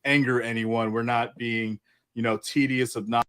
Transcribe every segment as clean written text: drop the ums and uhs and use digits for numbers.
anger anyone. We're not being, tedious, obnoxious.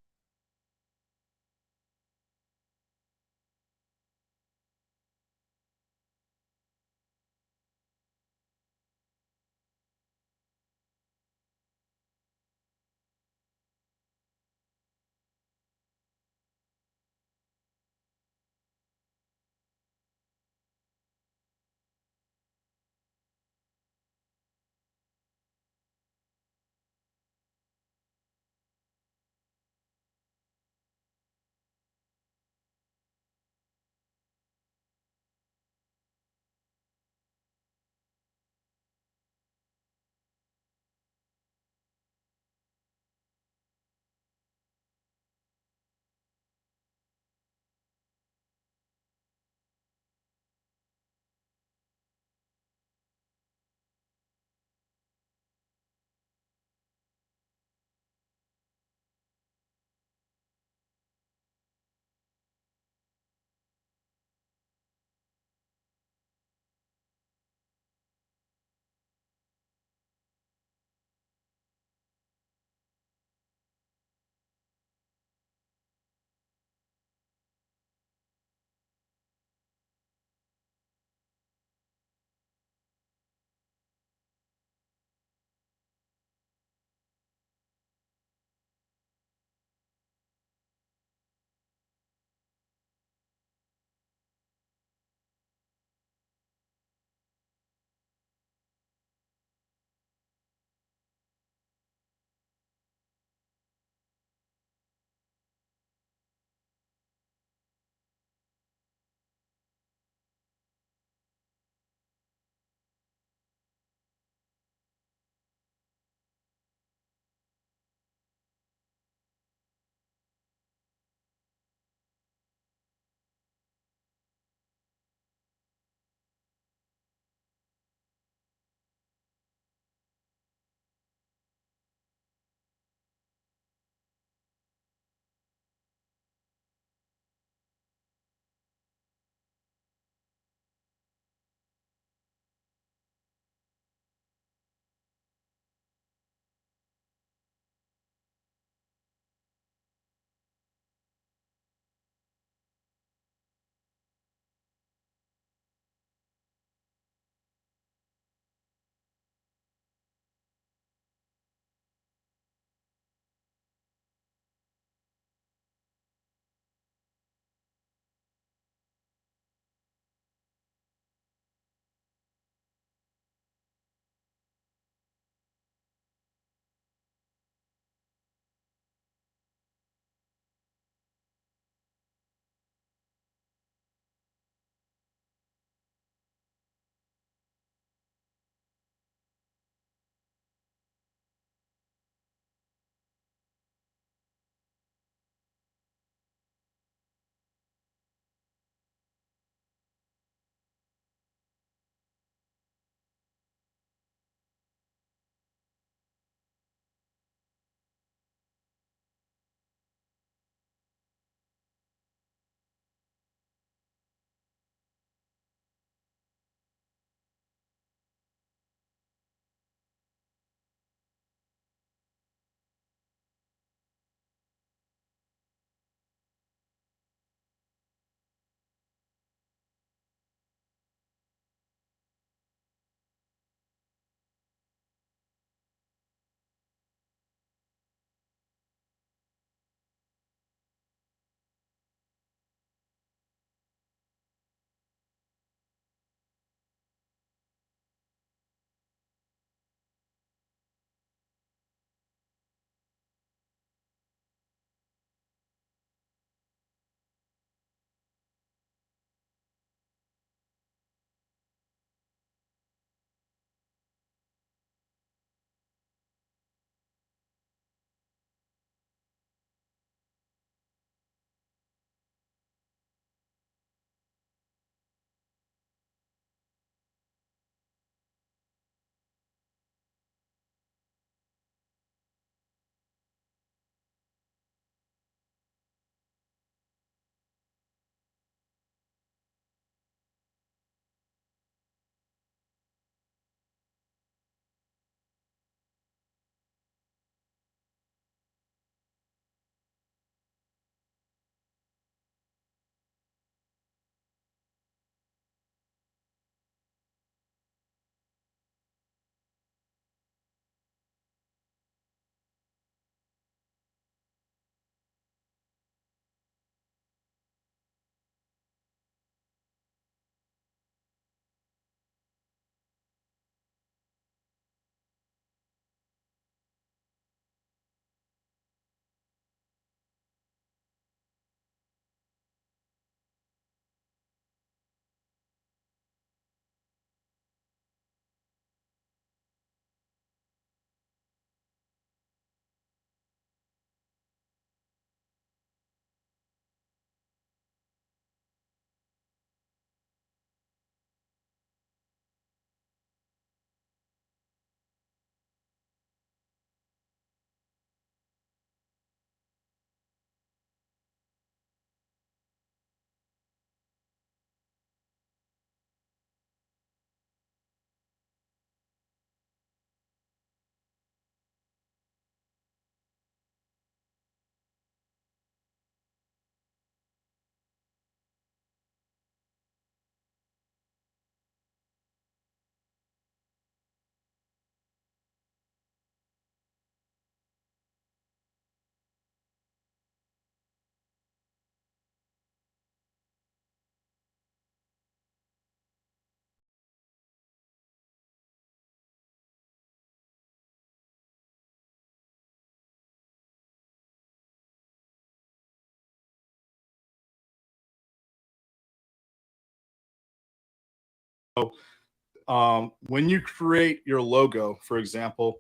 when you create your logo, for example,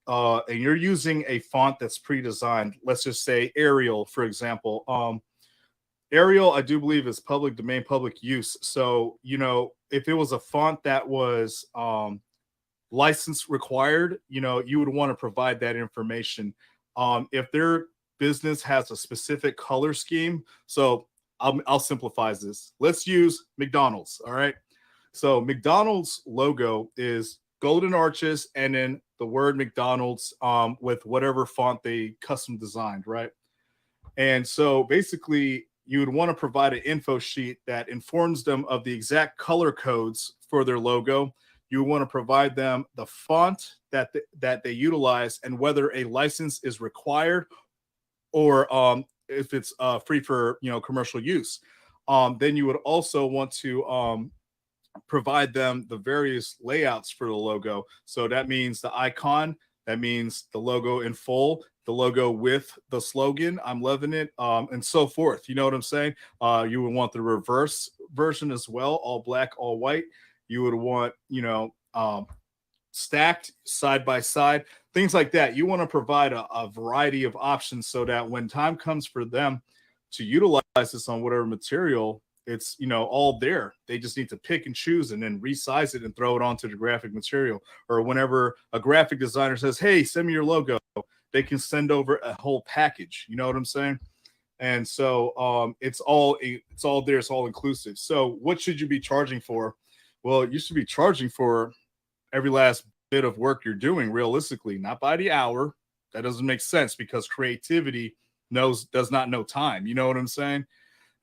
and you're using a font that's pre-designed, let's just say Arial, for example. Arial, I do believe, is public domain, public use. So, if it was a font that was license required, you would want to provide that information. If their business has a specific color scheme, so I'll simplify this. Let's use McDonald's. All right. So McDonald's logo is golden arches and then the word McDonald's with whatever font they custom designed, right? And so basically, you would want to provide an info sheet that informs them of the exact color codes for their logo. You want to provide them the font that they utilize and whether a license is required or if it's free for commercial use. Then you would also want to provide them the various layouts for the logo. So that means the icon, that means the logo in full, the logo with the slogan, I'm loving it, and so forth. You know what I'm saying? You would want the reverse version as well, all black, all white. You would want, stacked side by side, things like that. You want to provide a variety of options so that when time comes for them to utilize this on whatever material, it's all there. They just need to pick and choose and then resize it and throw it onto the graphic material. Or whenever a graphic designer says, hey, send me your logo, they can send over a whole package. You know what I'm saying? And so it's all there, it's all inclusive. So what should you be charging for? Well, you should be charging for every last bit of work you're doing, realistically, not by the hour. That doesn't make sense because creativity does not know time. You know what I'm saying?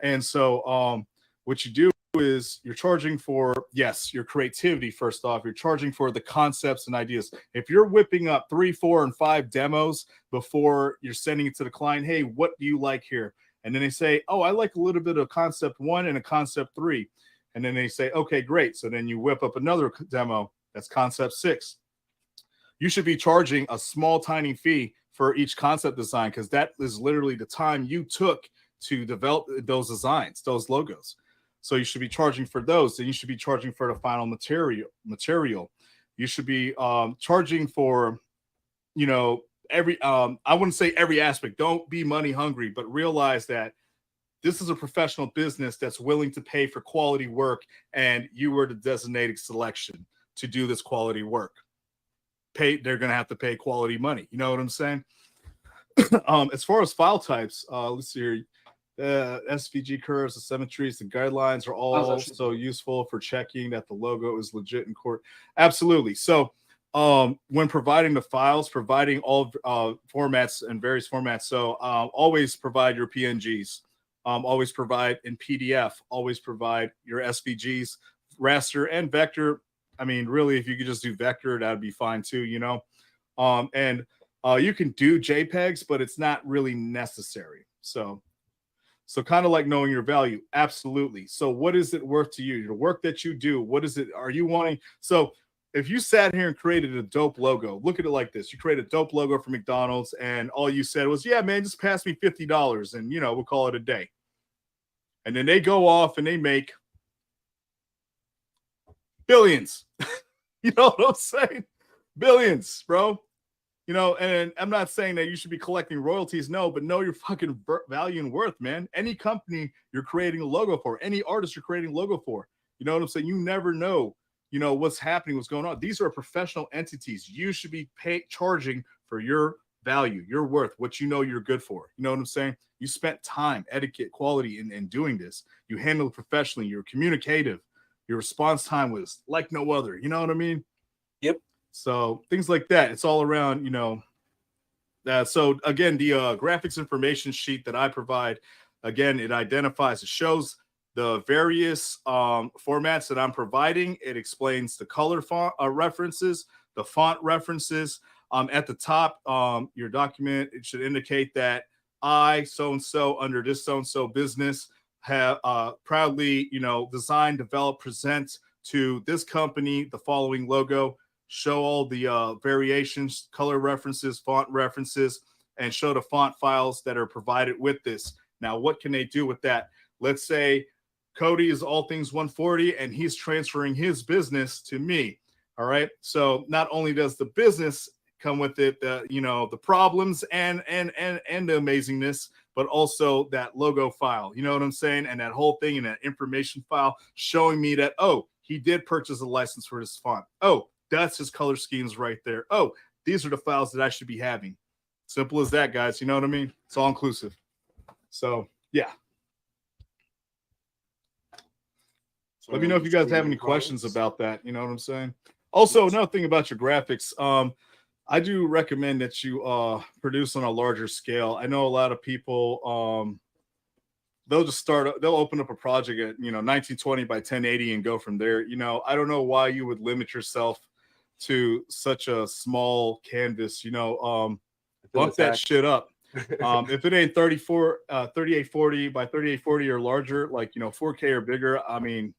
And so what you do is you're charging for, yes, your creativity. First off, you're charging for the concepts and ideas. If you're whipping up 3, 4, and 5 demos before you're sending it to the client, hey, what do you like here? And then they say, oh, I like a little bit of concept 1 and a concept 3. And then they say, okay, great. So then you whip up another demo. That's concept 6. You should be charging a small, tiny fee for each concept design because that is literally the time you took to develop those designs, those logos. So you should be charging for those. Then you should be charging for the final material. You should be charging for, every, I wouldn't say every aspect. Don't be money hungry, but realize that this is a professional business that's willing to pay for quality work, and you were the designated selection to do this quality work. They're going to have to pay quality money. You know what I'm saying? As far as file types, let's see here. The SVG curves, the symmetries, the guidelines are all so useful for checking that the logo is legit in court. Absolutely. So when providing the files, providing all formats and various formats. So always provide your PNGs. Always provide in PDF. Always provide your SVGs, raster, and vector. I mean, really, if you could just do vector, that'd be fine too, and you can do JPEGs, but it's not really necessary. So kind of like knowing your value. Absolutely. So what is it worth to you? The work that you do, what is it? Are you wanting? So if you sat here and created a dope logo, look at it like this. You create a dope logo for McDonald's and all you said was, yeah, man, just pass me $50 and, we'll call it a day. And then they go off and they make billions. You know what I'm saying? Billions, bro. And I'm not saying that you should be collecting royalties. No, but know your fucking value and worth, man. Any company you're creating a logo for, any artist you're creating a logo for, you know what I'm saying? You never know, what's happening, what's going on. These are professional entities. You should be charging for your value, your worth, what you're good for. You know what I'm saying? You spent time, etiquette, quality in doing this. You handle it professionally. You're communicative. Your response time was like no other. You know what I mean? Yep. So things like that. It's all around, so again, the graphics information sheet that I provide, again, it identifies, it shows the various formats that I'm providing. It explains the color font references, the font references. At the top, your document, it should indicate that I, so-and-so, under this so-and-so business, have proudly, designed, developed, present to this company the following logo. Show all the variations, color references, font references, and show the font files that are provided with this. Now, what can they do with that? Let's say Cody is All Things 140, and he's transferring his business to me. All right. So not only does the business come with it, the problems and the amazingness, but also that logo file. You know what I'm saying? And that whole thing and that information file showing me that, oh, he did purchase a license for his font. Oh, that's his color schemes right there. Oh, these are the files that I should be having. Simple as that, guys. You know what I mean? It's all inclusive. So, yeah. So let me know if you guys have any questions about that. You know what I'm saying? Also, another thing about your graphics, I do recommend that you produce on a larger scale. I know a lot of people, they'll open up a project at 1920 by 1080 and go from there. I don't know why you would limit yourself to such a small canvas. Bump that shit up. If it ain't 3840 by 3840 or larger, like 4K or bigger, I mean,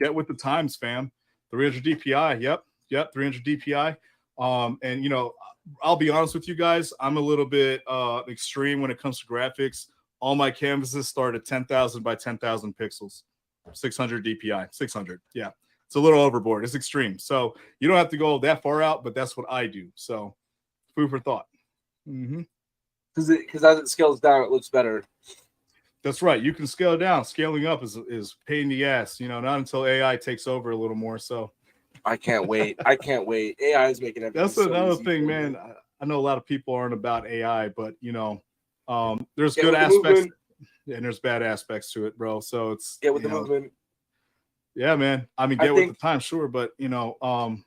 get with the times, fam. 300 DPI, yep, 300 DPI. And I'll be honest with you guys, I'm a little bit extreme when it comes to graphics. All my canvases start at 10,000 by 10,000 pixels, 600 DPI, 600. Yeah, it's a little overboard. It's extreme. So you don't have to go that far out, but that's what I do. So food for thought. Because as it scales down, it looks better. That's right. You can scale down. Scaling up is pain in the ass. Not until AI takes over a little more. So I can't wait. AI is making everything. That's another thing, man. I know a lot of people aren't about AI, but there's good aspects and there's bad aspects to it, bro. So it's get with the movement. Yeah, man. I mean, get with the time, sure, but go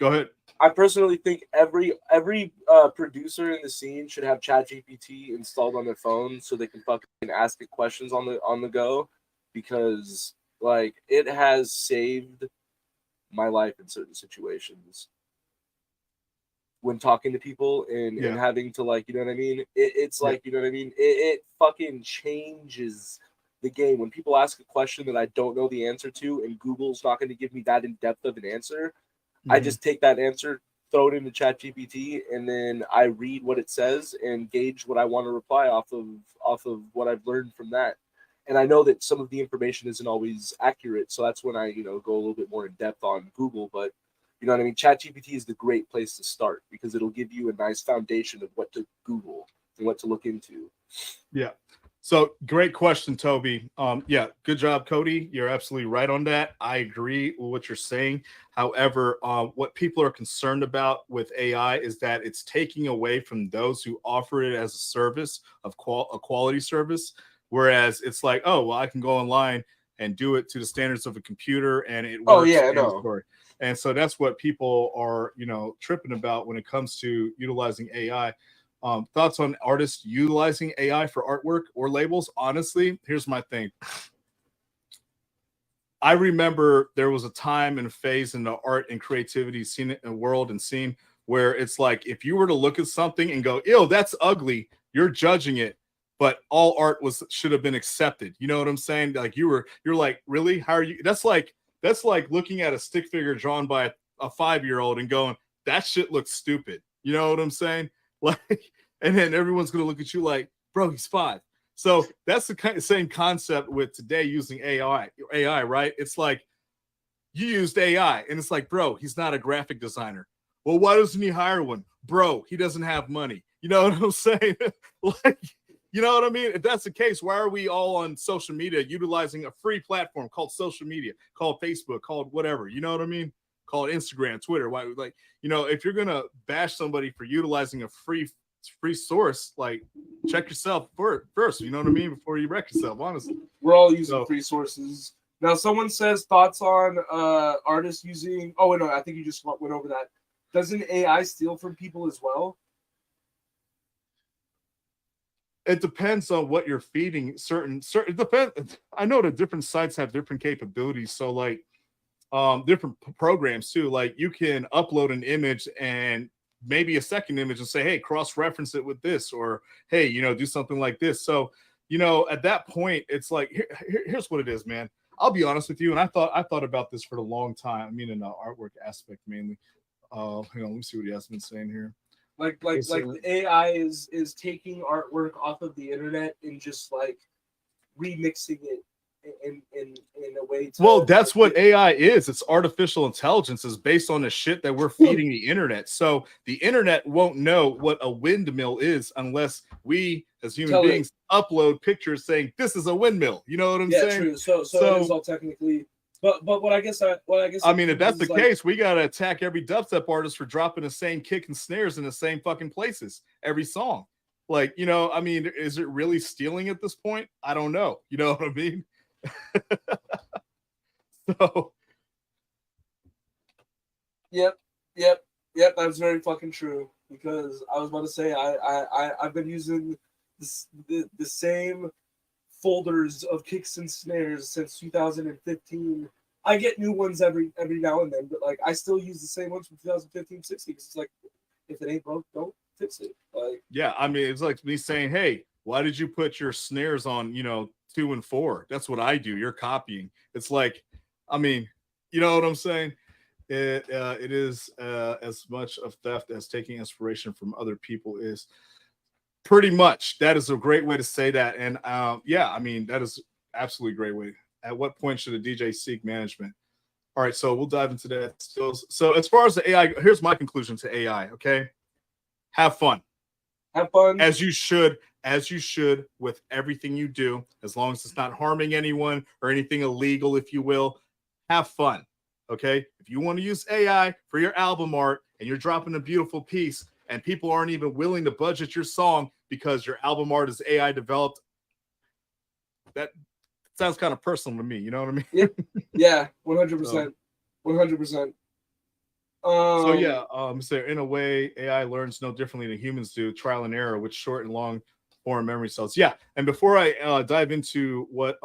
ahead. I personally think every producer in the scene should have ChatGPT installed on their phone so they can fucking ask it questions on the go, because like it has saved my life in certain situations when talking to people and having to, like, you know what I mean? It's like, you know what I mean? It fucking changes the game. When people ask a question that I don't know the answer to and Google's not going to give me that in depth of an answer, I just take that answer, throw it into ChatGPT, and then I read what it says and gauge what I want to reply off of what I've learned from that. And I know that some of the information isn't always accurate, so that's when I, go a little bit more in depth on Google. But you know what I mean? ChatGPT is the great place to start because it'll give you a nice foundation of what to Google and what to look into. Yeah. So great question, Toby. Yeah, good job, Cody. You're absolutely right on that. I agree with what you're saying. However, what people are concerned about with AI is that it's taking away from those who offer it as a service of a quality service. Whereas it's like, oh, well, I can go online and do it to the standards of a computer and it works. Oh, yeah, no. And so that's what people are, tripping about when it comes to utilizing AI. Thoughts on artists utilizing AI for artwork or labels? Honestly, here's my thing. I remember there was a time and a phase in the art and creativity scene and world and scene where it's like, if you were to look at something and go, ew, that's ugly, you're judging it. But all art should have been accepted. You know what I'm saying? Like you're like, really? How are you? That's like looking at a stick figure drawn by a 5-year-old and going, that shit looks stupid. You know what I'm saying? Like, and then everyone's gonna look at you like, bro, he's 5. So that's the same concept with today using AI, right? It's like you used AI, and it's like, bro, he's not a graphic designer. Well, why doesn't he hire one? Bro, he doesn't have money. You know what I'm saying? Like, you know what I mean? If that's the case, why are we all on social media utilizing a free platform called social media, called Facebook, called whatever? You know what I mean? Called Instagram, Twitter. Why, like, if you're gonna bash somebody for utilizing a free source, like, check yourself first. You know what I mean? Before you wreck yourself. Honestly, we're all using free sources. Now, someone says thoughts on artists using. Oh no, I think you just went over that. Doesn't AI steal from people as well? It depends on what you're feeding. Certain it depends. I know that different sites have different capabilities. So like different programs too. Like you can upload an image and maybe a second image and say, hey, cross-reference it with this, or hey, do something like this. So, at that point, it's like, here's what it is, man. I'll be honest with you. And I thought about this for a long time. I mean, in the artwork aspect mainly. Hang on, let me see what he has been saying here. Like the AI is taking artwork off of the internet and just like remixing it in a way to. Well, that's what AI is. It's artificial intelligence is based on the shit that we're feeding the internet. So the internet won't know what a windmill is unless we, as human beings, upload pictures saying this is a windmill. You know what I'm saying? Yeah, true. So it is all technically. But what I guess I mean, if that's the case, we gotta attack every dubstep artist for dropping the same kick and snares in the same fucking places every song. Like, you know, I mean, is it really stealing at this point? I don't know. You know what I mean? So Yep. That's very fucking true. Because I was about to say I've been using the same folders of kicks and snares since 2015. I get new ones every now and then, but like I still use the same ones from 2015, 16. It's like if it ain't broke, don't fix it. Like yeah, I mean, it's like me saying, "Hey, why did you put your snares on, 2 and 4?" That's what I do. You're copying. It's like, I mean, you know what I'm saying? It is as much of theft as taking inspiration from other people is. Pretty much. That is a great way to say that. And yeah, I mean, that is absolutely a great way. At what point should a DJ seek management? All right, so we'll dive into that still. So as far as the AI, here's my conclusion to AI, okay? Have fun. Have fun. As you should with everything you do, as long as it's not harming anyone or anything illegal, if you will. Have fun. Okay? If you want to use AI for your album art and you're dropping a beautiful piece, and people aren't even willing to budget your song because your album art is AI developed, that sounds kind of personal to me. You know what I mean? Yeah, 100%. 100%. So yeah, so in a way, AI learns no differently than humans do, trial and error with short and long form memory cells. Yeah, and before I dive into what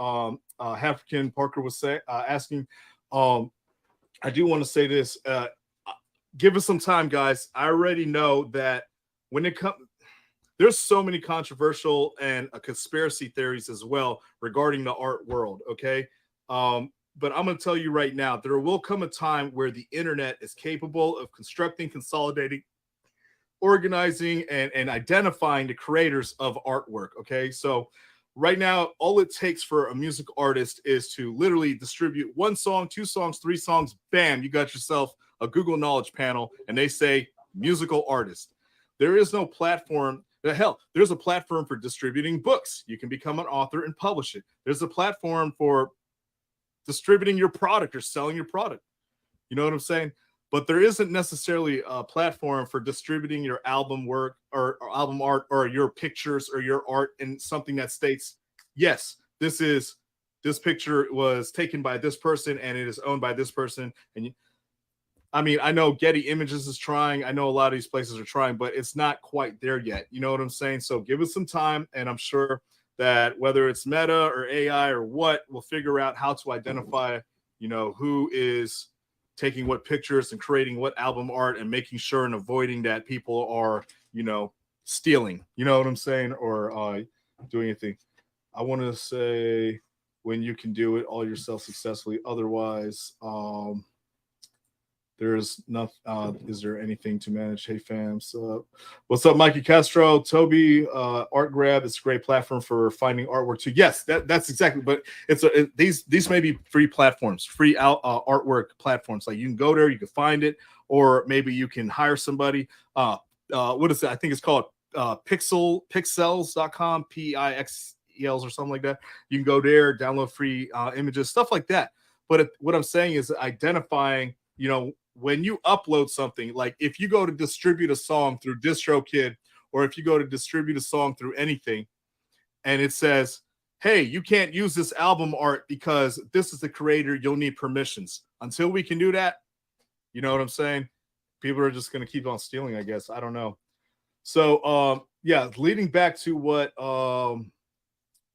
African Parker was asking, I do want to say this. Give us some time, guys. I already know that when it comes, there's so many controversial and conspiracy theories as well regarding the art world. Okay. But I'm going to tell you right now, there will come a time where the internet is capable of constructing, consolidating, organizing, and identifying the creators of artwork. Okay. So right now, all it takes for a music artist is to literally distribute 1 song, 2 songs, 3 songs. Bam, you got yourself a Google Knowledge panel, and they say musical artist. There is no platform. Hell, there's a platform for distributing books. You can become an author and publish it. There's a platform for distributing your product or selling your product. You know what I'm saying? But there isn't necessarily a platform for distributing your album work or album art or your pictures or your art in something that states, yes, this picture was taken by this person and it is owned by this person. And I mean, I know Getty Images is trying. I know a lot of these places are trying, but it's not quite there yet. You know what I'm saying? So give us some time, and I'm sure that whether it's Meta or AI or what, we'll figure out how to identify, who is taking what pictures and creating what album art and making sure and avoiding that people are, stealing. You know what I'm saying? Or doing anything. I want to say when you can do it all yourself successfully. Otherwise, there's nothing. Is there anything to manage? Hey fam, what's up, Mikey Castro, Toby, Art Grab? It's a great platform for finding artwork too. Yes, that's exactly. But these may be free platforms, free artwork platforms. Like you can go there, you can find it, or maybe you can hire somebody. What is it? I think it's called pixels.com, PIXELs or something like that. You can go there, download free images, stuff like that. But what I'm saying is identifying, when you upload something, like if you go to distribute a song through DistroKid, or if you go to distribute a song through anything, and it says, hey, you can't use this album art because this is the creator, you'll need permissions. Until we can do that, you know what I'm saying? People are just going to keep on stealing, I guess. I don't know. So, yeah, leading back to what, let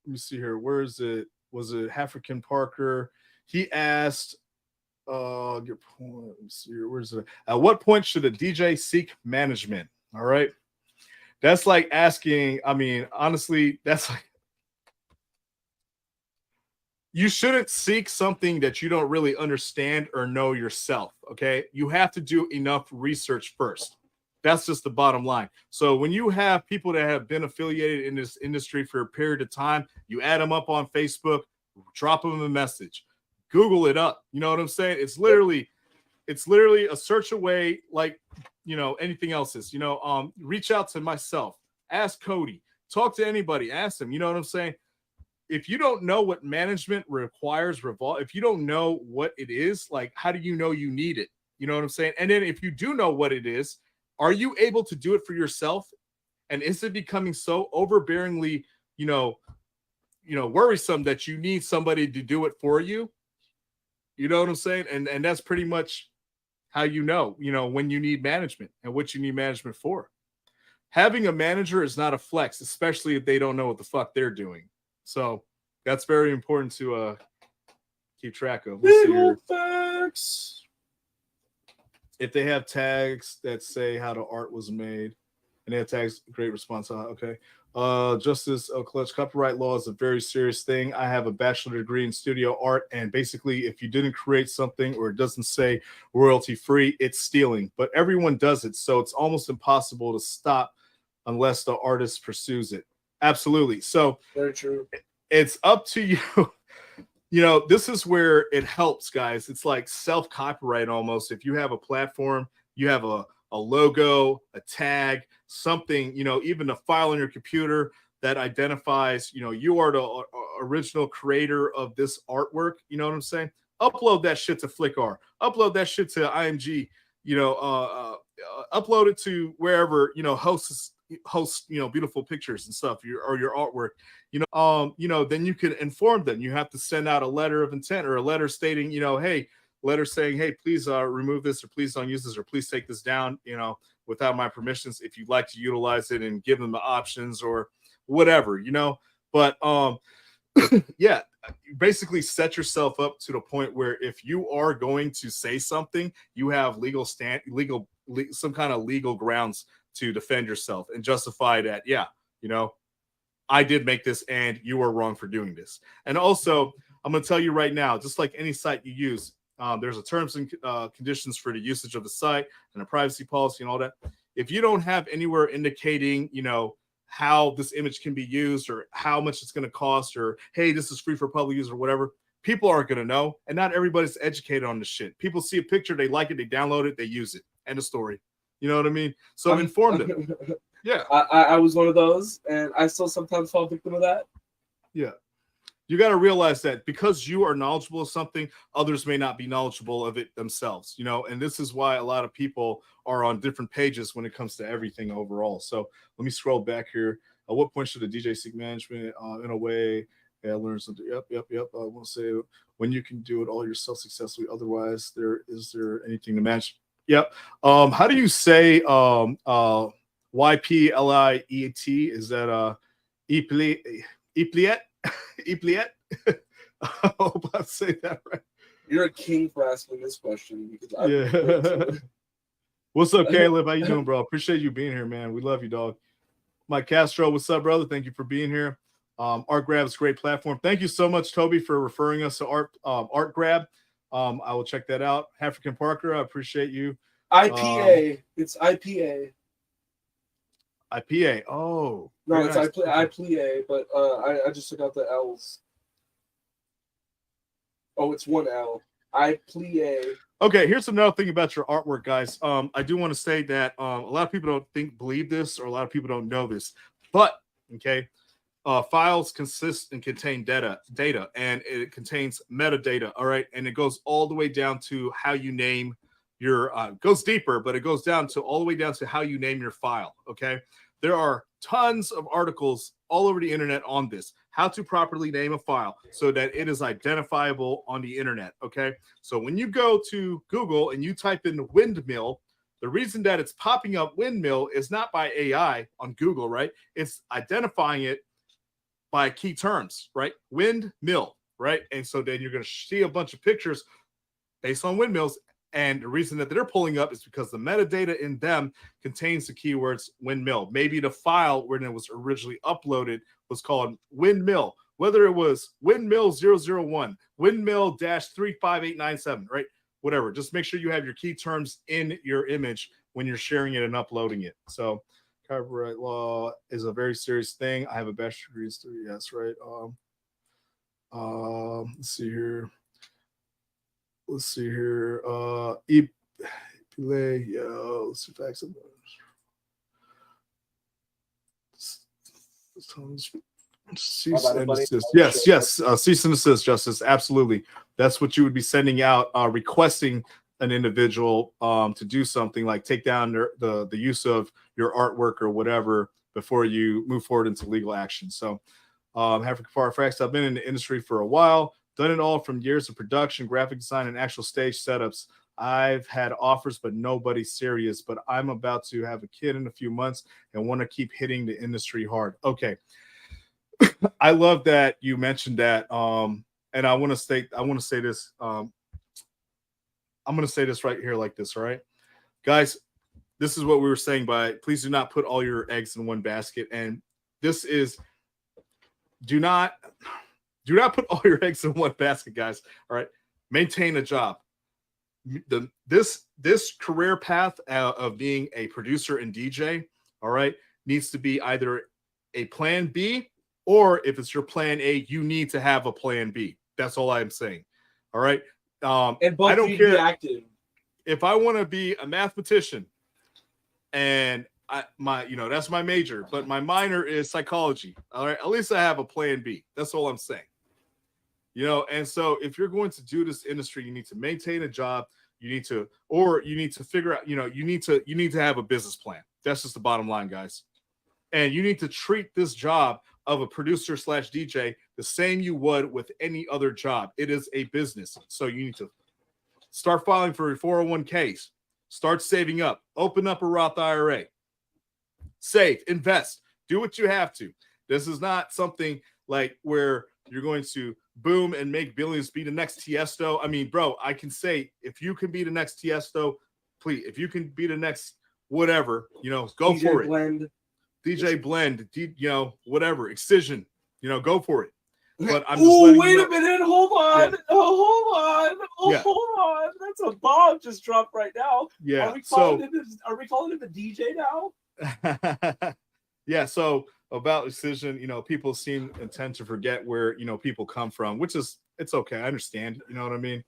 me see here. Where is it? Was it African Parker? He asked, good point. Let me see here. Where's it? At what point should a DJ seek management? All right. That's like asking, I mean, honestly, that's like, you shouldn't seek something that you don't really understand or know yourself. Okay. You have to do enough research first. That's just the bottom line. So when you have people that have been affiliated in this industry for a period of time, you add them up on Facebook, drop them a message, Google it up. You know what I'm saying? It's literally a search away, like, you know, anything else is. You know, reach out to myself, ask Cody, talk to anybody, ask them. You know what I'm saying? If you don't know what management requires, if you don't know what it is, like, how do you know you need it? You know what I'm saying? And then if you do know what it is, are you able to do it for yourself? And is it becoming so overbearingly, worrisome that you need somebody to do it for you? You know what I'm saying? And that's pretty much how you know, when you need management and what you need management for. Having a manager is not a flex, especially if they don't know what the fuck they're doing. So that's very important to keep track of. Legal facts. If they have tags that say how the art was made, and they have tags, great response. Okay. Justice Clutch, copyright law is a very serious thing. I have a bachelor degree in studio art, and basically, if you didn't create something or it doesn't say royalty free, it's stealing. But everyone does it, so it's almost impossible to stop unless the artist pursues it. Absolutely. So very true. It's up to you. This is where it helps, guys. It's like self-copyright almost. If you have a platform, you have a logo, a tag, something, even a file on your computer that identifies, you are the original creator of this artwork. You know what I'm saying? Upload that shit to Flickr. Upload that shit to IMG. Upload it to wherever, hosts beautiful pictures and stuff, or your artwork. Then you can inform them. You have to send out a letter of intent or a letter stating, letter saying, hey, please remove this, or please don't use this, or please take this down, without my permissions, if you'd like to utilize it, and give them the options or whatever, But yeah, you basically set yourself up to the point where if you are going to say something, you have some kind of legal grounds to defend yourself and justify that. Yeah, I did make this and you are wrong for doing this. And also, I'm going to tell you right now, just like any site you use, there's a terms and conditions for the usage of the site and a privacy policy and all that. If you don't have anywhere indicating, how this image can be used or how much it's going to cost, or, hey, this is free for public use or whatever, people aren't going to know. And not everybody's educated on this shit. People see a picture, they like it, they download it, they use it. End of story. You know what I mean? So inform them. Yeah. I was one of those, and I still sometimes fall victim of that. Yeah. You got to realize that because you are knowledgeable of something, others may not be knowledgeable of it themselves, and this is why a lot of people are on different pages when it comes to everything overall. So let me scroll back here. At what point should a DJ seek management in a way? Yeah, learn something. Yep. I want to say when you can do it all yourself successfully. Otherwise, is there anything to manage? Yep. How do you say YPLIET? Is that Epliet? Epliet? I hope I say that right. You're a king for asking this question because What's up, Caleb? How you doing, bro? Appreciate you being here, man. We love you, dog. Mike Castro, what's up, brother? Thank you for being here. Art Grab is a great platform. Thank you so much, Toby, for referring us to Art Grab. I will check that out. African Parker, I appreciate you. IPA. It's IPA. IPA. Oh. No, it's nice. IPA, but I just took out the L's. Oh, it's one L. IPA. Okay, here's another thing about your artwork, guys. I do want to say that a lot of people don't believe this, or a lot of people don't know this. But, okay, files consist and contain data, and it contains metadata, all right? And it goes all the way down to how you name your goes deeper, but it goes down to all the way down to how you name your file. Okay, there are tons of articles all over the internet on this, how to properly name a file so that it is identifiable on the internet. Okay, so when you go to Google and you type in windmill, the reason that it's popping up windmill is not by AI on Google, right? It's identifying it by key terms, right? Windmill, right? And so then you're going to see a bunch of pictures based on windmills. And the reason that they're pulling up is because the metadata in them contains the keywords windmill. Maybe the file when it was originally uploaded was called windmill, whether it was windmill 001, windmill -35897, right? Whatever. Just make sure you have your key terms in your image when you're sharing it and uploading it. So copyright law is a very serious thing. I have a bachelor's degree in study. Yes, right. Let's see here. Let's see here. Yeah, let's see facts. Cease and desist. Yes, yes. Cease and desist, Justice. Absolutely. That's what you would be sending out, requesting an individual to do something like take down the use of your artwork or whatever before you move forward into legal action. So, far facts. I've been in the industry for a while, done it all from years of production, graphic design, and actual stage setups. I've had offers, but nobody serious. But I'm about to have a kid in a few months and want to keep hitting the industry hard. Okay. I love that you mentioned that. And I want to say this. I'm going to say this right here like this. All right, guys, this is what we were saying by please do not put all your eggs in one basket. And this is do not put all your eggs in one basket, guys. All right. Maintain a job. This career path of being a producer and DJ, all right, needs to be either a plan B, or if it's your plan A, you need to have a plan B. That's all I'm saying. All right. And both I don't care. Be active. If I want to be a mathematician and that's my major, but my minor is psychology. All right. At least I have a plan B. That's all I'm saying. And so if you're going to do this industry, you need to maintain a job. You need to figure out, you need to have a business plan. That's just the bottom line, guys. And you need to treat this job of a producer / DJ the same you would with any other job. It is a business. So you need to start filing for your 401ks, start saving up, open up a Roth IRA, save, invest, do what you have to. This is not something like where you're going to boom and make billions, be the next Tiesto. I mean, bro, I can say if you can be the next Tiesto, please, if you can be the next whatever, go DJ for it. Blend. DJ Blend, whatever, Excision, go for it. But I'm just wait a minute, hold on. Yeah. Hold on. That's a bomb just dropped right now. Yeah. Are we calling it the DJ now? Yeah, so about Excision, people tend to forget where, people come from, which is, it's okay. I understand. You know what I mean?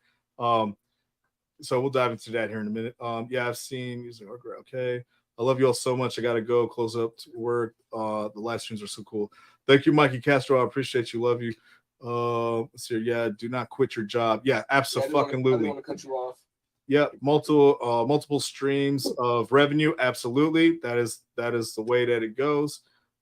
So we'll dive into that here in a minute. Yeah, I've seen using okay. I love you all so much. I got to go close up to work. The live streams are so cool. Thank you, Mikey Castro. I appreciate you. Love you. Let's see. Yeah, do not quit your job. Yeah, absolutely. I don't want to cut you off. Yeah, multiple streams of revenue. Absolutely. That is the way that it goes.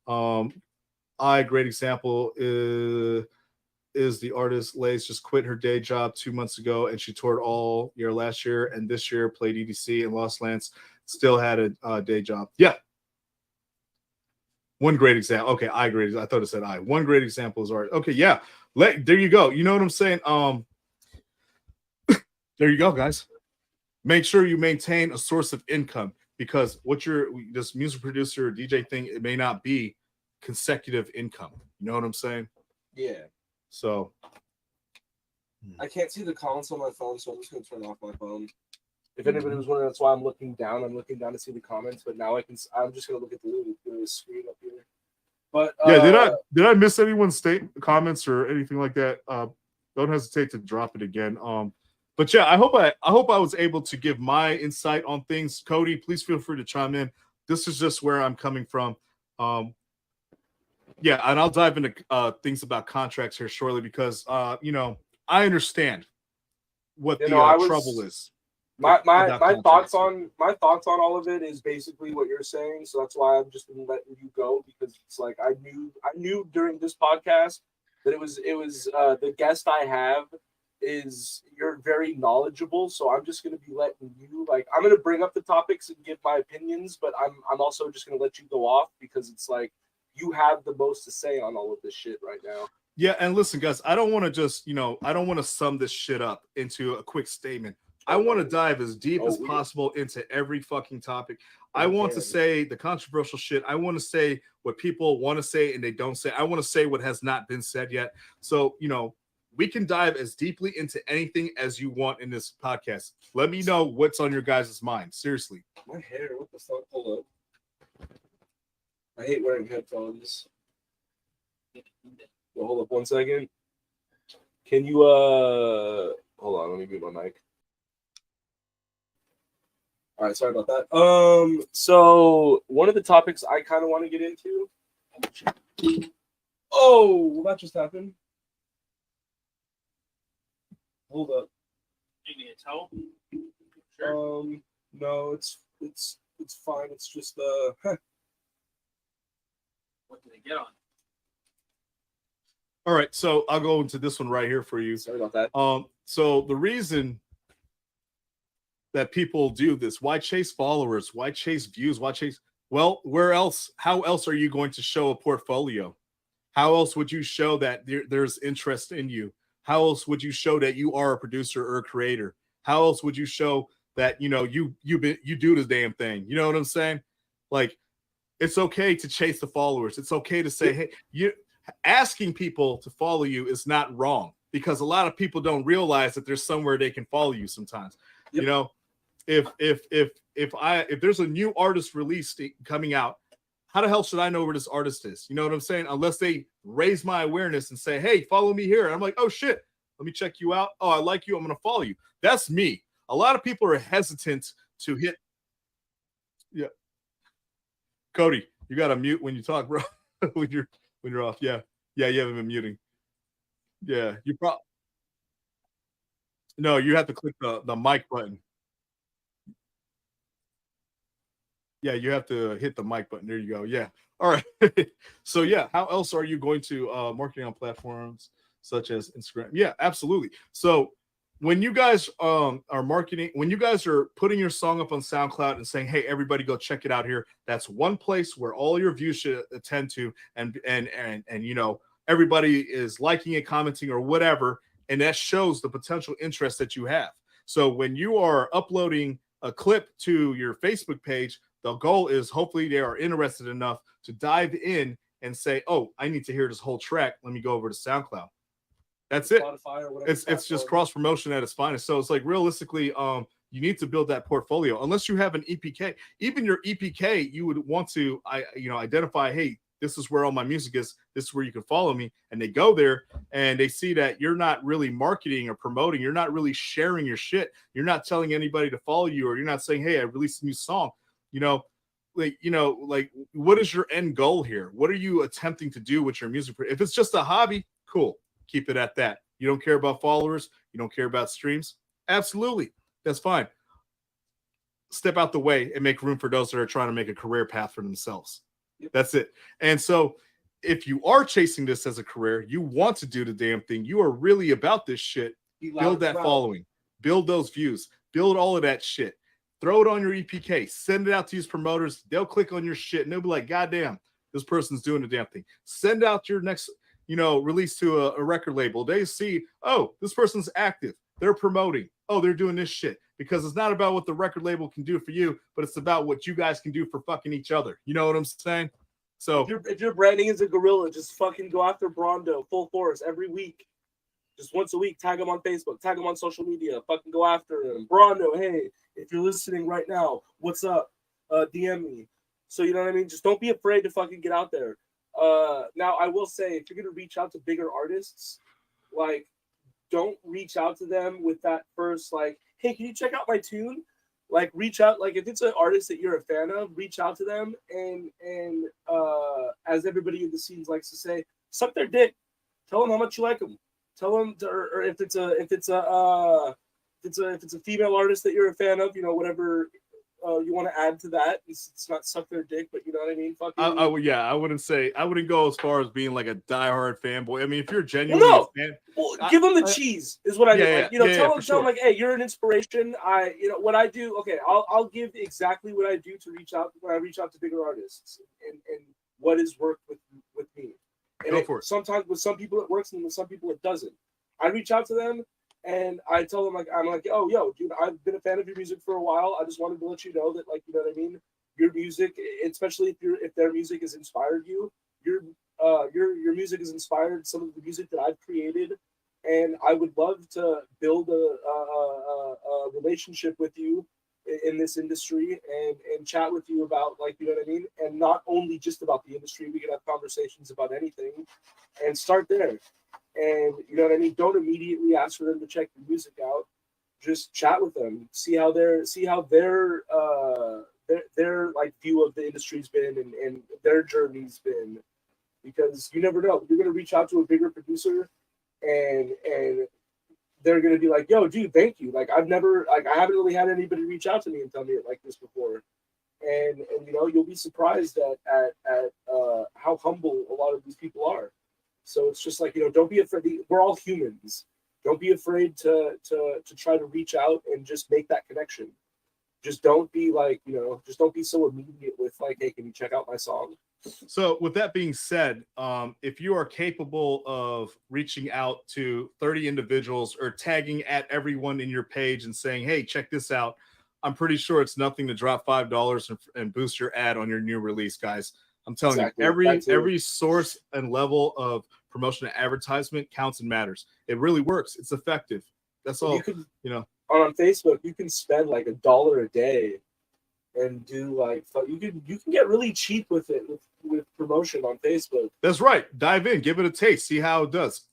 Great example is the artist Lays just quit her day job 2 months ago, and she toured all year last year and this year, played EDC and Lost Lance, still had a day job. Yeah. One great example. Okay, I thought it said I. One great example is art. Okay, yeah. There you go. You know what I'm saying? There you go, guys. Make sure you maintain a source of income, because this music producer or DJ thing, it may not be consecutive income. You know what I'm saying? Yeah. So I can't see the comments on my phone, so I'm just gonna turn off my phone. If anybody was wondering, that's why I'm looking down. I'm looking down to see the comments, but now I'm just gonna look at the screen up here. But yeah, did I miss anyone's comments or anything like that? Don't hesitate to drop it again. But yeah, I hope I was able to give my insight on things. Cody, please feel free to chime in. This is just where I'm coming from. Yeah, and I'll dive into things about contracts here shortly, because I understand what the trouble is. My thoughts on all of it is basically what you're saying. So that's why I'm just gonna let you go, because it's like I knew during this podcast that it was the guest I have is you're very knowledgeable. So I'm just gonna be letting you, like, I'm gonna bring up the topics and give my opinions, but I'm also just gonna let you go off, because it's like you have the most to say on all of this shit right now. Yeah, and listen, guys, I don't want to just I don't want to sum this shit up into a quick statement. I want to dive as deep as possible into every fucking topic. I want to say the controversial shit. I want to say what people want to say and they don't say. I want to say what has not been said yet. So, we can dive as deeply into anything as you want in this podcast. Let me know what's on your guys' mind. Seriously. My hair, what the fuck? Hold up. I hate wearing headphones. Well, hold up 1 second. Can you hold on, let me mute my mic. All right, sorry about that. So one of the topics I kind of want to get into. Oh, that just happened. Hold up. You need a towel? Sure. No, it's fine. It's just What did it get on? All right, so I'll go into this one right here for you. Sorry about that. So the reason that people do this, why chase followers? Why chase views? Why chase? Well, where else? How else are you going to show a portfolio? How else would you show that there's interest in you? How else would you show that you are a producer or a creator? How else would you show that you do the damn thing? You know what I'm saying? Like, it's okay to chase the followers. It's okay to say, hey, you asking people to follow you is not wrong, because a lot of people don't realize that there's somewhere they can follow you sometimes. Yep. You know, if there's a new artist released coming out, how the hell should I know where this artist is? You know what I'm saying? Unless they raise my awareness and say, hey, follow me here. And I'm like, oh shit, let me check you out. Oh, I like you. I'm going to follow you. That's me. A lot of people are hesitant to hit. Yeah. Cody, you got to mute when you talk, bro. when you're off. Yeah. Yeah. You haven't been muting. Yeah. No, you have to click the mic button. Yeah, you have to hit the mic button. There you go. Yeah. All right. So yeah, how else are you going to marketing on platforms such as Instagram? Yeah, absolutely. So when you guys are marketing, when you guys are putting your song up on SoundCloud and saying, hey, everybody go check it out here, that's one place where all your views should attend to, and you know, everybody is liking it, commenting, or whatever, and that shows the potential interest that you have. So when you are uploading a clip to your Facebook page, the goal is hopefully they are interested enough to dive in and say, oh, I need to hear this whole track. Let me go over to SoundCloud. That's it. It's just cross promotion at its finest. So it's like, realistically, you need to build that portfolio. Unless you have an EPK, even your EPK, you would want to identify, hey, this is where all my music is. This is where you can follow me. And they go there and they see that you're not really marketing or promoting. You're not really sharing your shit. You're not telling anybody to follow you, or you're not saying, hey, I released a new song. Like, what is your end goal here? What are you attempting to do with your music? If it's just a hobby, cool. Keep it at that. You don't care about followers. You don't care about streams. Absolutely. That's fine. Step out the way and make room for those that are trying to make a career path for themselves. Yep. That's it. And so if you are chasing this as a career, you want to do the damn thing, you are really about this shit, build that following, build those views, build all of that shit. Throw it on your EPK, send it out to these promoters. They'll click on your shit and they'll be like, God damn, this person's doing the damn thing. Send out your next, release to a record label. They see, oh, this person's active. They're promoting. Oh, they're doing this shit. Because it's not about what the record label can do for you, but it's about what you guys can do for fucking each other. You know what I'm saying? So if you're branding as a gorilla, just fucking go after Brondo full force every week. Just once a week, tag him on Facebook, tag him on social media, fucking go after him. Brondo, hey, if you're listening right now, what's up? DM me. So you know what I mean? Just don't be afraid to fucking get out there. Now I will say, if you're gonna reach out to bigger artists, like, don't reach out to them with that first, like, hey, can you check out my tune? Like, reach out, like, if it's an artist that you're a fan of, reach out to them and as everybody in the scenes likes to say, suck their dick. Tell them how much you like them. Tell them, or if it's a female artist that you're a fan of, whatever you want to add to that. It's not suck their dick, but you know what I mean. I wouldn't go as far as being like a diehard fanball. I mean, if you're genuinely a fan, give them the cheese is what I mean. Tell them like, hey, you're an inspiration. What I do. Okay, I'll give exactly what I do to reach out when I reach out to bigger artists and what has worked with me. And sometimes with some people it works and with some people it doesn't. I reach out to them and I tell them, like, I'm like, oh, yo, dude, I've been a fan of your music for a while. I just wanted to let you know that, like, you know what I mean? Your music, especially if their music has inspired you, your music has inspired some of the music that I've created, and I would love to build a relationship with you in this industry and chat with you about, like, you know what I mean? And not only just about the industry, we can have conversations about anything and start there. And you know what I mean? Don't immediately ask for them to check your music out. Just chat with them, see how their like view of the industry's been and their journey's been, because you never know. You're gonna reach out to a bigger producer, and they're gonna be like, "Yo, dude, thank you. Like I haven't really had anybody reach out to me and tell me it like this before." And you know, you'll be surprised at how humble a lot of these people are. So it's just like, you know, don't be afraid. We're all humans. Don't be afraid to try to reach out and just make that connection. Just don't be like, you know, just don't be so immediate with like, hey, can you check out my song? So with that being said, if you are capable of reaching out to 30 individuals or tagging at everyone in your page and saying, hey, check this out, I'm pretty sure it's nothing to drop $5 and boost your ad on your new release, guys. I'm telling you, every source and level of promotion and advertisement counts and matters. It really works. It's effective. That's all. You know, on Facebook, you can spend like $1 a day and do like you can get really cheap with it with promotion on Facebook. That's right. Dive in, give it a taste, see how it does.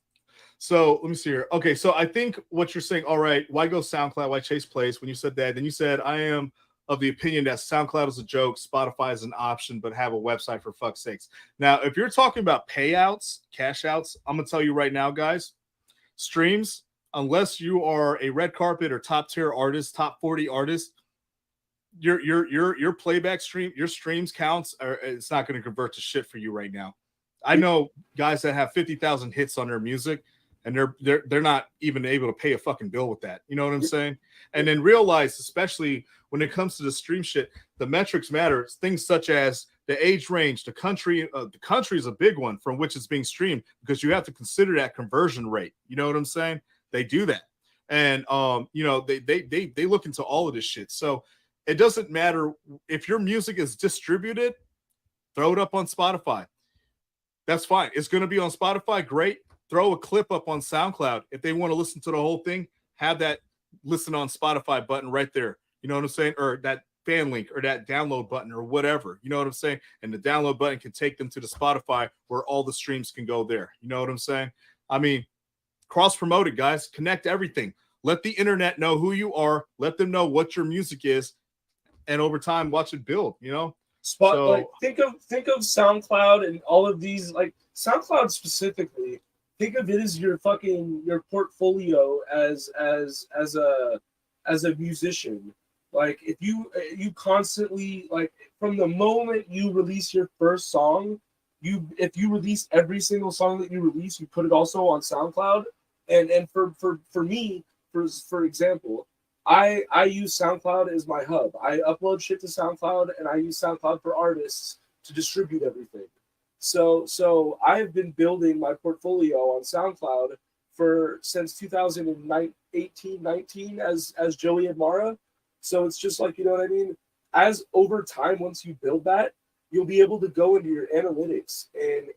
So let me see here. Okay, so I think what you're saying, all right, why go SoundCloud? Why chase plays? When you said that, then you said, I am of the opinion that SoundCloud is a joke, Spotify is an option, but have a website for fuck's sakes. Now, if you're talking about payouts, cash outs, I'm gonna tell you right now, guys, streams, unless you are a red carpet or top tier artist, top 40 artist, your playback stream, your streams counts, it's not going to convert to shit for you right now. I know guys that have 50,000 hits on their music, and they're not even able to pay a fucking bill with that. You know what I'm saying? And then realize, especially when it comes to the stream shit, the metrics matter. Things such as the age range, the country. The country is a big one from which it's being streamed, because you have to consider that conversion rate. You know what I'm saying? They do that, and you know, they look into all of this shit. So it doesn't matter if your music is distributed, throw it up on Spotify. That's fine. It's going to be on Spotify. Great. Throw a clip up on SoundCloud. If they want to listen to the whole thing, have that listen on Spotify button right there. You know what I'm saying? Or that fan link or that download button or whatever. You know what I'm saying? And the download button can take them to the Spotify where all the streams can go there. You know what I'm saying? I mean, cross promote it, guys. Connect everything. Let the internet know who you are. Let them know what your music is. And over time, watch it build, you know? Like, think of SoundCloud and all of these, like SoundCloud specifically. Think of it as your portfolio as a musician. Like if you constantly, like from the moment you release your first song, if you release every single song that you release, you put it also on SoundCloud. And for me, for example, I use SoundCloud as my hub. I upload shit to SoundCloud, and I use SoundCloud for artists to distribute everything. So I've been building my portfolio on SoundCloud since 2018, 19 as Joey and Mara. So it's just like, you know what I mean? As over time, once you build that, you'll be able to go into your analytics and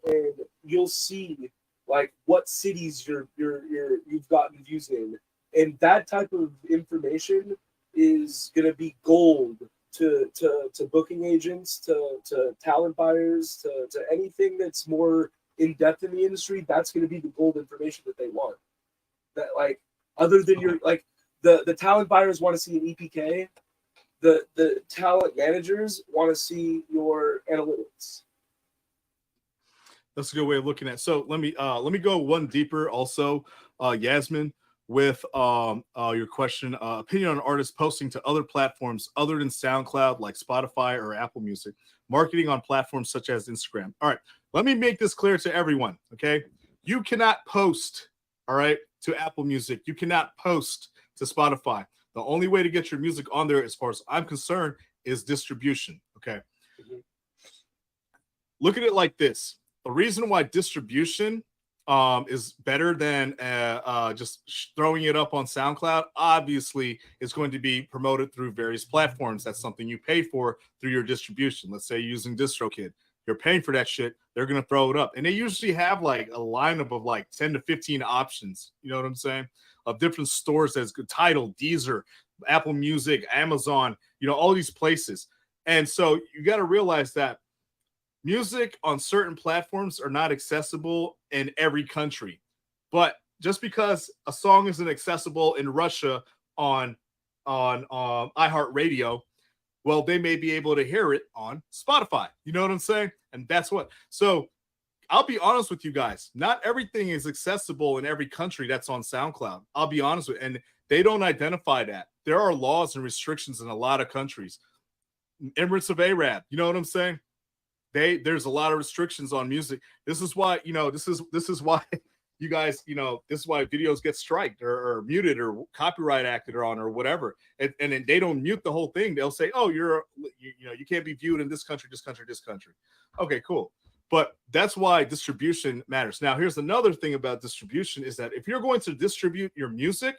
you'll see like what cities you've gotten views in. And that type of information is going to be gold to booking agents, to talent buyers, to anything that's more in depth in the industry. That's going to be the gold information that they want. That, like, other than your, like, the talent buyers want to see an EPK, the talent managers want to see your analytics. That's a good way of looking at it. So let me go one deeper also, Yasmin, with your question, opinion on artists posting to other platforms other than SoundCloud, like Spotify or Apple Music, marketing on platforms such as Instagram. All right, let me make this clear to everyone, okay? You cannot post, all right, to Apple Music. You cannot post to Spotify. The only way to get your music on there, as far as I'm concerned, is distribution, okay? Mm-hmm. Look at it like this. The reason why distribution is better than just throwing it up on SoundCloud, obviously, is going to be promoted through various platforms. That's something you pay for through your distribution. Let's say you're using DistroKid. You're paying for that shit. They're going to throw it up. And they usually have like a lineup of like 10 to 15 options, you know what I'm saying, of different stores that's Tidal, Deezer, Apple Music, Amazon, you know, all these places. And so you got to realize that music on certain platforms are not accessible in every country. But just because a song isn't accessible in Russia on iHeartRadio, well, they may be able to hear it on Spotify. You know what I'm saying? And that's what. So I'll be honest with you guys. Not everything is accessible in every country that's on SoundCloud. I'll be honest with you. And they don't identify that. There are laws and restrictions in a lot of countries. Emirates of Arab, you know what I'm saying? There's a lot of restrictions on music. This is why, this is why you guys, this is why videos get striked or muted or copyright acted on or whatever. And then they don't mute the whole thing. They'll say, oh, you can't be viewed in this country, this country, this country. Okay, cool. But that's why distribution matters. Now, here's another thing about distribution is that if you're going to distribute your music,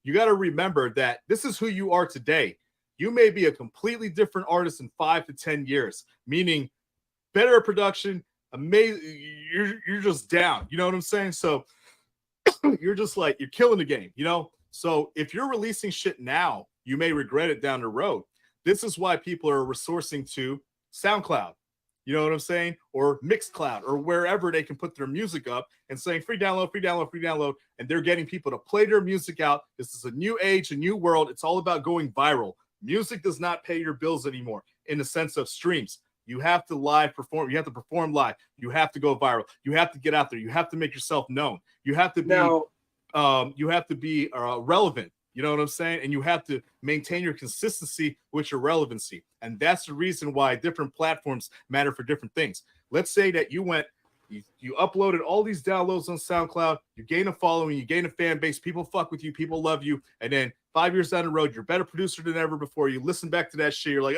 you got to remember that this is who you are today. You may be a completely different artist in 5 to 10 years, meaning better production, amazing. You're just down. You know what I'm saying? So you're just like, you're killing the game, So if you're releasing shit now, you may regret it down the road. This is why people are resourcing to SoundCloud. You know what I'm saying? Or Mixcloud or wherever they can put their music up and saying free download, free download, free download. And they're getting people to play their music out. This is a new age, a new world. It's all about going viral. Music does not pay your bills anymore in the sense of streams. You have to live perform. You have to perform live. You have to go viral. You have to get out there. You have to make yourself known. You have to be relevant. You know what I'm saying? And you have to maintain your consistency with your relevancy. And that's the reason why different platforms matter for different things. Let's say that you uploaded all these downloads on SoundCloud, you gain a following, you gain a fan base, people fuck with you, people love you, and then 5 years down the road, you're a better producer than ever before. You listen back to that shit, you're like,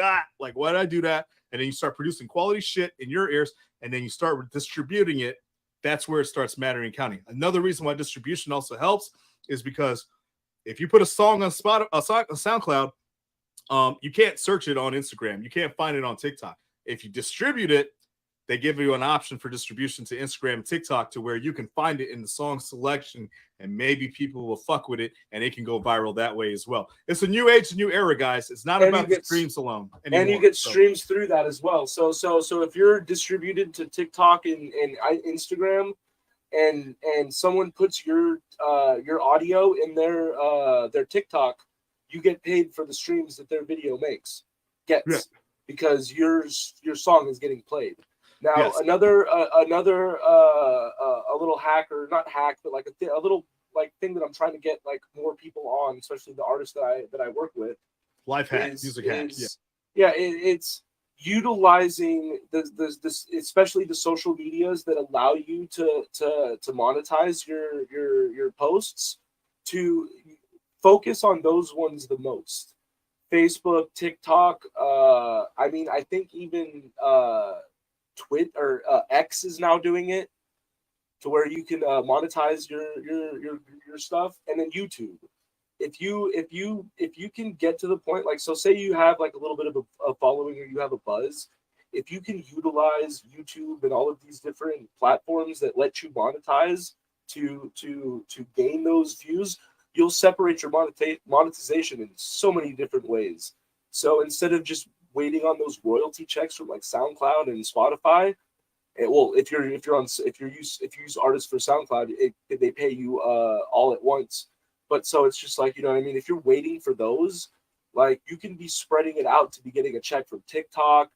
why did I do that? And then you start producing quality shit in your ears, and then you start distributing it. That's where it starts mattering and counting. Another reason why distribution also helps is because if you put a song on SoundCloud, you can't search it on Instagram. You can't find it on TikTok. If you distribute it, they give you an option for distribution to Instagram and TikTok to where you can find it in the song selection, and maybe people will fuck with it and it can go viral that way as well. It's a new age, a new era, guys. It's not about the streams alone anymore. And you get streams through that as well. So if you're distributed to TikTok and Instagram, and someone puts your audio in their TikTok, you get paid for the streams that their video because your song is getting played. Now another a little hack, or not hack, but like a little like thing that I'm trying to get like more people on, especially the artists that I work with. Life hack, music hack. It's utilizing this, especially the social medias that allow you to monetize your posts, to focus on those ones the most. Facebook, TikTok. I think even Twitter or X is now doing it, to where you can monetize your stuff, and then YouTube. If you can get to the point, like, so say you have like a little bit of a following, or you have a buzz, if you can utilize YouTube and all of these different platforms that let you monetize to gain those views, you'll separate your monetization in so many different ways. So instead of just waiting on those royalty checks from like SoundCloud and Spotify, if you use artists for SoundCloud, they pay you all at once. But so it's just like, you know what I mean? If you're waiting for those, like, you can be spreading it out to be getting a check from TikTok,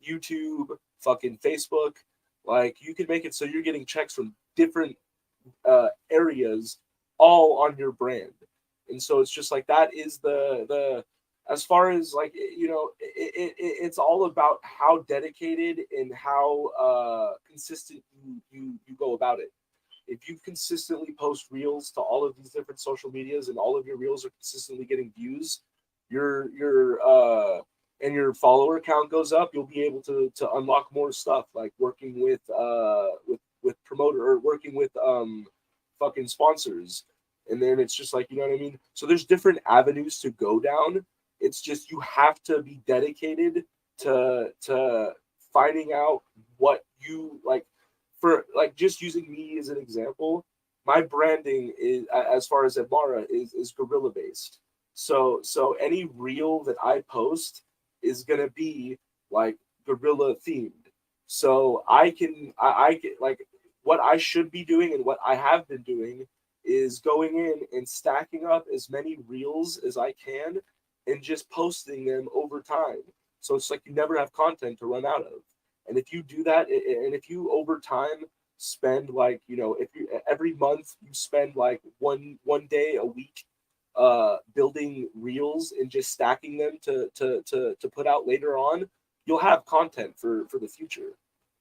YouTube, fucking Facebook. Like, you can make it so you're getting checks from different areas all on your brand. And so it's just like, that is the as far as like, it's all about how dedicated and how consistent you go about it. If you consistently post reels to all of these different social medias, and all of your reels are consistently getting views, and your follower count goes up, you'll be able to unlock more stuff, like working with promoter, or working with fucking sponsors. And then it's just like, you know what I mean? So there's different avenues to go down. It's just, you have to be dedicated to finding out what you like. For like, just using me as an example, my branding is, as far as Amara, is guerrilla based. So any reel that I post is gonna be like guerrilla themed. So I get like, what I should be doing and what I have been doing is going in and stacking up as many reels as I can and just posting them over time. So it's like you never have content to run out of. And if you do that, and if you over time spend like, you know, if you every month you spend like one day a week building reels and just stacking them to put out later on, you'll have content for the future.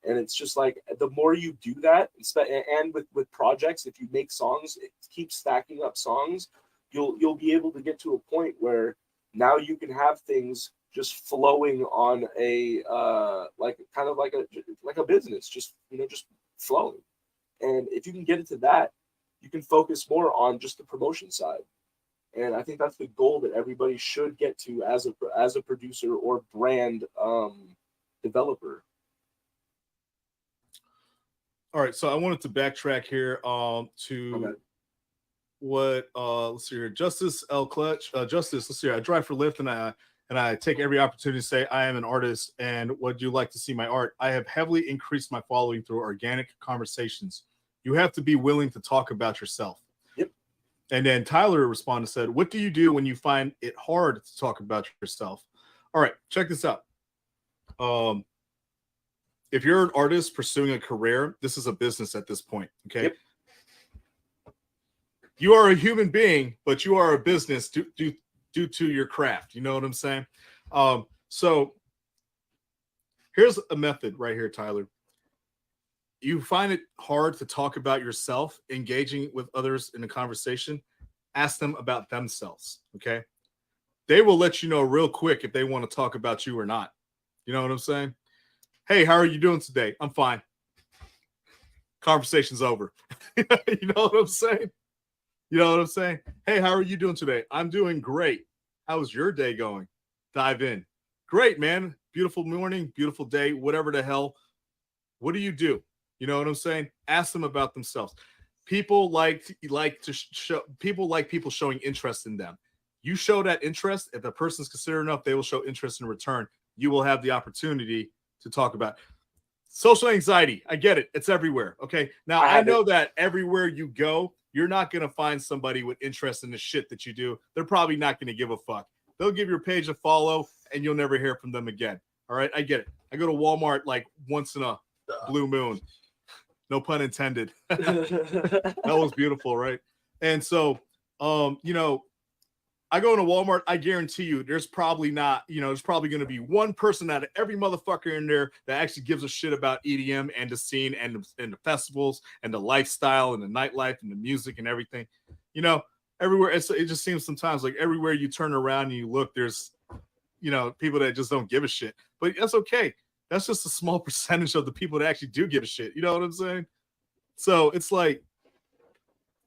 And it's just like the more you do that, and with projects, if you make songs, keep stacking up songs, you'll be able to get to a point where now you can have things just flowing on a like kind of like a business, just, you know, just flowing. And if you can get into that, you can focus more on just the promotion side. And I think that's the goal that everybody should get to as a producer or brand developer. All right, so I wanted to backtrack here to Okay. what let's see here. Justice L Clutch. Justice, let's see here. I drive for Lyft and I take every opportunity to say I am an artist and would you like to see my art? I have heavily increased my following through organic conversations. You have to be willing to talk about yourself. Yep. And then Tyler responded and said, what do you do when you find it hard to talk about yourself? All right, check this out. If you're an artist pursuing a career, this is a business at this point. Okay. Yep. You are a human being, but you are a business due to your craft. You know what I'm saying? So here's a method right here, Tyler. You find it hard to talk about yourself, engaging with others in a conversation, ask them about themselves. Okay. They will let you know real quick if they want to talk about you or not. You know what I'm saying? Hey, how are you doing today? I'm fine. Conversation's over. You know what I'm saying? You know what I'm saying? Hey, how are you doing today? I'm doing great. How's your day going? Dive in. Great, man. Beautiful morning, beautiful day, whatever the hell. What do you do? You know what I'm saying? Ask them about themselves. People like to show people showing interest in them. You show that interest. If the person's considerate enough, they will show interest in return. You will have the opportunity to talk about social anxiety. I get it. It's everywhere. Okay. Now I know that everywhere you go, you're not going to find somebody with interest in the shit that you do. They're probably not going to give a fuck. They'll give your page a follow and you'll never hear from them again. All right. I get it. I go to Walmart like once in a blue moon. No pun intended. That was beautiful. Right. And so, you know, I go into Walmart, I guarantee you there's probably going to be one person out of every motherfucker in there that actually gives a shit about EDM and the scene and the festivals and the lifestyle and the nightlife and the music and everything. You know, everywhere. It just seems sometimes like everywhere you turn around and you look, there's, you know, people that just don't give a shit. But that's okay. That's just a small percentage of the people that actually do give a shit. You know what I'm saying? So it's like,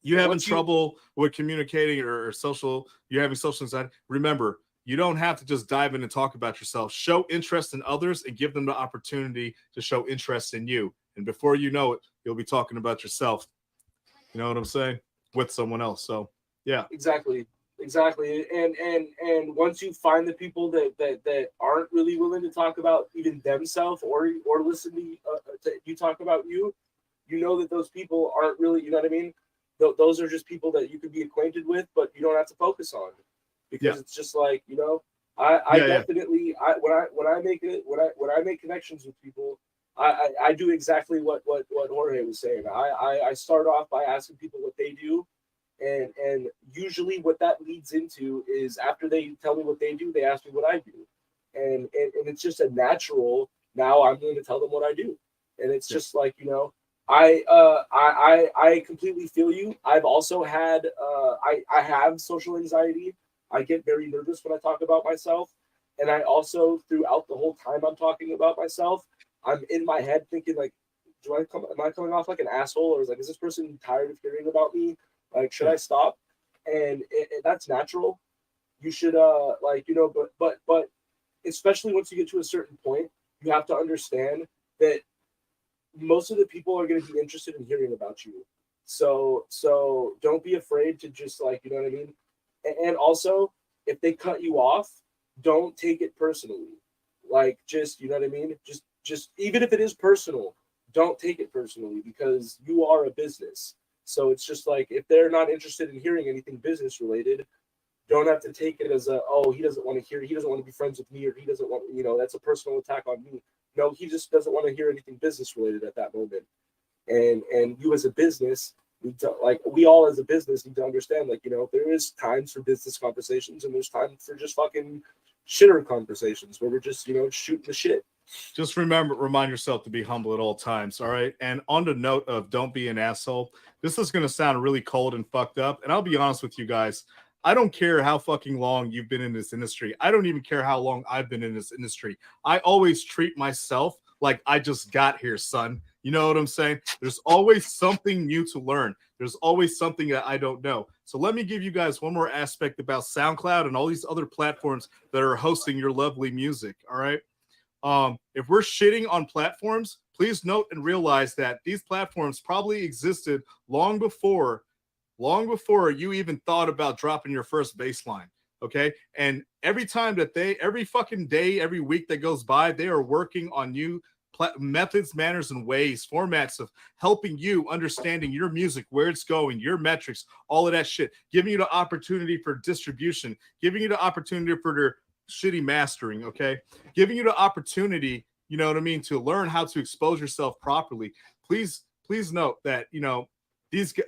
you having trouble with communicating or you're having social anxiety. Remember, you don't have to just dive in and talk about yourself. Show interest in others and give them the opportunity to show interest in you. And before you know it, you'll be talking about yourself. You know what I'm saying? With someone else. So yeah. Exactly. And once you find the people that aren't really willing to talk about even themselves or listen to you talk about you, you know that those people aren't really, you know what I mean? Those are just people that you could be acquainted with, but you don't have to focus on, because it's just like, you know, I definitely when I make connections with people, I do exactly what Jorge was saying. I start off by asking people what they do, and usually what that leads into is after they tell me what they do, they ask me what I do, and it's just a natural. Now I'm going to tell them what I do, and it's just like, you know. I completely feel you. I've also had I have social anxiety. I get very nervous when I talk about myself, and I also throughout the whole time I'm talking about myself, I'm in my head thinking like, am I coming off like an asshole, or is this person tired of hearing about me? Like, should I stop? And that's natural. You should like, you know, but especially once you get to a certain point, you have to understand that most of the people are going to be interested in hearing about you. So don't be afraid to just, like, you know what I mean? And also, if they cut you off, don't take it personally. Like, just, you know what I mean? Just even if it is personal, don't take it personally because you are a business. So it's just like if they're not interested in hearing anything business related, don't have to take it as he doesn't want to hear, he doesn't want to be friends with me, or he doesn't want, that's a personal attack on me. No, he just doesn't want to hear anything business related at that moment. And you as a business, we all as a business need to understand, there is times for business conversations and there's time for just fucking shitter conversations where we're just, shooting the shit. Just remind yourself to be humble at all times, all right? And on the note of don't be an asshole, this is going to sound really cold and fucked up. And I'll be honest with you guys. I don't care how fucking long you've been in this industry. I don't even care how long I've been in this industry. I always treat myself like I just got here, son. You know what I'm saying? There's always something new to learn. There's always something that I don't know. So let me give you guys one more aspect about SoundCloud and all these other platforms that are hosting your lovely music, all right? If we're shitting on platforms, please note and realize that these platforms probably existed long before you even thought about dropping your first bass line. Okay. And every fucking day, every week that goes by, they are working on new methods, manners, and ways, formats of helping you understanding your music, where it's going, your metrics, all of that shit, giving you the opportunity for distribution, giving you the opportunity for their shitty mastering. Okay. Giving you the opportunity, you know what I mean, to learn how to expose yourself properly. Please note that,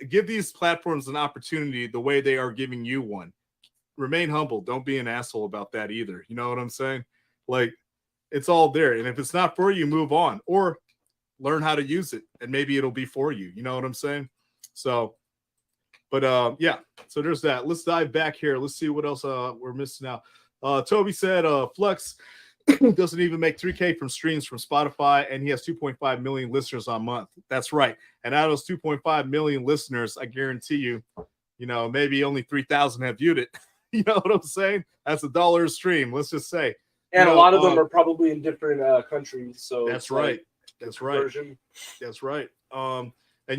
give these platforms an opportunity the way they are giving you one. Remain humble. Don't be an asshole about that either. You know what I'm saying? Like, it's all there. And if it's not for you, move on or learn how to use it and maybe it'll be for you. You know what I'm saying? So, but yeah, so there's that. Let's dive back here. Let's see what else we're missing out. Toby said Flex doesn't even make 3K from streams from Spotify, and he has 2.5 million listeners a month. That's right. And out of those 2.5 million listeners, I guarantee you, maybe only 3,000 have viewed it. You know what I'm saying? That's $1 a stream, let's just say. And a lot of them are probably in different countries. So that's right. That's right. That's right. And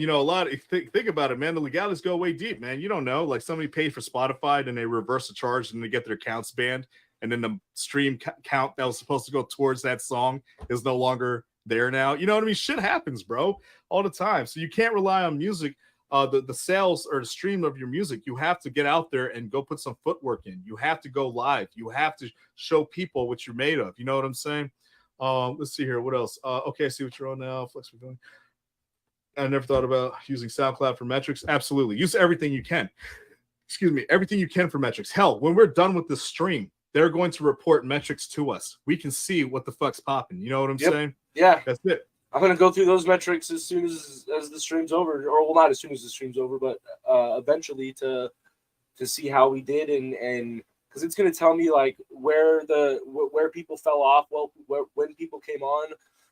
a lot of think about it, man. The legalities go way deep, man. You don't know. Like somebody paid for Spotify, then they reverse the charge, and they get their accounts banned, and then the stream count that was supposed to go towards that song is no longer there now. You know what I mean? Shit happens, bro, all the time. So you can't rely on music, the sales or the stream of your music. You have to get out there and go put some footwork in. You have to go live. You have to show people what you're made of. You know what I'm saying? Let's see here. What else? Okay, I see what you're on now. Flex, we're doing. I never thought about using SoundCloud for metrics. Absolutely. Use everything you can. Excuse me. Everything you can for metrics. Hell, when we're done with this stream, they're going to report metrics to us. We can see what the fuck's popping. You know what I'm saying? Yeah. That's it. I'm going to go through those metrics as soon as the stream's over. Or, well, not as soon as the stream's over, but eventually to see how we did. And because it's going to tell me, like, where people fell off, when people came on.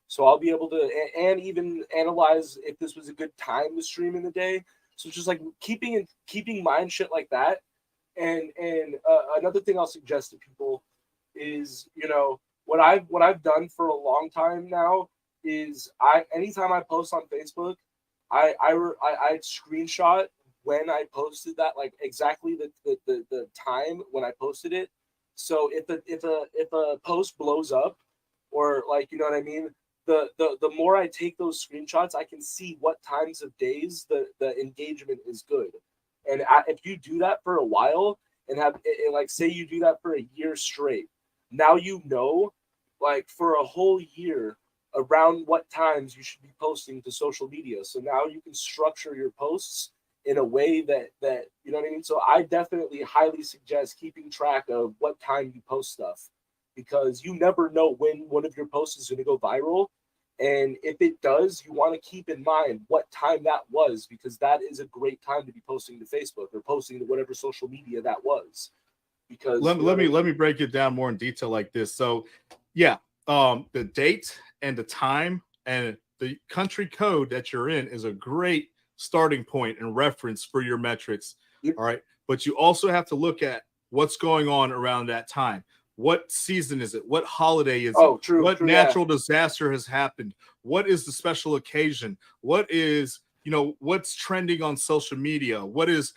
So I'll be able to, and even analyze if this was a good time to stream in the day. So just like keeping mind shit like that. And another thing I'll suggest to people is, what I've done for a long time now is anytime I post on Facebook, I screenshot when I posted that, like exactly the time when I posted it. So if a post blows up, or like, you know what I mean, the more I take those screenshots, I can see what times of days the engagement is good. And if you do that for a while and like say you do that for a year straight, now like for a whole year around what times you should be posting to social media. So now you can structure your posts in a way that you know what I mean? So I definitely highly suggest keeping track of what time you post stuff, because you never know when one of your posts is going to go viral. And if it does, you want to keep in mind what time that was, because that is a great time to be posting to Facebook or posting to whatever social media that was. Because let me break it down more in detail like this. So yeah, the date and the time and the country code that you're in is a great starting point and reference for your metrics. Yep. All right. But you also have to look at what's going on around that time. What season is it? What holiday is it? True. What natural disaster has happened? What is the special occasion? What is, what's trending on social media? What is,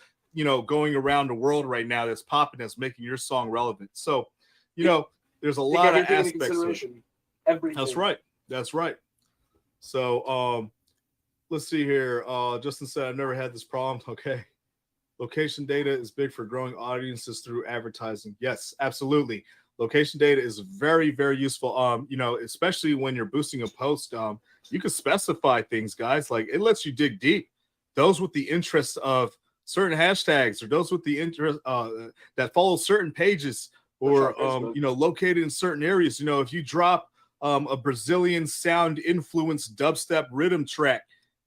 going around the world right now that's popping, that's making your song relevant? So, there's a lot of aspects. Everything. That's right. That's right. So let's see here. Justin said, I've never had this problem. Okay. Location data is big for growing audiences through advertising. Yes, absolutely. Location data is very, very useful. Especially when you're boosting a post, you can specify things, guys. Like it lets you dig deep. Those with the interest of certain hashtags or those with the interest that follow certain pages or located in certain areas. If you drop a Brazilian sound influenced dubstep rhythm track,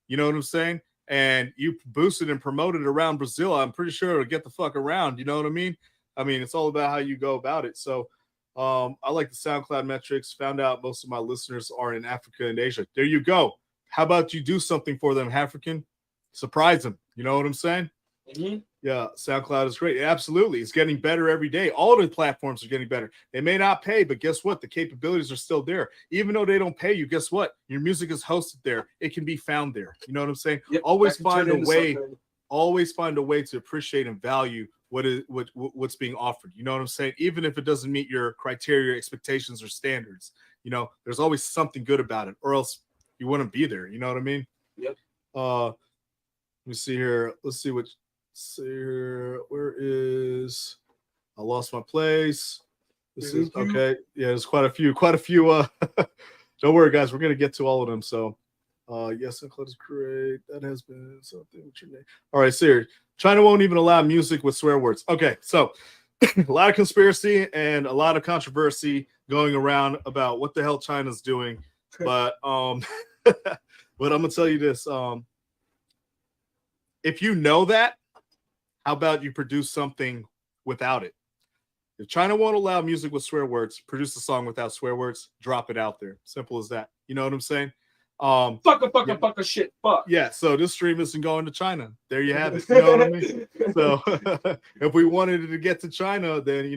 you know what I'm saying? And you boost it and promote it around Brazil, I'm pretty sure it'll get the fuck around. You know what I mean? It's all about how you go about it. So I like the SoundCloud metrics. Found out most of my listeners are in Africa and Asia. There you go. How about you do something for them, African? Surprise them. You know what I'm saying? Mm-hmm. Yeah, SoundCloud is great. Absolutely. It's getting better every day. All the platforms are getting better. They may not pay, but guess what? The capabilities are still there. Even though they don't pay you, guess what? Your music is hosted there. It can be found there. You know what I'm saying? Yep, always find a way to appreciate and value what's being offered. You know what I'm saying? Even if it doesn't meet your criteria, expectations, or standards, there's always something good about it, or else you wouldn't be there. You know what I mean? Yep. Let me see here. Let's see what. See here, where is I lost my place? This is okay. Yeah, there's quite a few. Don't worry, guys, we're gonna get to all of them. So yes, SoundCloud is great. That has been something with your name. All right, Siri. China won't even allow music with swear words. Okay, so a lot of conspiracy and a lot of controversy going around about what the hell China's doing. But but I'm gonna tell you this. If you know that, how about you produce something without it? If China won't allow music with swear words, produce a song without swear words, drop it out there. Simple as that. You know what I'm saying? Fuck a shit. Fuck. Yeah, so this stream isn't going to China. There you have it. You know what I mean? So if we wanted it to get to China, then,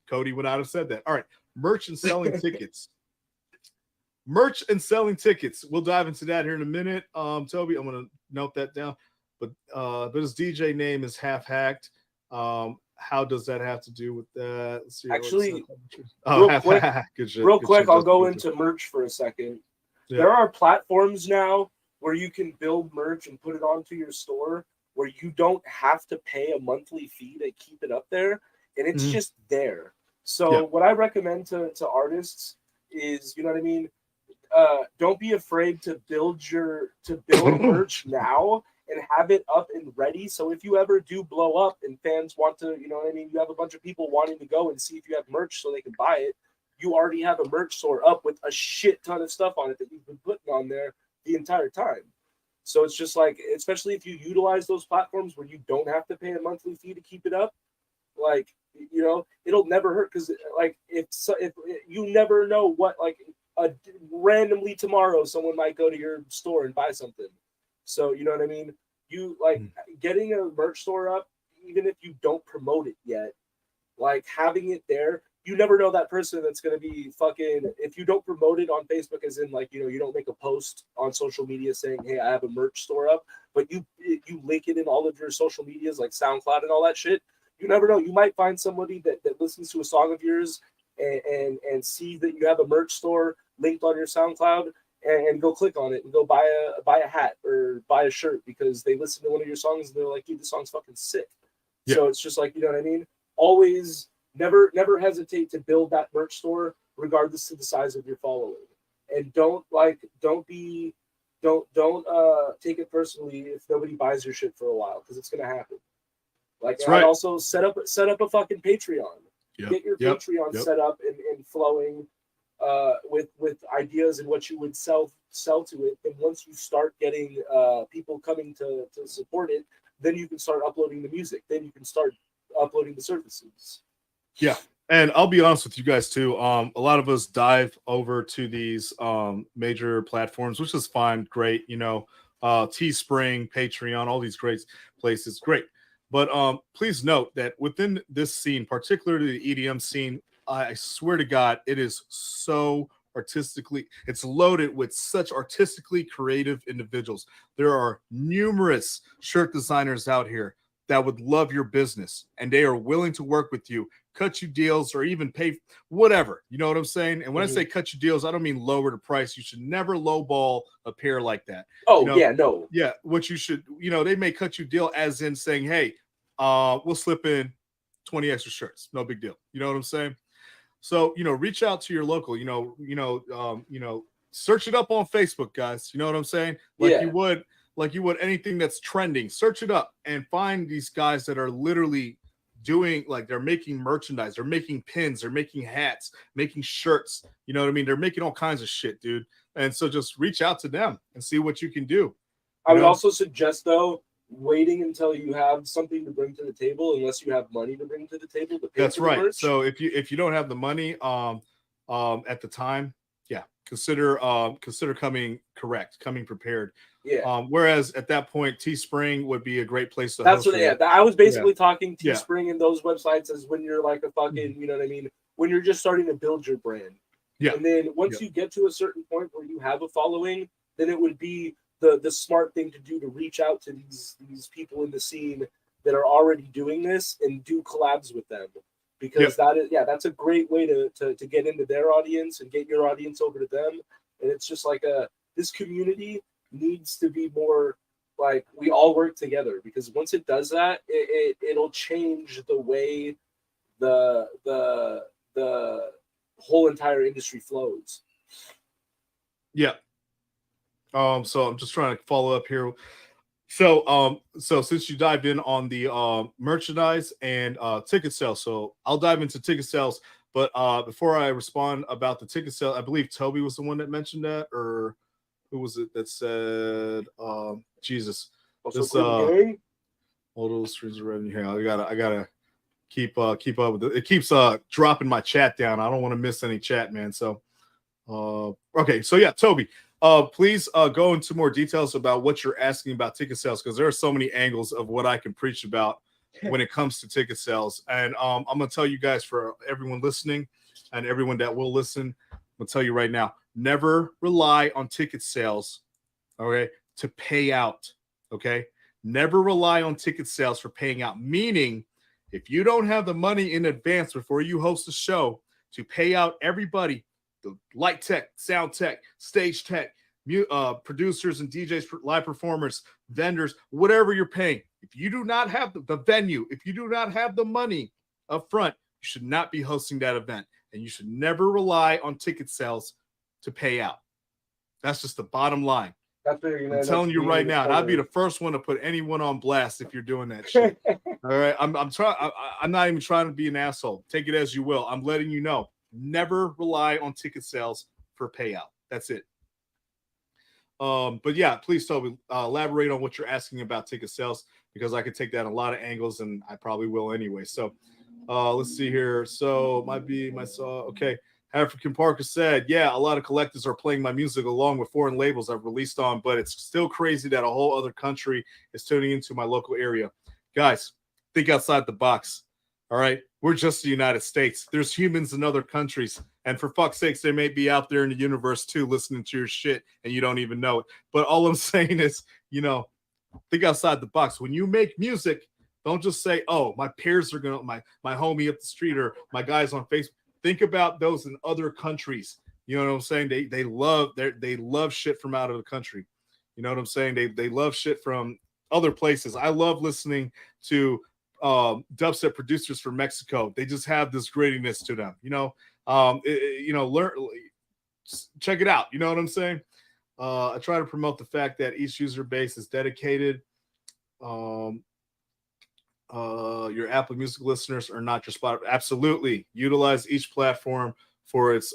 Cody would not have said that. All right, merch and selling tickets. Merch and selling tickets. We'll dive into that here in a minute. Toby, I'm going to note that down. But his DJ name is Half Hacked. How does that have to do with that? Let's see. Actually, Half quick, Hacked. Real quick, I'll go into merch for a second. Yeah. There are platforms now where you can build merch and put it onto your store where you don't have to pay a monthly fee to keep it up there, and it's just there. So what I recommend to artists is, you know what I mean? Don't be afraid to build merch now and have it up and ready. So if you ever do blow up and fans want to, you know what I mean, you have a bunch of people wanting to go and see if you have merch so they can buy it, you already have a merch store up with a shit ton of stuff on it that you've been putting on there the entire time. So it's just like, especially if you utilize those platforms where you don't have to pay a monthly fee to keep it up, like, it'll never hurt. Because like, if you never know what, like, randomly tomorrow someone might go to your store and buy something. So, you know what I mean? You like getting a merch store up, even if you don't promote it yet, like having it there, you never know that person that's going to be fucking, if you don't promote it on Facebook, as in like, you don't make a post on social media saying, hey, I have a merch store up, but you link it in all of your social medias like SoundCloud and all that shit. You never know. You might find somebody that listens to a song of yours and see that you have a merch store linked on your SoundCloud, and go click on it and go buy a hat or buy a shirt because they listen to one of your songs and they're like, dude, this song's fucking sick. Yeah. So it's just like, you know what I mean? Always never hesitate to build that merch store regardless of the size of your following. And don't take it personally if nobody buys your shit for a while, because it's gonna happen. Like, right. Also set up a fucking Patreon. Yep. Get your Patreon set up and flowing with ideas and what you would sell to it. And once you start getting people coming to support it, then you can start uploading the music. Then you can start uploading the services. Yeah. And I'll be honest with you guys too. A lot of us dive over to these major platforms, which is fine, great. Teespring, Patreon, all these great places, great. But please note that within this scene, particularly the EDM scene, I swear to God, it is so it's loaded with such artistically creative individuals. There are numerous shirt designers out here, that would love your business and they are willing to work with you, cut you deals, or even pay whatever. You know what I'm saying? And when I say cut you deals, I don't mean lower the price. You should never lowball a pair like that. Oh, you know? yeah, no. Yeah, what you should, they may cut you deal as in saying, hey, we'll slip in 20 extra shirts. No big deal. You know what I'm saying? So, reach out to your local, search it up on Facebook, guys. You know what I'm saying? Like you would anything that's trending. Search it up and find these guys that are literally doing, like, they're making merchandise, they're making pins, they're making hats, making shirts. You know what I mean? They're making all kinds of shit, dude. And so just reach out to them and see what you can do. I would also suggest, though, waiting until you have something to bring to the table, unless you have money to bring to the table. That's right. So if you don't have the money at the time, yeah, consider coming prepared. Yeah. Whereas at that point, Teespring would be a great place to. That's what. Yeah. I was basically talking Teespring and those websites as when you're like a fucking, you know what I mean? When you're just starting to build your brand. Yeah. And then once you get to a certain point where you have a following, then it would be the smart thing to do to reach out to these people in the scene that are already doing this and do collabs with them, because that's a great way to get into their audience and get your audience over to them. And it's just like this community needs to be more like we all work together, because once it does that, it'll change the way the whole entire industry flows. Yeah. So I'm just trying to follow up here. So since you dived in on the merchandise and ticket sales, so I'll dive into ticket sales. But before I respond about the ticket sale, I believe Toby was the one that mentioned that, or who was it that said, Jesus, this all those streams of revenue here. I gotta keep up with it. It keeps dropping my chat down. I don't want to miss any chat, man. So okay, so yeah, Toby. Please go into more details about what you're asking about ticket sales, because there are so many angles of what I can preach about when it comes to ticket sales. And I'm going to tell you guys, for everyone listening and everyone that will listen, I'm going to tell you right now, never rely on ticket sales, okay, to pay out, okay? Never rely on ticket sales for paying out, meaning if you don't have the money in advance before you host a show to pay out everybody, the light tech, sound tech, stage tech, producers and DJs, live performers, vendors, whatever you're paying. If you do not have the venue, if you do not have the money up front, you should not be hosting that event. And you should never rely on ticket sales to pay out. That's just the bottom line. I'm telling you right now, and I'd be the first one to put anyone on blast if you're doing that shit. All right, I'm not even trying to be an asshole. Take it as you will. I'm letting you know. Never rely on ticket sales for payout. That's it. But yeah, please, Toby, elaborate on what you're asking about ticket sales, because I could take that in a lot of angles, and I probably will anyway. So let's see here. So okay. African Parker said, yeah, a lot of collectors are playing my music along with foreign labels I've released on, but it's still crazy that a whole other country is tuning into my local area. Guys, think outside the box. All right, we're just the United States. There's humans in other countries, and for fuck's sakes, they may be out there in the universe too, listening to your shit, and you don't even know it. But all I'm saying is, think outside the box. When you make music, don't just say, "Oh, my peers are gonna, my homie up the street or my guys on Facebook." Think about those in other countries. You know what I'm saying? They love shit from out of the country. You know what I'm saying? They love shit from other places. I love listening to dubstep producers from Mexico. They just have this grittiness to them. Learn, check it out. You know what I'm saying? I try to promote the fact that each user base is dedicated. Your Apple Music listeners are not your spot. Absolutely, utilize each platform for its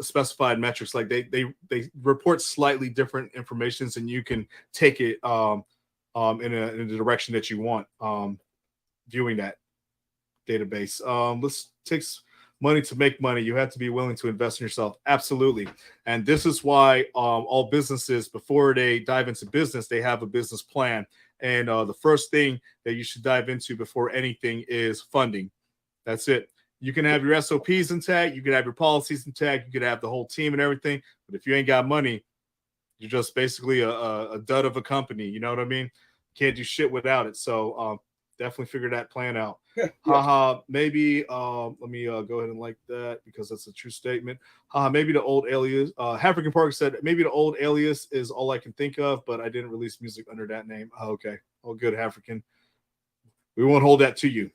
specified metrics. Like they report slightly different informations, and you can take it in a direction that you want, viewing that database. Let's take money to make money. You have to be willing to invest in yourself. Absolutely. And this is why all businesses, before they dive into business, they have a business plan. And the first thing that you should dive into before anything is funding. That's it. You can have your SOPs intact. You can have your policies intact. You can have the whole team and everything. But if you ain't got money, you're just basically a dud of a company. You know what I mean? can't do shit without it. So definitely figure that plan out. Yeah. Haha, maybe let me go ahead and like that because that's a true statement. Maybe the old alias. African Park said maybe the old alias is all I can think of, but I didn't release music under that name. Oh, okay, all good, African. We won't hold that to you.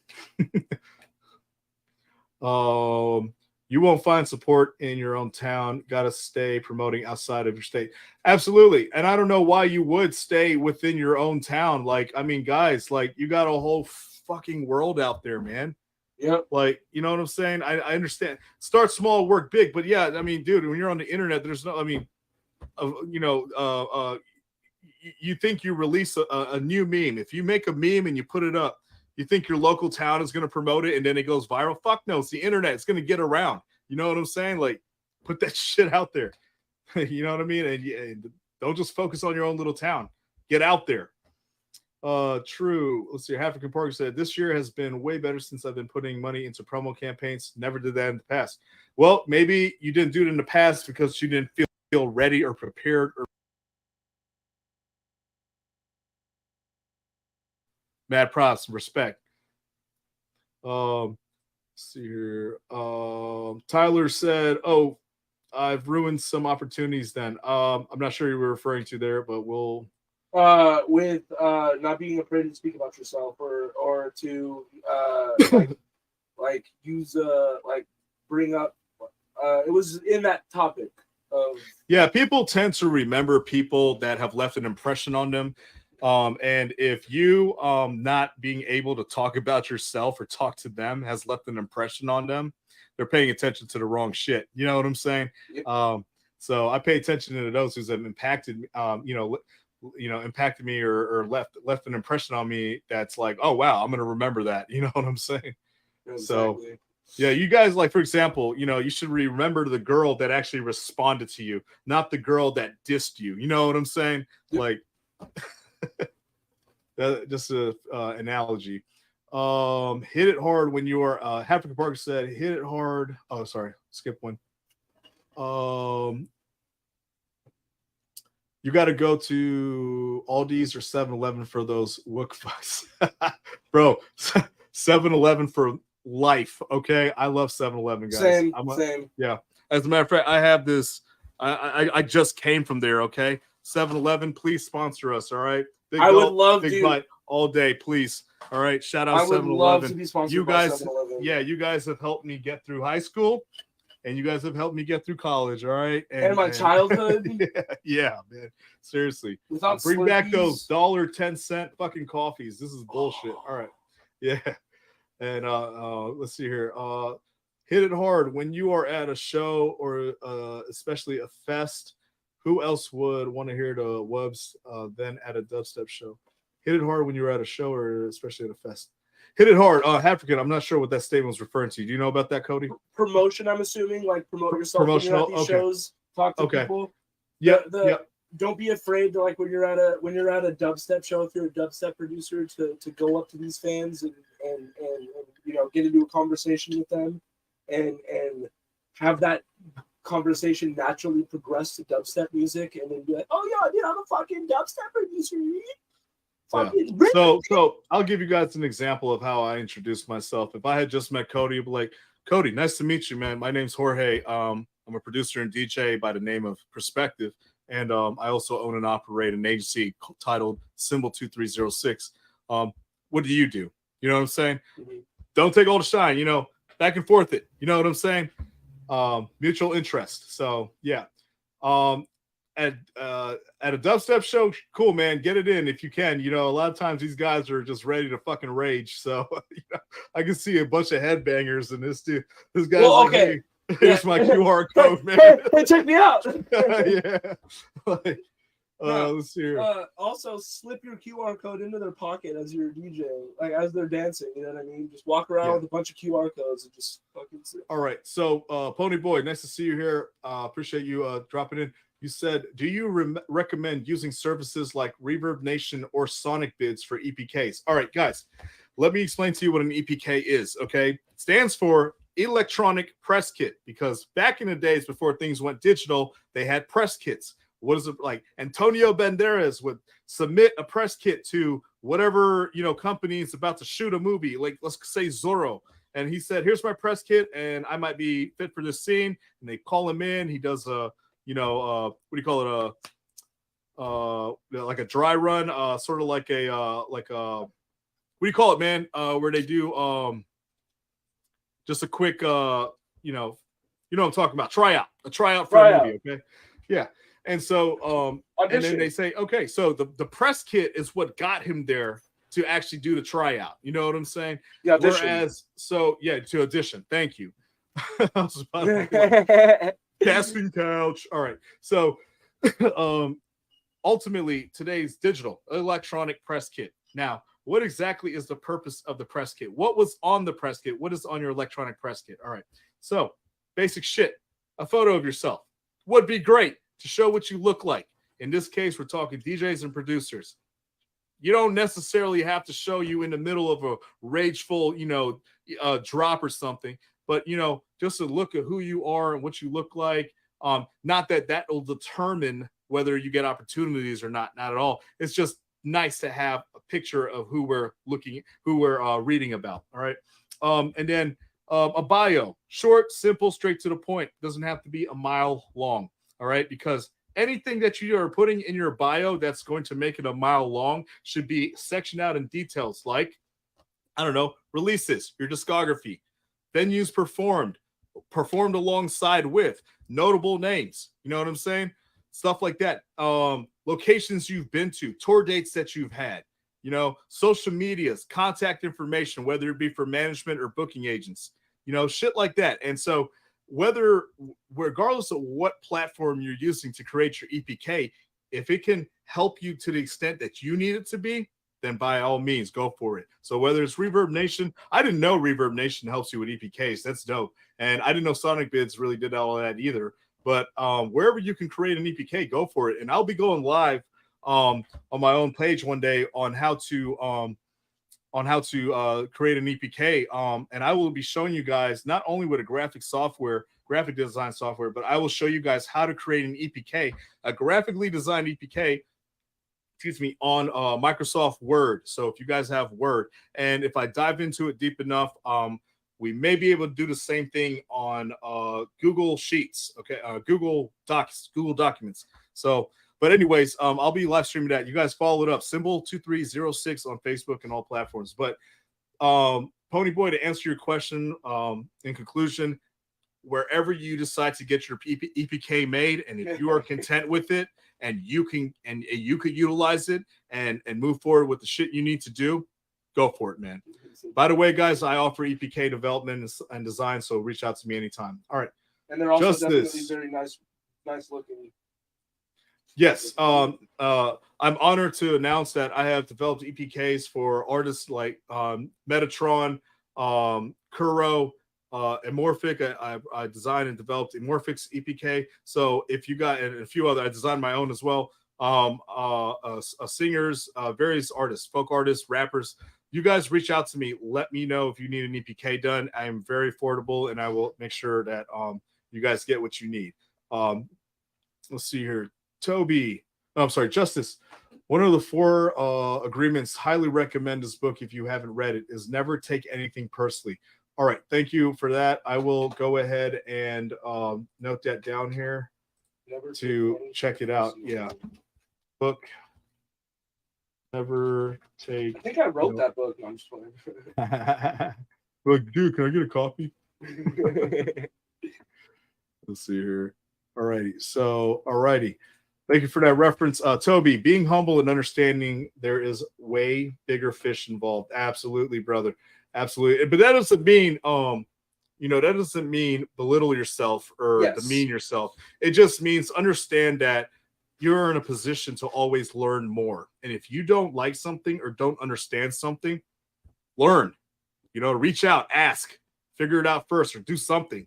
You won't find support in your own town. Got to stay promoting outside of your state. Absolutely. And I don't know why you would stay within your own town. Like, I mean, guys, like you got a whole fucking world out there, man. Yep. Like, you know what I'm saying? I understand. Start small, work big. But yeah, I mean, dude, when you're on the internet, there's no, I mean, you think you release a new meme. If you make a meme and you put it up, you think your local town is going to promote it and then it goes viral? Fuck no, it's the internet. It's going to get around. You know what I'm saying? Like, put that shit out there. You know what I mean? And don't just focus on your own little town. Get out there. True. Let's see. African Parker said, this year has been way better since I've been putting money into promo campaigns. Never did that in the past. Well, maybe you didn't do it in the past because you didn't feel ready or prepared or mad props and respect. Let's see here. Tyler said, "Oh, I've ruined some opportunities." Then I'm not sure you were referring to there, but we'll with not being afraid to speak about yourself or to like use like bring up. It was in that topic of people tend to remember people that have left an impression on them. And if you not being able to talk about yourself or talk to them has left an impression on them, they're paying attention to the wrong shit. You know what I'm saying? Yep. So I pay attention to those who have impacted, impacted me or left an impression on me. That's like, oh wow, I'm gonna remember that. You know what I'm saying? Exactly. So yeah, you guys, like, for example, you should remember the girl that actually responded to you, not the girl that dissed you. You know what I'm saying? Yep. Like. Just a analogy. Hit it hard when you are African Parker said hit it hard. Oh, sorry, skip one. You got to go to Aldi's or 7-Eleven for those wook fucks. Bro, 7-Eleven for life. Okay, I love 7-Eleven, guys. Same. Yeah, as a matter of fact, I have this. I just came from there. Okay, 7-Eleven, please sponsor us. All right. I would love big to butt all day, please. All right, shout out 7-Eleven. I would love to be sponsored you by guys, 7-Eleven. Yeah, you guys have helped me get through high school, and you guys have helped me get through college. All right, and my childhood. yeah, man, seriously. Without bring Slurpees. Back those $1.10 fucking coffees. This is bullshit. All right, yeah, and let's see here. Hit it hard when you are at a show or especially a fest. Who else would want to hear the Wubs than at a dubstep show? Hit it hard when you're at a show or especially at a fest. Hit it hard. African, I'm not sure what that statement was referring to. Do you know about that, Cody? Promotion, I'm assuming, like promote yourself when you're at these shows. Talk to people. Yeah. Don't be afraid to, like, when you're at a dubstep show, if you're a dubstep producer, to go up to these fans and get into a conversation with them and have that conversation naturally progress to dubstep music, and then be like, oh yeah, dude, I'm a fucking dubstep producer. So I'll give you guys an example of how I introduced myself. If I had just met Cody, I'd be like, Cody, nice to meet you, man. My name's Jorge. I'm a producer and DJ by the name of Perspective, and I also own and operate an agency titled Symbol 2306. What do? You know what I'm saying? Mm-hmm. Don't take all the shine, back and forth it. You know what I'm saying? Mutual interest. So yeah. At a dubstep show, cool, man. Get it in if you can. A lot of times these guys are just ready to fucking rage. So I can see a bunch of headbangers and this guy's okay. Hey, here's my QR code, man. Hey, check me out. Yeah. Let's see here. Also, slip your QR code into their pocket as you're DJing, like as they're dancing. You know what I mean? Just walk around with a bunch of QR codes and just fucking sit. All right. So, Pony Boy, nice to see you here. Appreciate you dropping in. You said, do you recommend using services like Reverb Nation or Sonic Bids for EPKs? All right, guys, let me explain to you what an EPK is, okay? It stands for Electronic Press Kit, because back in the days before things went digital, they had press kits. What is it like? Antonio Banderas would submit a press kit to whatever, company is about to shoot a movie, like let's say Zorro. And he said, here's my press kit, and I might be fit for this scene. And they call him in. He does what do you call it? Like a dry run, sort of like a what do you call it, man? Where they do just a quick what I'm talking about, a tryout for a movie, okay? Yeah. And so and then they say, okay, so the press kit is what got him there to actually do the tryout. You know what I'm saying? Yeah. Whereas, to audition. Thank you. Casting couch. All right. So ultimately, today's digital electronic press kit. Now, what exactly is the purpose of the press kit? What was on the press kit? What is on your electronic press kit? All right. So basic shit. A photo of yourself would be great to show what you look like. In this case, we're talking DJs and producers. You don't necessarily have to show you in the middle of a rageful, drop or something, but, just a look at who you are and what you look like. Not that will determine whether you get opportunities or not at all. It's just nice to have a picture of who we're reading about. All right. And then a bio, short, simple, straight to the point. Doesn't have to be a mile long. All right. Because anything that you are putting in your bio that's going to make it a mile long should be sectioned out in details like, I don't know, releases, your discography, venues performed alongside with, notable names. You know what I'm saying? Stuff like that. Locations you've been to, tour dates that you've had, social medias, contact information, whether it be for management or booking agents, shit like that. And so regardless of what platform you're using to create your EPK, if it can help you to the extent that you need it to be, then by all means, go for it. So whether it's Reverb Nation, I didn't know Reverb Nation helps you with EPKs. That's dope. And I didn't know Sonic Bids really did all of that either. But wherever you can create an EPK, go for it. And I'll be going live on my own page one day on how to create an EPK. And I will be showing you guys not only with a graphic design software, but I will show you guys how to create an EPK, a graphically designed EPK, on Microsoft Word. So if you guys have Word, and if I dive into it deep enough, we may be able to do the same thing on Google Sheets, okay, Google Docs, Google Documents. So, but anyways, I'll be live streaming that. You guys follow it up, symbol 2306 on Facebook and all platforms. But Pony Boy, to answer your question, in conclusion, wherever you decide to get your EPK made, and if you are content with it, and you could utilize it and move forward with the shit you need to do, go for it, man. By the way, guys, I offer EPK development and design, so reach out to me anytime. All right. And they're also definitely very nice looking. Yes. I'm honored to announce that I have developed EPKs for artists like Metatron, Kuro, Amorphic. I designed and developed Amorphic's EPK. So if you got, and a few other, I designed my own as well. Singers, various artists, folk artists, rappers. You guys reach out to me. Let me know if you need an EPK done. I am very affordable, and I will make sure that you guys get what you need. Let's see here. Toby. Oh, I'm sorry, Justice. One of the 4 agreements, highly recommend this book if you haven't read it, is never take anything personally. All right, thank you for that. I will go ahead and note that down here to check it out. Yeah. Book. Never take. I think I wrote that book. No, I'm just playing. Like, dude, can I get a copy? Let's see here. Alrighty. Thank you for that reference. Toby, being humble and understanding there is way bigger fish involved. Absolutely, brother. Absolutely. But that doesn't mean that doesn't mean belittle yourself or demean yourself. It just means understand that you're in a position to always learn more. And if you don't like something or don't understand something, learn. Reach out, ask, figure it out first, or do something.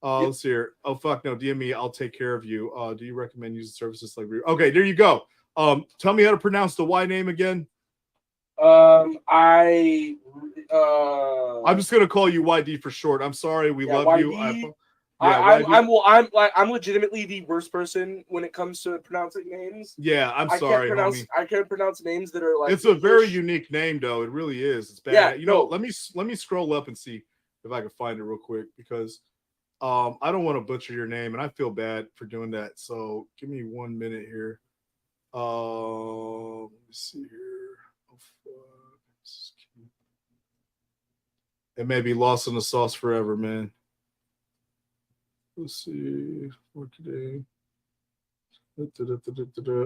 Let's see here. Oh, fuck no, DM me. I'll take care of you. Do you recommend using services like Okay, there you go. Tell me how to pronounce the Y name again. I'm just gonna call you YD for short. I'm sorry. We love YD, you. Yeah, I'm legitimately the worst person when it comes to pronouncing names. Yeah, I'm sorry, homie. I can't pronounce names that are like. It's a very unique name, though. It really is. It's bad. Yeah, you know, let me scroll up and see if I can find it real quick because I don't want to butcher your name, and I feel bad for doing that. So give me 1 minute here. Let me see here. Oh, fuck. It may be lost in the sauce forever, man. Let's see. For today.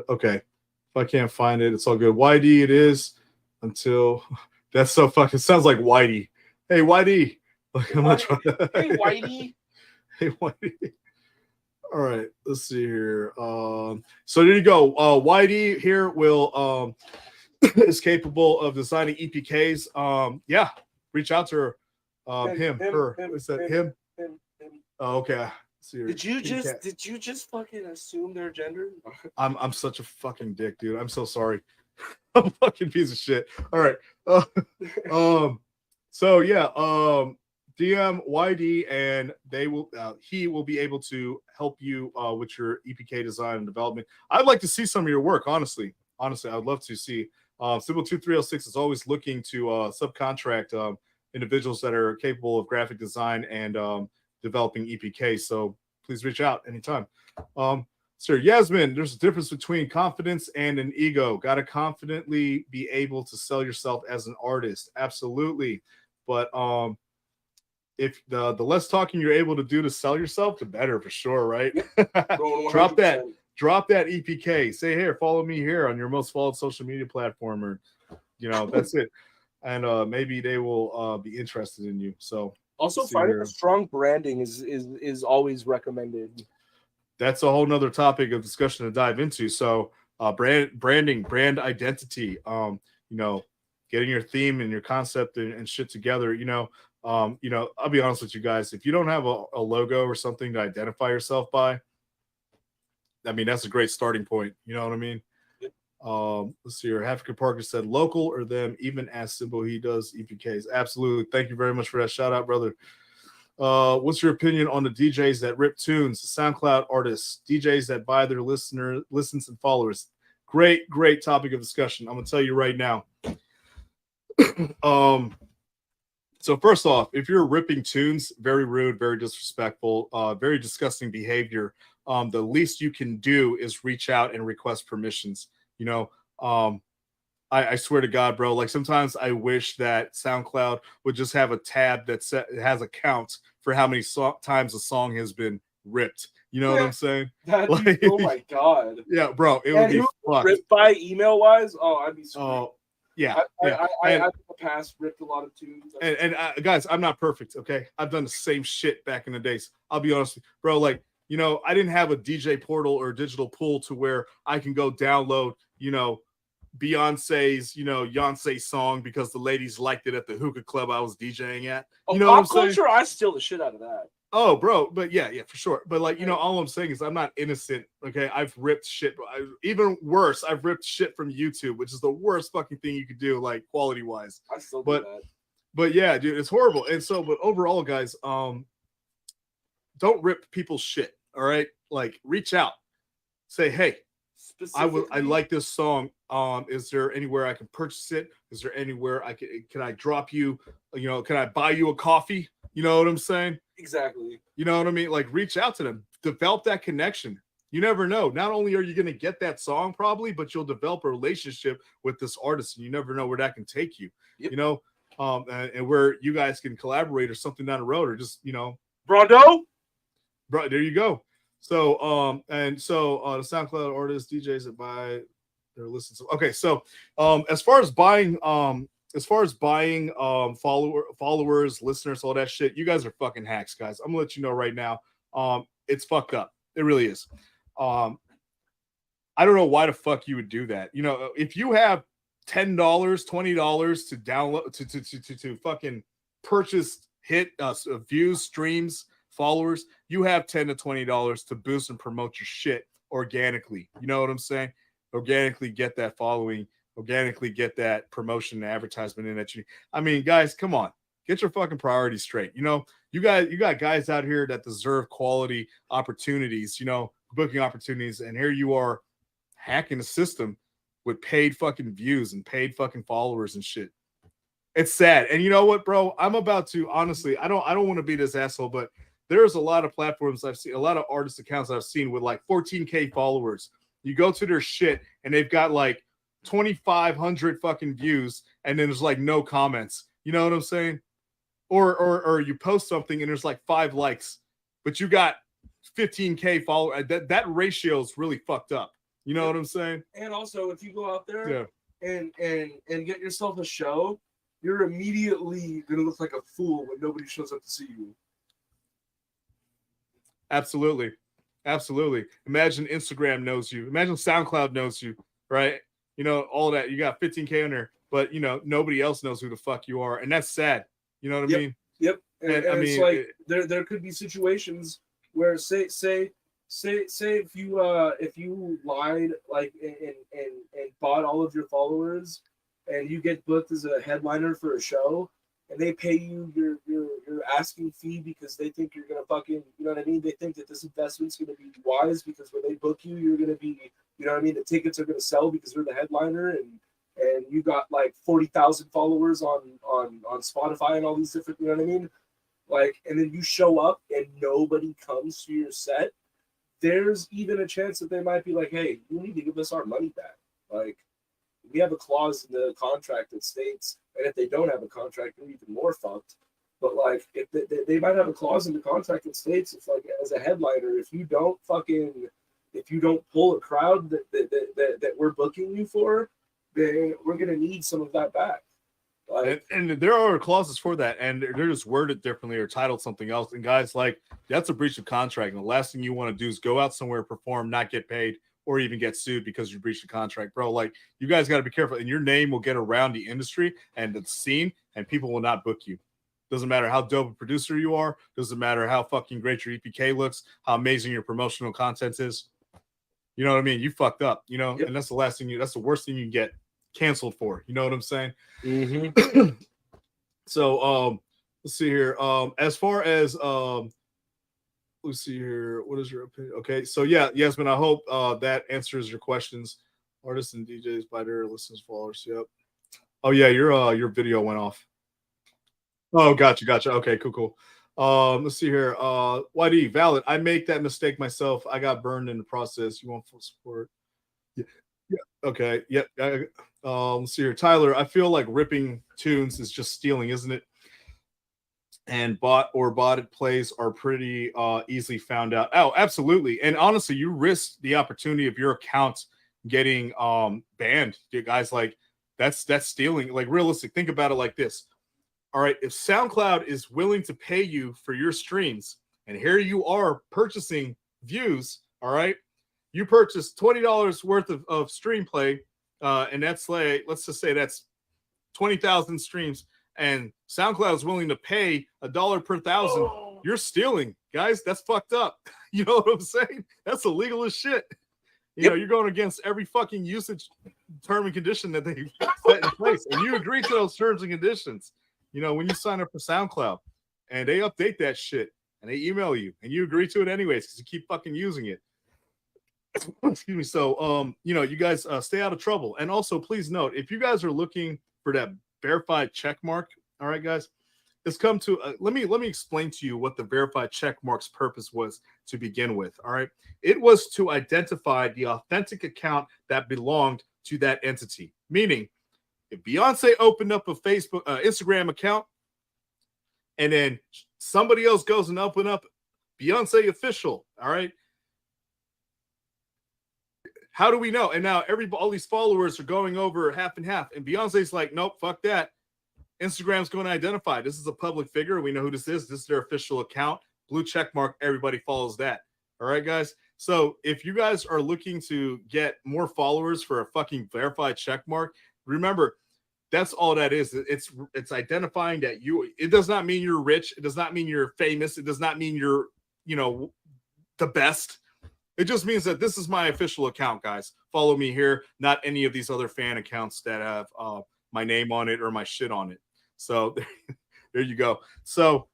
Okay. If I can't find it, it's all good. YD it is until that's so fucking sounds like Whitey. Hey Whitey. Like I'm not trying to Hey Whitey. Hey Whitey. All right, let's see here. So there you go. Whitey here will is capable of designing EPKs. Yeah, reach out to her. Her. Is that him? Oh, okay. Did you just fucking assume their gender? I'm such a fucking dick, dude. I'm so sorry. I'm a fucking piece of shit. All right. So yeah, DM YD and they will he will be able to help you with your EPK design and development. I'd like to see some of your work, honestly. Honestly, I'd love to see. Symbol 2306 is always looking to subcontract individuals that are capable of graphic design and developing EPK. So please reach out anytime. Sir Yasmin, there's a difference between confidence and an ego. Got to confidently be able to sell yourself as an artist. Absolutely. But if the less talking you're able to do to sell yourself, the better for sure, right? Drop that EPK. Say, here, follow me here on your most followed social media platform, or that's it. And maybe they will be interested in you. So also finding a strong branding is always recommended. That's a whole nother topic of discussion to dive into. So branding, brand identity, getting your theme and your concept and shit together, I'll be honest with you guys. If you don't have a logo or something to identify yourself by, I mean, that's a great starting point. You know what I mean? Let's see here. African Parker said local or them, even as simple he does EPKs. Absolutely. Thank you very much for that shout out, brother. What's your opinion on the DJs that rip tunes, the SoundCloud artists, DJs that buy their listens and followers? Great topic of discussion. I'm gonna tell you right now. So first off, if you're ripping tunes, very rude, very disrespectful, very disgusting behavior. The least you can do is reach out and request permissions. I swear to God, bro, like sometimes I wish that SoundCloud would just have a tab that has a count for how many times a song has been ripped. You know what I'm saying? Oh my God. Yeah, bro, it would be fucked. Ripped by email wise? Oh, I'd be screwed. Oh, yeah. I in the past ripped a lot of tunes. And guys, I'm not perfect, okay? I've done the same shit back in the days. I'll be honest with you, bro. Like, I didn't have a DJ portal or a digital pool to where I can go download, Beyonce's, Beyonce song because the ladies liked it at the hookah club I was DJing at. Pop culture, I steal the shit out of that. Oh, bro, but yeah, for sure. But like, all I'm saying is I'm not innocent. Okay, I've ripped shit. Even worse, I've ripped shit from YouTube, which is the worst fucking thing you could do, like quality wise. I still do that. But yeah, dude, it's horrible. And so, but overall, guys, don't rip people's shit. All right, like reach out, say, hey, I like this song. Is there anywhere I can purchase it? Is there anywhere can I drop you? Can I buy you a coffee? You know what I'm saying? Exactly. You know what I mean? Like reach out to them, develop that connection. You never know. Not only are you going to get that song probably, but you'll develop a relationship with this artist, and you never know where that can take you. Yep. And where you guys can collaborate or something down the road, or just Brondo. Bro, there you go. So the SoundCloud artists, DJs that buy their listens. Okay, so as far as buying followers, listeners, all that shit, you guys are fucking hacks, guys. I'm gonna let you know right now. It's fucked up. It really is. I don't know why the fuck you would do that. If you have $10, $20 to download to fucking purchase hit views, streams, followers, you have $10 to $20 to boost and promote your shit organically. You know what I'm saying? Organically get that following, organically get that promotion and advertisement in that you. I mean, guys, come on, get your fucking priorities straight. You know, you got guys out here that deserve quality opportunities, you know, booking opportunities, and here you are hacking the system with paid fucking views and paid fucking followers and shit. It's sad. And you know what, bro? I'm about to honestly, I don't want to be this asshole, but there's a lot of platforms I've seen, a lot of artist accounts I've seen with like 14K followers. You go to their shit and they've got like 2,500 fucking views, and then there's like no comments. You know what I'm saying? Or you post something and there's like 5 likes, but you got 15K followers. That ratio is really fucked up. You know what I'm saying? And also, if you go out there and get yourself a show, you're immediately gonna look like a fool when nobody shows up to see you. Absolutely. Imagine Instagram knows you. Imagine SoundCloud knows you, right? You know, all that. You got 15K on there, but you know, nobody else knows who the fuck you are. And that's sad. You know what I mean? Yep. And I mean, it's like there could be situations where say if you lied like and bought all of your followers and you get booked as a headliner for a show and they pay you your asking fee because they think you're gonna fucking, you know what I mean? They think that this investment's gonna be wise because when they book you, you're gonna be, you know what I mean? The tickets are gonna sell because you're the headliner and you got like 40,000 followers on Spotify and all these different, you know what I mean? Like, and then you show up and nobody comes to your set. There's even a chance that they might be like, hey, you need to give us our money back. Like, we have a clause in the contract that states, and if they don't have a contract, they're even more fucked. But like, if they might have a clause in the contract that states, if like as a headliner, if you don't pull a crowd that we're booking you for, then we're gonna need some of that back. Like, and there are clauses for that, and they're just worded differently or titled something else. And guys, like, that's a breach of contract. And the last thing you want to do is go out somewhere, perform, not get paid, or even get sued because you breached the contract, bro. Like, you guys got to be careful, and your name will get around the industry and the scene, and people will not book you. Doesn't matter how dope a producer you are. Doesn't matter how fucking great your EPK looks, how amazing your promotional content is. You know what I mean? You fucked up, you know, and that's the last thing that's the worst thing you can get canceled for. You know what I'm saying? Mm-hmm. So, let's see here. As far as, let's see here. What is your opinion? Okay. So yeah, Yasmin, I hope, that answers your questions. Artists and DJs by their listeners, followers. Yep. Oh yeah. Your video went off. Oh, gotcha. Okay, cool. Let's see here. YD, valid. I make that mistake myself. I got burned in the process. You want full support? Yeah. Okay. Yep. Let's see here. Tyler, I feel like ripping tunes is just stealing, isn't it? And botted plays are pretty easily found out. Oh, absolutely. And honestly, you risk the opportunity of your account getting banned. Guys, like that's stealing. Like, realistic. Think about it like this. All right, if SoundCloud is willing to pay you for your streams, and here you are purchasing views, all right, you purchase $20 worth of stream play, and that's like, let's just say that's 20,000 streams, and SoundCloud is willing to pay $1 per thousand. You're stealing, guys. That's fucked up. You know what I'm saying? That's illegal as shit. You know, you're going against every fucking usage term and condition that they set in place, and you agree to those terms and conditions. You know, when you sign up for SoundCloud and they update that shit and they email you and you agree to it anyways because you keep fucking using it. Excuse me. So, you know, you guys stay out of trouble. And also, please note, if you guys are looking for that verified check mark, all right, guys, it's come to let me explain to you what the verified check mark's purpose was to begin with. All right, it was to identify the authentic account that belonged to that entity, meaning if Beyonce opened up a Facebook, Instagram account, and then somebody else goes and open up Beyonce official, all right, how do we know? And now all these followers are going over half and half, and Beyonce's like, nope, fuck that. Instagram's going to identify this is a public figure. We know who this is. This is their official account. Blue check mark. Everybody follows that. All right, guys. So if you guys are looking to get more followers for a fucking verified check mark, remember, that's all that is. It's identifying that it does not mean you're rich. It does not mean you're famous. It does not mean you're, you know, the best. It just means that this is my official account, guys. Follow me here, not any of these other fan accounts that have my name on it or my shit on it. So There you go. So,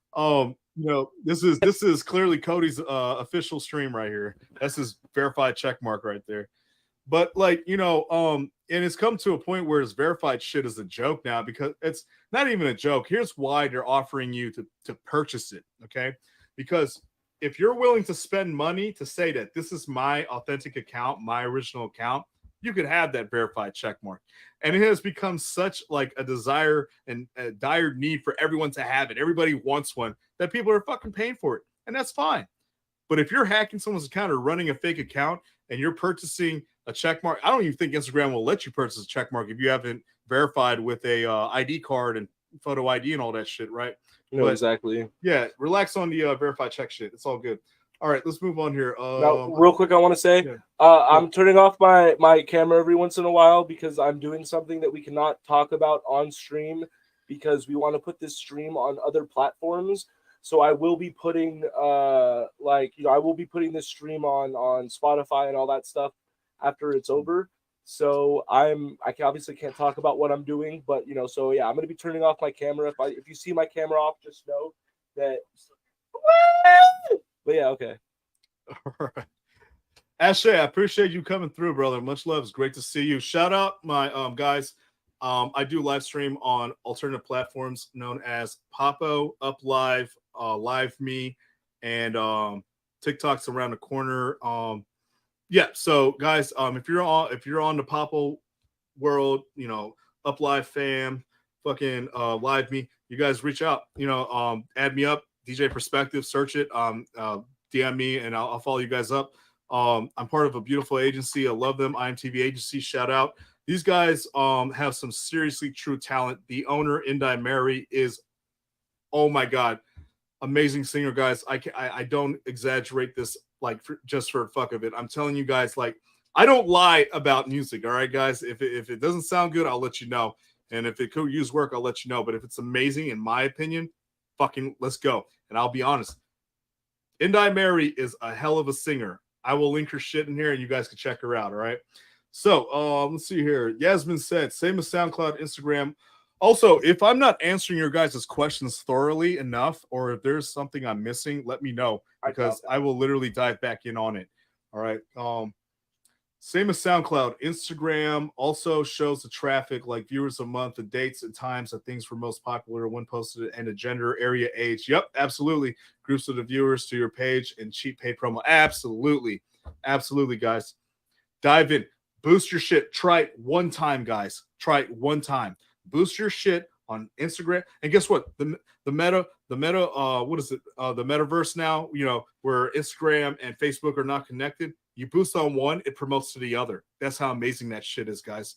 this is clearly Cody's official stream right here. That's his verified check mark right there. But and it's come to a point where his verified shit is a joke now because it's not even a joke. Here's why they're offering you to purchase it, okay? Because if you're willing to spend money to say that this is my authentic account, my original account, you could have that verified check mark. And it has become such like a desire and a dire need for everyone to have it. Everybody wants one that people are fucking paying for it. And that's fine. But if you're hacking someone's account or running a fake account and you're purchasing a check mark, I don't even think Instagram will let you purchase a check mark if you haven't verified with a ID card and photo ID and all that shit, right? No, exactly. Yeah, relax on the verified check shit. It's all good. All right, let's move on here. Now, real quick, I want to say I'm turning off my camera every once in a while because I'm doing something that we cannot talk about on stream because we want to put this stream on other platforms. So I will be putting I will be putting this stream on Spotify and all that stuff after it's over. So I obviously can't talk about what I'm doing, but so yeah, I'm gonna be turning off my camera. If you see my camera off, just know that. But yeah, okay. All right. Ashley, I appreciate you coming through, brother. Much love. It's great to see you. Shout out my guys. I do live stream on alternative platforms known as Papo, Up Live, Live Me, and TikTok's around the corner. Yeah, so guys, if you're on the Papo world, Up Live fam, fucking Live Me, you guys reach out, add me up, DJ Perspective, search it, DM me, and I'll follow you guys up. I'm part of a beautiful agency. I love them. IMTV agency, shout out. These guys have some seriously true talent. The owner, Indai Mary, is, oh my God, amazing singer, guys. I don't exaggerate this just for fuck of it. I'm telling you guys, I don't lie about music. All right, guys. If it doesn't sound good, I'll let you know. And if it could use work, I'll let you know. But if it's amazing, in my opinion, fucking let's go. And I'll be honest, Indai Mary is a hell of a singer. I will link her shit in here, and you guys can check her out. All right. So let's see here. Yasmin said, same as SoundCloud, Instagram. Also, if I'm not answering your guys' questions thoroughly enough, or if there's something I'm missing, let me know because I will literally dive back in on it. All right. Same as SoundCloud, Instagram also shows the traffic, like viewers a month, the dates and times that things were most popular when posted, and the gender, area, age. Yep, absolutely. Groups of the viewers to your page and cheap paid promo. Absolutely. Absolutely, guys. Dive in. Boost your shit. Try it one time, guys. Try it one time. Boost your shit on Instagram. And guess what? The meta, what is it? The metaverse now, where Instagram and Facebook are not connected. You boost on one, it promotes to the other. That's how amazing that shit is, guys.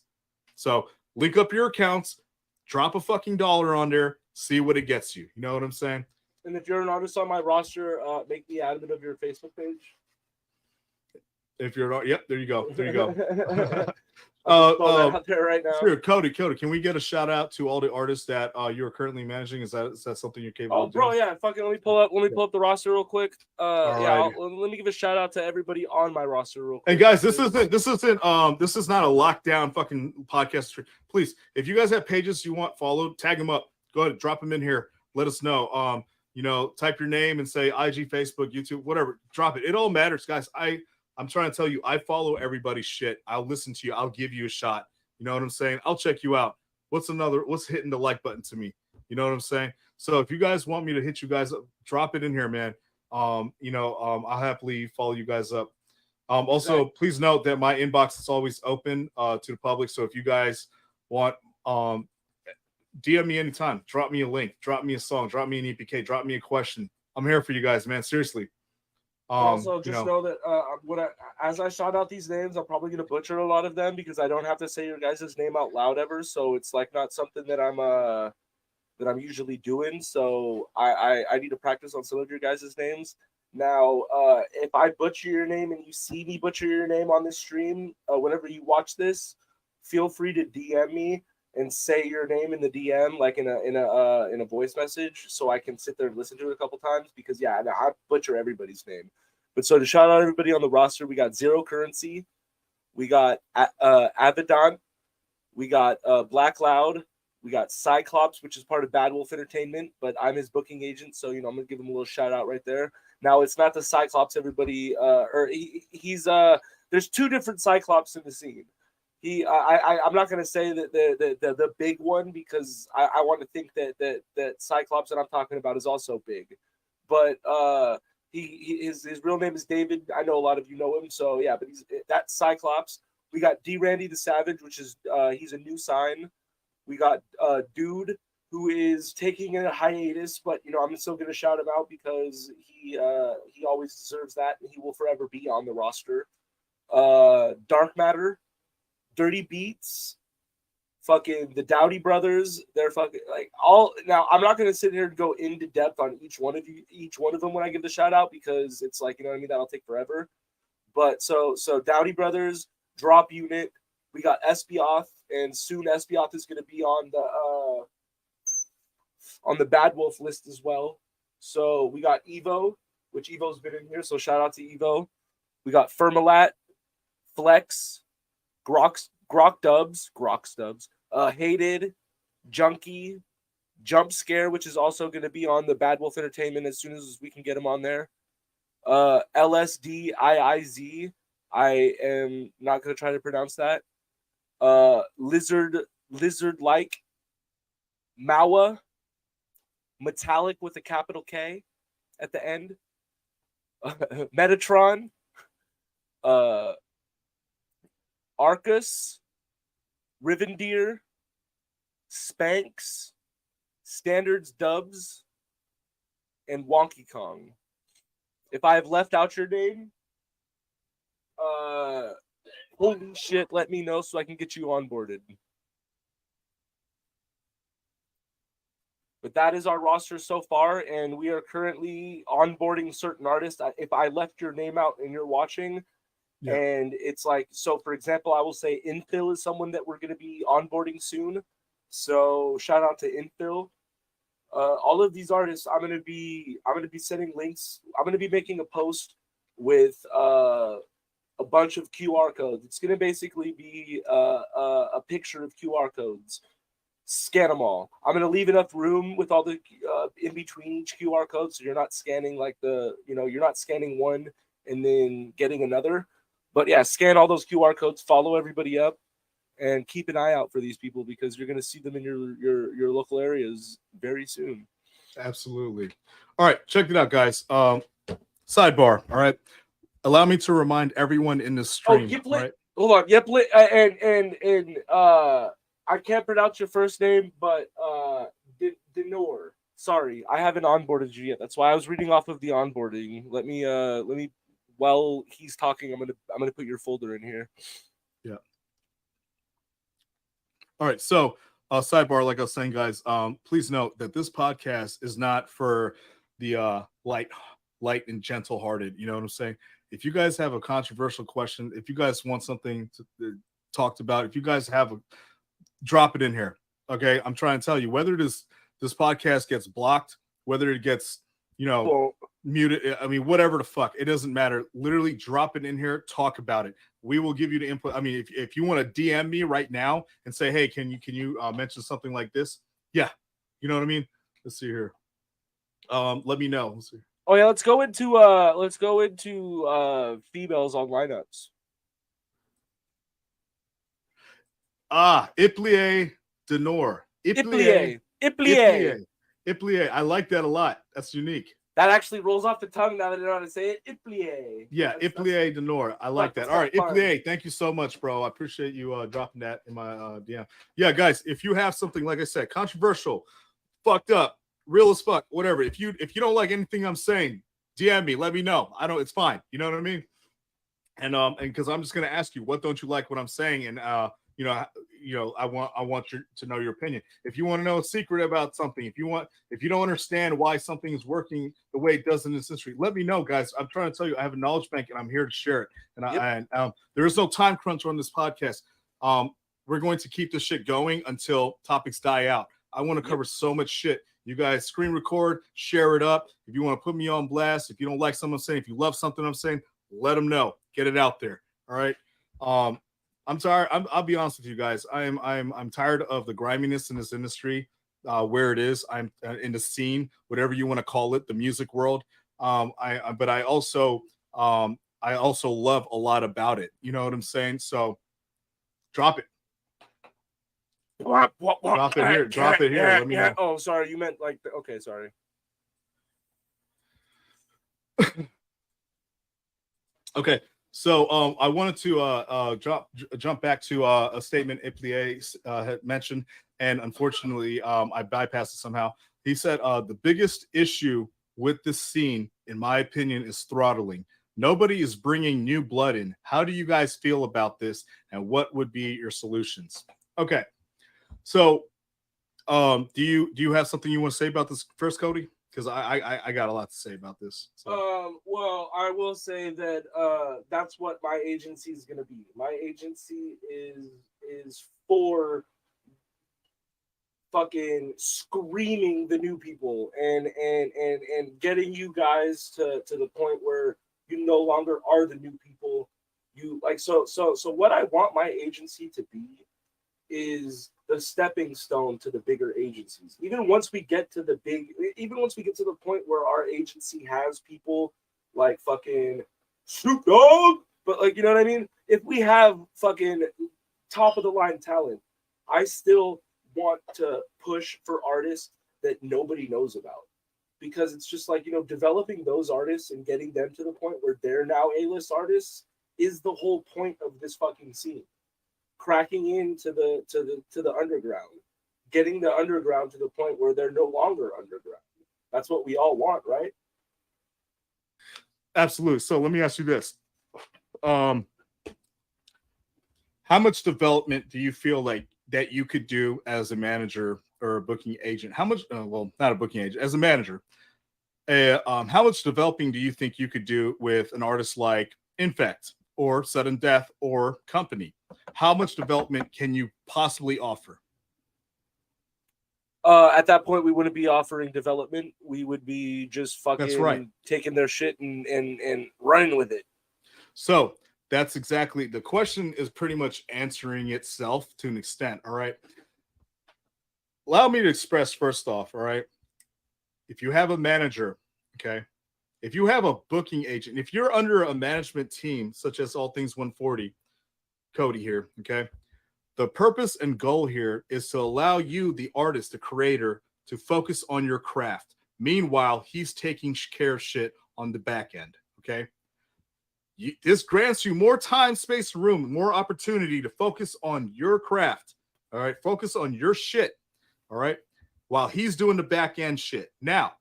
So link up your accounts, drop a fucking $1 on there, see what it gets you. You know what I'm saying? And if you're an artist on my roster, make me admin of your Facebook page. If you're not, yep, there you go. There you go. Out there right now. Sure, Cody, can we get a shout out to all the artists that you are currently managing? Is that something you're capable of doing? Bro, yeah, fucking let me pull up the roster real quick. Let me give a shout out to everybody on my roster real quick. And guys, this is not a lockdown fucking podcast. Please, if you guys have pages you want followed, tag them up. Go ahead, drop them in here. Let us know. Type your name and say IG, Facebook, YouTube, whatever. Drop it. It all matters, guys. I'm trying to tell you, I follow everybody's shit. I'll listen to you. I'll give you a shot. You know what I'm saying? I'll check you out. What's hitting the like button to me? You know what I'm saying? So if you guys want me to hit you guys up, drop it in here, man. I'll happily follow you guys up. Also, please note that my inbox is always open to the public. So if you guys want, DM me anytime. Drop me a link. Drop me a song. Drop me an EPK. Drop me a question. I'm here for you guys, man. Seriously. Also, just know that as I shout out these names, I'm probably gonna butcher a lot of them because I don't have to say your guys' name out loud ever. So it's not something that I'm usually doing. So I need to practice on some of your guys' names. Now, if I butcher your name and you see me butcher your name on this stream, whenever you watch this, feel free to DM me and say your name in the DM, like in a voice message, so I can sit there and listen to it a couple times because I butcher everybody's name. But so to shout out everybody on the roster, we got Zero Currency, we got Avedon, we got Black Loud, We got Cyclops, which is part of Bad Wolf Entertainment, but I'm his booking agent, so I'm gonna give him a little shout out right there. Now it's not the Cyclops everybody, he's there's two different Cyclops in the scene. I'm not gonna say that the big one because I want to think that Cyclops that I'm talking about is also big, but his real name is David. I know a lot of you know him, so yeah, but that's Cyclops. We got D. Randy the Savage, which is he's a new sign. We got Dude, who is taking a hiatus, but I'm still gonna shout him out because he always deserves that, and he will forever be on the roster. Dark Matter, Dirty Beats, fucking the Dowdy Brothers. They're fucking like all. Now I'm not gonna sit here and go into depth on each one of them when I give the shout out because it's like what I mean, that'll take forever. But so Dowdy Brothers, Drop Unit. We got Espioth, and soon Espioth is going to be on the Bad Wolf list as well. So we got Evo, which Evo's been in here, so shout out to Evo. We got Fermalat, Flex, Grok Dubs, Hated, Junkie, Jump Scare, which is also going to be on the Bad Wolf Entertainment as soon as we can get him on there. LSDIIZ, I am not going to try to pronounce that. Lizard like Mawa, Metallic with a capital K at the end. Metatron, Arcus, Rivendeer, Spanx, Standards Dubs, and Wonky Kong. If I have left out your name, holy shit, let me know so I can get you onboarded. But that is our roster so far, and we are currently onboarding certain artists. If I left your name out and you're watching, and it's like, so for example, I will say Infill is someone that we're going to be onboarding soon. So shout out to Infill. All of these artists, I'm going to be sending links. I'm going to be making a post with a bunch of QR codes. It's going to basically be a picture of QR codes. Scan them all. I'm going to leave enough room with all the in between each QR code, so you're not scanning you're not scanning one and then getting another. But yeah, scan all those QR codes, follow everybody up, and keep an eye out for these people because you're going to see them in your local areas very soon. Absolutely. All right, check it out, guys. Sidebar. All right. Allow me to remind everyone in this stream. Right? Hold on. Yiplit, and I can't pronounce your first name, but Denor. Sorry, I haven't onboarded you yet. That's why I was reading off of the onboarding. Let me. While he's talking, I'm gonna put your folder in here. Yeah. All right. So, sidebar, like I was saying, guys, please note that this podcast is not for the light and gentle-hearted. You know what I'm saying? If you guys have a controversial question, if you guys want something to talked about, if you guys have drop it in here. Okay, I'm trying to tell you whether this podcast gets blocked, whether it gets muted. I mean, whatever the fuck, it doesn't matter. Literally, drop it in here. Talk about it. We will give you the input. I mean, if you want to DM me right now and say, hey, can you mention something like this? Yeah, you know what I mean. Let's see here. Let me know. Let's see. Oh yeah, let's go into females on lineups. Iplie Denor. Iplie. I like that a lot. That's unique. That actually rolls off the tongue now that I know how to say it. Iplie. Yeah, Iplie Denor. I like that. All right, Iplie, thank you so much, bro. I appreciate you dropping that in my DM. Yeah, guys, if you have something, like I said, controversial, fucked up, real as fuck, whatever. If you don't like anything I'm saying, DM me. Let me know. It's fine. You know what I mean? And because I'm just gonna ask you, what don't you like what I'm saying? And I want you to know your opinion. If you want to know a secret about something, if you don't understand why something is working the way it does in this industry, let me know, guys. I'm trying to tell you, I have a knowledge bank and I'm here to share it. And there is no time crunch on this podcast. We're going to keep this shit going until topics die out. I want to cover so much shit. You guys screen record, share it up. If you want to put me on blast, if you don't like something I'm saying, if you love something I'm saying, let them know. Get it out there. All right. I'm tired. I'll be honest with you guys. I'm tired of the griminess in this industry, where it is. I'm in the scene, whatever you want to call it, the music world. But I also love a lot about it. You know what I'm saying? So drop it. What? Drop it here. Drop it here. Let me know. Oh, sorry. You meant like, okay, sorry. Okay. So I wanted to jump back to a statement Iplie had mentioned, and unfortunately I bypassed it somehow. He said the biggest issue with this scene, in my opinion, is throttling. Nobody is bringing new blood in. How do you guys feel about this, and what would be your solutions? Okay. So do you have something you want to say about this first, Cody? Because I got a lot to say about this. So. Well, I will say that that's what my agency is going to be. My agency is for fucking screaming the new people and getting you guys to the point where you no longer are the new people. You like so what I want my agency to be is the stepping stone to the bigger agencies. Even once we get to the point where our agency has people like fucking Snoop Dogg, but like, you know what I mean? If we have fucking top of the line talent, I still want to push for artists that nobody knows about, because it's just like, you know, developing those artists and getting them to the point where they're now A-list artists is the whole point of this fucking scene. Cracking into the underground, getting the underground to the point where they're no longer underground. That's what we all want, right? Absolutely. So let me ask you this: how much development do you feel like that you could do as a manager or a booking agent? How much? Well, not a booking agent, as a manager. How much developing do you think you could do with an artist like Infect or Sudden Death or Company? How much development can you possibly offer? At that point, we wouldn't be offering development. We would be just fucking taking their shit and running with it. So that's exactly the question, is pretty much answering itself to an extent. All right. Allow me to express first off. All right. If you have a manager, okay, if you have a booking agent, if you're under a management team, such as All Things 140, Cody here, okay, the purpose and goal here is to allow you, the artist, the creator, to focus on your craft. Meanwhile, he's taking care of shit on the back end, okay? This grants you more time, space, room, more opportunity to focus on your craft, all right? Focus on your shit, all right? While he's doing the back end shit. Now,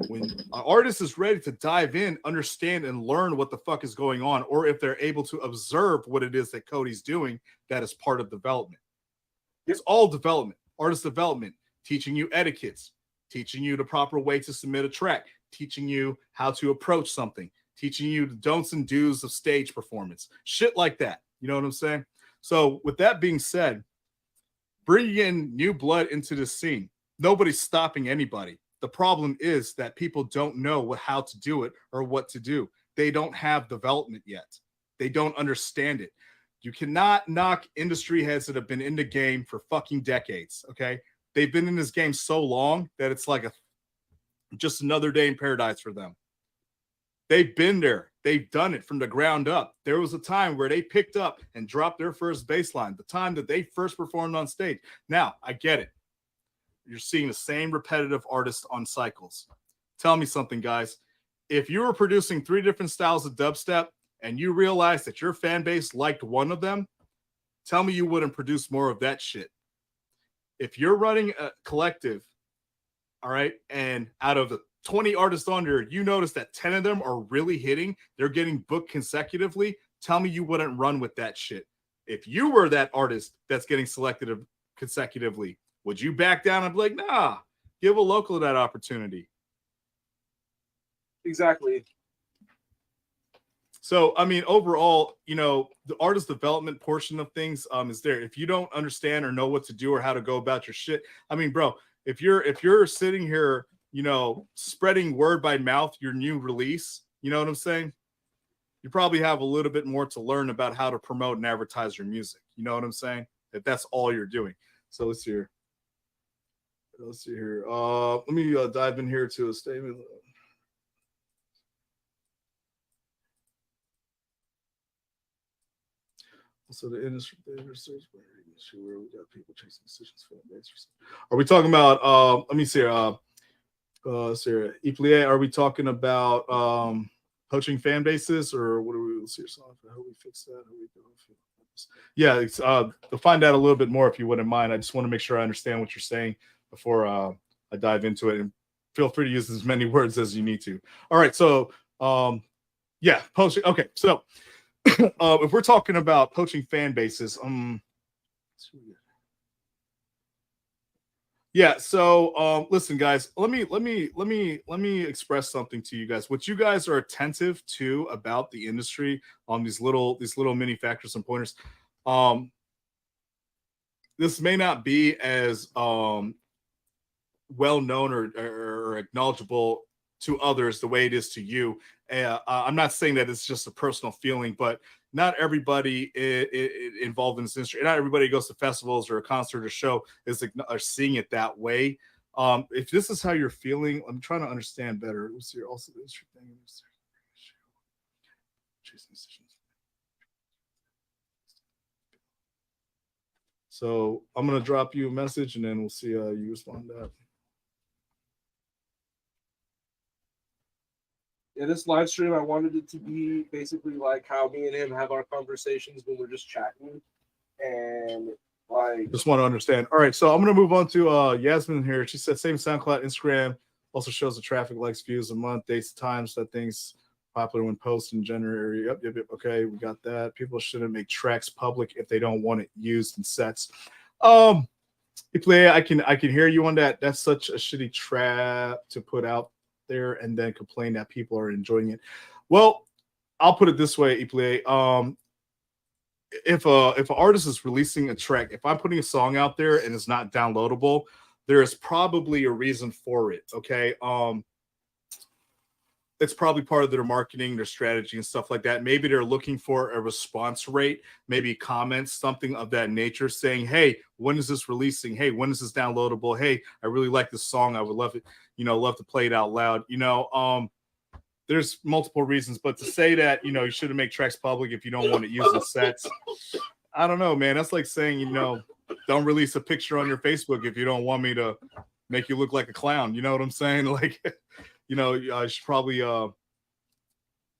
when an artist is ready to dive in, understand and learn what the fuck is going on, or if they're able to observe what it is that Cody's doing, that is part of development. It's all development, artist development, teaching you etiquettes, teaching you the proper way to submit a track, teaching you how to approach something, teaching you the don'ts and do's of stage performance, shit like that. You know what I'm saying? So with that being said, bringing in new blood into the scene, nobody's stopping anybody. The problem is that people don't know how to do it or what to do. They don't have development yet. They don't understand it. You cannot knock industry heads that have been in the game for fucking decades, okay? They've been in this game so long that it's like just another day in paradise for them. They've been there. They've done it from the ground up. There was a time where they picked up and dropped their first bass line, the time that they first performed on stage. Now, I get it. You're seeing the same repetitive artists on cycles. Tell me something, guys. If you were producing 3 different styles of dubstep and you realized that your fan base liked one of them, tell me you wouldn't produce more of that shit. If you're running a collective, all right, and out of the 20 artists on there, you notice that 10 of them are really hitting, they're getting booked consecutively, tell me you wouldn't run with that shit. If you were that artist that's getting selected consecutively, would you back down and be like, nah, give a local that opportunity? Exactly. So, I mean, overall, you know, the artist development portion of things is there. If you don't understand or know what to do or how to go about your shit, I mean, bro, if you're sitting here, you know, spreading word by mouth your new release, you know what I'm saying? you probably have a little bit more to learn about how to promote and advertise your music. You know what I'm saying? If that's all you're doing. So let's see here. Let me dive in here to a statement. So the industry where we got people chasing decisions for the answers. Are we talking about let me see Sarah Eplie, are we talking about poaching fan bases, or what do we, let's see how we fix that? How we go? Yeah, it's to find out a little bit more if you wouldn't mind. I just want to make sure I understand what you're saying before I dive into it, and feel free to use as many words as you need to. All right, so yeah, poaching. Okay, so if we're talking about poaching fan bases, yeah. So listen, guys, let me express something to you guys. What you guys are attentive to about the industry on these little mini factors and pointers. This may not be as well known or acknowledgeable to others the way it is to you. I'm not saying that it's just a personal feeling, but not everybody involved in this industry, not everybody goes to festivals or a concert or show are seeing it that way. If this is how you're feeling, I'm trying to understand better. What's your also the industry thing? So I'm gonna drop you a message and then we'll see how you respond to that. Yeah, this live stream, I wanted it to be basically like how me and him have our conversations when we're just chatting, and like just want to understand. All right, so I'm gonna move on to Yasmin here. She said same SoundCloud, Instagram also shows the traffic, likes, views a month, dates, times that things popular when posted in January. Yep. Okay, we got that. People shouldn't make tracks public if they don't want it used in sets. I can hear you on that. That's such a shitty trap to put out there and then complain that people are enjoying it. Well, I'll put it this way, Eplie. If an artist is releasing a track, if I'm putting a song out there and it's not downloadable, there is probably a reason for it. Okay. It's probably part of their marketing, their strategy, and stuff like that. Maybe they're looking for a response rate, maybe comments, something of that nature, saying, "Hey, when is this releasing? Hey, when is this downloadable? Hey, I really like this song. I would love it, love to play it out loud." There's multiple reasons, but to say that you shouldn't make tracks public if you don't want to use the sets, I don't know, man. That's like saying don't release a picture on your Facebook if you don't want me to make you look like a clown. You know what I'm saying? Like. I should probably I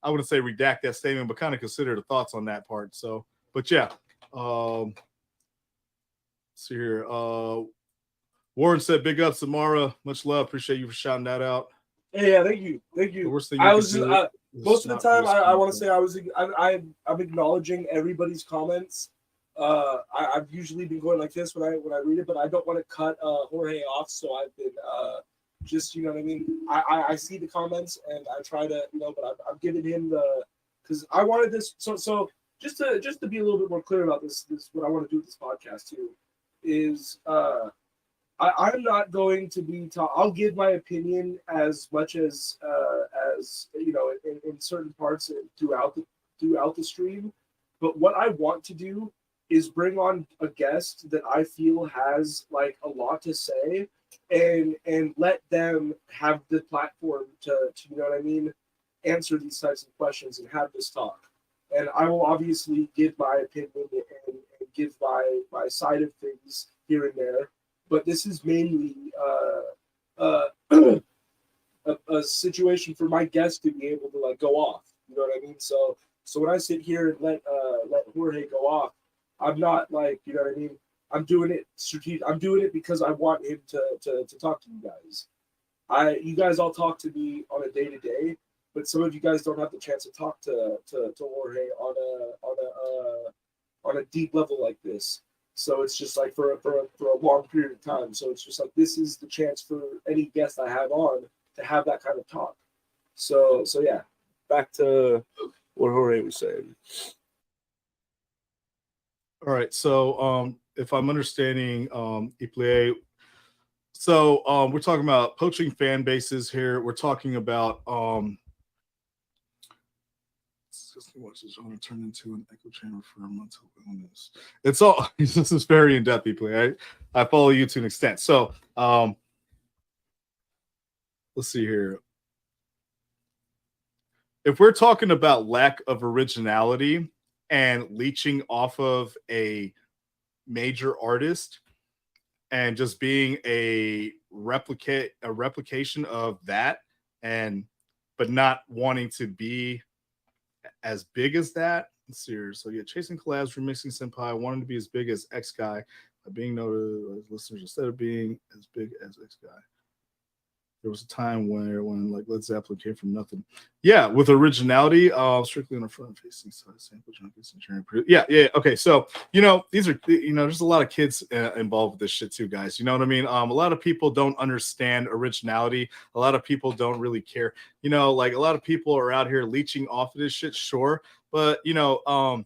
wouldn't say redact that statement, but kind of consider the thoughts on that part. So, but yeah. See here. Warren said, "Big ups, Samara. Much love. Appreciate you for shouting that out." Hey, yeah, thank you. The worst thing most of the time, I want to say I'm acknowledging everybody's comments. I've usually been going like this when I read it, but I don't want to cut Jorge off, so I've been just, you know what I mean? I see the comments and I try to, but I'm giving him because I wanted this. So just to be a little bit more clear about this what I want to do with this podcast too is I'm not going to be I'll give my opinion as much as in certain parts throughout the stream, but what I want to do is bring on a guest that I feel has like a lot to say and let them have the platform to answer these types of questions and have this talk. And I will obviously give my opinion and give my side of things here and there, but this is mainly a situation for my guest to be able to go off. You know what I mean? So when I sit here and let Jorge go off, I'm not what I mean? I'm doing it strategic. I'm doing it because I want him to talk to you guys. You guys all talk to me on a day-to-day, but some of you guys don't have the chance to talk to Jorge on a deep level like this. So it's just for a long period of time. So it's just this is the chance for any guest I have on to have that kind of talk. So yeah, back to what Jorge was saying. All right, so if I'm understanding Eplie, so we're talking about poaching fan bases here. We're talking about Watch this genre turn into an echo chamber for mental illness. It's all this is very in depth, people. I follow you to an extent. So let's see here. If we're talking about lack of originality and leeching off of a major artist and just being a replication of that, and but not wanting to be as big as that. Let's see here. So yeah, chasing collabs, remixing Senpai, wanting to be as big as X Guy, being noted as listeners instead of being as big as X Guy. There was a time when like Led Zeppelin came from nothing. Yeah, with originality, strictly on the front facing side, sample junkies and yeah. Okay, so these are there's a lot of kids involved with this shit too, guys. You know what I mean? A lot of people don't understand originality. A lot of people don't really care. Like a lot of people are out here leeching off of this shit, sure, but I'll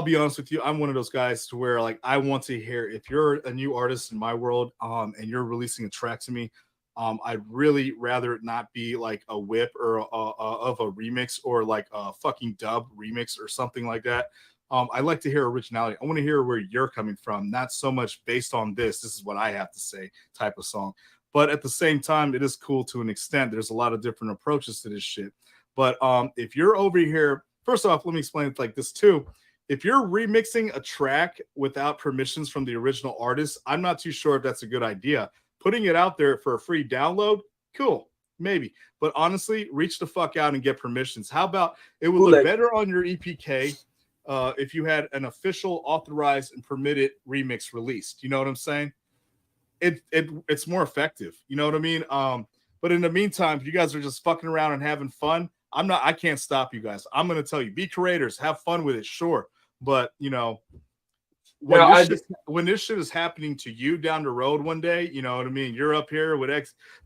be honest with you. I'm one of those guys to where like I want to hear if you're a new artist in my world, and you're releasing a track to me. I'd really rather it not be like a whip or of a remix or like a fucking dub remix or something like that. I like to hear originality. I want to hear where you're coming from, not so much based on this is what I have to say type of song. But at the same time, it is cool to an extent. There's a lot of different approaches to this shit. But if you're over here, first off, let me explain it like this too. If you're remixing a track without permissions from the original artist, I'm not too sure if that's a good idea. Putting it out there for a free download, cool, maybe. But honestly, reach the fuck out and get permissions. How about it would look better on your EPK if you had an official, authorized, and permitted remix released. You know what I'm saying? It's more effective. You know what I mean? But in the meantime, if you guys are just fucking around and having fun, I can't when I'm going to tell you, be creators, have fun with it, sure. But, when this shit is happening to you down the road one day, you know what I mean? You're up here with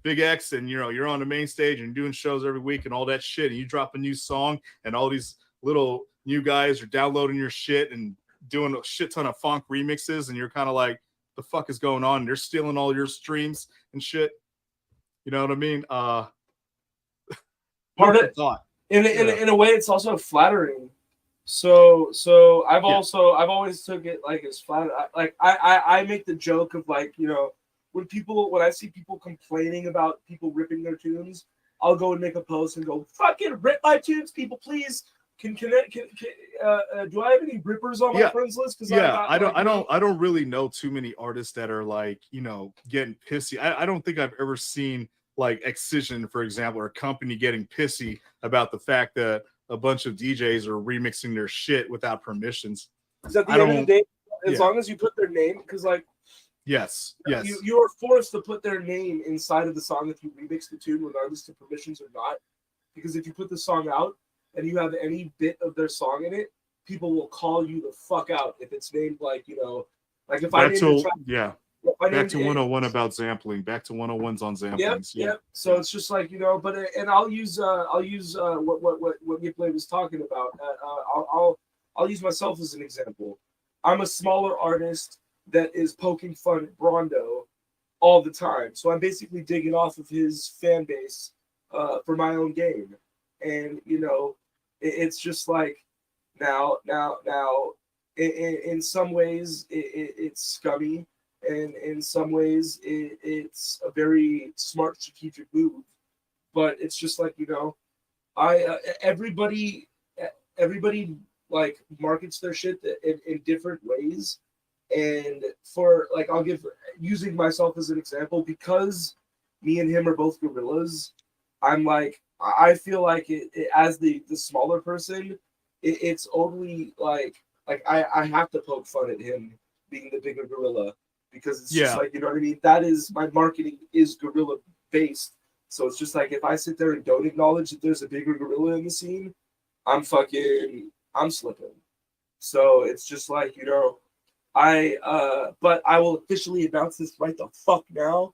Big X, and you're on the main stage and doing shows every week and all that shit. And you drop a new song, and all these little new guys are downloading your shit and doing a shit ton of funk remixes, and you're kind of like, the fuck is going on? They're stealing all your streams and shit. You know what I mean? Part of thought. In a way, it's also flattering. So I've always took it like as flat. I make the joke of like, when I see people complaining about people ripping their tunes, I'll go and make a post and go, fucking rip my tunes, people, please. Do I have any rippers on my friends list? Because I don't really know too many artists that are like, getting pissy. I don't think I've ever seen like Excision, for example, or a company getting pissy about the fact that a bunch of DJs are remixing their shit without permissions. Because at the end of the day, as long as you put their name, because like, yes, you are forced to put their name inside of the song if you remix the tune, regardless of permissions or not. Because if you put the song out and you have any bit of their song in it, people will call you the fuck out if it's named like like if back to 101 about sampling. Back to 101s on sampling. Yep. So it's just like but and I'll use what Yipley was talking about. I'll use myself as an example. I'm a smaller artist that is poking fun at Brondo all the time. So I'm basically digging off of his fan base for my own game, and it's just like now in some ways it's scummy. And in some ways, it's a very smart strategic move, but it's just like everybody like markets their shit in different ways, and for like I'll give using myself as an example because me and him are both gorillas. I'm like I feel like it as the smaller person, it's only like I have to poke fun at him being the bigger gorilla. Because it's just like, what I mean? That is, my marketing is gorilla based. So it's just like, if I sit there and don't acknowledge that there's a bigger gorilla in the scene, I'm slipping. So it's just like, but I will officially announce this right the fuck now.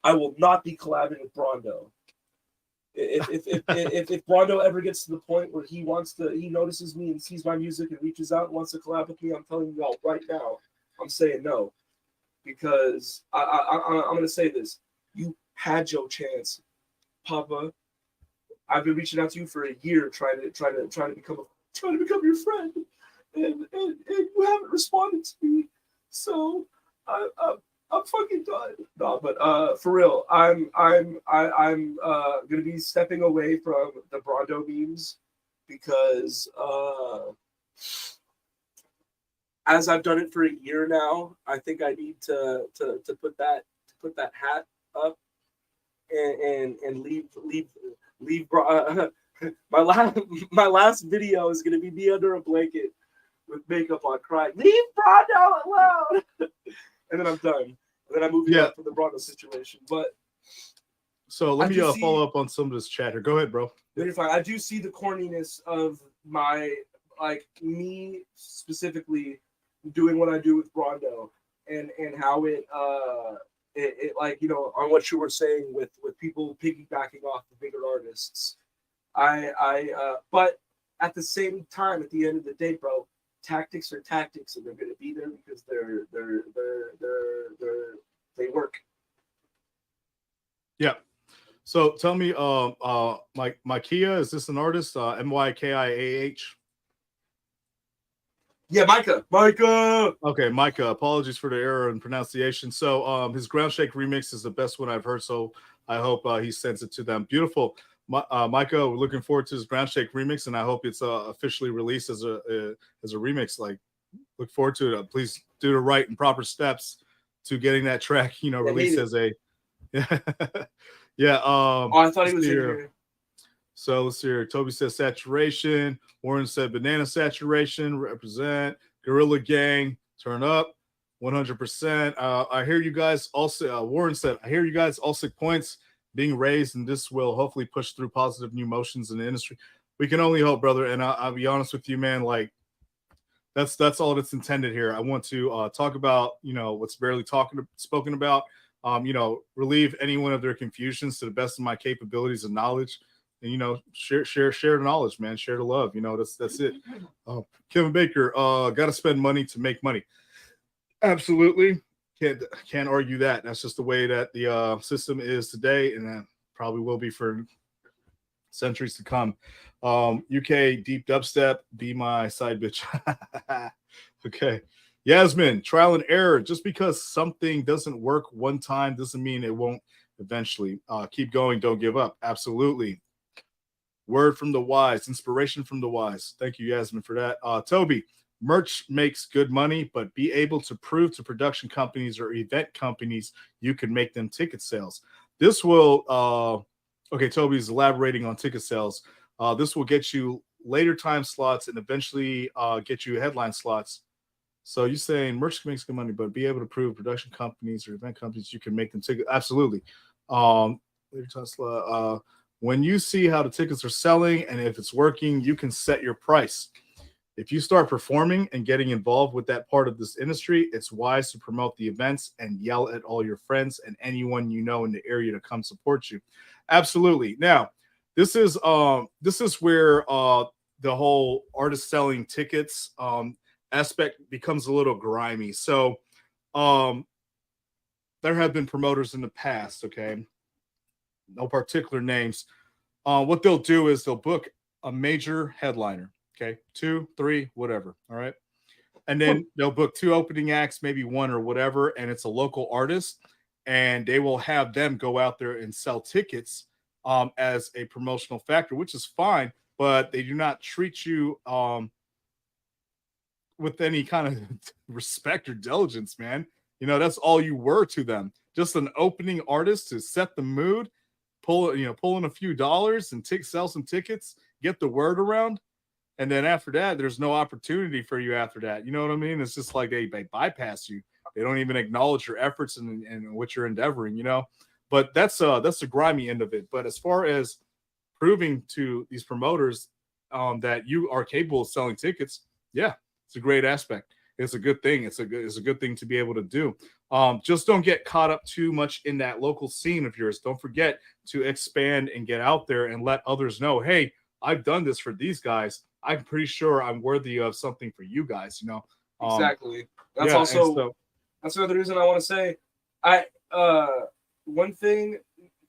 I will not be collabing with Brondo. If Brondo ever gets to the point where he notices me and sees my music and reaches out and wants to collab with me, I'm telling you all right now, I'm saying no. Because I'm going to say this. You had your chance, Papa. I've been reaching out to you for a year, trying to become your friend, and you haven't responded to me. So I'm fucking done. No, but for real, I'm gonna be stepping away from the Brondo memes because as I've done it for a year now, I think I need to put that hat up and leave. My last video is gonna be me under a blanket with makeup on, crying, "Leave Brondo alone," and then I'm done. And then I move on from the Brondo situation. But so let me follow up on some of this chatter. Go ahead, bro. You're fine. I do see the corniness of my me specifically doing what I do with Brondo and how it like, you know, on what you were saying with people piggybacking off the bigger artists. But at the same time, at the end of the day, bro, tactics are tactics, and they're going to be there because they work. Yeah. So tell me, Mykia, is this an artist? MYKIAH. Yeah, Micah. Okay, Micah. Apologies for the error in pronunciation. So his Ground Shake remix is the best one I've heard. So I hope he sends it to them. Beautiful. Micah, we're looking forward to his Ground Shake remix, and I hope it's officially released as a remix. Like, look forward to it. Please do the right and proper steps to getting that track, you know, released as a yeah. I thought he was in here. So let's see here. Toby says saturation. Warren said banana saturation. Represent. Gorilla Gang. Turn up. 100%. I hear you guys also. Warren said, I hear you guys all 6 points being raised, and this will hopefully push through positive new motions in the industry. We can only hope, brother. And I'll be honest with you, man. Like, that's all that's intended here. I want to talk about, you know, what's barely spoken about. You know, relieve anyone of their confusions to the best of my capabilities and knowledge. And, you know, share the knowledge, man. Share the love. You know, that's it. Kevin Baker, got to spend money to make money. Absolutely. Can't argue that. That's just the way that the system is today, and that probably will be for centuries to come. UK deep dubstep, be my side bitch. Okay. Yasmin, trial and error. Just because something doesn't work one time doesn't mean it won't eventually. Keep going. Don't give up. Absolutely. Word from the wise. Inspiration from the wise. Thank you, Yasmin, for that. Toby, merch makes good money, but be able to prove to production companies or event companies you can make them ticket sales. This will, okay, Toby's elaborating on ticket sales. This will get you later time slots and eventually get you headline slots. So you're saying merch makes good money, but be able to prove production companies or event companies you can make them ticket. Absolutely. Later time slot. When you see how the tickets are selling and if it's working, you can set your price. If you start performing and getting involved with that part of this industry, it's wise to promote the events and yell at all your friends and anyone you know in the area to come support you. Absolutely. Now, this is where the whole artist selling tickets aspect becomes a little grimy. So there have been promoters in the past, okay? No particular names. What they'll do is they'll book a major headliner. Okay, 2, 3, whatever. All right. And then they'll book 2 opening acts, maybe 1 or whatever, and it's a local artist, and they will have them go out there and sell tickets as a promotional factor, which is fine, but they do not treat you with any kind of respect or diligence, man. You know, that's all you were to them. Just an opening artist to set the mood, pull in a few dollars and sell some tickets, get the word around. And then after that, there's no opportunity for you after that. You know what I mean? It's just like they bypass you. They don't even acknowledge your efforts and what you're endeavoring, you know? But that's the grimy end of it. But as far as proving to these promoters that you are capable of selling tickets, yeah, it's a great aspect. It's a good thing. It's a good thing to be able to do. Just don't get caught up too much in that local scene of yours. Don't forget to expand and get out there and let others know, hey, I've done this for these guys. I'm pretty sure I'm worthy of something for you guys, you know. Exactly. That's another reason I want to say, one thing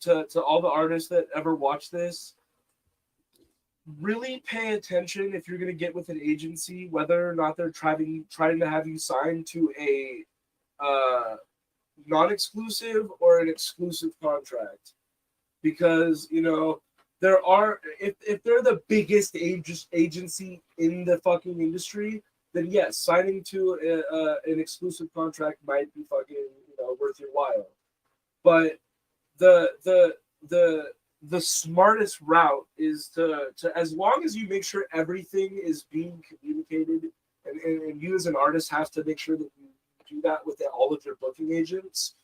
to all the artists that ever watch this, really pay attention if you're going to get with an agency, whether or not they're trying to have you sign to a non-exclusive or an exclusive contract, because there are, if they're the biggest agency in the fucking industry, then yes, signing to an exclusive contract might be fucking worth your while. But the smartest route is to as long as you make sure everything is being communicated, and you as an artist have to make sure that you do that with all of your booking agents,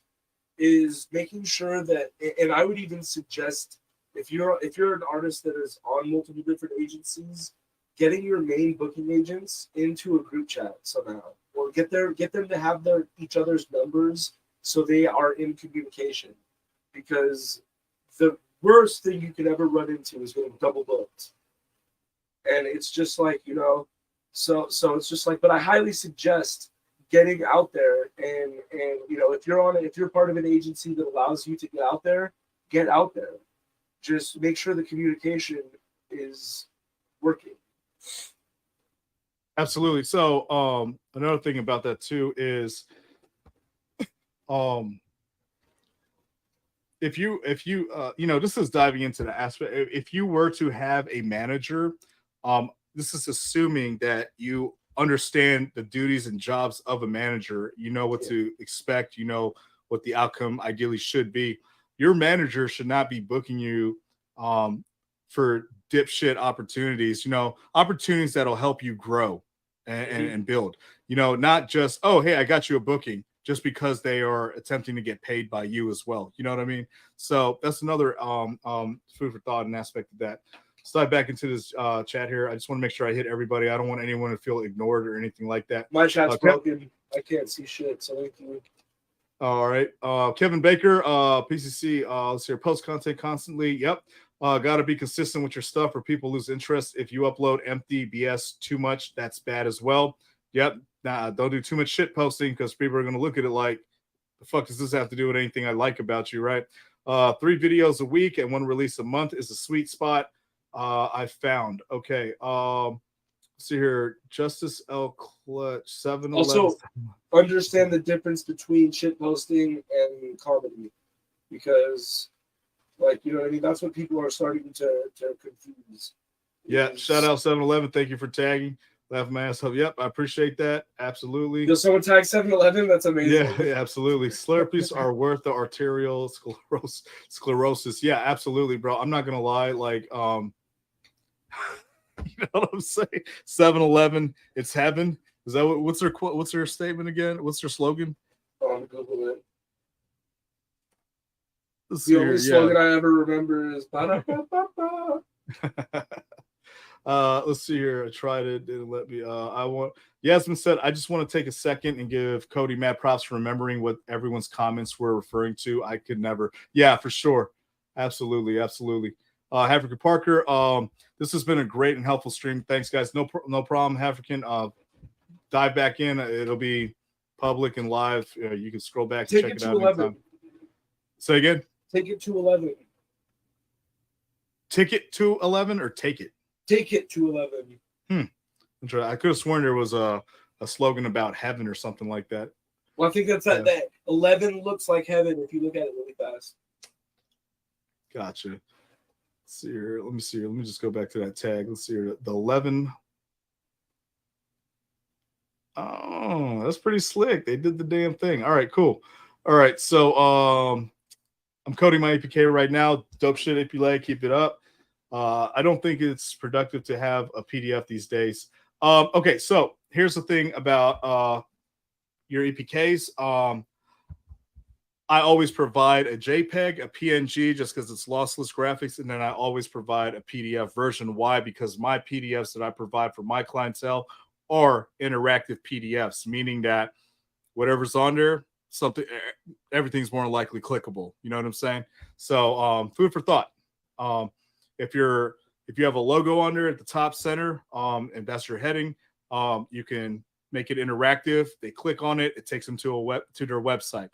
is making sure that, and I would even suggest, if you're an artist that is on multiple different agencies, getting your main booking agents into a group chat somehow, or get them to have each other's numbers so they are in communication, because the worst thing you could ever run into is getting double booked. And it's just like, so it's just like, but I highly suggest getting out there, and if you're part of an agency that allows you to get out there, get out there. Just make sure the communication is working. Absolutely. So another thing about that too is if you this is diving into the aspect, if you were to have a manager, this is assuming that you understand the duties and jobs of a manager, what to expect, what the outcome ideally should be. Your manager should not be booking you for dipshit opportunities, opportunities that'll help you grow and build, not just, oh, hey, I got you a booking, just because they are attempting to get paid by you as well. You know what I mean? So that's another food for thought and aspect of that. Let's dive back into this chat here. I just want to make sure I hit everybody. I don't want anyone to feel ignored or anything like that. My chat's broken. I can't see shit, so thank you. All right. Kevin Baker, PCC, let's hear post content constantly. Yep. Got to be consistent with your stuff or people lose interest. If you upload empty BS too much, that's bad as well. Yep. Nah, don't do too much shit posting, because people are going to look at it like, the fuck does this have to do with anything I like about you, right? 3 videos a week and 1 release a month is a sweet spot I found. Okay. See here. Justice L. Clutch, 7-11. Also, understand the difference between shit posting and comedy, because, like, you know what I mean? That's what people are starting to confuse. Yeah. Shout out 7-11. Thank you for tagging. Laugh my ass off. Yep, I appreciate that. Absolutely. Does someone tag 7-Eleven? That's amazing. Yeah, absolutely. Slurpees are worth the arterial sclerosis. Yeah, absolutely, bro. I'm not gonna lie. Like, you know what I'm saying? 7-Eleven, it's heaven. Is that what's their quote? What's their statement again? What's their slogan? I'm Google it. The only slogan I ever remember is ba-da-ba-ba-ba. Let's see here. I tried it, didn't let me. Yasmin said, I just want to take a second and give Cody mad props for remembering what everyone's comments were referring to. I could never. Yeah, for sure. Absolutely. African Parker, this has been a great and helpful stream. Thanks, guys. No problem, African. Dive back in. It'll be public and live. You can scroll back and check it out anytime. Say again? Take it to 11. Ticket to 11 or take it? Take it to 11. I could have sworn there was a slogan about heaven or something like that. Well, I think that's that 11 looks like heaven if you look at it really fast. Gotcha. Let's see here. Let me see here. Let me just go back to that tag. Let's see here. The 11. Oh, that's pretty slick. They did the damn thing. All right, cool. All right, so I'm coding my APK right now. Dope shit, APK. Keep it up. I don't think it's productive to have a PDF these days. Okay, so here's the thing about your APKs. I always provide a JPEG, a PNG, just because it's lossless graphics, and then I always provide a PDF version. Why? Because my PDFs that I provide for my clientele are interactive PDFs, meaning that whatever's on there, everything's more likely clickable. You know what I'm saying? So food for thought. If you have a logo on there at the top center, and that's your heading, you can make it interactive. They click on it, it takes them to their website.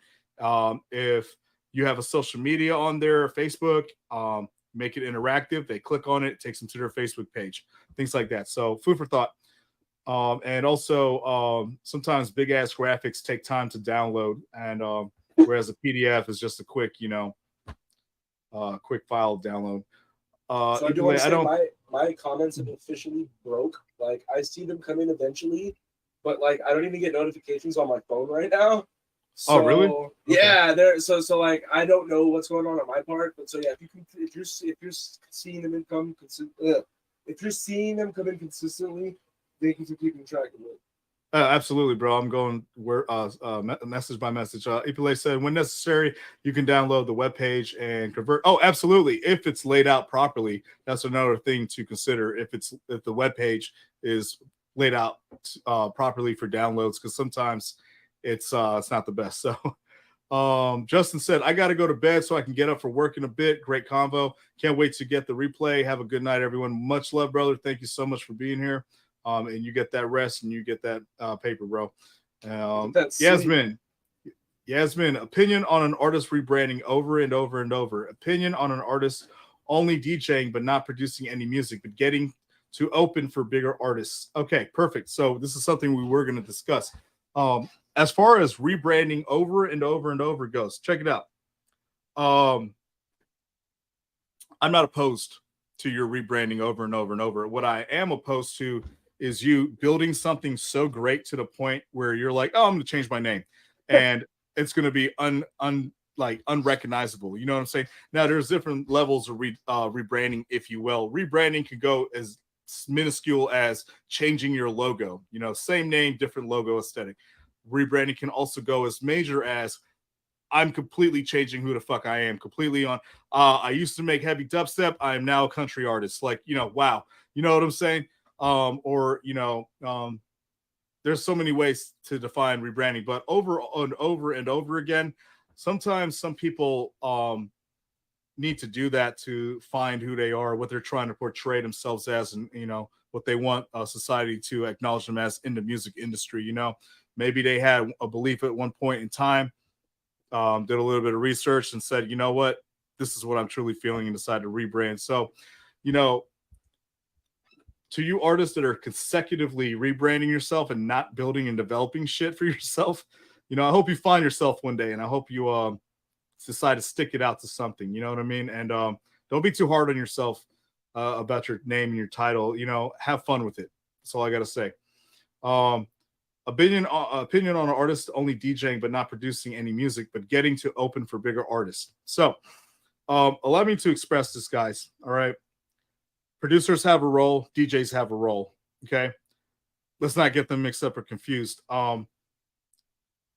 If you have a social media on there, Facebook, make it interactive. They click on it, takes them to their Facebook page, things like that. So food for thought. And also sometimes big ass graphics take time to download, and whereas a PDF is just a quick, quick file download. So I do want to say my comments have officially broke. Like I see them come in eventually, but like I don't even get notifications on my phone right now. So, oh really? Yeah, there. So like I don't know what's going on my part, but so yeah, if you're seeing them if you're seeing them come in consistently, thank you for keeping track of it. Absolutely, bro. I'm going message by message. Ipile said, when necessary, you can download the webpage and convert. Oh, absolutely. If it's laid out properly, that's another thing to consider. If the webpage is laid out properly for downloads, because sometimes it's not the best. So Justin said, I got to go to bed so I can get up for work in a bit. Great convo. Can't wait to get the replay. Have a good night, everyone. Much love, brother. Thank you so much for being here. And you get that rest and you get that paper, bro. Yasmin, opinion on an artist rebranding over and over and over. Opinion on an artist only DJing but not producing any music, but getting to open for bigger artists. Okay, perfect. So this is something we were going to discuss. As far as rebranding over and over and over goes, check it out. I'm not opposed to your rebranding over and over and over. What I am opposed to is you building something so great to the point where you're like, oh, I'm going to change my name, and it's going to be unrecognizable. You know what I'm saying? Now, there's different levels of rebranding, if you will. Rebranding could go as minuscule as changing your logo. Same name, different logo aesthetic. Rebranding can also go as major as I'm completely changing who the fuck I am. Completely on. I used to make heavy dubstep. I am now a country artist. Wow. You know what I'm saying? There's so many ways to define rebranding, but over and over and over again, sometimes some people need to do that to find who they are, what they're trying to portray themselves as, and what they want society to acknowledge them as in the music industry. Maybe they had a belief at one point in time, did a little bit of research and said, you know what, this is what I'm truly feeling, and decided to rebrand. So, to you artists that are consecutively rebranding yourself and not building and developing shit for yourself, I hope you find yourself one day, and I hope you decide to stick it out to something. You know what I mean? And don't be too hard on yourself about your name and your title. Have fun with it. That's all I got to say. Opinion on an artist only DJing but not producing any music, but getting to open for bigger artists. So allow me to express this, guys. All right. Producers have a role. DJs have a role. Okay. Let's not get them mixed up or confused.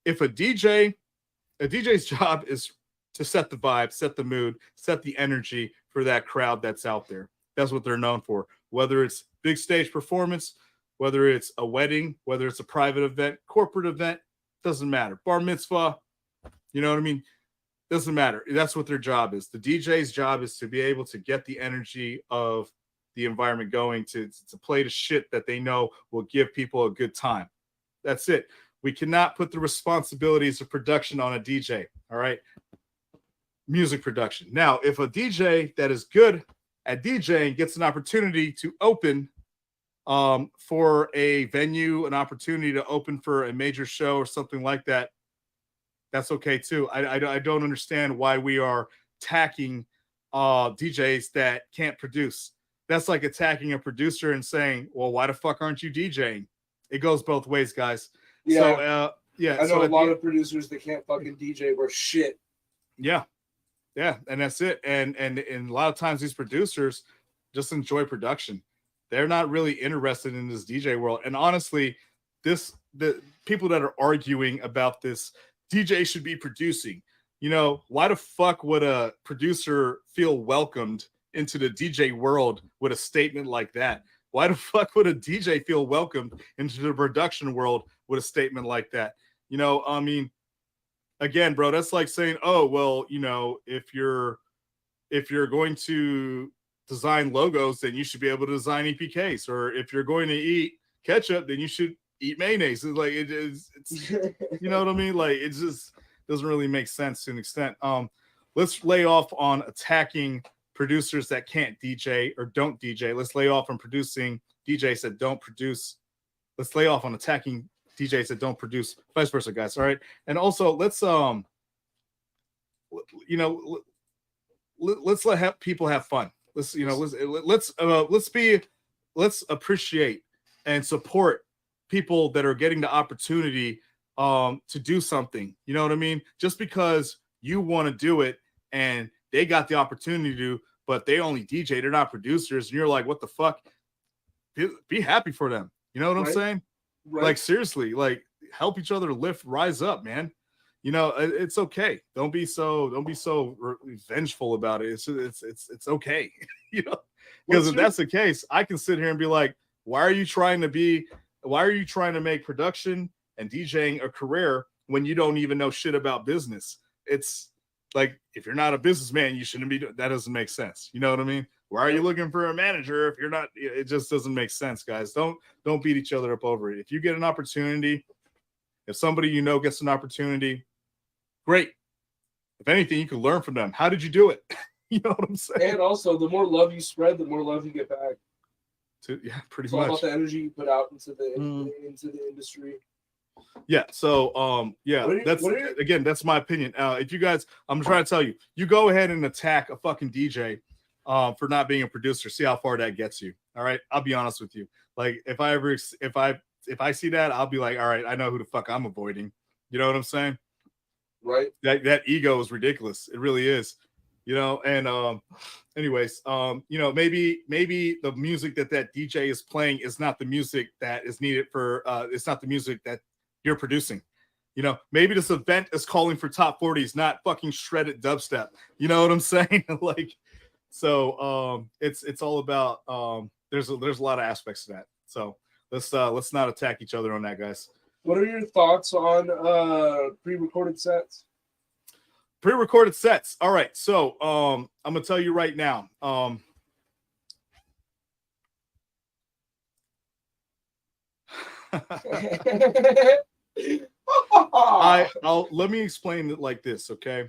If a DJ's job is to set the vibe, set the mood, set the energy for that crowd that's out there. That's what they're known for. Whether it's big stage performance, whether it's a wedding, whether it's a private event, corporate event, doesn't matter. Bar mitzvah, you know what I mean? Doesn't matter. That's what their job is. The DJ's job is to be able to get the energy of the environment going, to play the shit that they know will give people a good time. That's it. We cannot put the responsibilities of production on a DJ, all right? Music production. Now, if a DJ that is good at DJing gets an opportunity to open for a venue, an opportunity to open for a major show or something like that, that's okay too. I don't understand why we are attacking DJs that can't produce. That's like attacking a producer and saying, well, why the fuck aren't you DJing? It goes both ways, guys. Yeah. So, yeah. I know a lot of producers that can't fucking DJ or shit. Yeah. Yeah. And that's it. And a lot of times these producers just enjoy production. They're not really interested in this DJ world. And honestly, the people that are arguing about this, DJ should be producing. Why the fuck would a producer feel welcomed into the DJ world with a statement like that? Why the fuck would a DJ feel welcomed into the production world with a statement like that? I mean, again, bro, that's like saying, oh, well, if you're going to design logos, then you should be able to design EPKs. Or if you're going to eat ketchup, then you should eat mayonnaise. It's like it's you know what I mean? Like, it just doesn't really make sense to an extent. Let's lay off on attacking producers that can't DJ or don't DJ. Let's lay off on producing DJs that don't produce. Let's lay off on attacking DJs that don't produce. Vice versa, guys. All right, and also let's let's let people have fun. Let's appreciate and support people that are getting the opportunity to do something. You know what I mean? Just because you want to do it and they got the opportunity to, but they only DJ, they're not producers, and you're like, what the fuck? Be happy for them. You know what I'm saying? Right. Like, seriously, like, help each other rise up, man. You know, it's okay. Don't be so vengeful about it. It's okay. You know, because if that's the case, I can sit here and be like, why are you trying to make production and DJing a career when you don't even know shit about business? It's like, if you're not a businessman, you shouldn't be. That doesn't make sense. You know what I mean? Why are you looking for a manager if you're not? It just doesn't make sense, guys. Don't beat each other up over it. If you get an opportunity, if somebody you know gets an opportunity, great. If anything, you can learn from them. How did you do it? You know what I'm saying? And also, the more love you spread, the more love you get back. Yeah, pretty It's much. all about the energy you put out into the industry. Yeah. So, that's my opinion. If you guys, I'm trying to tell you, you go ahead and attack a fucking DJ for not being a producer. See how far that gets you. All right. I'll be honest with you. Like, if I see that, I'll be like, all right, I know who the fuck I'm avoiding. You know what I'm saying? Right. That ego is ridiculous. It really is. You know, and anyways, you know, maybe the music that DJ is playing is not the music that is needed for it's not the music that you're producing. You know, maybe this event is calling for top 40s, not fucking shredded dubstep. You know what I'm saying? Like, so it's all about there's a lot of aspects to that. So let's not attack each other on that, guys. What are your thoughts on pre-recorded sets? Pre-recorded sets. All right. So I'm gonna tell you right now. Let me explain it like this, okay?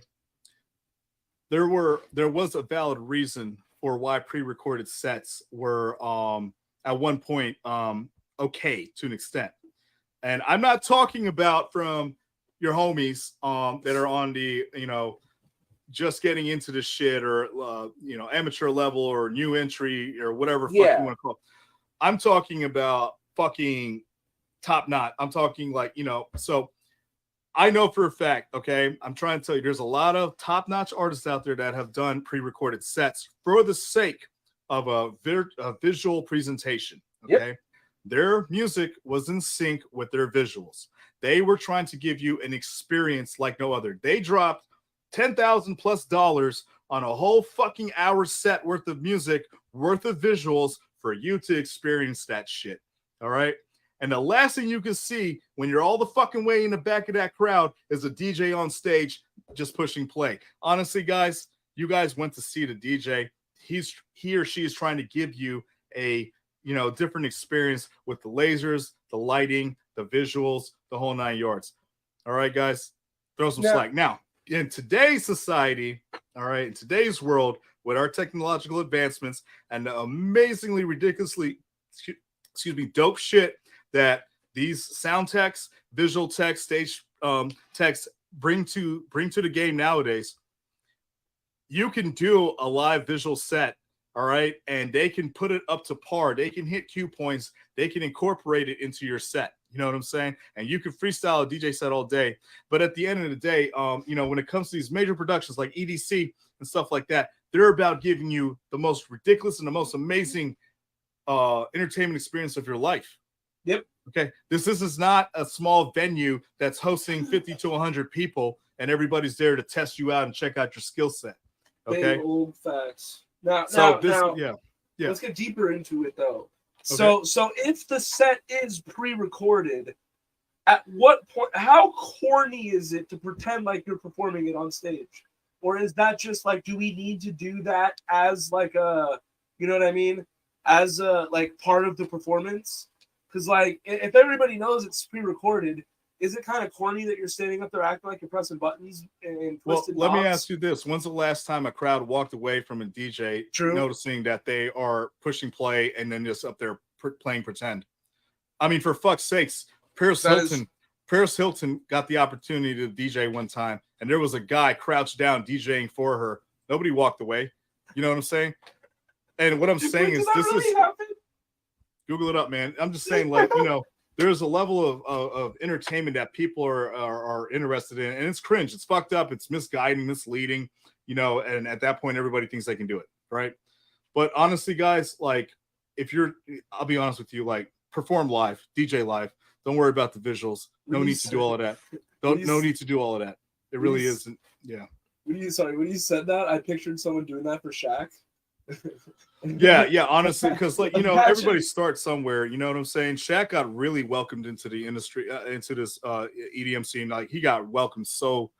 There was a valid reason for why pre-recorded sets were at one point okay to an extent. And I'm not talking about from your homies that are on the, you know, just getting into the shit or you know, amateur level or new entry or whatever fuck you want to call it. I'm talking about fucking top notch. I'm talking like, you know, so I know for a fact, okay, I'm trying to tell you, there's a lot of top notch artists out there that have done pre-recorded sets for the sake of a visual presentation. Okay. Yep. Their music was in sync with their visuals. They were trying to give you an experience like no other. They dropped $10,000+ on a whole fucking hour set worth of music, worth of visuals for you to experience that shit. All right. And the last thing you can see when you're all the fucking way in the back of that crowd is a DJ on stage just pushing play. Honestly, guys, you guys went to see the DJ. He or she is trying to give you a, you know, different experience with the lasers, the lighting, the visuals, the whole 9 yards. All right, guys, throw some slack. Now, in today's society, all right, in today's world, with our technological advancements and the amazingly, ridiculously, dope shit that these sound techs, visual techs, stage techs bring to the game nowadays, you can do a live visual set, all right, and they can put it up to par. They can hit cue points. They can incorporate it into your set. You know what I'm saying? And you can freestyle a DJ set all day. But at the end of the day, you know, when it comes to these major productions like EDC and stuff like that, they're about giving you the most ridiculous and the most amazing entertainment experience of your life. Yep. Okay. This is not a small venue that's hosting 50 to 100 people and everybody's there to test you out and check out your skill set. Okay. Big old facts. Now, yeah. Let's get deeper into it though. Okay. So if the set is pre-recorded, at what point? How corny is it to pretend like you're performing it on stage? Or is that just like, do we need to do that as like a, you know what I mean, as a like part of the performance? Because like if everybody knows it's pre-recorded, is it kind of corny that you're standing up there acting like you're pressing buttons and Well, twisting let me knobs? ask you this: when's the last time a crowd walked away from a DJ True. noticing that they are pushing play and then just up there playing pretend? I mean, for fuck's sakes, Paris Hilton got the opportunity to DJ one time, and there was a guy crouched down DJing for her. Nobody walked away. You know what I'm saying? And what I'm saying is, this is Google it up, man. I'm just saying, like, you know, there's a level of entertainment that people are interested in, and it's cringe. It's fucked up. It's misguiding, misleading, you know, and at that point, everybody thinks they can do it, right? But honestly, guys, like, I'll be honest with you, like, perform live, DJ live. Don't worry about the visuals. No need to do all of that. No need to do all of that. It really isn't. Yeah. When you said that, I pictured someone doing that for Shaq. Yeah, honestly, because, like, you know, everybody starts somewhere. You know what I'm saying? Shaq got really welcomed into the industry, into this EDM scene. Like, he got welcomed so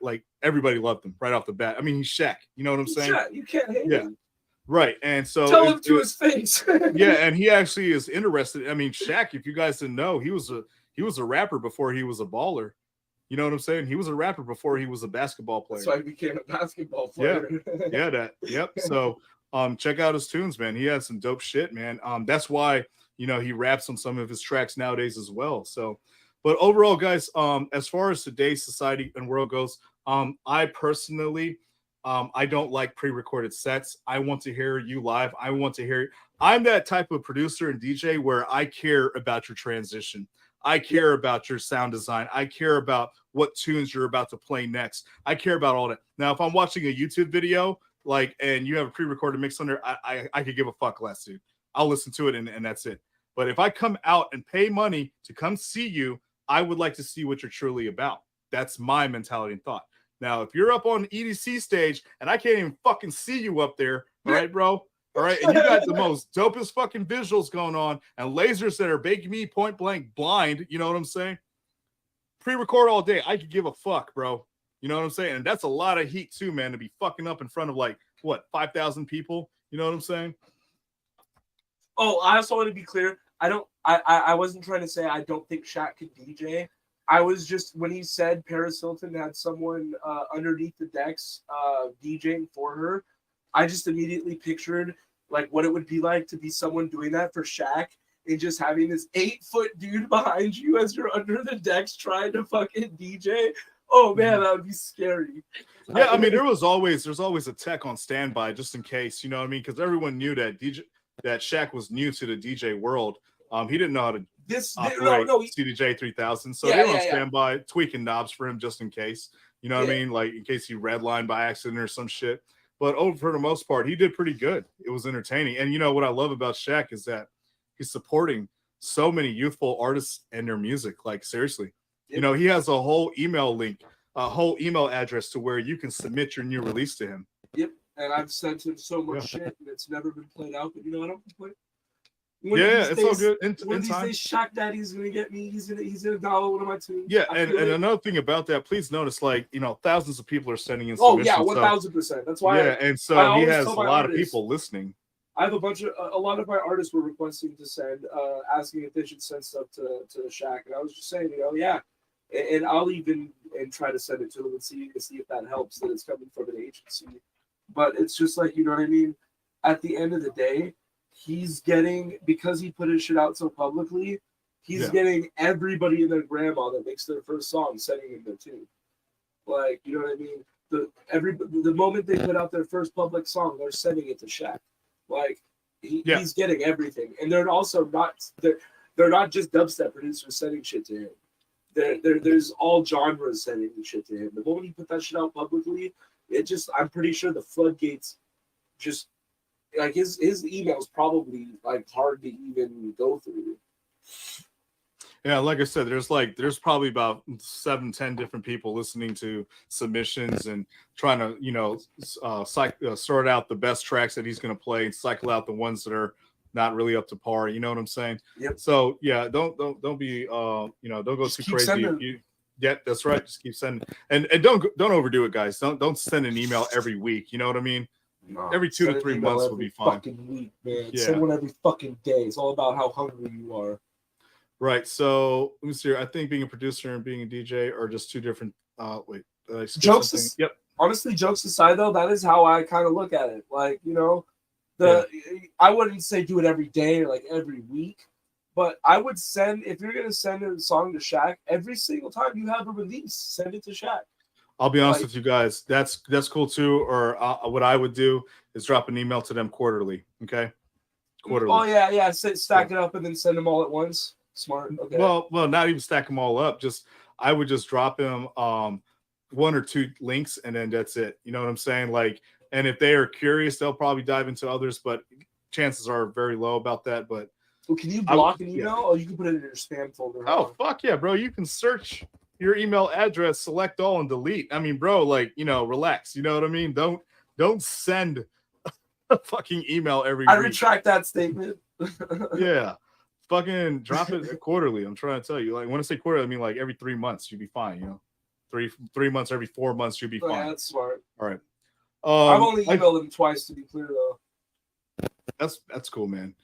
like, everybody loved him right off the bat. I mean, he's Shaq. You know what I'm saying? Shaq, you can't hate him. Right. And so tell him to his face. Yeah, and he actually is interested. I mean, Shaq, if you guys didn't know, he was a rapper before he was a baller. You know what I'm saying? He was a rapper before he was a basketball player. That's why he became a basketball player. Yep. So check out his tunes, man. He has some dope shit, man. That's why, you know, he raps on some of his tracks nowadays as well. So, but overall, guys, as far as today's society and world goes, I personally, I don't like pre-recorded sets. I want to hear you live. I want to hear. I'm that type of producer and DJ where I care about your transition. I care about your sound design. I care about what tunes you're about to play next. I care about all that. Now, if I'm watching a YouTube video, like, and you have a pre-recorded mix on there, I could give a fuck less, dude. I'll listen to it and that's it. But if I come out and pay money to come see you, I would like to see what you're truly about. That's my mentality and thought. Now, if you're up on EDC stage and I can't even fucking see you up there, all right, bro? All right, and you got the most dopest fucking visuals going on and lasers that are making me point blank blind. You know what I'm saying? Pre-record all day. I could give a fuck, bro. You know what I'm saying? And that's a lot of heat too, man, to be fucking up in front of, like, what, 5,000 people? You know what I'm saying? Oh, I also want to be clear. I wasn't trying to say I don't think Shaq could DJ. I was just, when he said Paris Hilton had someone underneath the decks DJing for her, I just immediately pictured, like, what it would be like to be someone doing that for Shaq and just having this 8-foot dude behind you as you're under the decks trying to fucking DJ. Oh man, that would be scary. Yeah, I mean, there's always a tech on standby just in case, you know what I mean? Because everyone knew that Shaq was new to the DJ world. He didn't know how to operate CDJ 3000, so they were on standby, tweaking knobs for him just in case. You know what I mean? Like, in case he redlined by accident or some shit. But for the most part, he did pretty good. It was entertaining. And you know what I love about Shaq is that he's supporting so many youthful artists and their music. Like, seriously. Yep. You know, he has a whole email link, a whole email address to where you can submit your new release to him. Yep. And I've sent him so much shit and it's never been played out. But you know, I don't complain. It's all good. One of these days, Shaq Daddy's gonna get me. He's gonna download one of my tunes. Yeah, and another thing about that, please notice, like, you know, thousands of people are sending in submissions. Oh yeah, 1000%. That's why. Yeah, and so he has a lot of people listening. I have a lot of my artists were requesting to send, asking if they should send stuff to Shaq, and I was just saying, you know, yeah, and I'll even try to send it to him and see if that helps, that it's coming from an agency. But it's just like, you know what I mean. At the end of the day, he's getting, because he put his shit out so publicly, he's getting everybody and their grandma that makes their first song sending him their tune. Like, you know what I mean? The moment they put out their first public song, they're sending it to Shaq. Like, he's getting everything, and they're also not they're not just dubstep producers sending shit to him. There's all genres sending shit to him. The moment he put that shit out publicly, I'm pretty sure the floodgates just, like, his emails probably, like, hard to even go through. Yeah, like I said, there's probably about 7-10 different people listening to submissions and trying to, you know, sort out the best tracks that he's going to play and cycle out the ones that are not really up to par. You know what I'm saying? Yep. So yeah, don't be you know, don't go just too crazy. Yeah, that's right. Just keep sending, and don't overdo it, guys. Don't send an email every week. You know what I mean? No, every 2 to 3 months would be fine. Fucking week, man. Yeah. Send one every fucking day. It's all about how hungry you are. Right. So let me see here. I think being a producer and being a DJ are just two different. Wait. Did I skip Jokes. something? Yep. Honestly, jokes aside, though, that is how I kind of look at it. Like, you know, I wouldn't say do it every day or like every week, but I would send, if you're gonna send a song to Shaq, every single time you have a release, send it to Shaq. I'll be honest with you guys. That's cool too. Or what I would do is drop an email to them quarterly. Okay. Quarterly. Oh yeah. Stack it up and then send them all at once. Smart. Okay. Well, not even stack them all up. I would just drop them one or two links and then that's it. You know what I'm saying? Like, and if they are curious, they'll probably dive into others, but chances are very low about that. But well, can you block an email? Oh, you can put it in your spam folder. Oh, fuck yeah, bro. You can search your email address, select all, and delete. I mean, bro, like, relax. You know what I mean? Don't send a fucking email every week. I retract that statement. Yeah. Fucking drop it quarterly. I'm trying to tell you. Like, when I say quarterly, I mean like every 3 months you'd be fine, 3 months, every 4 months you'd be fine. Yeah, that's smart. All right. I've only emailed him twice, to be clear, though. That's cool, man.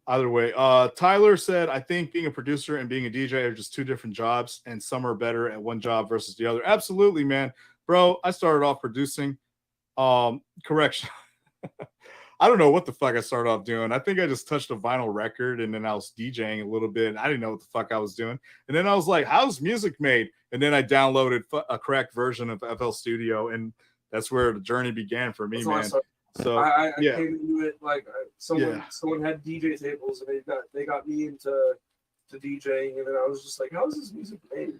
Either way, Tyler said, I think being a producer and being a DJ are just two different jobs, and some are better at one job versus the other. Absolutely, man. Bro, I started off producing. Correction. I don't know what the fuck I started off doing. I think I just touched a vinyl record, and then I was DJing a little bit, and I didn't know what the fuck I was doing. And then I was like, how's music made? And then I downloaded a correct version of FL Studio, and that's where the journey began for me, man. So I came into it like someone had DJ tables, and they got me into DJing, and then I was just like, how is this music made?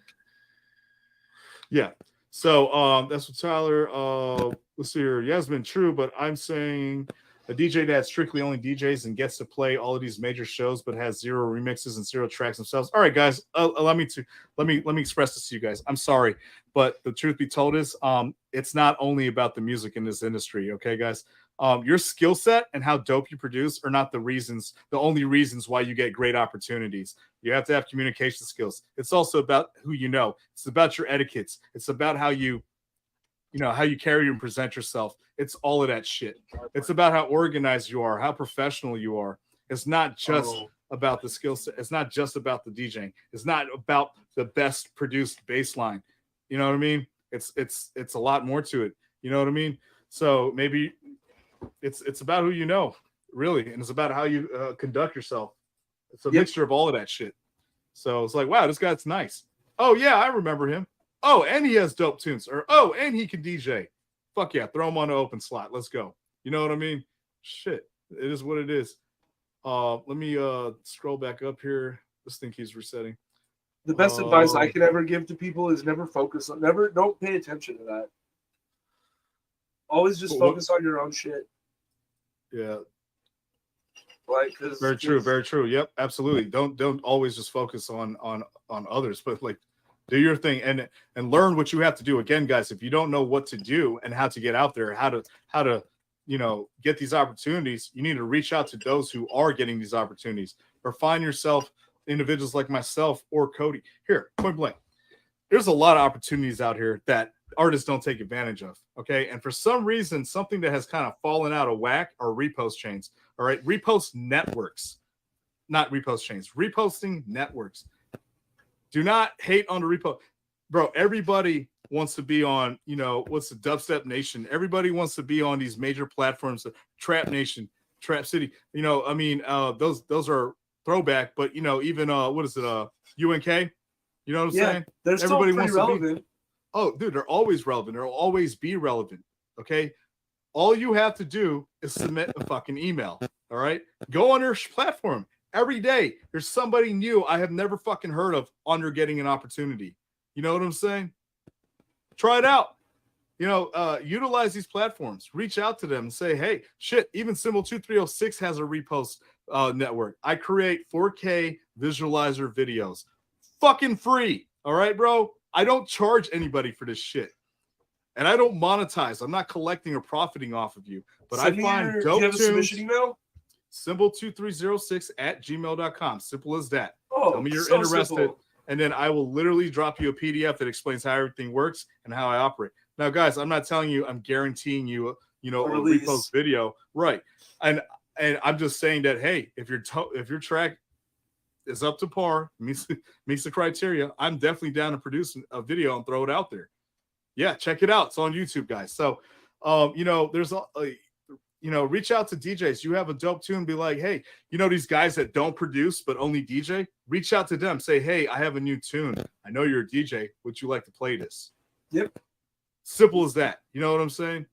Yeah. So that's what Tyler. Let's see here. Yasmin, true, but I'm saying a DJ that strictly only DJs and gets to play all of these major shows, but has zero remixes and zero tracks themselves. All right, guys, let me express this to you guys. I'm sorry, but the truth be told is, it's not only about the music in this industry. Okay, guys, your skill set and how dope you produce are not the only reasons why you get great opportunities. You have to have communication skills. It's also about who you know. It's about your etiquettes. It's about how you carry and present yourself. It's all of that shit. It's about how organized you are, how professional you are. It's not just about the skill set. It's not just about the DJing. It's not about the best produced bass line. You know what I mean? It's a lot more to it. You know what I mean? So maybe it's about who you know, really, and it's about how you conduct yourself. It's a mixture of all of that shit. So it's like, wow, this guy's nice. Oh yeah, I remember him. Oh, and he has dope tunes. Or, oh, and he can DJ. Fuck yeah, throw him on an open slot. Let's go. You know what I mean? Shit. It is what it is. Let me scroll back up here. This thing keeps resetting. The best advice I can ever give to people is don't pay attention to that. Always just focus on your own shit. Yeah. Like, very true. Yep, absolutely. Don't always just focus on others, but like, do your thing and learn what you have to do. Again, guys, if you don't know what to do and how to get out there, how to get these opportunities, you need to reach out to those who are getting these opportunities, or find yourself individuals like myself or Cody. Here, point blank, there's a lot of opportunities out here that artists don't take advantage of. Okay, and for some reason, something that has kind of fallen out of whack are repost chains. All right, repost networks, not repost chains. Reposting networks. Do not hate on the repo. Bro, everybody wants to be on, what's the Dubstep Nation? Everybody wants to be on these major platforms, Trap Nation, Trap City. Those are throwback, but even what is it, UNK? You know what I'm saying? They're still everybody pretty relevant. Oh, dude, they're always relevant. They'll always be relevant. Okay. All you have to do is submit a fucking email. All right. Go on your platform. Every day, there's somebody new I have never fucking heard of under getting an opportunity. You know what I'm saying? Try it out. Utilize these platforms. Reach out to them and say, hey, shit, even Symbol 2306 has a repost network. I create 4K visualizer videos. Fucking free. All right, bro? I don't charge anybody for this shit. And I don't monetize. I'm not collecting or profiting off of you. But I find dope tunes. Do you have a submission email? Symbol2306@gmail.com. Simple as that. Tell me you're interested, simple. And then I will literally drop you a PDF that explains how everything works and how I operate. Now, guys, I'm not telling you I'm guaranteeing you, a repost video, right? And I'm just saying that, hey, if your track is up to par, meets the criteria, I'm definitely down to produce a video and throw it out there. Yeah, check it out. It's on YouTube, guys. So, there's reach out to DJs. You have a dope tune, be like, hey, these guys that don't produce but only DJ, reach out to them. Say, hey, I have a new tune. I know you're a DJ. Would you like to play this? Yep. Simple as that. You know what I'm saying?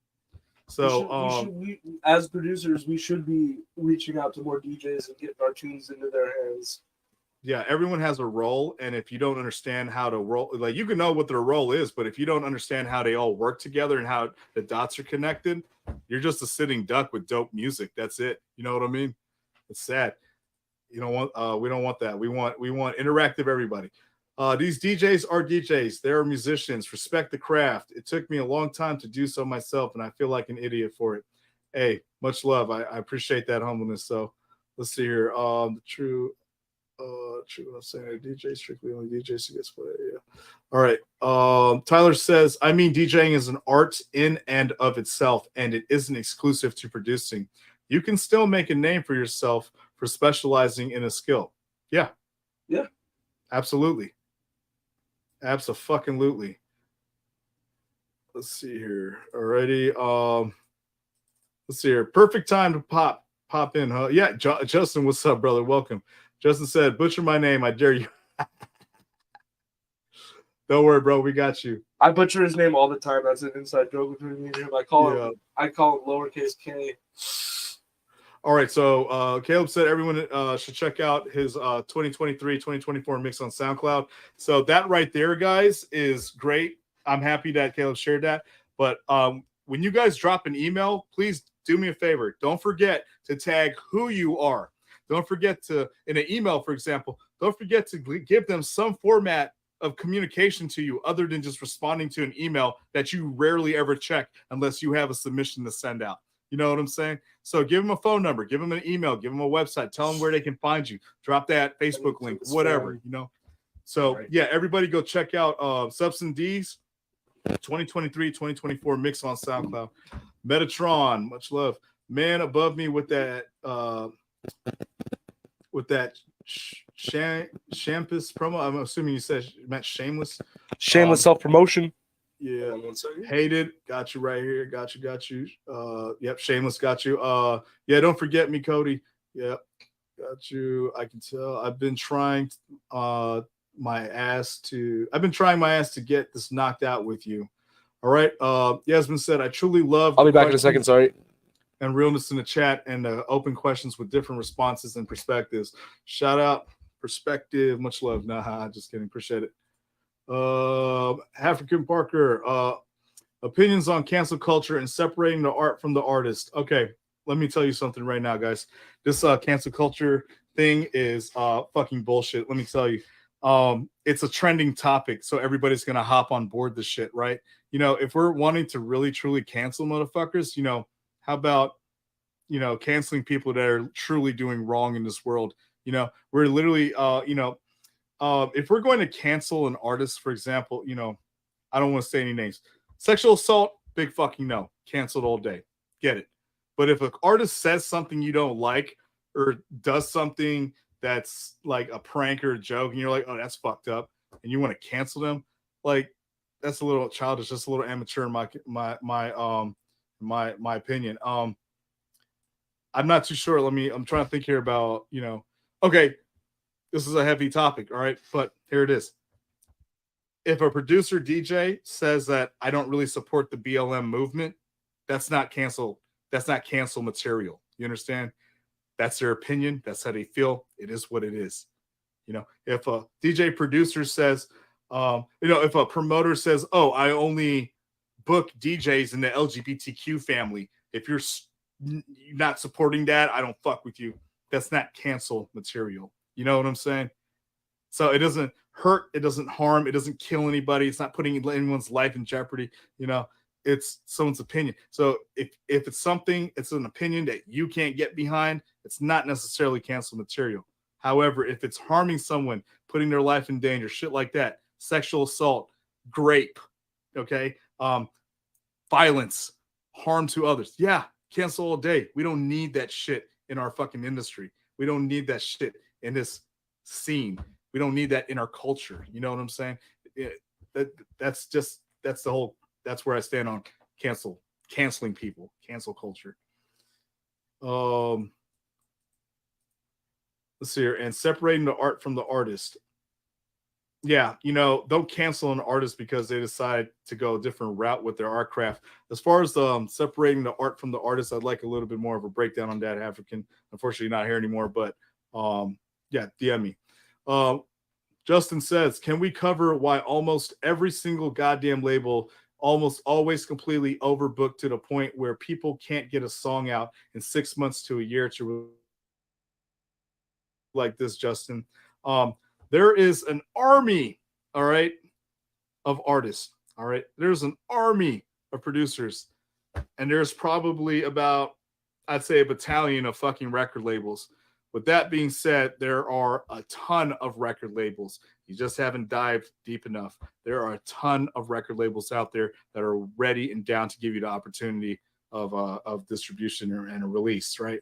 So, we as producers, we should be reaching out to more DJs and getting our tunes into their hands. yeah, everyone has a role, and if you don't understand how to roll, like you can know what their role is, but if you don't understand how they all work together and how the dots are connected, you're just a sitting duck with dope music. That's it. You know what I mean? It's sad. We don't want that. We want interactive everybody. These DJs are DJs. They're musicians. Respect the craft. It took me a long time to do so myself, and I feel like an idiot for it. Hey, much love. I appreciate that humbleness. So let's see here. The true what I'm saying. DJ strictly only DJs who gets played. Yeah. All right. Tyler says, I mean, DJing is an art in and of itself, and it isn't exclusive to producing. You can still make a name for yourself for specializing in a skill. Yeah. Yeah. Absolutely. Abso-fucking-lutely. Let's see here. Alrighty. Let's see here. Perfect time to pop in, huh? Yeah, Justin, what's up, brother? Welcome. Justin said, butcher my name, I dare you. Don't worry, bro. We got you. I butcher his name all the time. That's an inside joke between me and him. I call him lowercase K. All right, so Caleb said everyone should check out his 2023-2024 mix on SoundCloud. So that right there, guys, is great. I'm happy that Caleb shared that. But when you guys drop an email, please do me a favor. Don't forget to tag who you are. Don't forget to, in an email, for example, don't forget to give them some format of communication to you other than just responding to an email that you rarely ever check unless you have a submission to send out. You know what I'm saying? So give them a phone number, give them an email, give them a website, tell them where they can find you, drop that Facebook link, whatever, So right. Yeah, everybody go check out Substance D's 2023-2024 mix on SoundCloud. Metatron, much love. Man above me with that Shampus promo. I'm assuming you said you meant shameless. Shameless self-promotion. Yeah. Hated. Got you right here. Got you. Yep. Shameless. Got you. Yeah. Don't forget me, Cody. Yep. Got you. I can tell. I've been trying my ass to get this knocked out with you. All right. Yasmin said, I truly love. I'll be back in a second. Sorry. And realness in the chat and open questions with different responses and perspectives. Shout out perspective. Much love. Nah, just kidding. Appreciate it. African Parker, opinions on cancel culture and separating the art from the artist. Okay, let me tell you something right now, guys. This cancel culture thing is fucking bullshit. Let me tell you. It's a trending topic, so everybody's gonna hop on board this shit, right? If we're wanting to really truly cancel motherfuckers, how about canceling people that are truly doing wrong in this world? We're literally if we're going to cancel an artist, for example, I don't want to say any names. Sexual assault, big fucking no. Canceled all day. Get it. But if an artist says something you don't like or does something that's like a prank or a joke and you're like, oh, that's fucked up, and you want to cancel them, like that's a little childish, just a little amateur in my opinion. I'm not too sure. I'm trying to think here about, okay, this is a heavy topic, all right, but here it is. If a producer DJ says that I don't really support the BLM movement, that's not cancel material. You understand? That's their opinion. That's how they feel. It is what it is. If a DJ producer says, if a promoter says, oh, I only book DJs in the LGBTQ family. If you're not supporting that, I don't fuck with you. That's not cancel material. You know what I'm saying? So it doesn't hurt. It doesn't harm. It doesn't kill anybody. It's not putting anyone's life in jeopardy. It's someone's opinion. So if it's something, it's an opinion that you can't get behind, it's not necessarily cancel material. However, if it's harming someone, putting their life in danger, shit like that, sexual assault, rape, okay, violence, harm to others, yeah, cancel all day. We don't need that shit in our fucking industry. We don't need that shit in this scene. We don't need that in our culture. You know what I'm saying? That's where I stand on canceling people, cancel culture. Let's see here, and separating the art from the artist. Yeah, don't cancel an artist because they decide to go a different route with their art craft. As far as separating the art from the artist, I'd like a little bit more of a breakdown on that. African, unfortunately, not here anymore, but yeah, DM me. Justin says, can we cover why almost every single goddamn label almost always completely overbooked to the point where people can't get a song out in 6 months to a year to like this, Justin? There is an army, all right, of artists, all right? There's an army of producers, and there's probably about, I'd say, a battalion of fucking record labels. With that being said, there are a ton of record labels. You just haven't dived deep enough. There are a ton of record labels out there that are ready and down to give you the opportunity of distribution and a release, right?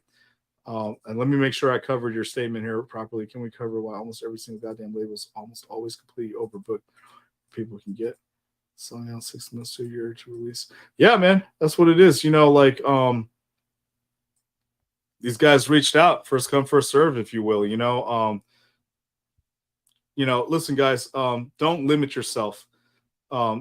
And let me make sure I covered your statement here properly. Can we cover why almost every single goddamn label is almost always completely overbooked? People can get song out 6 months to a year to release. Yeah, man, that's what it is. These guys reached out, first come, first serve, if you will. Listen, guys, don't limit yourself.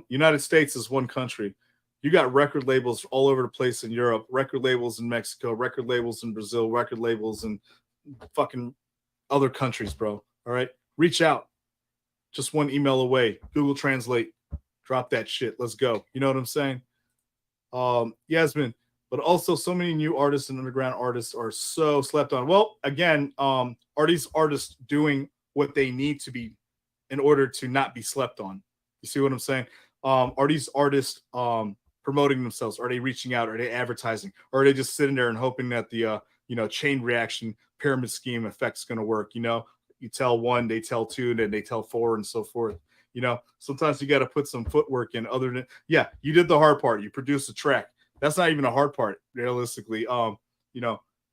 United States is one country. You got record labels all over the place in Europe, record labels in Mexico, record labels in Brazil, record labels in fucking other countries, bro. All right? Reach out. Just one email away. Google Translate. Drop that shit. Let's go. You know what I'm saying? Yasmin, but also so many new artists and underground artists are so slept on. Well, again, are these artists doing what they need to be in order to not be slept on? You see what I'm saying? Are these artists promoting themselves? Are they reaching out? Are they advertising? Or are they just sitting there and hoping that the chain reaction pyramid scheme effect is going to work? You tell one, they tell two, and then they tell four, and so forth. Sometimes you got to put some footwork in. Other than, yeah, you did the hard part. You produced a track. That's not even a hard part, realistically.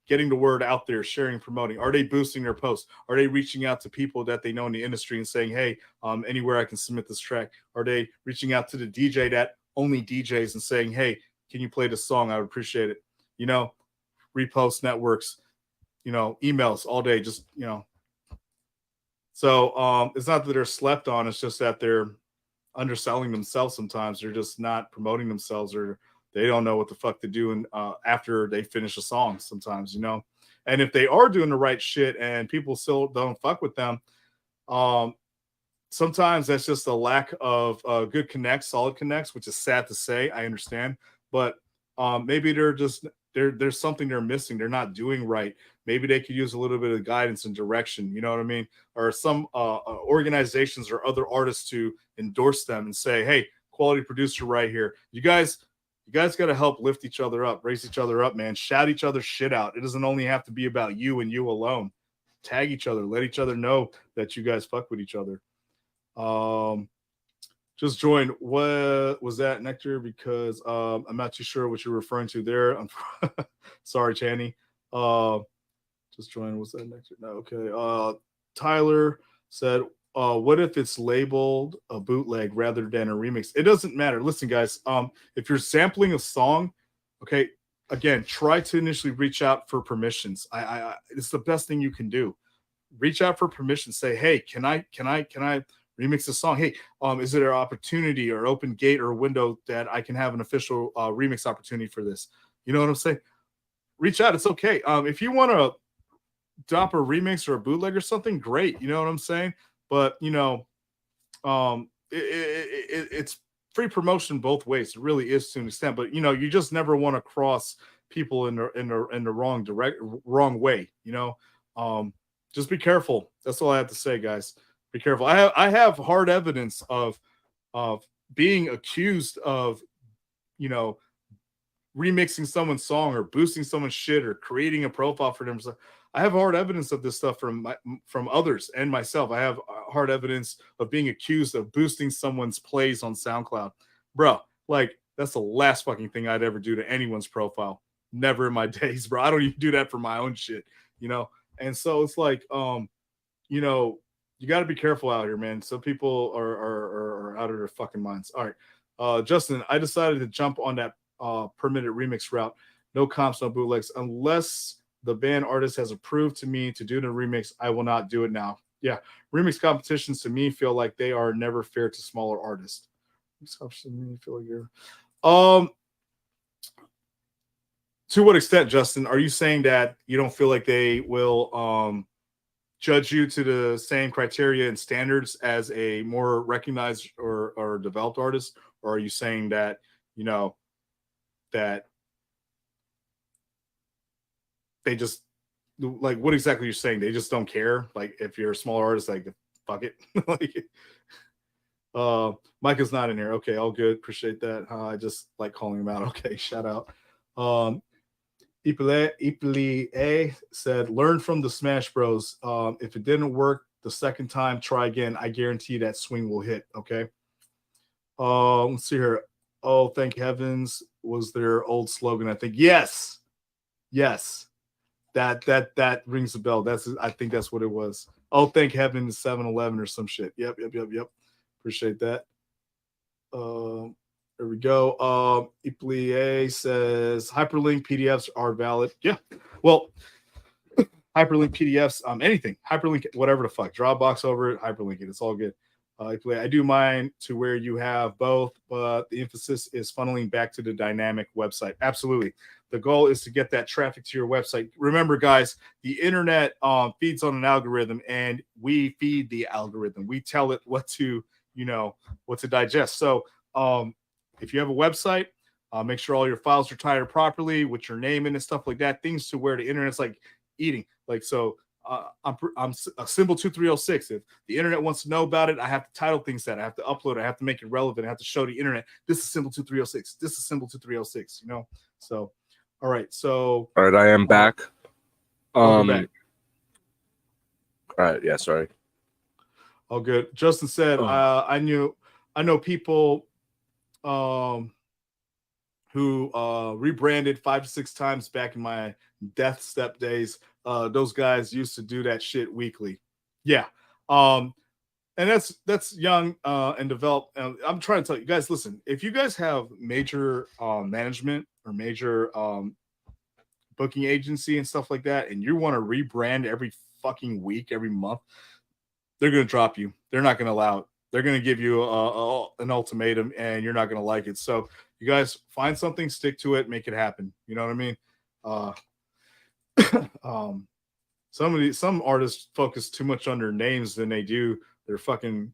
Getting the word out there, sharing, promoting. Are they boosting their posts? Are they reaching out to people that they know in the industry and saying, hey, anywhere I can submit this track? Are they reaching out to the DJ that only DJs and saying, hey, can you play this song? I would appreciate it. Repost networks, emails all day, just, So it's not that they're slept on. It's just that they're underselling themselves sometimes. They're just not promoting themselves, or they don't know what the fuck to do after they finish a song sometimes, And if they are doing the right shit and people still don't fuck with them, sometimes that's just a lack of good connects, solid connects, which is sad to say. I understand. But maybe there's something they're missing. They're not doing right. Maybe they could use a little bit of guidance and direction. You know what I mean? Or some organizations or other artists to endorse them and say, hey, quality producer right here. You guys got to help lift each other up, raise each other up, man. Shout each other shit out. It doesn't only have to be about you and you alone. Tag each other. Let each other know that you guys fuck with each other. Just joined. What was that, Nectar? Because I'm not too sure what you're referring to there. I'm sorry, Channy. Just joined. Was that Nectar? No, okay. Tyler said, what if it's labeled a bootleg rather than a remix? It doesn't matter. Listen, guys, if you're sampling a song, okay, again, try to initially reach out for permissions. It's the best thing you can do. Reach out for permission. Say, hey, can I remix the song? Hey, is there an opportunity or open gate or a window that I can have an official remix opportunity for this? You know what I'm saying? Reach out. It's okay. If you want to drop a remix or a bootleg or something, great. You know what I'm saying? But it's free promotion both ways. It really is to an extent. But you just never want to cross people in the wrong way. Just be careful. That's all I have to say, guys. Be careful. I have hard evidence of being accused of remixing someone's song or boosting someone's shit or creating a profile for them. I have hard evidence of this stuff from others and myself. I have hard evidence of being accused of boosting someone's plays on SoundCloud. Bro, like, that's the last fucking thing I'd ever do to anyone's profile. Never in my days, bro. I don't even do that for my own shit, And so it's like, you know, you got to be careful out here, man. Some people are out of their fucking minds. All right, Justin, I decided to jump on that permitted remix route. No comps, no bootlegs, unless the band artist has approved to me to do the remix. I will not do it now. Yeah, remix competitions to me feel like they are never fair to smaller artists. Remix competitions to me feel like you're to what extent, Justin, are you saying that you don't feel like they will judge you to the same criteria and standards as a more recognized or developed artist? Or are you saying that, you know, that they just, like, what exactly you're saying? They just don't care? Like, if you're a smaller artist, like, fuck it. Like, Mike is not in here. Okay, all good. Appreciate that. I just like calling him out. Okay, shout out. Ipile said, learn from the Smash Bros. If it didn't work the second time, try again. I guarantee that swing will hit. Okay. Let's see here. Oh, thank heavens was their old slogan. I think yes. That rings a bell. I think that's what it was. Oh, thank heaven, 7-Eleven or some shit. Yep. Appreciate that. There we go. Iplie says hyperlink PDFs are valid. Yeah. Well, hyperlink PDFs, anything. Hyperlink whatever the fuck. Dropbox over it, hyperlink it. It's all good. Iplie, I do mine to where you have both, but the emphasis is funneling back to the dynamic website. Absolutely. The goal is to get that traffic to your website. Remember, guys, the internet feeds on an algorithm, and we feed the algorithm. We tell it what to digest. So if you have a website, make sure all your files are titled properly with your name in and stuff like that. Things to where the internet's like eating. Like, so I'm a symbol 2306. If the internet wants to know about it, I have to title things that I have to upload. I have to make it relevant. I have to show the internet this is symbol 2306. This is symbol 2306. You know. So, all right. So, all right, I am back. Back. All right. Yeah. Sorry. All good. Justin said, I know people who rebranded 5 to 6 times back in my Death Step days. Those guys used to do that shit weekly. Yeah. And that's young and developed. I'm trying to tell you guys, listen, if you guys have major management or major booking agency and stuff like that, and you want to rebrand every fucking week, every month, they're going to drop you. They're not going to allow it. They're going to give you an ultimatum, and you're not going to like it. So you guys find something, stick to it, make it happen. You know what I mean? Some artists focus too much on their names than they do their fucking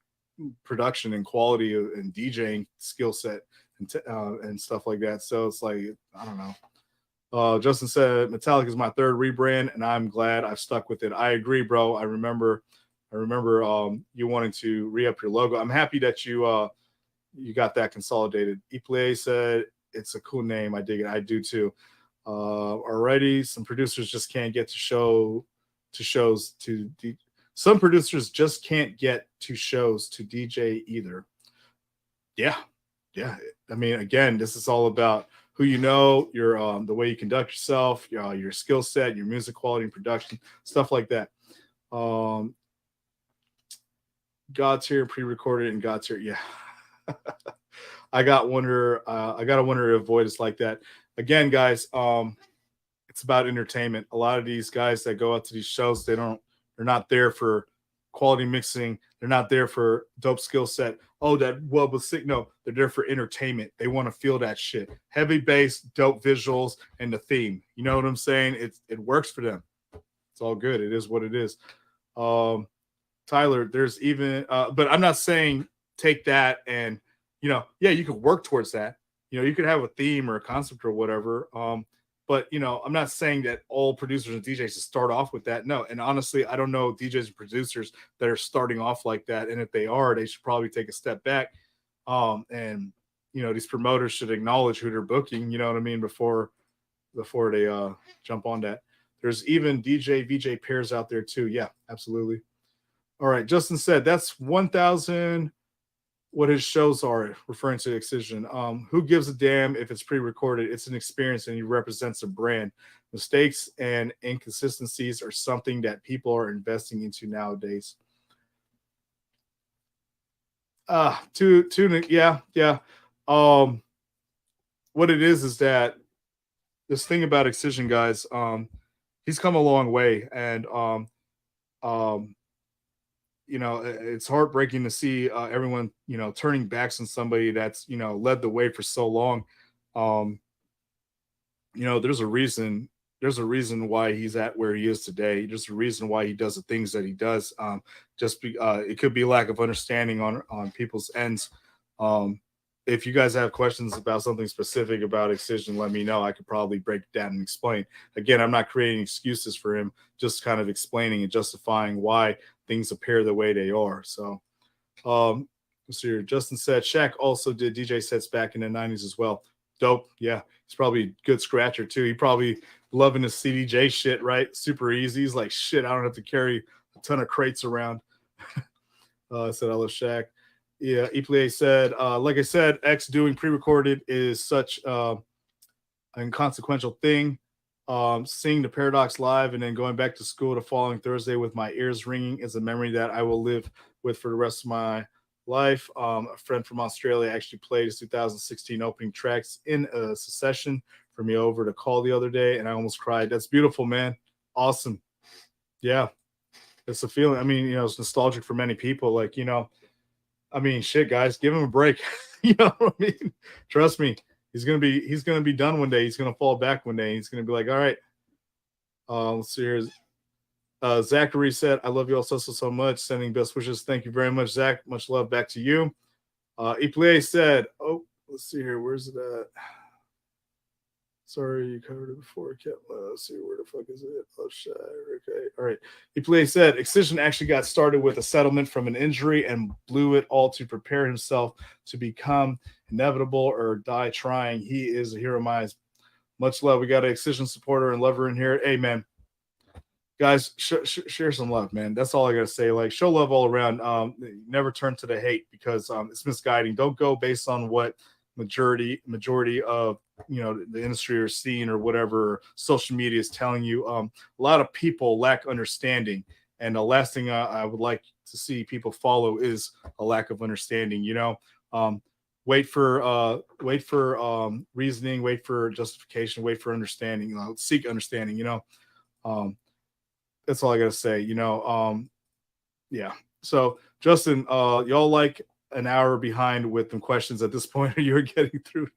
production and quality and DJing skill set and stuff like that. So it's like, I don't know. Justin said Metallica is my third rebrand, and I'm glad I've stuck with it. I agree, bro. I remember you wanting to re-up your logo. I'm happy that you got that consolidated. Iplie said it's a cool name. I dig it. I do too. Already, some producers just can't get to shows. Some producers just can't get to shows to DJ either. Yeah. I mean, again, this is all about who you know, your the way you conduct yourself, your skill set, your music quality and production, stuff like that. God's here, pre-recorded, and God's here. Yeah. I got to wonder if Void is like that. Again, guys, it's about entertainment. A lot of these guys that go out to these shows, they're not there for quality mixing. They're not there for dope skill set. Oh, that wub was sick. No, they're there for entertainment. They want to feel that shit. Heavy bass, dope visuals, and the theme. You know what I'm saying? It works for them. It's all good. It is what it is. Tyler, there's even, but I'm not saying take that and, yeah, you could work towards that. You could have a theme or a concept or whatever. But, I'm not saying that all producers and DJs should start off with that. No. And honestly, I don't know DJs and producers that are starting off like that. And if they are, they should probably take a step back. And, these promoters should acknowledge who they're booking, you know what I mean, before they jump on that. There's even DJ, VJ pairs out there too. Yeah, absolutely. All right. Justin said that's 1,000 what his shows are, referring to Excision. Who gives a damn if it's pre-recorded? It's an experience and he represents a brand. Mistakes and inconsistencies are something that people are investing into nowadays. Yeah. What it is that this thing about Excision, guys, he's come a long way, and um, it's heartbreaking to see everyone, turning backs on somebody that's, led the way for so long. Um, there's a reason. There's a reason why he's at where he is today. There's a reason why he does the things that he does. It could be lack of understanding on people's ends. If you guys have questions about something specific about Excision, let me know. I could probably break it down and explain. Again, I'm not creating excuses for him, just kind of explaining and justifying why things appear the way they are. So, let's see here. Justin said Shaq also did DJ sets back in the 90s as well. Dope. Yeah. He's probably a good scratcher too. He probably loving his CDJ shit, right? Super easy. He's like, shit, I don't have to carry a ton of crates around. I said, I love Shaq. Yeah. Eplie said, like I said, X doing pre-recorded is such an inconsequential thing. Seeing the Paradox live and then going back to school the following Thursday with my ears ringing is a memory that I will live with for the rest of my life. A friend from Australia actually played his 2016 opening tracks in a succession for me over to call the other day, and I almost cried. That's beautiful, man. Awesome. Yeah. It's a feeling. I mean, it's nostalgic for many people. Like, shit, guys, give him a break. You know what I mean? Trust me. He's gonna be done one day. He's gonna fall back one day. He's gonna be like, all right. Let's see here. Zachary said, I love you all so much. Sending best wishes. Thank you very much, Zach. Much love back to you. Eplie said, let's see here. Where's it at? Sorry, you covered it before. Let's see, where the fuck is it? Oh, shit. Okay. All right. Eplie said, Excision actually got started with a settlement from an injury and blew it all to prepare himself to become inevitable or die trying. He is a hero of mine. Much love. We got an Excision supporter and lover in here. Hey, man. Guys, share some love, man. That's all I gotta say. Like, show love all around. Never turn to the hate because it's misguiding. Don't go based on what majority of the industry or scene or whatever social media is telling you. A lot of people lack understanding, and the last thing I would like to see people follow is a lack of understanding. Wait for reasoning, wait for justification, wait for understanding. Seek understanding. That's all I gotta say. Yeah. So Justin, y'all like an hour behind with them questions at this point. You're getting through.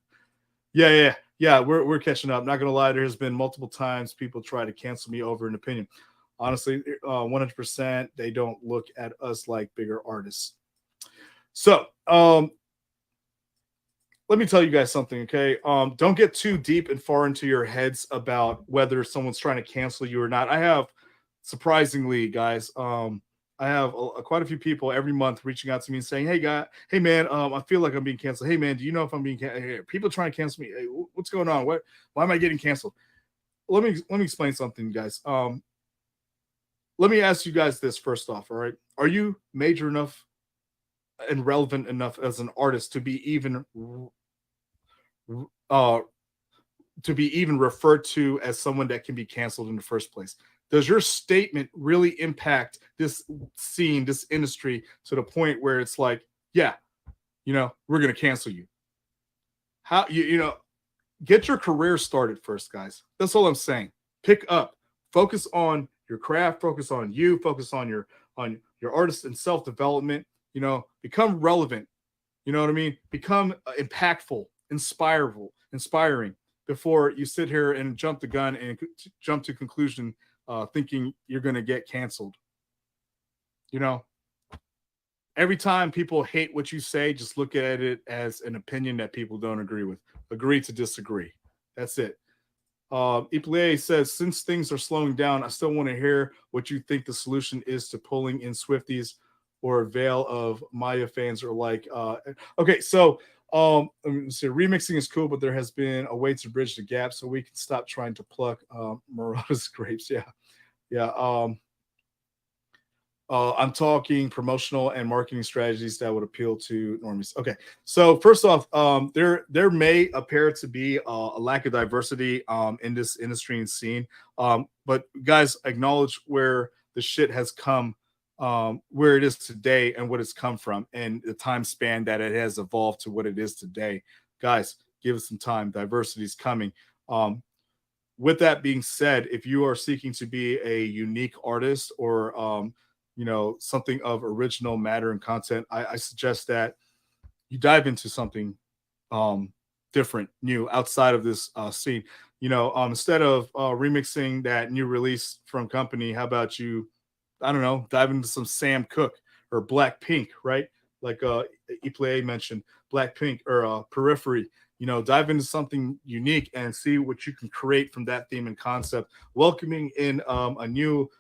Yeah. We're catching up. Not gonna lie, there's been multiple times people try to cancel me over an opinion. Honestly, 100%, they don't look at us like bigger artists. So let me tell you guys something, okay? Don't get too deep and far into your heads about whether someone's trying to cancel you or not. I have, surprisingly, guys, I have quite a few people every month reaching out to me and saying, hey man, I feel like I'm being canceled. Hey man, do you know if I'm being canceled? People trying to cancel me. Hey, what's going on? Why am I getting canceled? Let me explain something, guys. Let me ask you guys this first off, all right? Are you major enough and relevant enough as an artist to be even referred to as someone that can be canceled in the first place? Does your statement really impact this scene, this industry, to the point where it's like, yeah, we're going to cancel you? How, get your career started first, guys. That's all I'm saying. Pick up, focus on your craft, focus on you, focus on your artist and self-development, become relevant. You know what I mean? Become impactful, inspiring before you sit here and jump the gun and jump to conclusion thinking you're going to get canceled. Every time people hate what you say, just look at it as an opinion that people don't agree with. Agree to disagree. That's it. Eplie says, since things are slowing down, I still want to hear what you think the solution is to pulling in Swifties or a veil of Maya fans are like. Okay, so remixing is cool, but there has been a way to bridge the gap so we can stop trying to pluck Murata's grapes. Yeah. I'm talking promotional and marketing strategies that would appeal to normies. Okay, so first off, there may appear to be a lack of diversity in this industry and scene, but guys, acknowledge where the shit has come, where it is today, and what it's come from, and the time span that it has evolved to what it is today. Guys, give it some time. Diversity is coming. With that being said, if you are seeking to be a unique artist or something of original matter and content, I suggest that you dive into something different, new, outside of this scene. Instead of remixing that new release from company, how about you, I don't know, dive into some Sam Cooke or Black Pink, right? Like Iplay mentioned, Black Pink or Periphery. Dive into something unique and see what you can create from that theme and concept, welcoming in a new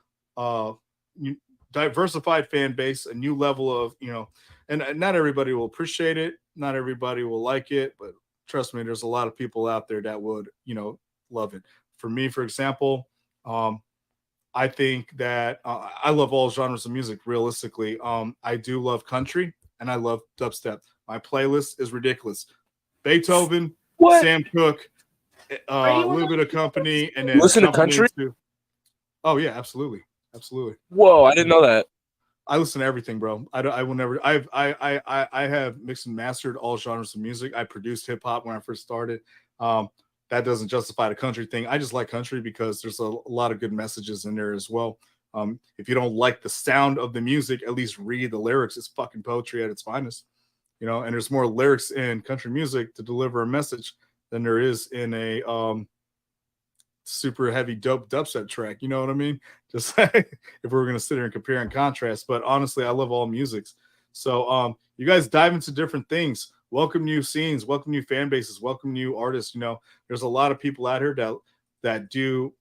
diversified fan base, a new level of, and not everybody will appreciate it. Not everybody will like it, but trust me, there's a lot of people out there that would, love it. For me, for example, I think that I love all genres of music. Realistically, I do love country and I love dubstep. My playlist is ridiculous. Beethoven, What? Sam Cooke, a little bit of company, and then Listen to company country? too. Oh yeah, absolutely. Whoa, I didn't know that. I listen to everything, bro. I will never. I have mixed and mastered all genres of music. I produced hip hop when I first started. That doesn't justify the country thing. I just like country because there's a lot of good messages in there as well. If you don't like the sound of the music, at least read the lyrics. It's fucking poetry at its finest, And there's more lyrics in country music to deliver a message than there is in a super heavy dope dubstep track. You know what I mean? Just if we're gonna sit here and compare and contrast. But honestly, I love all musics. So you guys dive into different things. Welcome new scenes, welcome new fan bases, welcome new artists. There's a lot of people out here that do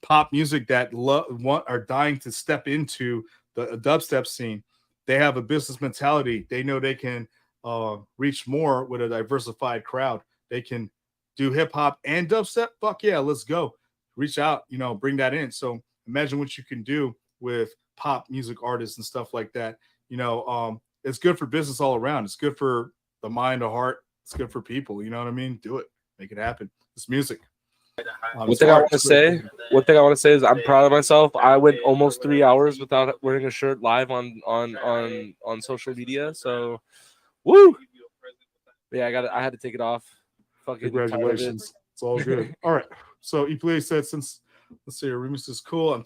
pop music that are dying to step into the dubstep scene. They have a business mentality. They know they can reach more with a diversified crowd. They can do hip hop and dubstep. Fuck yeah, let's go. Reach out, bring that in. So imagine what you can do with pop music artists and stuff like that. It's good for business all around. It's good for the mind, the heart. It's good for people. You know what I mean? Do it. Make it happen. It's music. One thing I want to say is I'm proud of myself. I went almost 3 hours without wearing a shirt live on social media. So, woo! Yeah, I had to take it off. Fucking Congratulations. It's all good. All right. So Iplay said, let's see, your remix is cool.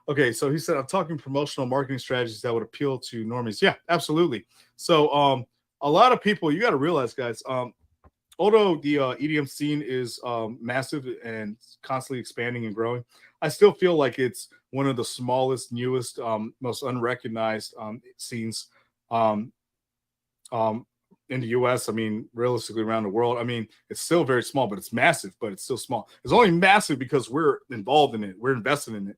Okay, so he said, I'm talking promotional marketing strategies that would appeal to normies. Yeah, absolutely. So a lot of people, you got to realize, guys, although the EDM scene is massive and constantly expanding and growing, I still feel like it's one of the smallest, newest, most unrecognized scenes in the US. I mean, realistically around the world. I mean, it's still very small, but it's massive, but it's still small. It's only massive because we're involved in it. We're invested in it.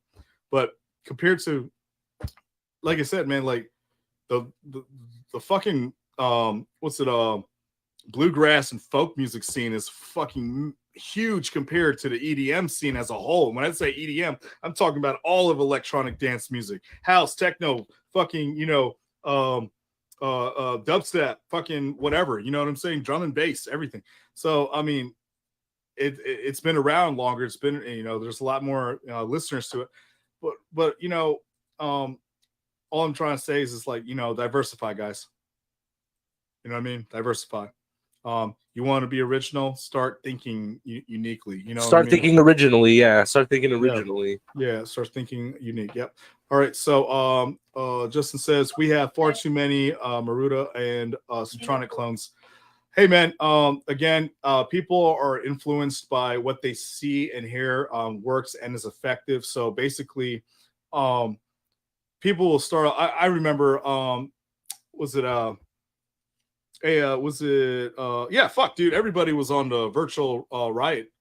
But compared to, like I said, man, like the fucking bluegrass and folk music scene is fucking huge compared to the EDM scene as a whole. When I say EDM, I'm talking about all of electronic dance music, house, techno, fucking, dubstep, fucking whatever, you know what I'm saying? Drum and bass, everything. So, I mean, it's been around longer. It's been, there's a lot more listeners to it, but all I'm trying to say is like, diversify, guys. You know what I mean? Diversify. You want to be original, start thinking uniquely. Start thinking originally. Yeah. Start thinking originally. Yeah. Start thinking unique. Yep. All right. So Justin says we have far too many Maruda and Subtronic clones. Hey man, again, people are influenced by what they see and hear works and is effective. So basically, people will start. I remember, dude, everybody was on the virtual riot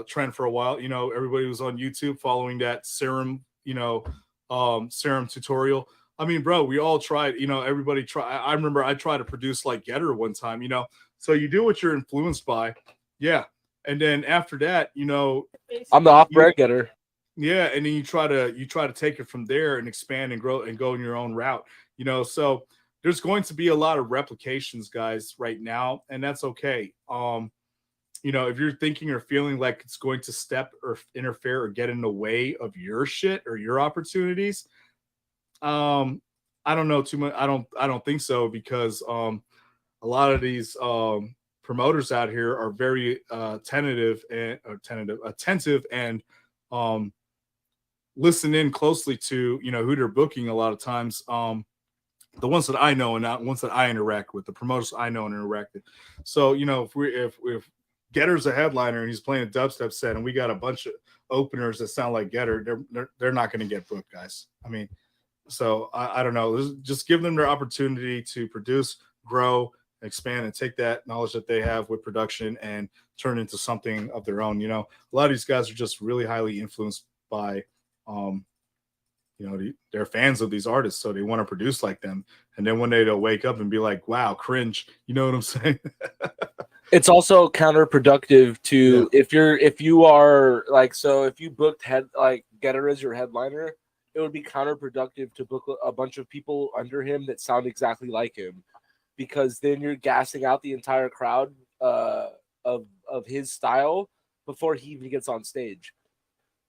trend for a while. Everybody was on YouTube following that serum tutorial. I mean, bro, we all tried, everybody tried. I remember I tried to produce like Getter one time, so you do what you're influenced by. Yeah. And then after that, I'm the off-brand Getter. Yeah, and then you try to take it from there and expand and grow and go in your own route. So there's going to be a lot of replications, guys, right now, and that's okay. If you're thinking or feeling like it's going to step or interfere or get in the way of your shit or your opportunities, I don't know too much. I don't think so, because a lot of these promoters out here are very attentive, and um, listen in closely to who they're booking. A lot of times, the ones that I know and not ones that I interact with, the promoters I know and interact with. So if Getter's a headliner and he's playing a dubstep set, and we got a bunch of openers that sound like Getter, they're not going to get booked, guys. I mean, so I don't know. Just give them their opportunity to produce, grow, expand, and take that knowledge that they have with production and turn into something of their own. A lot of these guys are just really highly influenced by, they're fans of these artists, so they want to produce like them. And then one day they'll wake up and be like, "Wow, cringe." You know what I'm saying? It's also counterproductive to if you are like, so if you booked Getter as your headliner, it would be counterproductive to book a bunch of people under him that sound exactly like him, because then you're gassing out the entire crowd of his style before he even gets on stage.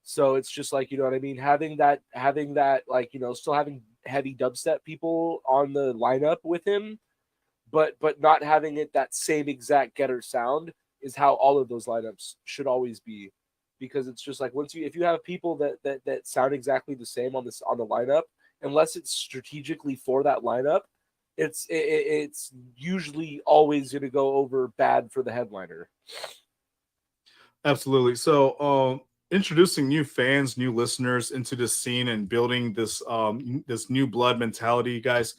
So it's just like, you know what I mean? Having that still having heavy dubstep people on the lineup with him, but not having it that same exact Getter sound is how all of those lineups should always be. Because it's just like, if you have people that sound exactly the same on the lineup, unless it's strategically for that lineup, it's usually always going to go over bad for the headliner. Absolutely. So introducing new fans, new listeners into this scene and building this this new blood mentality, guys.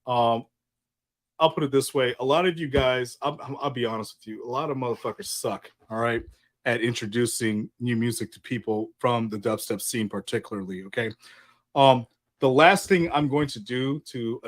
I'll put it this way: a lot of you guys, I'll be honest with you, a lot of motherfuckers suck. All right, at introducing new music to people from the dubstep scene, particularly. Okay. The last thing I'm going to do to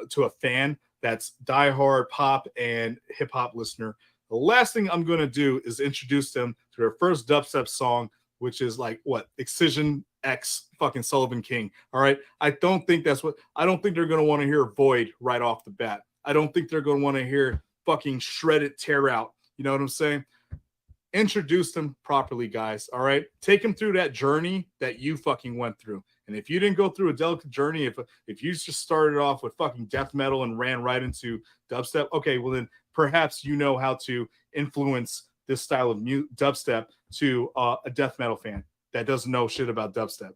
to a fan that's diehard pop and hip hop listener, the last thing I'm going to do is introduce them to their first dubstep song, which is like what? Excision X fucking Sullivan King. All right. I don't think they're going to want to hear Void right off the bat. I don't think they're going to want to hear fucking Shredded Tear Out. You know what I'm saying? Introduce them properly, guys. All right. Take them through that journey that you fucking went through. And if you didn't go through a delicate journey, if you just started off with fucking death metal and ran right into dubstep, okay, well then perhaps you know how to influence this style of dubstep to a death metal fan that doesn't know shit about dubstep.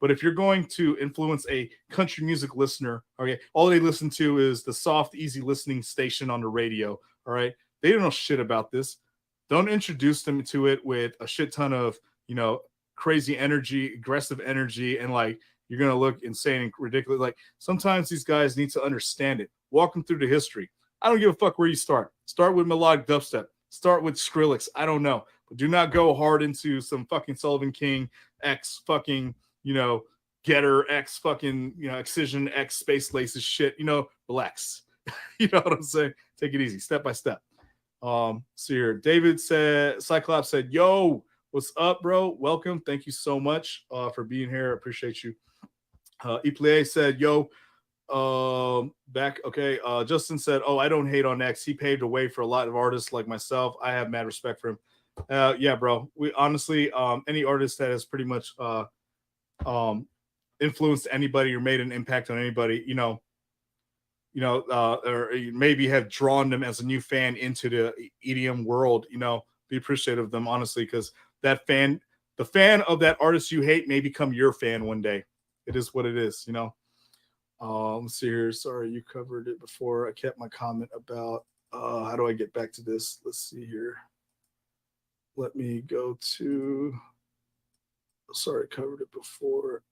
But if you're going to influence a country music listener, okay, all they listen to is the soft, easy listening station on the radio. All right, they don't know shit about this. Don't introduce them to it with a shit ton of crazy energy, aggressive energy, and like you're gonna look insane and ridiculous. Like sometimes these guys need to understand it. Walk them through the history. I don't give a fuck where you start. Start with melodic dubstep. Start with Skrillex. I don't know, but do not go hard into some fucking Sullivan King X fucking Getter X fucking Excision X Space Laces shit. Relax. You know what I'm saying? Take it easy, step by step. So here, David said, Cyclops said, "Yo, what's up, bro? Welcome. Thank you so much for being here. Appreciate you." Iplie said, "Yo, back." Okay. Justin said, "Oh, I don't hate on X. He paved the way for a lot of artists like myself. I have mad respect for him." Yeah, bro. We honestly, any artist that has pretty much influenced anybody or made an impact on anybody, or maybe have drawn them as a new fan into the EDM world, be appreciative of them, honestly, because the fan of that artist you hate may become your fan one day. It is what it is, Let's see here. Sorry, you covered it before. I kept my comment about how do I get back to this? Let's see here. Let me go to, sorry, covered it before.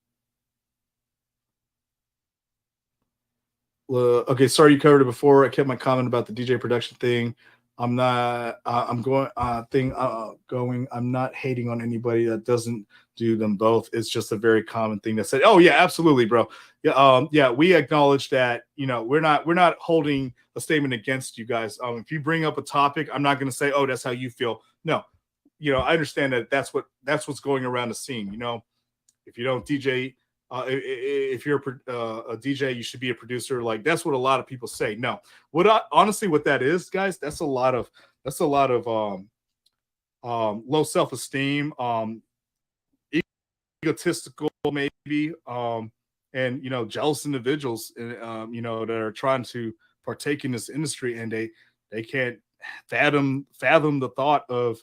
Okay, sorry, you covered it before. I kept my comment about the DJ production thing. I'm not hating on anybody that doesn't do them both. It's just a very common thing that said, "Oh yeah, absolutely, bro. Yeah, we acknowledge that, we're not holding a statement against you guys. If you bring up a topic, I'm not going to say, 'Oh, that's how you feel.' No. I understand that that's what's going around the scene. If you don't DJ, if you're a DJ, you should be a producer. Like that's what a lot of people say. No, honestly, what that is, guys, that's a lot of low self-esteem, egotistical, maybe, and jealous individuals, that are trying to partake in this industry, and they can't fathom the thought of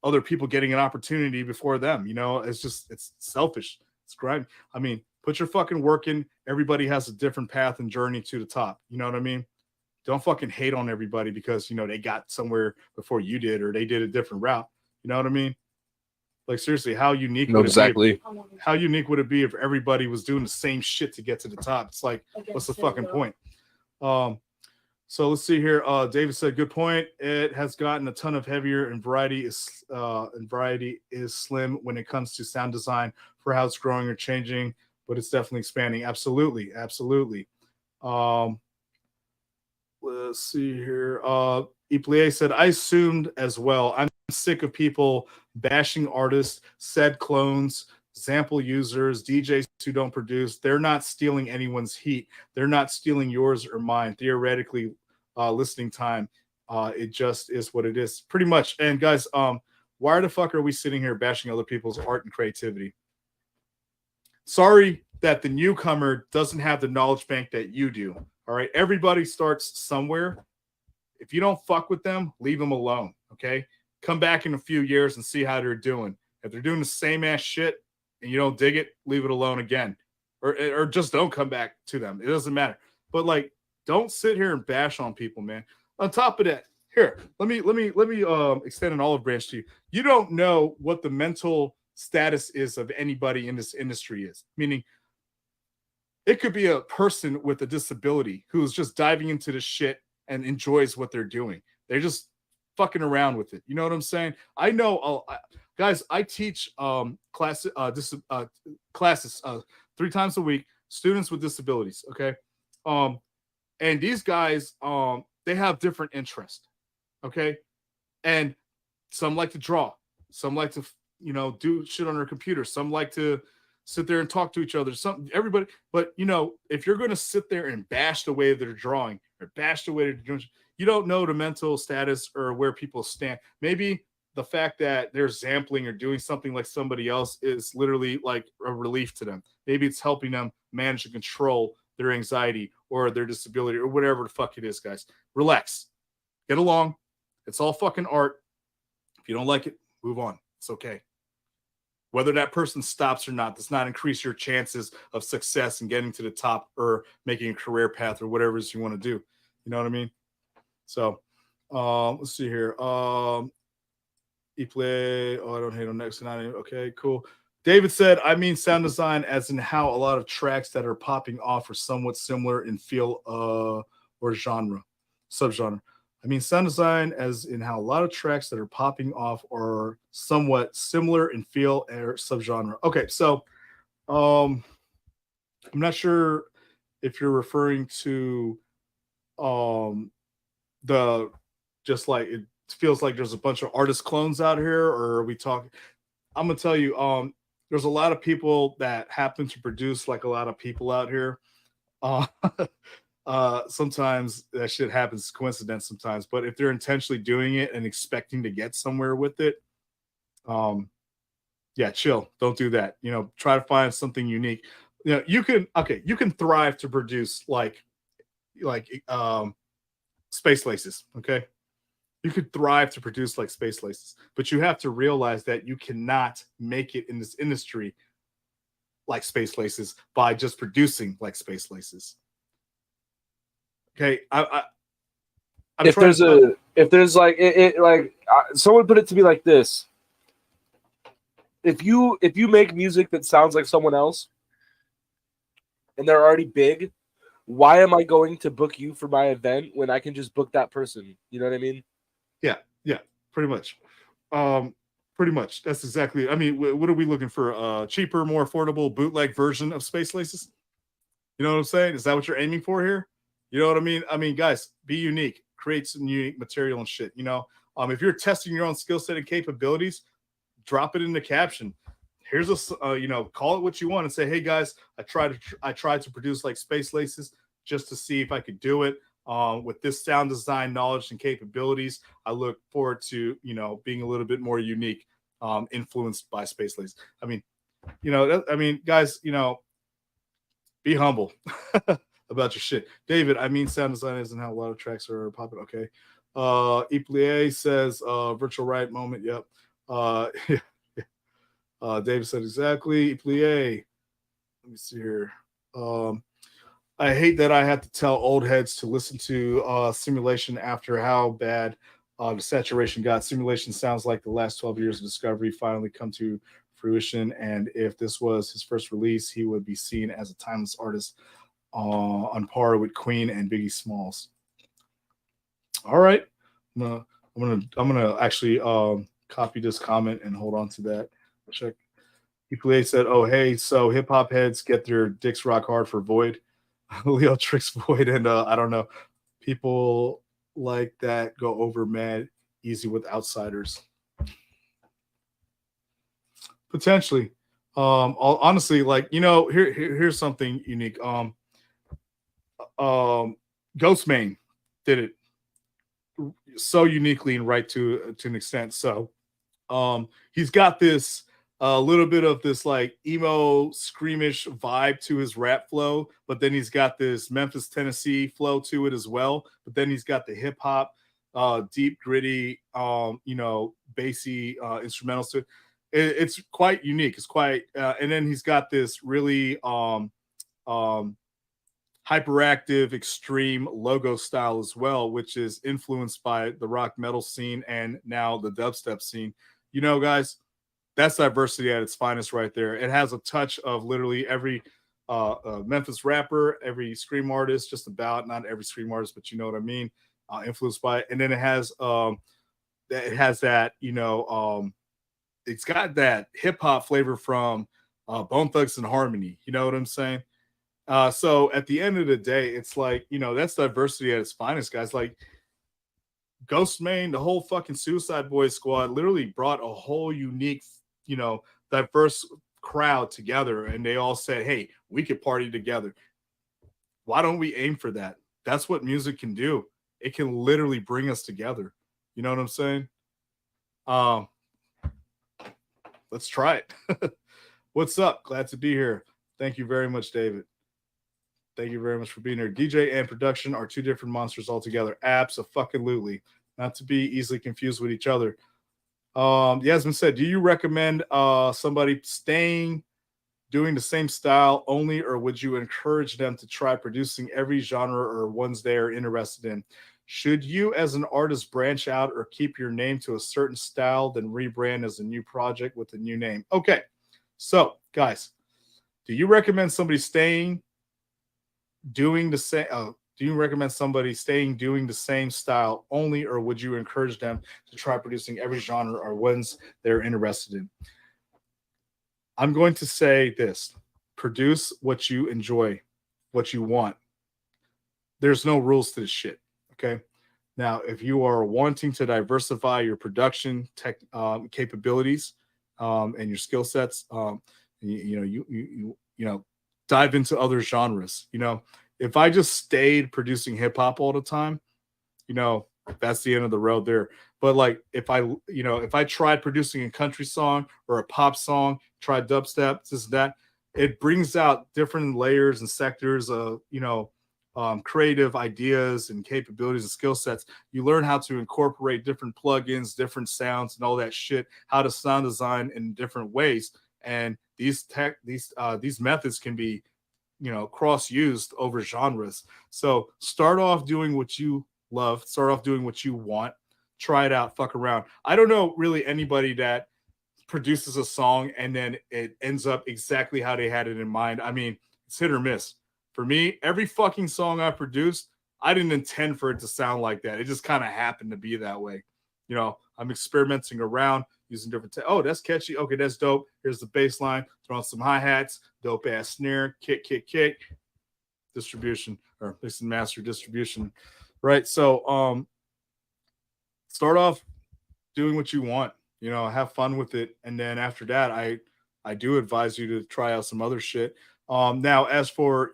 other people getting an opportunity before them. It's selfish. It's grimy. I mean, put your fucking work in. Everybody has a different path and journey to the top. You know what I mean? Don't fucking hate on everybody because they got somewhere before you did, or they did a different route. You know what I mean? Like seriously, how unique would it be if everybody was doing the same shit to get to the top? It's like, what's the fucking point? So let's see here. David said, good point. It has gotten a ton of heavier, and variety is slim when it comes to sound design for how it's growing or changing, but it's definitely expanding. Absolutely. Let's see here. Iplie said, I assumed as well. I'm sick of people bashing artists, said clones, sample users, DJs who don't produce. They're not stealing anyone's heat. They're not stealing yours or mine. Theoretically, listening time. It just is what it is. Pretty much. And guys, why the fuck are we sitting here bashing other people's art and creativity? Sorry that the newcomer doesn't have the knowledge bank that you do. All right. Everybody starts somewhere. If you don't fuck with them, leave them alone. Okay. Come back in a few years and see how they're doing. If they're doing the same ass shit and you don't dig it, leave it alone again. Or just don't come back to them. It doesn't matter. But like, don't sit here and bash on people, man. On top of that, here, let me extend an olive branch to you. You don't know what the mental status is of anybody in this industry is. Meaning, it could be a person with a disability who's just diving into this shit and enjoys what they're doing. They're just fucking around with it. You know what I'm saying? I know, guys. I teach classes 3 times a week, students with disabilities. Okay, and these guys, they have different interests. Okay, and some like to draw, some like to do shit on their computer, some like to sit there and talk to each other. Everybody, but if you're going to sit there and bash the way they're drawing or bash the way they're doing, you don't know the mental status or where people stand. Maybe the fact that they're sampling or doing something like somebody else is literally like a relief to them. Maybe it's helping them manage and control their anxiety or their disability or whatever the fuck it is, guys. Relax. Get along. It's all fucking art. If you don't like it, move on. It's okay. Whether that person stops or not does not increase your chances of success and getting to the top or making a career path or whatever it is you want to do. You know what I mean? So let's see here. E-play. Oh, I don't hate on next. Okay, cool. David said, I mean sound design as in how a lot of tracks that are popping off are somewhat similar in feel or genre, subgenre. I mean sound design as in how a lot of tracks that are popping off are somewhat similar in feel or subgenre. Okay, so I'm not sure if you're referring to the just like it feels like there's a bunch of artist clones out here, or are we talking? I'm gonna tell you, there's a lot of people that happen to produce like a lot of people out here. Sometimes that shit happens coincidence sometimes, but if they're intentionally doing it and expecting to get somewhere with it, yeah, chill. Don't do that. Try to find something unique. You can thrive to produce like Space Laces. Okay. You could thrive to produce like Space Laces, but you have to realize that you cannot make it in this industry like Space Laces by just producing like Space Laces. Okay, someone put it to me like this: if you make music that sounds like someone else, and they're already big, why am I going to book you for my event when I can just book that person? You know what I mean? Yeah, pretty much. Pretty much. That's exactly. I mean, what are we looking for? A cheaper, more affordable bootleg version of Space Laces? You know what I'm saying? Is that what you're aiming for here? You know what I mean? I mean, guys, be unique. Create some unique material and shit. If you're testing your own skill set and capabilities, drop it in the caption. Here's a call it what you want and say, hey guys, I tried to produce like Space Laces just to see if I could do it. With this sound design knowledge and capabilities, I look forward to being a little bit more unique, influenced by Space Laces. I mean, guys, be humble about your shit. David, I mean, sound design isn't how a lot of tracks are popping. Okay. Iplie says virtual riot moment. Yep. David said exactly. Iplie. Let me see here. I hate that I have to tell old heads to listen to Simulation after how bad the saturation got. Simulation sounds like the last 12 years of discovery finally come to fruition. And if this was his first release, he would be seen as a timeless artist on par with Queen and Biggie Smalls. All right. I'm gonna actually copy this comment and hold on to that. Check. Iplie said, oh, hey, so hip hop heads get their dicks rock hard for Void. Leo tricks Void, and I don't know. People like that go over mad easy with outsiders. Potentially. Honestly, like, here's something unique. Ghostmane did it so uniquely and right to an extent. So he's got this a little bit of this like emo screamish vibe to his rap flow, but then he's got this Memphis, Tennessee flow to it as well. But then he's got the hip hop, deep, gritty, bassy instrumentals to it. It's quite unique. It's quite, and then he's got this really hyperactive, extreme logo style as well, which is influenced by the rock metal scene and now the dubstep scene. Guys, that's diversity at its finest right there. It has a touch of literally every Memphis rapper, every scream artist, just about, not every scream artist, but you know what I mean, influenced by it. And then it has that, it's got that hip hop flavor from Bone Thugs and Harmony. You know what I'm saying? So at the end of the day, it's like, that's diversity at its finest, guys. Like Ghostmane, the whole fucking Suicide Boys squad literally brought a whole unique, diverse crowd together, and they all said, hey, we could party together. Why don't we aim for that? That's what music can do. It can literally bring us together. You know what I'm saying? Let's try it. What's up? Glad to be here. Thank you very much, David. Thank you very much for being here. DJ and production are two different monsters altogether. Abso-fucking-lutely. Not to be easily confused with each other. Yasmin said, do you recommend somebody staying doing the same style only, or would you encourage them to try producing every genre or ones they are interested in? Should you as an artist branch out or keep your name to a certain style, then rebrand as a new project with a new name? Okay, so guys, do you recommend somebody staying doing the same? Do you recommend somebody staying doing the same style only, or would you encourage them to try producing every genre or ones they're interested in? I'm going to say this: produce what you enjoy, what you want. There's no rules to this shit. Okay. Now, if you are wanting to diversify your production tech capabilities and your skill sets, you dive into other genres. If I just stayed producing hip hop all the time, that's the end of the road there. But like if I tried producing a country song or a pop song, tried dubstep, this, that, it brings out different layers and sectors of, creative ideas and capabilities and skill sets. You learn how to incorporate different plugins, different sounds, and all that shit, how to sound design in different ways. And these methods can be, cross-used over genres. So start off doing what you love, start off doing what you want, try it out, fuck around. I don't know really anybody that produces a song and then it ends up exactly how they had it in mind. I mean, it's hit or miss. For me, every fucking song I produced, I didn't intend for it to sound like that. It just kind of happened to be that way. I'm experimenting around, using different. Oh, that's catchy. Okay, that's dope. Here's the bass line. Throw on some hi-hats, dope ass snare, kick. Distribution, or mix and master distribution. Right. So start off doing what you want. You know, have fun with it, and then after that, I do advise you to try out some other shit. Now, as for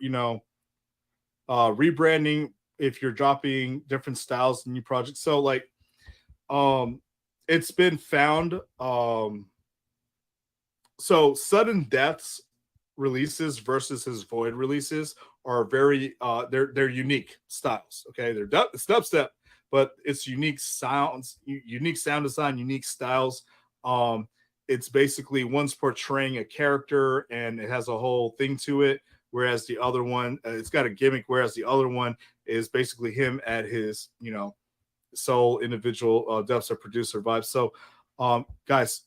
rebranding, if you're dropping different styles and new projects, so like it's been found so sudden deaths releases versus his void releases are very they're unique styles. Okay, it's dubstep, but it's unique sounds, unique sound design, unique styles. It's basically one's portraying a character and it has a whole thing to it, whereas the other one it's got a gimmick, whereas the other one is basically him at his sole individual dubstep producer vibe. So guys,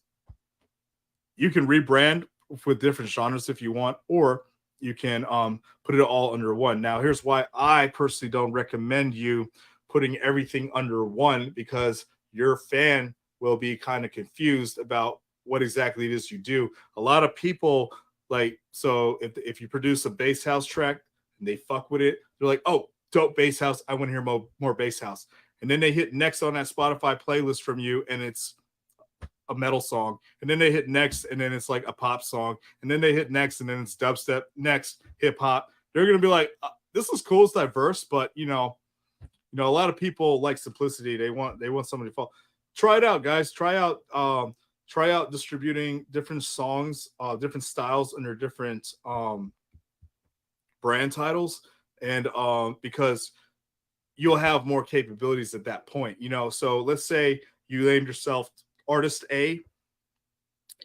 you can rebrand with different genres if you want, or you can put it all under one. Now, here's why I personally don't recommend you putting everything under one, because your fan will be kind of confused about what exactly it is you do. A lot of people so if you produce a bass house track and they fuck with it, they're like, oh, dope bass house, I want to hear more bass house. And then they hit next on that Spotify playlist from you, and it's a metal song, and then they hit next, and then it's like a pop song, and then they hit next, and then it's dubstep, next hip hop. They're gonna be like, this is cool, it's diverse, but a lot of people like simplicity. They want somebody to follow. Try it out, guys. Try out distributing different songs, different styles under different brand titles, and because you'll have more capabilities at that point. So let's say you named yourself Artist A,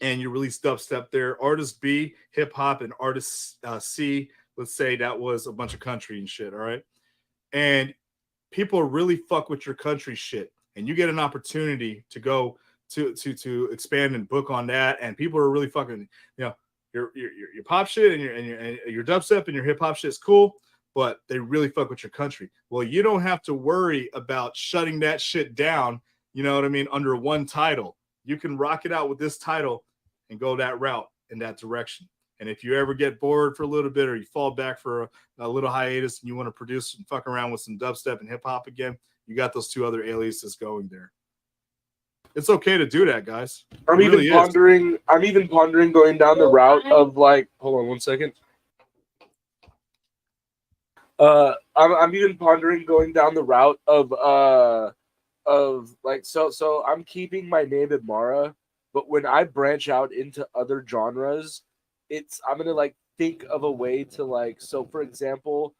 and you release dubstep there. Artist B, hip hop, and Artist C, let's say that was a bunch of country and shit. All right, and people really fuck with your country shit, and you get an opportunity to go to expand and book on that, and people are really fucking your pop shit and your dubstep and your hip hop shit is cool, but they really fuck with your country. Well, you don't have to worry about shutting that shit down. You know what I mean? Under one title, you can rock it out with this title and go that route in that direction. And if you ever get bored for a little bit, or you fall back for a little hiatus and you want to produce and fuck around with some dubstep and hip hop again, you got those two other aliases going there. It's okay to do that, guys. I'm even pondering going down the route of hold on one second. I'm even pondering going down the route of so I'm keeping my name Imara, but when I branch out into other genres, I'm gonna think of a way to so for example,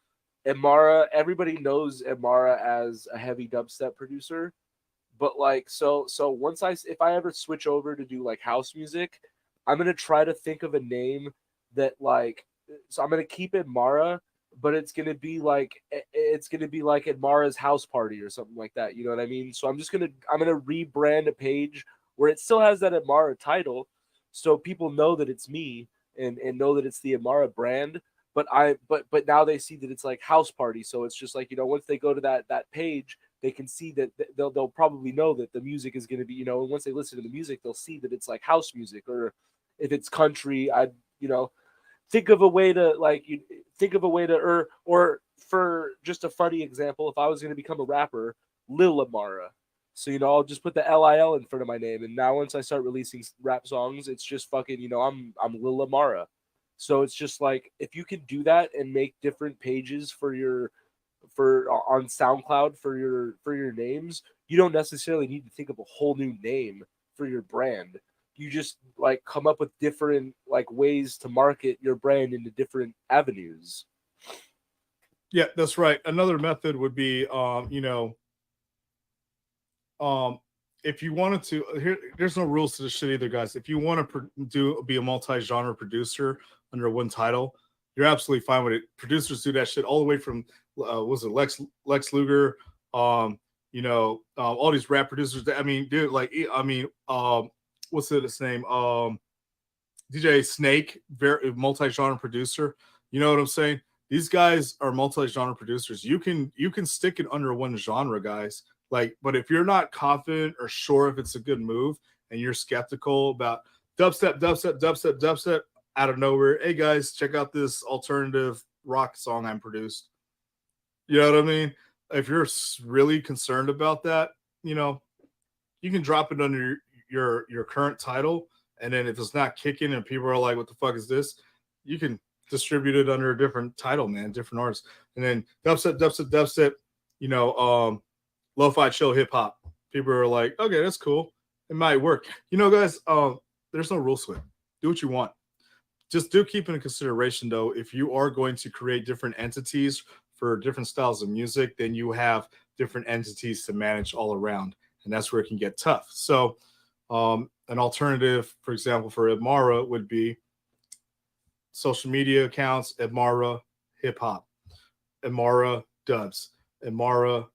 Imara, everybody knows Imara as a heavy dubstep producer, but so if I ever switch over to do house music, I'm gonna try to think of a name that so I'm gonna keep Imara, but it's gonna be like Admara's house party or something like that. You know what I mean? So I'm gonna rebrand a page where it still has that Admara title, so people know that it's me and know that it's the Imara brand. But now they see that it's house party, so it's just once they go to that page, they can see that they'll probably know that the music is gonna be and once they listen to the music, they'll see that it's house music, or if it's country, think of a way to or for just a funny example, if I was going to become a rapper, Lil Amara. So I'll just put the LIL in front of my name, and now once I start releasing rap songs, it's just fucking I'm Lil Amara. So it's just if you can do that and make different pages on SoundCloud for your names, you don't necessarily need to think of a whole new name for your brand. You just come up with different ways to market your brand into different avenues. Yeah, that's right. Another method would be, if you wanted to, there's no rules to this shit either, guys. If you want to be a multi-genre producer under one title, you're absolutely fine with it. Producers do that shit all the way from, was it Lex Luger, all these rap producers. What's his name? DJ Snake, very multi-genre producer. You know what I'm saying? These guys are multi-genre producers. You can stick it under one genre, guys. But if you're not confident or sure if it's a good move, and you're skeptical about dubstep out of nowhere, hey guys, check out this alternative rock song I produced. You know what I mean? If you're really concerned about that, you can drop it under your current title, and then if it's not kicking and people are like, "What the fuck is this?" You can distribute it under a different title, man, different artists, and then dubstep. Lo-fi chill hip hop. People are like, "Okay, that's cool. It might work." Guys. There's no rules to it. Do what you want. Just do keep in consideration, though, if you are going to create different entities for different styles of music, then you have different entities to manage all around, and that's where it can get tough. So, an alternative, for example, for Imara would be social media accounts, Imara hip hop, Imara dubs, Imara,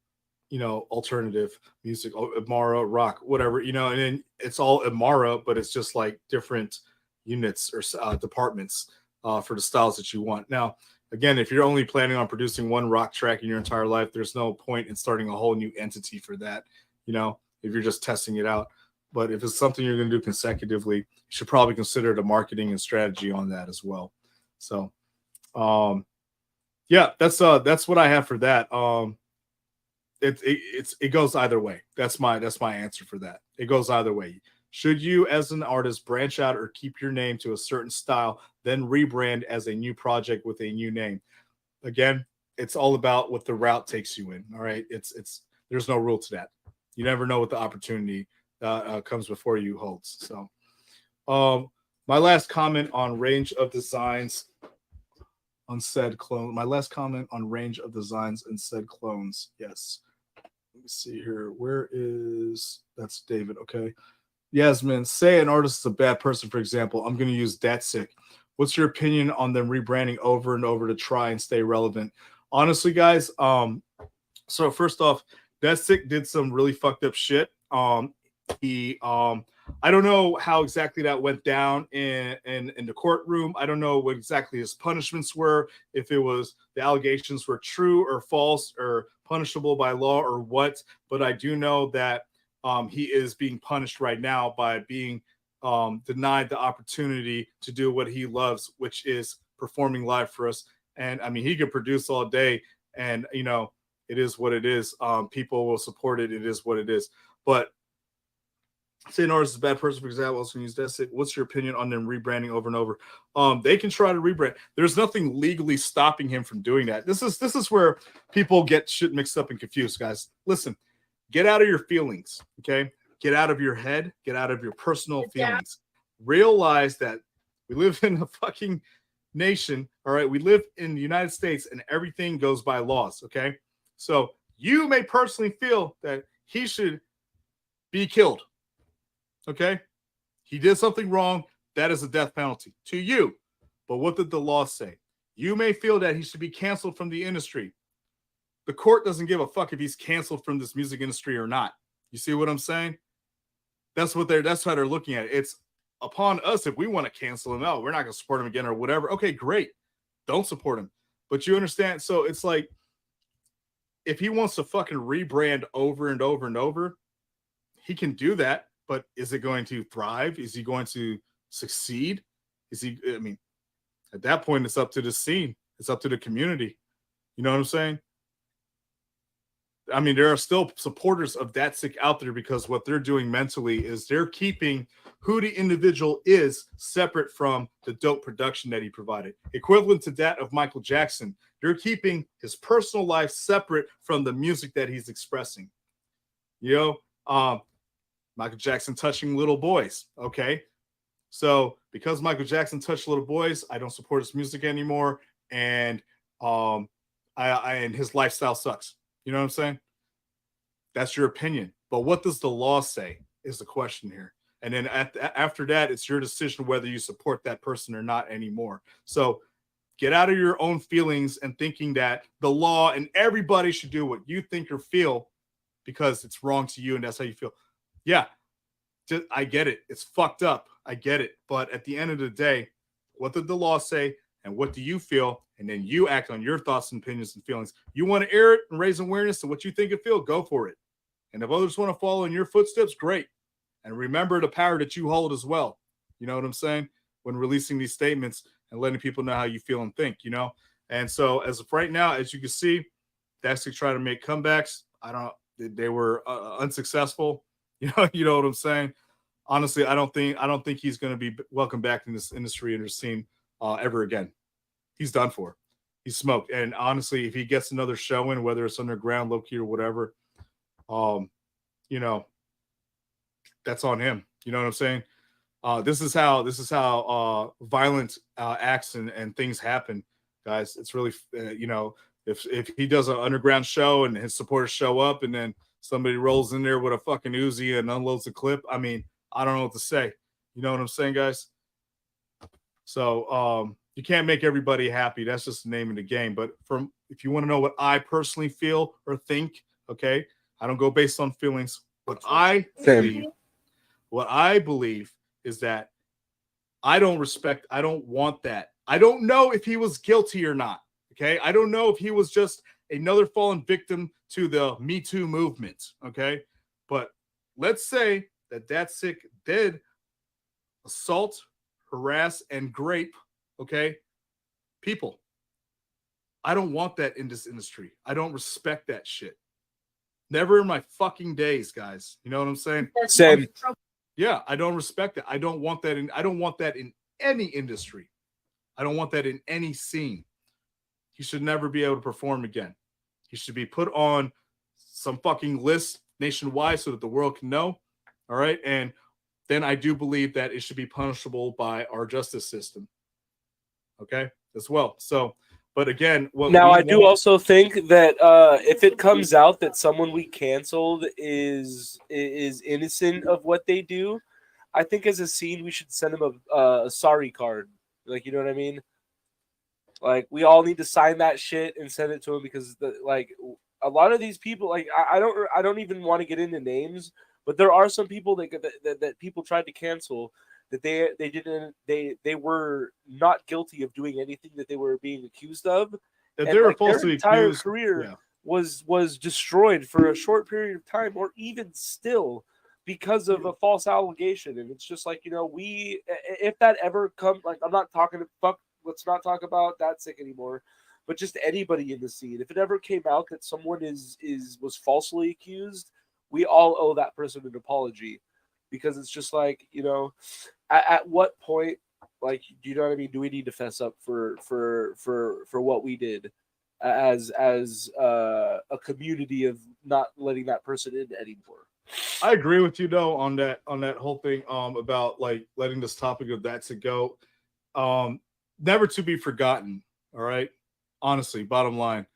alternative music, Imara rock, whatever, and then it's all Imara, but it's just like different units or departments for the styles that you want. Now, again, if you're only planning on producing one rock track in your entire life, there's no point in starting a whole new entity for that, if you're just testing it out. But if it's something you're going to do consecutively, you should probably consider the marketing and strategy on that as well. So, yeah, that's what I have for that. It goes either way. That's my answer for that. It goes either way. Should you, as an artist, branch out or keep your name to a certain style, then rebrand as a new project with a new name? Again, it's all about what the route takes you in. All right, it's there's no rule to that. You never know what the opportunity comes before you holds. So, my last comment on range of designs on said clone. My last comment on range of designs and said clones. Yes. Let me see here. That's David. Okay. Yasmin, say an artist is a bad person, for example. I'm going to use Datsick. What's your opinion on them rebranding over and over to try and stay relevant? Honestly, guys, so first off, Datsick did some really fucked up shit. I don't know how exactly that went down in the courtroom. I don't know what exactly his punishments were, if it was the allegations were true or false or punishable by law or what. But I do know that he is being punished right now by being denied the opportunity to do what he loves, which is performing live for us. And I mean, he could produce all day, and it is what it is. People will support it. It is what it is. But say an artist is a bad person, for example, also use that. What's your opinion on them rebranding over and over? They can try to rebrand. There's nothing legally stopping him from doing that. This is where people get shit mixed up and confused, guys. Listen, get out of your feelings, okay? Get out of your head. Get out of your personal feelings. Realize that we live in a fucking nation, all right? We live in the United States, and everything goes by laws, okay? So you may personally feel that he should be killed. Okay, he did something wrong. That is a death penalty to you. But what did the law say? You may feel that he should be canceled from the industry. The court doesn't give a fuck if he's canceled from this music industry or not. You see what I'm saying? That's how they're looking at it. It's upon us if we want to cancel him out. We're not going to support him again or whatever. Okay, great. Don't support him. But you understand? So it's like, if he wants to fucking rebrand over and over and over, he can do that. But is it going to thrive? Is he going to succeed? At that point, it's up to the scene. It's up to the community. You know what I'm saying? I mean, there are still supporters of Datsick out there because what they're doing mentally is they're keeping who the individual is separate from the dope production that he provided. Equivalent to that of Michael Jackson. They're keeping his personal life separate from the music that he's expressing. Michael Jackson touching little boys. Okay. So because Michael Jackson touched little boys, I don't support his music anymore. And and his lifestyle sucks. You know what I'm saying? That's your opinion. But what does the law say is the question here. And then after that, it's your decision whether you support that person or not anymore. So get out of your own feelings and thinking that the law and everybody should do what you think or feel because it's wrong to you and that's how you feel. Yeah, I get it. It's fucked up. I get it. But at the end of the day, what did the law say and what do you feel? And then you act on your thoughts and opinions and feelings. You want to air it and raise awareness to what you think and feel, go for it. And if others want to follow in your footsteps, great. And remember the power that you hold as well. You know what I'm saying? When releasing these statements and letting people know how you feel and think, And so as of right now, as you can see, Datsick tried to make comebacks. They were unsuccessful. You know what I'm saying? Honestly, I don't think he's going to be welcome back in this industry and scene ever again. He's done for. He's smoked. And honestly, if he gets another show in, whether it's underground, low key, or whatever, you know, that's on him. You know what I'm saying? This is how violent acts and things happen, guys. It's really you know, if he does an underground show and his supporters show up and then somebody rolls in there with a fucking Uzi and unloads a clip, I mean, I don't know what to say. You know what I'm saying, guys? So you can't make everybody happy. That's just the name of the game. But if you want to know what I personally feel or think, okay, I don't go based on feelings. What I believe is that I don't want that. I don't know if he was guilty or not. Okay. I don't know if he was just another fallen victim to the Me Too movement. Okay. But let's say that sick did assault, harass, and grape, okay, people. I don't want that in this industry. I don't respect that shit. Never in my fucking days, guys. You know what I'm saying? Same. Yeah, I don't respect it. I don't want that in any industry. I don't want that in any scene. He should never be able to perform again. He should be put on some fucking list nationwide so that the world can know. All right. And then I do believe that it should be punishable by our justice system. Okay, as well. So, but again, I do also think that if it comes out that someone we canceled is innocent of what they do, I think as a scene we should send them a sorry card. Like, you know what I mean? Like, we all need to sign that shit and send it to them, because a lot of these people, like, I don't even want to get into names, but there are some people that people tried to cancel that they were not guilty of doing anything that they were being accused of. If they were falsely accused, their entire career was destroyed for a short period of time, or even still, because of a false allegation. And it's just like, you know, if that ever comes, like, I'm not talking to fuck. Let's not talk about that sick anymore. But just anybody in the scene, if it ever came out that someone was falsely accused, we all owe that person an apology, because it's just like, you know, at what point, like, do you know what I mean? Do we need to fess up for what we did as a community of not letting that person in anymore? I agree with you though on that whole thing about like letting this topic of that to go. Never to be forgotten. All right. Honestly, bottom line.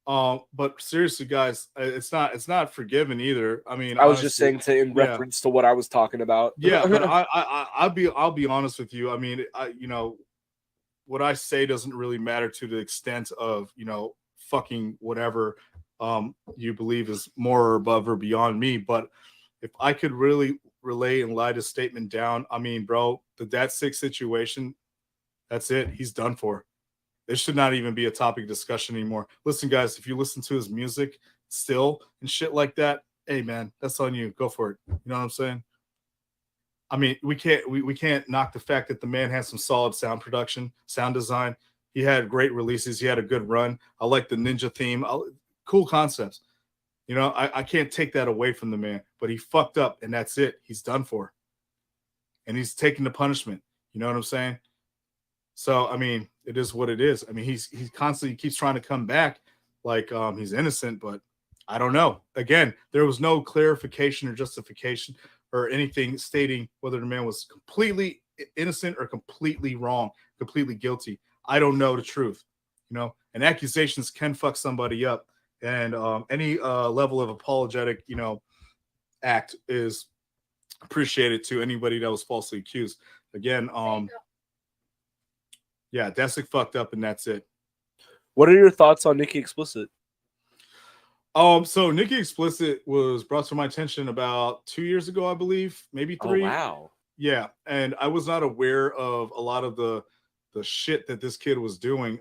But seriously, guys, it's not forgiven either. I mean, I was just saying in reference to what I was talking about. Yeah, but I'll be honest with you. I mean, you know, what I say doesn't really matter to the extent of, you know, fucking whatever you believe is more or above or beyond me. But if I could really relay and lie this statement down, I mean, bro, that sick situation, that's it. He's done for. It should not even be a topic of discussion anymore. Listen, guys, if you listen to his music still and shit like that, hey, man, that's on you. Go for it. You know what I'm saying? I mean, we can't knock the fact that the man has some solid sound production, sound design. He had great releases. He had a good run. I like the ninja theme. Cool concepts. You know, I can't take that away from the man, but he fucked up, and that's it. He's done for. And he's taking the punishment. You know what I'm saying? So, I mean, it is what it is. I mean, he constantly keeps trying to come back like he's innocent, but I don't know. Again, there was no clarification or justification or anything stating whether the man was completely innocent or completely wrong, completely guilty. I don't know the truth, you know, and accusations can fuck somebody up. And any level of apologetic, you know, act is appreciated to anybody that was falsely accused. Again, yeah, Desick fucked up, and that's it. What are your thoughts on Nicki Explicit? So Nicki Explicit was brought to my attention about 2 years ago, I believe, maybe 3. Oh, wow. Yeah, and I was not aware of a lot of the shit that this kid was doing.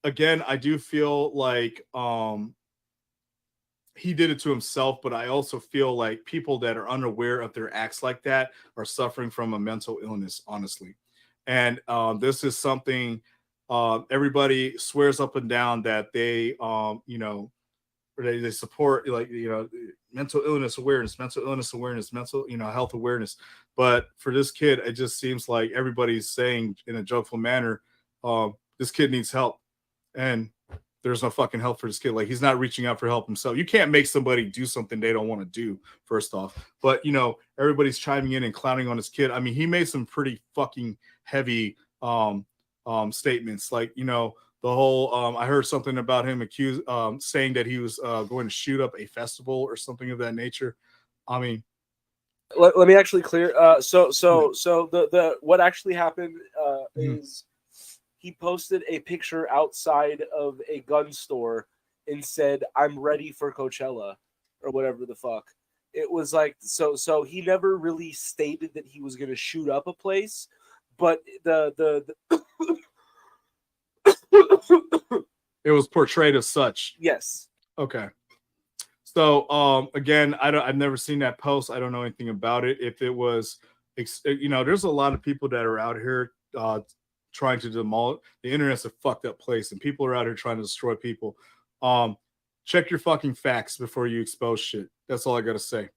Again, I do feel like he did it to himself, but I also feel like people that are unaware of their acts like that are suffering from a mental illness, honestly. And this is something everybody swears up and down that they, you know, or they support like mental illness awareness, mental health awareness. But for this kid, it just seems like everybody's saying in a jokeful manner, this kid needs help, and there's no fucking help for this kid. Like, he's not reaching out for help himself. You can't make somebody do something they don't want to do, first off. But everybody's chiming in and clowning on this kid. I mean, he made some pretty fucking heavy statements, like the whole I heard something about him saying that he was going to shoot up a festival or something of that nature. I mean, let me actually clear. So the what actually happened is he posted a picture outside of a gun store and said, "I'm ready for Coachella," or whatever the fuck. It was like so he never really stated that he was going to shoot up a place, but the it was portrayed as such. Yes. Okay. So again, I've never seen that post. I don't know anything about it. If it was, there's a lot of people that are out here trying to demolish. The internet's a fucked up place, and people are out here trying to destroy people. Check your fucking facts before you expose shit. That's all I gotta say.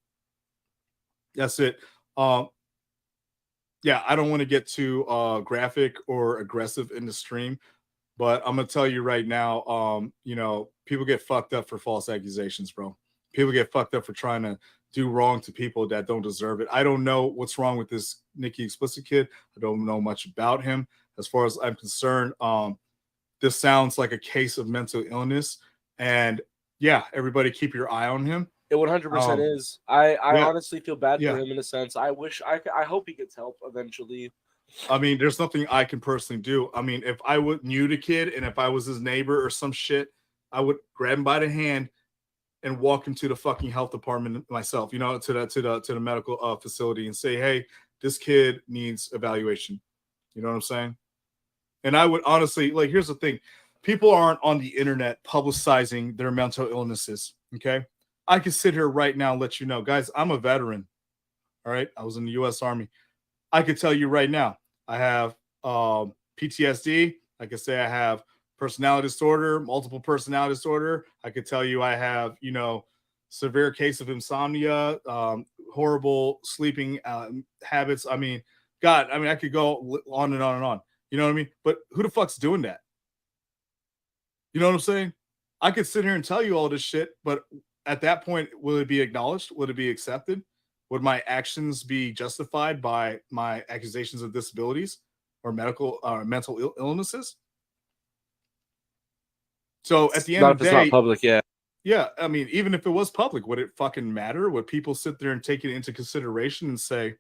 That's it. Yeah, I don't want to get too graphic or aggressive in the stream, but I'm gonna tell you right now, people get fucked up for false accusations, bro. People get fucked up for trying to do wrong to people that don't deserve it. I don't know what's wrong with this Nicki Explicit kid. I don't know much about him. As far as I'm concerned, this sounds like a case of mental illness. And yeah, everybody keep your eye on him. It 100% is. I yeah, honestly feel bad yeah. for him in a sense. I hope he gets help eventually. I mean, there's nothing I can personally do. I mean, if I knew the kid and if I was his neighbor or some shit, I would grab him by the hand and walk him to the fucking health department myself, to the medical facility and say, hey, this kid needs evaluation. You know what I'm saying? And I would honestly, like, here's the thing. People aren't on the internet publicizing their mental illnesses, okay? I could sit here right now and let you know, guys, I'm a veteran, all right? I was in the U.S. Army. I could tell you right now, I have PTSD. I could say I have personality disorder, multiple personality disorder. I could tell you I have, severe case of insomnia, horrible sleeping habits. I mean, God, I could go on and on and on. You know what I mean? But who the fuck's doing that? You know what I'm saying? I could sit here and tell you all this shit, but at that point, will it be acknowledged? Would it be accepted? Would my actions be justified by my accusations of disabilities or mental illnesses? So at the end of the day, not public, yeah. Yeah, I mean, even if it was public, would it fucking matter? Would people sit there and take it into consideration and say,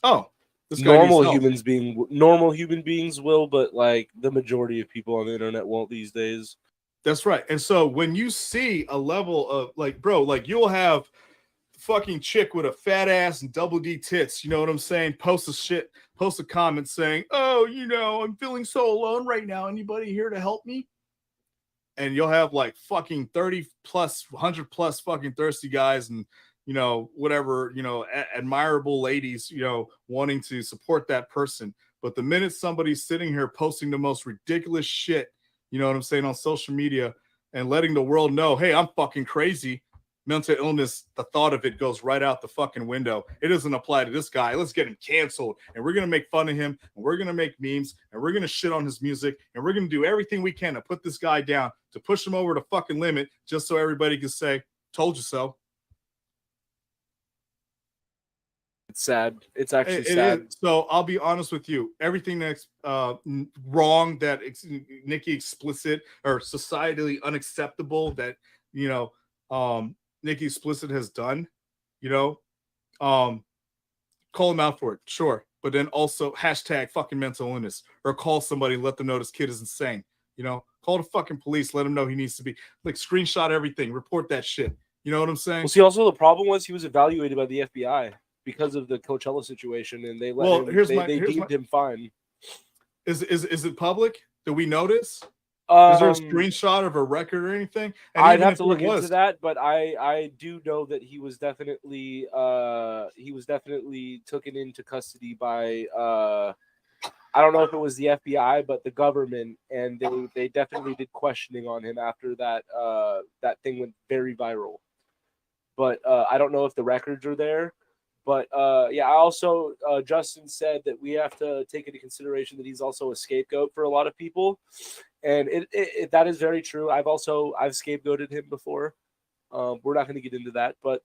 "Oh, this guy normal needs help." normal human beings will, but like the majority of people on the internet won't these days. That's right. And so when you see a level of like, bro, like you'll have fucking chick with a fat ass and double D tits, you know what I'm saying? Post a comment saying, "Oh, I'm feeling so alone right now. Anybody here to help me?" And you'll have like fucking 30 plus, 100 plus fucking thirsty guys and, whatever, admirable ladies, wanting to support that person. But the minute somebody's sitting here posting the most ridiculous shit, you know what I'm saying, on social media and letting the world know, hey, I'm fucking crazy. Mental illness, the thought of it goes right out the fucking window. It doesn't apply to this guy. Let's get him canceled. And we're going to make fun of him. And we're going to make memes. And we're going to shit on his music. And we're going to do everything we can to put this guy down, to push him over the fucking limit, just so everybody can say, told you so. It's sad. It's actually sad. So I'll be honest with you. Everything that's wrong, that Nicki Explicit or societally unacceptable that, Nicki Explicit has done, call him out for it, sure. But then also hashtag fucking mental illness, or call somebody and let them know this kid is insane. Call the fucking police, let him know he needs to be, like, screenshot everything, report that shit. You know what I'm saying? Well, see, also the problem was he was evaluated by the FBI because of the Coachella situation, and they deemed him fine. Is it public? Do we notice? Is there a screenshot of a record or anything? And I'd have to look into that, but I do know that he was definitely taken into custody by I don't know if it was the FBI, but the government, and they definitely did questioning on him after that thing went very viral. But I don't know if the records are there. But yeah, I also Justin said that we have to take into consideration that he's also a scapegoat for a lot of people, and that is very true. I've scapegoated him before. We're not going to get into that, but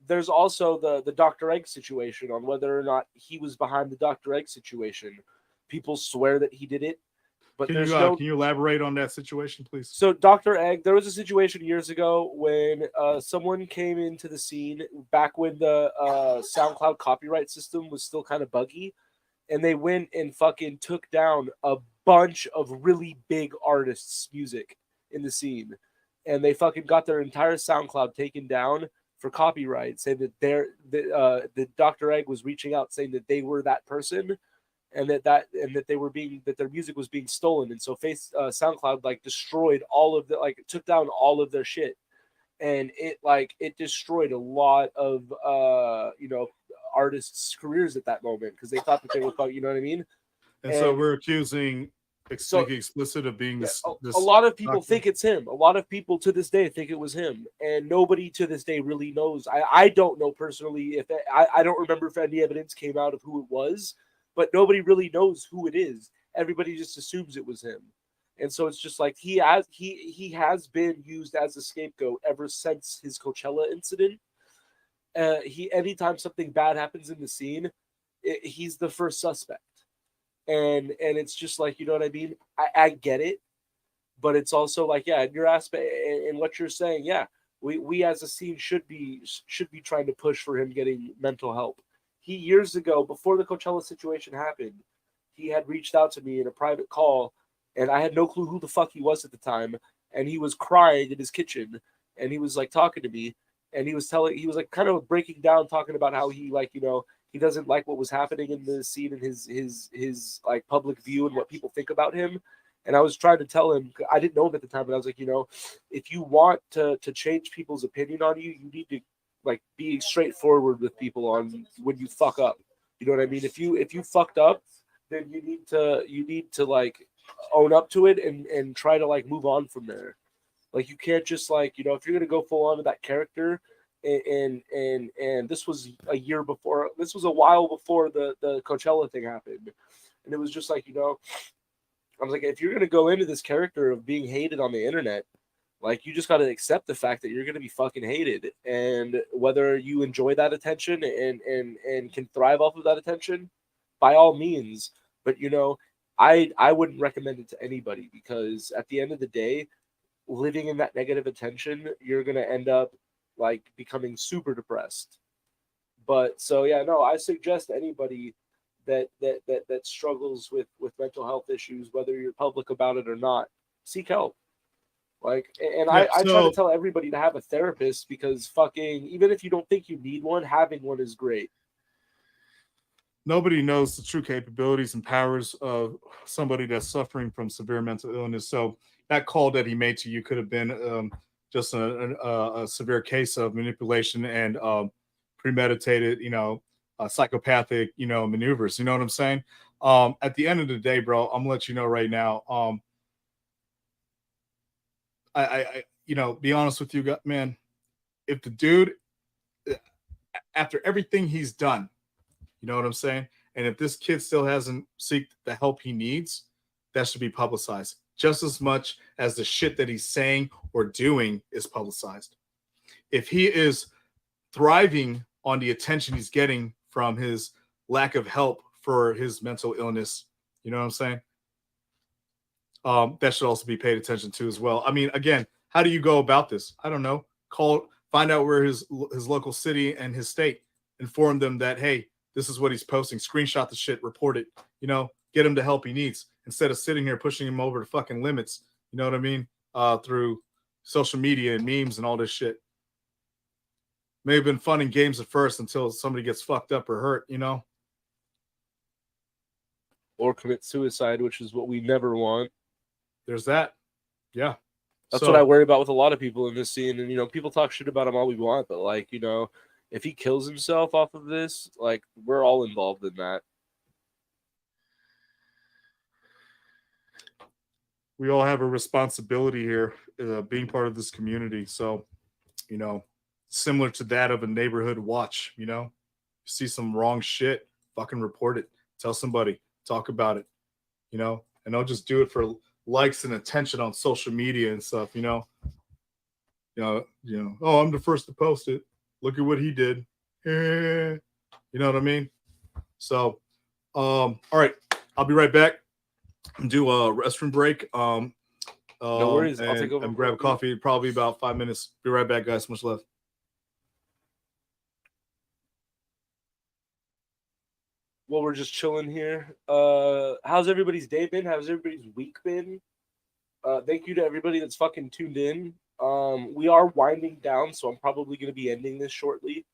there's also the Dr. Egg situation on whether or not he was behind the Dr. Egg situation. People swear that he did it. But can you elaborate on that situation, please? So Dr. Egg, there was a situation years ago when someone came into the scene back when the SoundCloud copyright system was still kind of buggy, and they went and fucking took down a bunch of really big artists' music in the scene, and they fucking got their entire SoundCloud taken down for copyright, saying that the Dr. Egg was reaching out saying that they were that person. And that their music was being stolen, and so SoundCloud like destroyed all of took down all of their shit, and it destroyed a lot of artists' careers at that moment because they thought that they were, you know what I mean? And so we're accusing explicit of being this. A lot of people think it's him. A lot of people to this day think it was him, and nobody to this day really knows. I don't know personally if I don't remember if any evidence came out of who it was. But nobody really knows who it is. Everybody just assumes it was him, and so it's just like he has been used as a scapegoat ever since his Coachella incident. Anytime something bad happens in the scene, he's the first suspect, and it's just like, you know what I mean. I get it, but it's also like, yeah, in your aspect and what you're saying, yeah, we as a scene should be trying to push for him getting mental help. He years ago, before the Coachella situation happened, he had reached out to me in a private call, and I had no clue who the fuck he was at the time. And he was crying in his kitchen, and he was like talking to me, and he was like kind of breaking down, talking about how he he doesn't like what was happening in the scene and his like public view and what people think about him. And I was trying to tell him, I didn't know him at the time, but I was like, if you want to change people's opinion on you, you need to like be straightforward with people on when you fuck up. You know what I mean? If you fucked up, then you need to like own up to it and try to like move on from there. Like you can't just like, if you're gonna go full on to that character, and this was a year before, this was a while before the Coachella thing happened, and it was just like, I was like, if you're gonna go into this character of being hated on the internet, like, you just got to accept the fact that you're going to be fucking hated, and whether you enjoy that attention and can thrive off of that attention, by all means. But I wouldn't recommend it to anybody, because at the end of the day, living in that negative attention, you're going to end up like becoming super depressed. But so yeah, no, I suggest anybody that struggles with mental health issues, whether you're public about it or not, seek help. Like, and I try to tell everybody to have a therapist, because fucking, even if you don't think you need one, having one is great. Nobody knows the true capabilities and powers of somebody that's suffering from severe mental illness. So that call that he made to you could have been just a severe case of manipulation and premeditated, psychopathic, maneuvers. You know what I'm saying? At the end of the day, bro, I'm gonna let you know right now. I be honest with you, man. If the dude, after everything he's done, you know what I'm saying, and if this kid still hasn't sought the help he needs, that should be publicized just as much as the shit that he's saying or doing is publicized. If he is thriving on the attention he's getting from his lack of help for his mental illness, you know what I'm saying? That should also be paid attention to as well. I mean, again, how do you go about this? I don't know. Find out where his local city and his state, inform them that, hey, this is what he's posting. Screenshot the shit, report it. Get him the help he needs, instead of sitting here pushing him over the fucking limits. You know what I mean? Through social media and memes and all this shit. May have been fun and games at first until somebody gets fucked up or hurt, Or commit suicide, which is what we never want. There's that. Yeah. That's So- what I worry about with a lot of people in this scene. And, you know, people talk shit about him all we want, but, like, you know, if he kills himself off of this, like, we're all involved in that. We all have a responsibility here, being part of this community. So, you know, similar to that of a neighborhood watch, you know, you see some wrong shit, fucking report it, tell somebody, talk about it, you know, and don't just do it for likes and attention on social media and stuff, you know. Oh, I'm the first to post it. Look at what he did. You know what I mean? So, all right, I'll be right back. Do a restroom break. No worries. I'll and, take over. and grab a coffee. Probably about 5 minutes. Be right back, guys. Much love. Well, we're just chilling here. How's everybody's day been? How's everybody's week been? Thank you to everybody that's fucking tuned in. We are winding down, so I'm probably going to be ending this shortly.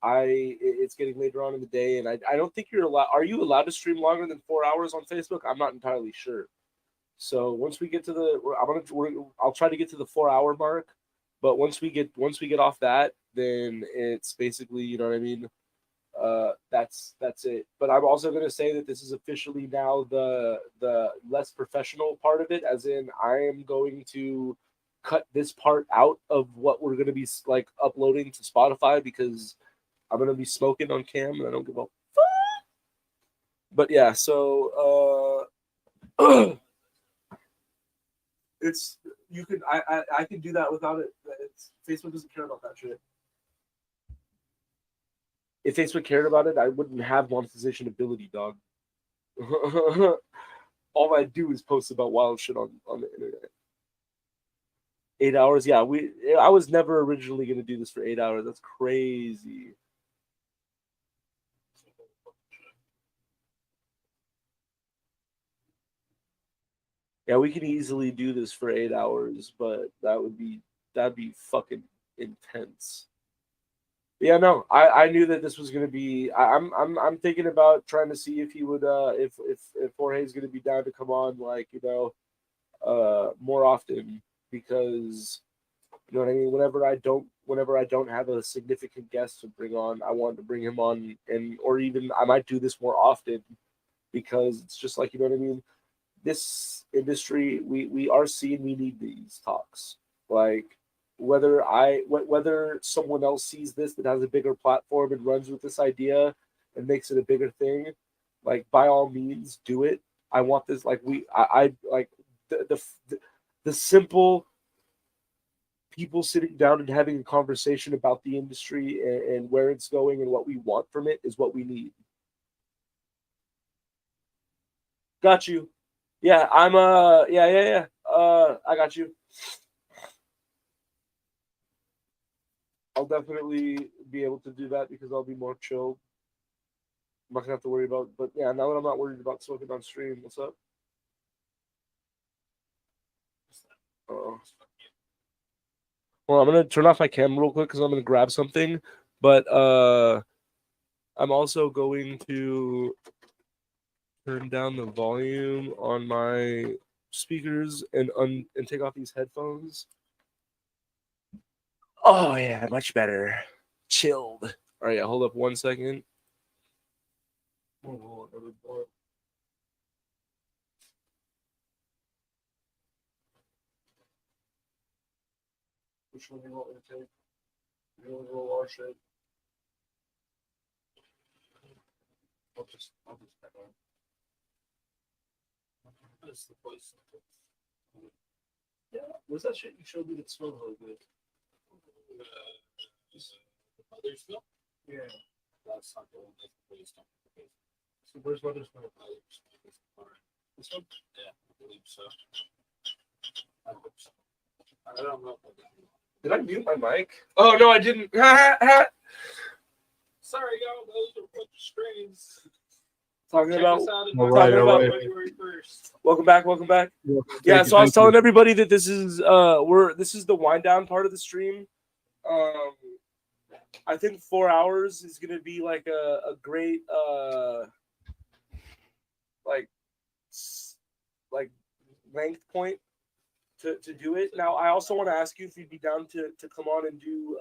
It's getting later on in the day, and I don't think you're allowed. Are you allowed to stream longer than 4 hours on Facebook? I'm not entirely sure. So once we get to I'll try to get to the 4 hour mark. But once we get off that, then it's basically, you know what I mean. That's it. But I'm also going to say that this is officially now the less professional part of it, as in I am going to cut this part out of what we're going to be like uploading to Spotify, because I'm going to be smoking on cam and I don't give a fuck. But yeah, so It's you can I can do that without it. Facebook doesn't care about that shit. if Facebook cared about it, I wouldn't have monetization ability, dog. All I do is post about wild shit on the internet. 8 hours, yeah. I was never originally gonna do this for 8 hours. That's crazy. Yeah, we can easily do this for 8 hours, but that'd be fucking intense. Yeah, no, I knew that this was gonna be. I'm thinking about trying to see if he would if Jorge's gonna be down to come on, like, you know, more often, because, you know what I mean. Whenever I don't have a significant guest to bring on, I want to bring him on, or even I might do this more often, because it's just like, you know what I mean. This industry, we are seeing we need these talks, like. Whether someone else sees this that has a bigger platform and runs with this idea and makes it a bigger thing, like, by all means do it. I want this, like, I like the simple people sitting down and having a conversation about the industry and where it's going and what we want from it is what we need. Got you. Yeah, I'm yeah. I got you. I'll definitely be able to do that because I'll be more chill. I'm not gonna have to worry about. But yeah, now that I'm not worried about smoking on stream, what's up? Well, I'm gonna turn off my camera real quick because I'm gonna grab something. But I'm also going to turn down the volume on my speakers and take off these headphones. Oh yeah, much better. Chilled. All right, yeah, hold up 1 second. Which one do you want me to take? You want to go wash it? I'll just back on. That's the place. Yeah, what's that shit you showed me that smelled really good? Mother's milk? Yeah. That's not the one that's placed on the face. So where's Mother's milk? This one? Yeah, I believe so. I hope so. I don't know. Did I mute my mic? Oh no, I didn't. Sorry, y'all. Those are a bunch of strings. Talking Check about. us out All right, all right. February 1st. Welcome back. Yeah, so I was telling everybody that this is the wind down part of the stream. I think 4 hours is gonna be like a great like length point, to do it. Now, I also want to ask you if you'd be down to come on and do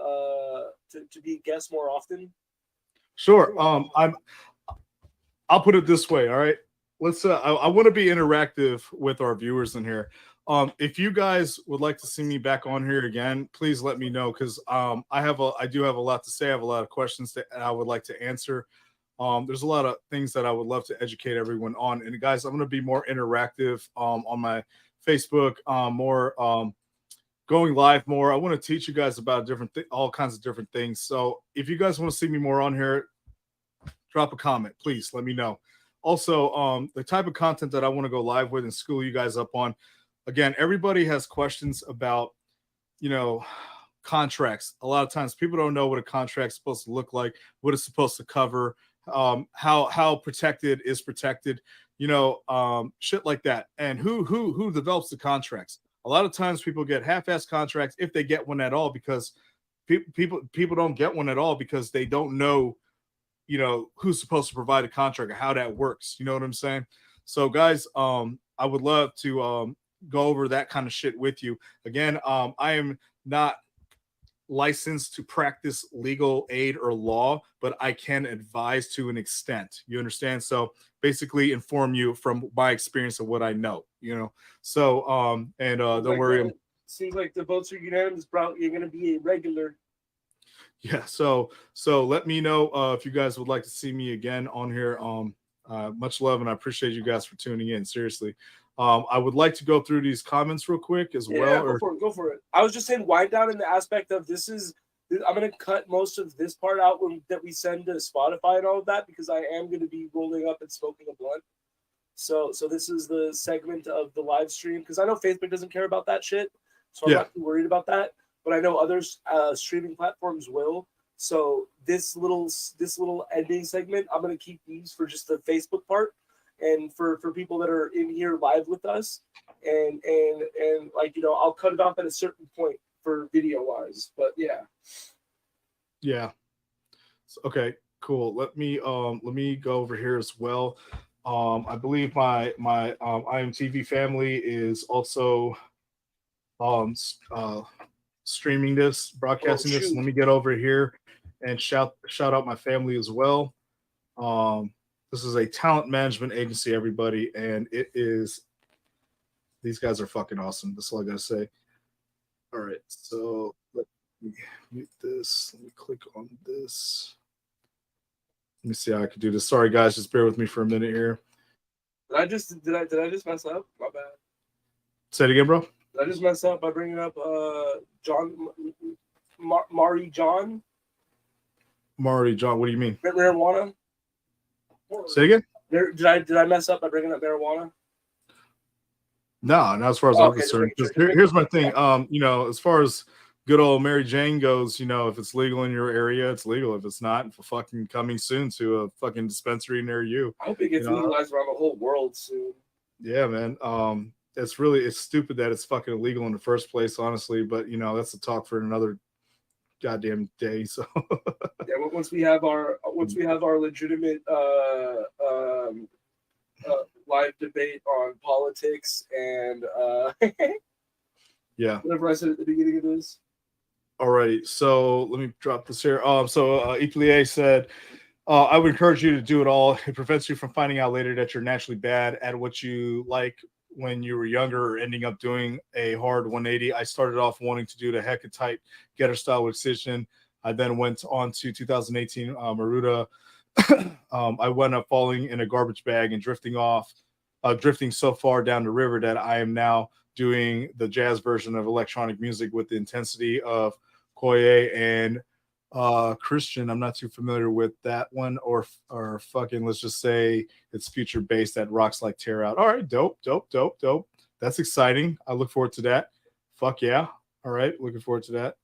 to be a guest more often. Sure. I'll put it this way. All right. Let's. I want to be interactive with our viewers in here. If you guys would like to see me back on here again, please let me know because I do have a lot to say. I have a lot of questions that I would like to answer. There's a lot of things that I would love to educate everyone on. And guys, I'm going to be more interactive on my Facebook, more going live more. I want to teach you guys about all kinds of different things. So if you guys want to see me more on here, drop a comment, please. Let me know. Also, the type of content that I want to go live with and school you guys up on. Again, everybody has questions about, contracts. A lot of times people don't know what a contract's supposed to look like, what it's supposed to cover, how protected is protected, shit like that. And who develops the contracts. A lot of times people get half-assed contracts if they get one at all, because people don't get one at all because they don't know, who's supposed to provide a contract or how that works. You know what I'm saying? So guys, I would love to go over that kind of shit with you. Again, I am not licensed to practice legal aid or law, but I can advise to an extent. You understand? So basically inform you from my experience of what I know, So don't worry. Seems like the votes are unanimous, bro. You're gonna be a regular. Yeah, so let me know if you guys would like to see me again on here. Much love, and I appreciate you guys for tuning in. Seriously. I would like to go through these comments real quick as well. Go for it. I was just saying wind down in the aspect of I'm going to cut most of this part out that we send to Spotify and all of that, because I am going to be rolling up and smoking a blunt. So this is the segment of the live stream, because I know Facebook doesn't care about that shit. So I'm not too worried about that. But I know other streaming platforms will. So this little ending segment, I'm going to keep these for just the Facebook part. And for people that are in here live with us, and I'll cut it off at a certain point for video wise. But yeah. Okay, cool. Let me go over here as well. I believe my IMTV family is also streaming this, broadcasting this. Let me get over here and shout out my family as well. This is a talent management agency, everybody, and these guys are fucking awesome. That's all I gotta say. All right, so let me mute this. Let me click on this. Let me see how I can do this. Sorry, guys, just bear with me for a minute here. Did I just mess up? My bad. Say it again, bro. Did I just mess up by bringing up Mari John? Mari John, what do you mean? Marijuana? Say again? Did I mess up by bringing up marijuana? No, not as far as I'm concerned. Here's my thing. As far as good old Mary Jane goes, if it's legal in your area, it's legal. If it's not, for fucking coming soon to a fucking dispensary near you. I hope it gets legalized around the whole world soon. Yeah, man. It's stupid that it's fucking illegal in the first place, honestly. But that's a talk for another goddamn day. So yeah, once we have our legitimate live debate on politics and yeah, whatever I said at the beginning of this. All right, so let me drop this here. Eplie said, I would encourage you to do it all. It prevents you from finding out later that you're naturally bad at what you like when you were younger, or ending up doing a hard 180. I started off wanting to do the Hecate getter style excision. I then went on to 2018 Maruta. I wound up falling in a garbage bag and drifting so far down the river that I am now doing the jazz version of electronic music with the intensity of Koye and Christian. I'm not too familiar with that one, or fucking, let's just say it's future based that rocks like tear out. All right, dope. That's exciting. I look forward to that. Fuck yeah. All right, looking forward to that.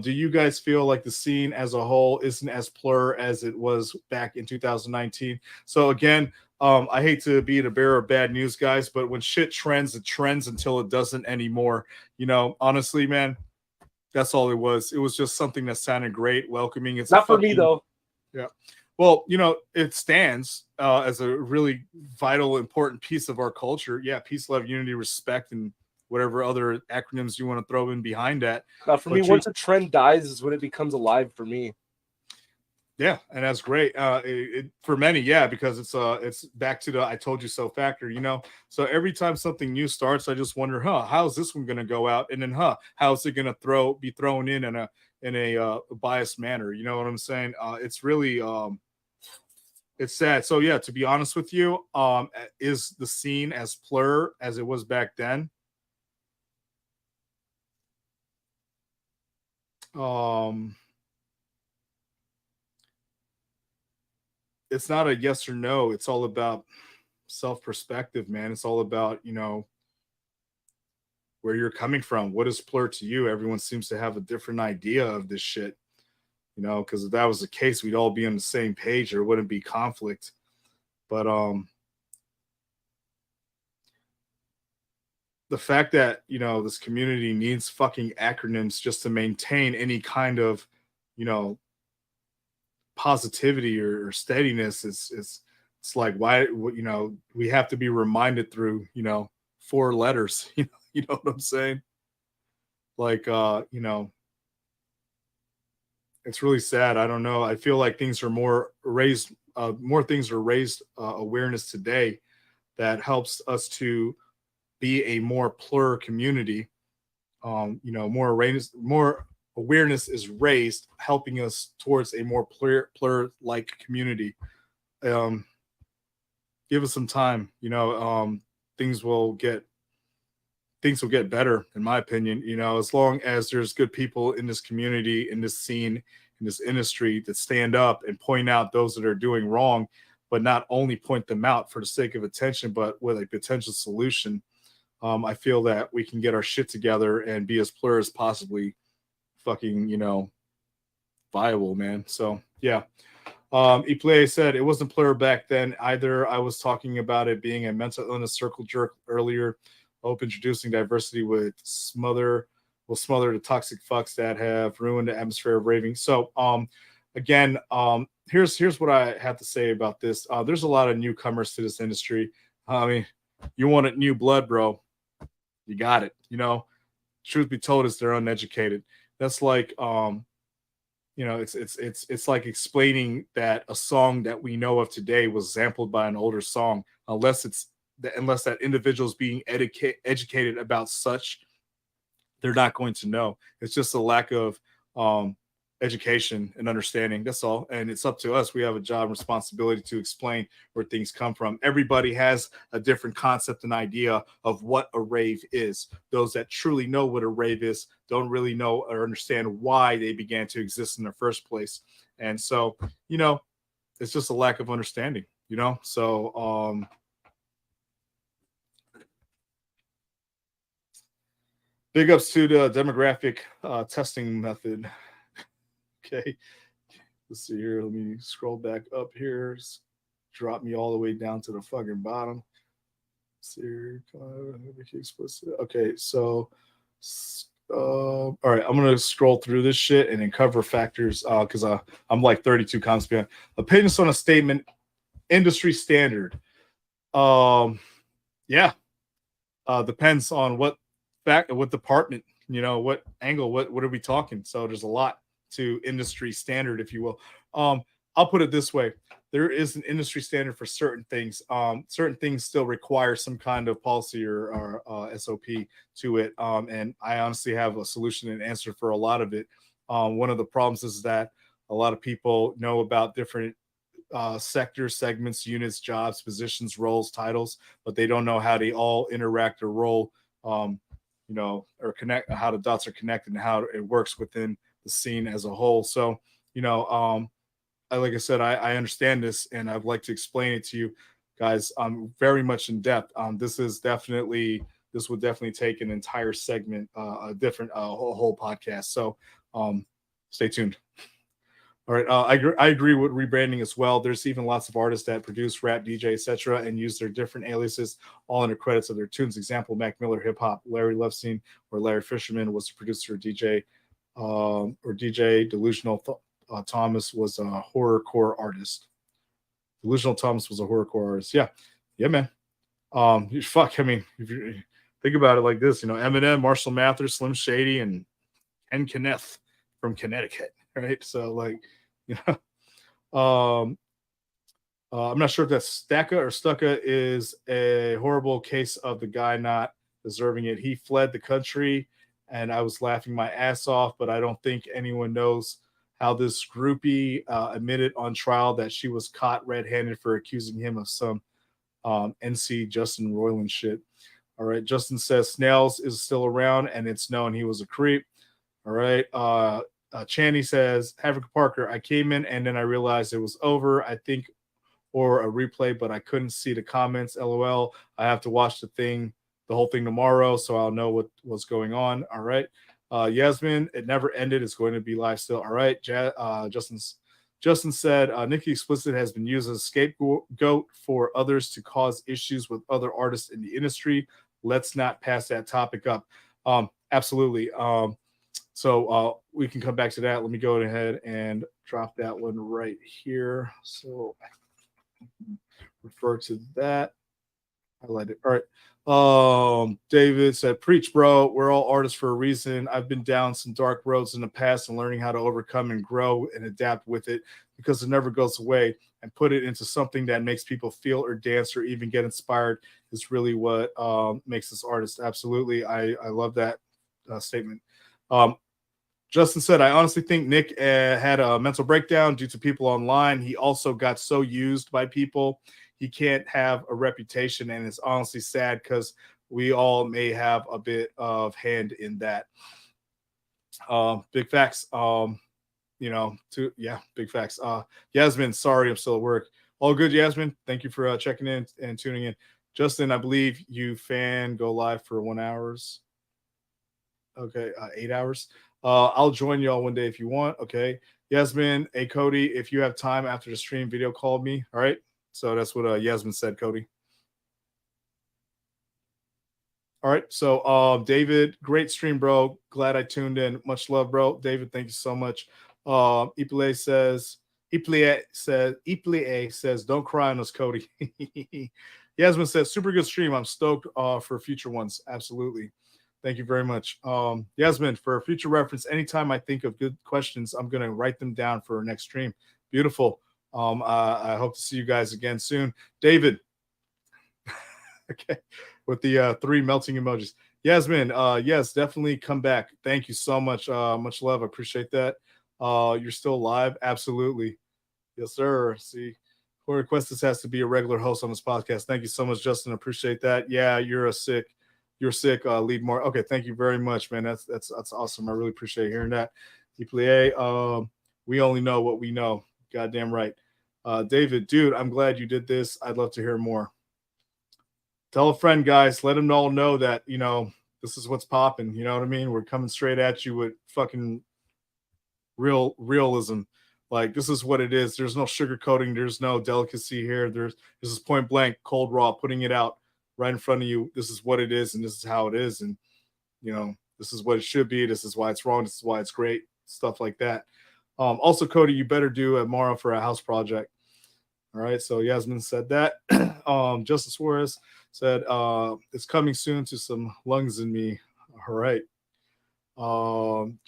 Do you guys feel like the scene as a whole isn't as plur as it was back in 2019? So again, I hate to be the bearer of bad news, guys, but when shit trends, it trends until it doesn't anymore. Honestly, man, that's all it was. It was just something that sounded great, welcoming. It's not for me though. Yeah. Well, it stands as a really vital, important piece of our culture. Yeah, peace, love, unity, respect, and whatever other acronyms you want to throw in behind that. For me, once a trend dies is when it becomes alive for me. Yeah, and that's great. For many, yeah, because it's back to the "I told you so" factor, you know. So every time something new starts, I just wonder, how's this one going to go out, and then, how's it going to be thrown in a biased manner? You know what I'm saying? It's really it's sad. So yeah, to be honest with you, is the scene as plur as it was back then? It's not a yes or no. It's all about self-perspective, man. It's all about, you know, where you're coming from. What is plur to you? Everyone seems to have a different idea of this shit, you know, because if that was the case, we'd all be on the same page. There wouldn't be conflict. But the fact that, you know, this community needs fucking acronyms just to maintain any kind of, you know, positivity or steadiness is it's like, why, you know, we have to be reminded through, you know, 4 letters. You know what I'm saying? Like, you know, it's really sad. I don't know. I feel like things are more raised awareness today that helps us to be a more plur community. You know, more awareness is raised, helping us towards a more plur like community. Give us some time, you know. Things will get better, in my opinion, you know, as long as there's good people in this community, in this scene, in this industry that stand up and point out those that are doing wrong, but not only point them out for the sake of attention, but with a potential solution. I feel that we can get our shit together and be as plur as possibly fucking, you know, viable, man. So yeah. Iplay said it wasn't plur back then either. I was talking about it being a mental illness circle jerk earlier. Hope introducing diversity will smother the toxic fucks that have ruined the atmosphere of raving. So again, here's what I have to say about this. There's a lot of newcomers to this industry. I mean, you wanted new blood, bro. You got it. You know, truth be told, is they're uneducated. That's like you know, it's like explaining that a song that we know of today was sampled by an older song, unless that individual is being educated about such, they're not going to know. It's just a lack of education and understanding. That's all. And it's up to us. We have a job and responsibility to explain where things come from. Everybody has a different concept and idea of what a rave is. Those that truly know what a rave is don't really know or understand why they began to exist in the first place. And so, you know, it's just a lack of understanding, you know? So, big ups to the demographic testing method. Okay, let's see here. Let me scroll back up here. Drop me all the way down to the fucking bottom. Let's see here. Okay, so all right, I'm gonna scroll through this shit and then cover factors because I'm like 32 comments behind. Opinions on a statement, industry standard. Yeah, depends on what department, you know, what angle, what are we talking? So there's a lot to industry standard, if you will. I'll put it this way: there is an industry standard for certain things. Certain things still require some kind of policy or SOP to it. And I honestly have a solution and answer for a lot of it. One of the problems is that a lot of people know about different sectors, segments, units, jobs, positions, roles, titles, but they don't know how they all interact or roll, you know, or connect, how the dots are connected and how it works within the scene as a whole. So, you know, like I said, I understand this and I'd like to explain it to you guys very much in depth. This would definitely take an entire segment, a different whole podcast. So stay tuned. All right, I agree with rebranding as well. There's even lots of artists that produce rap, DJ, etc., and use their different aliases all under credits of their tunes. Example: Mac Miller, hip hop; Larry Lovestein or Larry Fisherman was the producer. DJ Delusional Thomas was a horrorcore artist. Delusional Thomas was a horrorcore artist. Yeah, man. Fuck. I mean, if think about it like this, Eminem, Marshall Mathers, Slim Shady, and Kenneth from Connecticut, right? So like, you know, I'm not sure if that's Stacka or Stucca is a horrible case of the guy not deserving it. He fled the country, and I was laughing my ass off, but I don't think anyone knows how this groupie admitted on trial that she was caught red-handed for accusing him of some NC Justin Roiland shit. All right. Justin says Snails is still around, and it's known he was a creep. All right. Channy says, Africa Parker, I came in and then I realized it was over. I think, or a replay, but I couldn't see the comments. LOL. I have to watch the whole thing tomorrow, so I'll know what was going on. All right. Yasmin, it never ended. It's going to be live still. All right. Justin said, Nikki Explicit has been used as a scapegoat for others to cause issues with other artists in the industry. Let's not pass that topic up. Absolutely. So we can come back to that. Let me go ahead and drop that one right here. So I can refer to that. Highlight it. All right. David said, preach, bro. We're all artists for a reason. I've been down some dark roads in the past and learning how to overcome and grow and adapt with it because it never goes away, and put it into something that makes people feel or dance or even get inspired is really what makes us artists. Absolutely. I love that statement. Justin said, I honestly think Nick had a mental breakdown due to people online. He also got so used by people. He can't have a reputation, and it's honestly sad because we all may have a bit of hand in that. Big facts. Big facts. Yasmin, sorry, I'm still at work. All good, Yasmin. Thank you for checking in and tuning in. Justin, I believe you go live for 1 hour. Okay, 8 hours. I'll join y'all one day if you want. Okay. Yasmin, hey, Cody, if you have time after the stream, video call me. All right. So that's what Yasmin said, Cody. All right. So David, great stream, bro. Glad I tuned in. Much love, bro. David, thank you so much. Iple says, don't cry on us, Cody. Yasmin says, super good stream. I'm stoked for future ones. Absolutely. Thank you very much. Yasmin, for future reference, anytime I think of good questions, I'm going to write them down for our next stream. Beautiful. I hope to see you guys again soon. David, okay, with the 3 melting emojis. Yasmin, yes, definitely come back. Thank you so much. Much love. I appreciate that. You're still alive? Absolutely. Yes, sir. See, Jorge Cuestas has to be a regular host on this podcast. Thank you so much, Justin. Appreciate that. Yeah, you're sick, lead more. Okay, thank you very much, man. That's awesome. I really appreciate hearing that. Plie, we only know what we know. Goddamn right. David, dude, I'm glad you did this. I'd love to hear more. Tell a friend, guys. Let them all know that, this is what's popping. You know what I mean? We're coming straight at you with fucking realism. Like, this is what it is. There's no sugarcoating. There's no delicacy here. This is point blank, cold raw, putting it out right in front of you. This is what it is, and this is how it is. And, this is what it should be. This is why it's wrong. This is why it's great. Stuff like that. Also, Cody, you better do a tomorrow for a house project. All right. So Yasmin said that. Justice Suarez said, it's coming soon to some lungs in me. All right.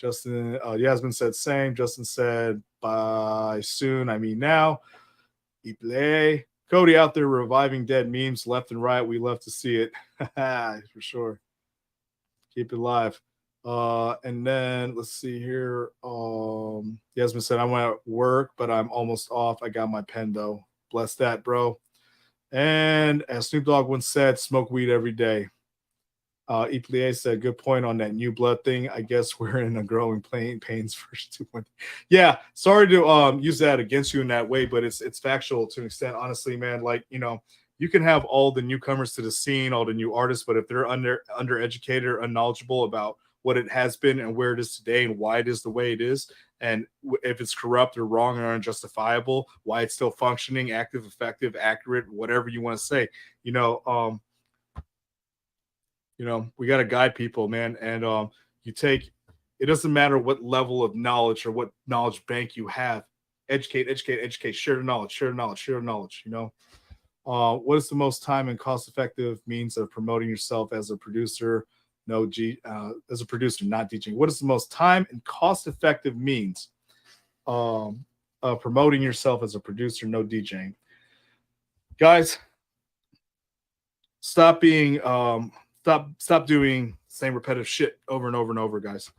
Yasmin said same. Justin said, by soon, I mean now. Iple. Cody out there reviving dead memes left and right. We love to see it. For sure. Keep it live. And then let's see here. Yasmin said, I'm at work, but I'm almost off. I got my pen though. Bless that, bro. And as Snoop Dogg once said, smoke weed every day. Iple said, good point on that new blood thing. I guess we're in a growing pains first 2 months. Yeah, sorry to use that against you in that way, but it's factual to an extent. Honestly, man, like, you can have all the newcomers to the scene, all the new artists, but if they're undereducated or unknowledgeable about what it has been and where it is today and why it is the way it is, and if it's corrupt or wrong or unjustifiable, why it's still functioning, active, effective, accurate, whatever you want to say, we got to guide people, man. And it doesn't matter what level of knowledge or what knowledge bank you have. Educate, share the knowledge, What is the most time and cost effective means of promoting yourself as a producer? No, as a producer, not DJing. What is the most time and cost effective means of promoting yourself as a producer? No DJing. Guys, stop being stop doing same repetitive shit over and over and over, guys.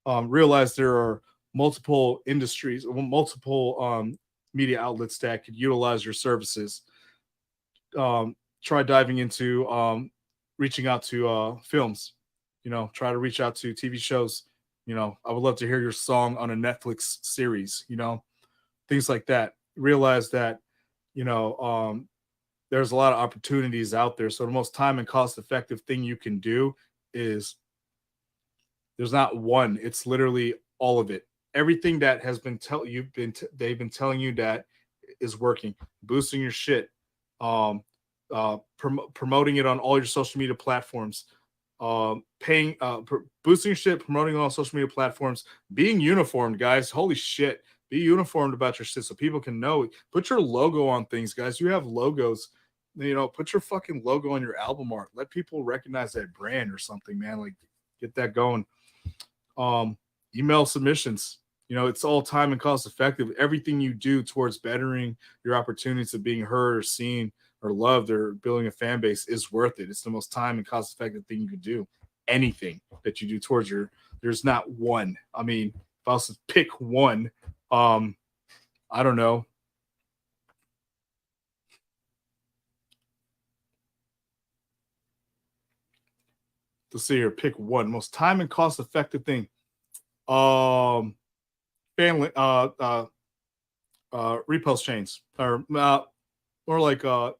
Realize there are multiple industries, multiple media outlets that could utilize your services. Try diving into reaching out to films. Try to reach out to TV shows. I would love to hear your song on a Netflix series. Things like that. Realize that there's a lot of opportunities out there. So the most time and cost effective thing you can do is there's not one. It's literally all of it. Everything that has been they've been telling you that is working. Boosting your shit, promoting it on all your social media platforms, boosting your shit, promoting on all social media platforms, being uniformed, guys. Holy shit. Be uniformed about your shit so people can know. Put your logo on things, guys. You have logos. Put your fucking logo on your album art. Let people recognize that brand or something, man. Like, get that going. Email submissions. It's all time and cost effective. Everything you do towards bettering your opportunities of being heard or seen or loved or building a fan base is worth it. It's the most time and cost effective thing you could do. Anything that you do towards there's not one. I mean, if I was to pick one, I don't know. Let's see here. Pick one. Most time and cost effective thing. Family repost chains or more like to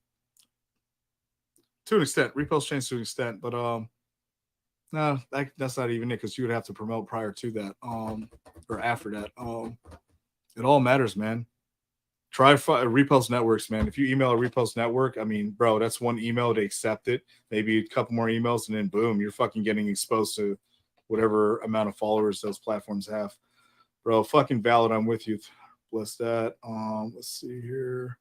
an extent, repost chains to an extent, but no, that's not even it because you would have to promote prior to that or after that. It all matters, man. Try repost networks, man. If you email a repost network, I mean, bro, that's one email, they accept it. Maybe a couple more emails, and then boom, you're fucking getting exposed to whatever amount of followers those platforms have. Bro, fucking valid. I'm with you. Bless that. Let's see here.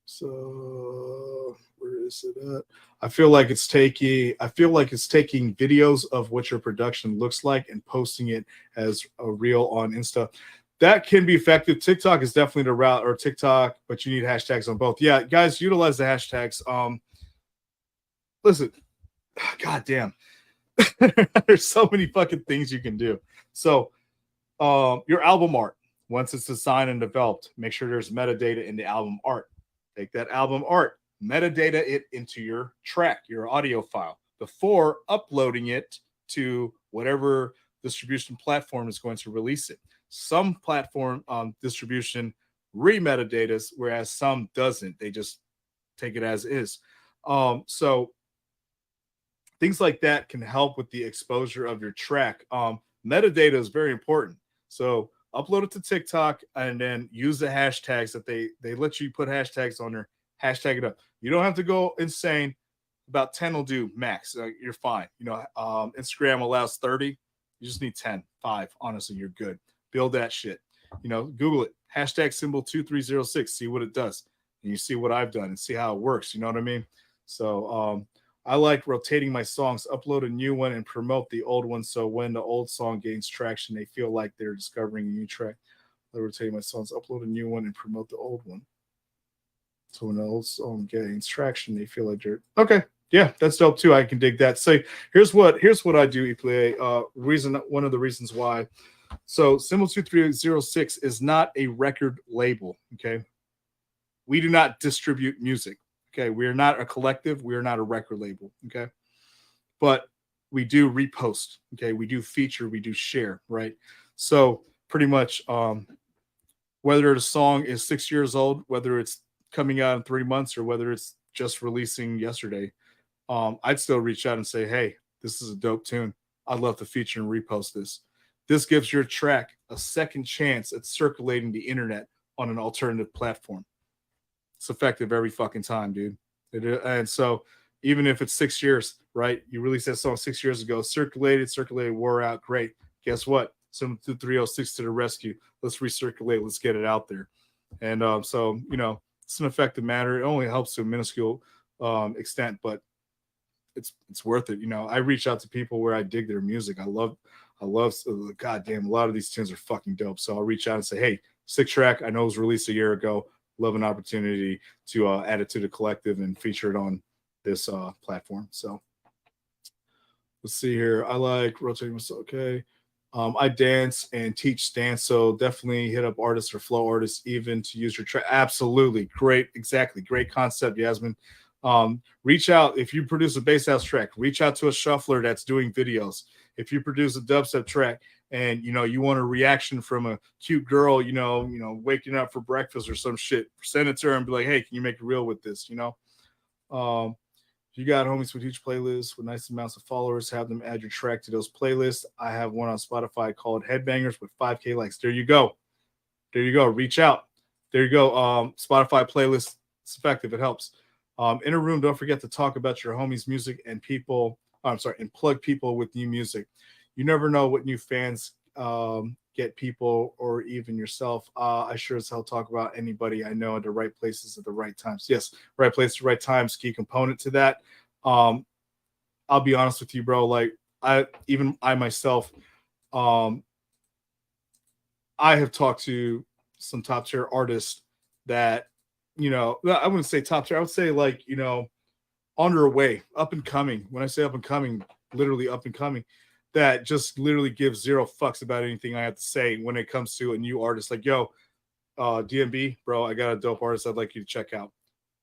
So where is it at? I feel like it's taking videos of what your production looks like and posting it as a reel on Insta. That can be effective. TikTok is definitely the route, or TikTok, but you need hashtags on both. Yeah, guys, utilize the hashtags. Listen, goddamn, there's so many fucking things you can do. So, your album art, once it's designed and developed, make sure there's metadata in the album art. Take that album art, metadata it into your track, your audio file, before uploading it to whatever distribution platform is going to release it. Some platform distribution re-metadatas, whereas some doesn't. They just take it as is. So things like that can help with the exposure of your track. Metadata is very important. So upload it to TikTok and then use the hashtags that they let you put hashtags on there. Hashtag it up. You don't have to go insane. About 10 will do max. You're fine. Instagram allows 30. You just need 10, 5. Honestly, you're good. Build that shit. Google it. Hashtag symbol 2306. See what it does. And you see what I've done and see how it works. You know what I mean? So I like rotating my songs, upload a new one and promote the old one. So when the old song gains traction, they feel like they're discovering a new track. I rotate my songs, upload a new one and promote the old one. So when the old song gains traction, they feel like they're okay. Yeah, that's dope too. I can dig that. So here's what I do, Eplay. One of the reasons why. So Symbol 2306 is not a record label. Okay. We do not distribute music. Okay. We are not a collective. We are not a record label. Okay. But we do repost. Okay. We do feature, we do share, right? So pretty much whether the song is 6 years old, whether it's coming out in 3 months, or whether it's just releasing yesterday, I'd still reach out and say, hey, this is a dope tune. I'd love to feature and repost this. This gives your track a second chance at circulating the internet on an alternative platform. It's effective every fucking time, dude. And so even if it's 6 years, right? You released that song 6 years ago, circulated, wore out, great. Guess what? Some 306 to the rescue. Let's recirculate. Let's get it out there. And so, it's an effective matter. It only helps to a minuscule extent, but it's worth it. You know, I reach out to people where I dig their music. I love goddamn, a lot of these tunes are fucking dope. So I'll reach out and say, hey, 6-track, I know it was released a year ago. Love an opportunity to add it to the collective and feature it on this platform. So let's see here. I like rotating myself. Okay. I dance and teach dance, so definitely hit up artists or flow artists even to use your track. Absolutely. Great. Exactly. Great concept, Yasmin. Reach out. If you produce a bass house track, reach out to a shuffler that's doing videos. If you produce a dubstep track and you want a reaction from a cute girl, waking up for breakfast or some shit, send it to her and be like, hey, can you make a reel with this? You got homies with huge playlists with nice amounts of followers, have them add your track to those playlists. I have one on Spotify called Headbangers with 5K likes. There you go. Reach out. There you go. Spotify playlist. It's effective. It helps. In a room, don't forget to talk about your homies' music and and plug people with new music. You never know what new fans get people or even yourself. I sure as hell talk about anybody I know at the right places at the right times. Yes, right place, right times, key component to that. I'll be honest with you, bro. Like I myself, I have talked to some top tier artists that, I wouldn't say top tier. I would say on their way, up and coming. When I say up and coming, literally up and coming, that just literally gives zero fucks about anything I have to say when it comes to a new artist. Like, yo, DMB, bro, I got a dope artist I'd like you to check out.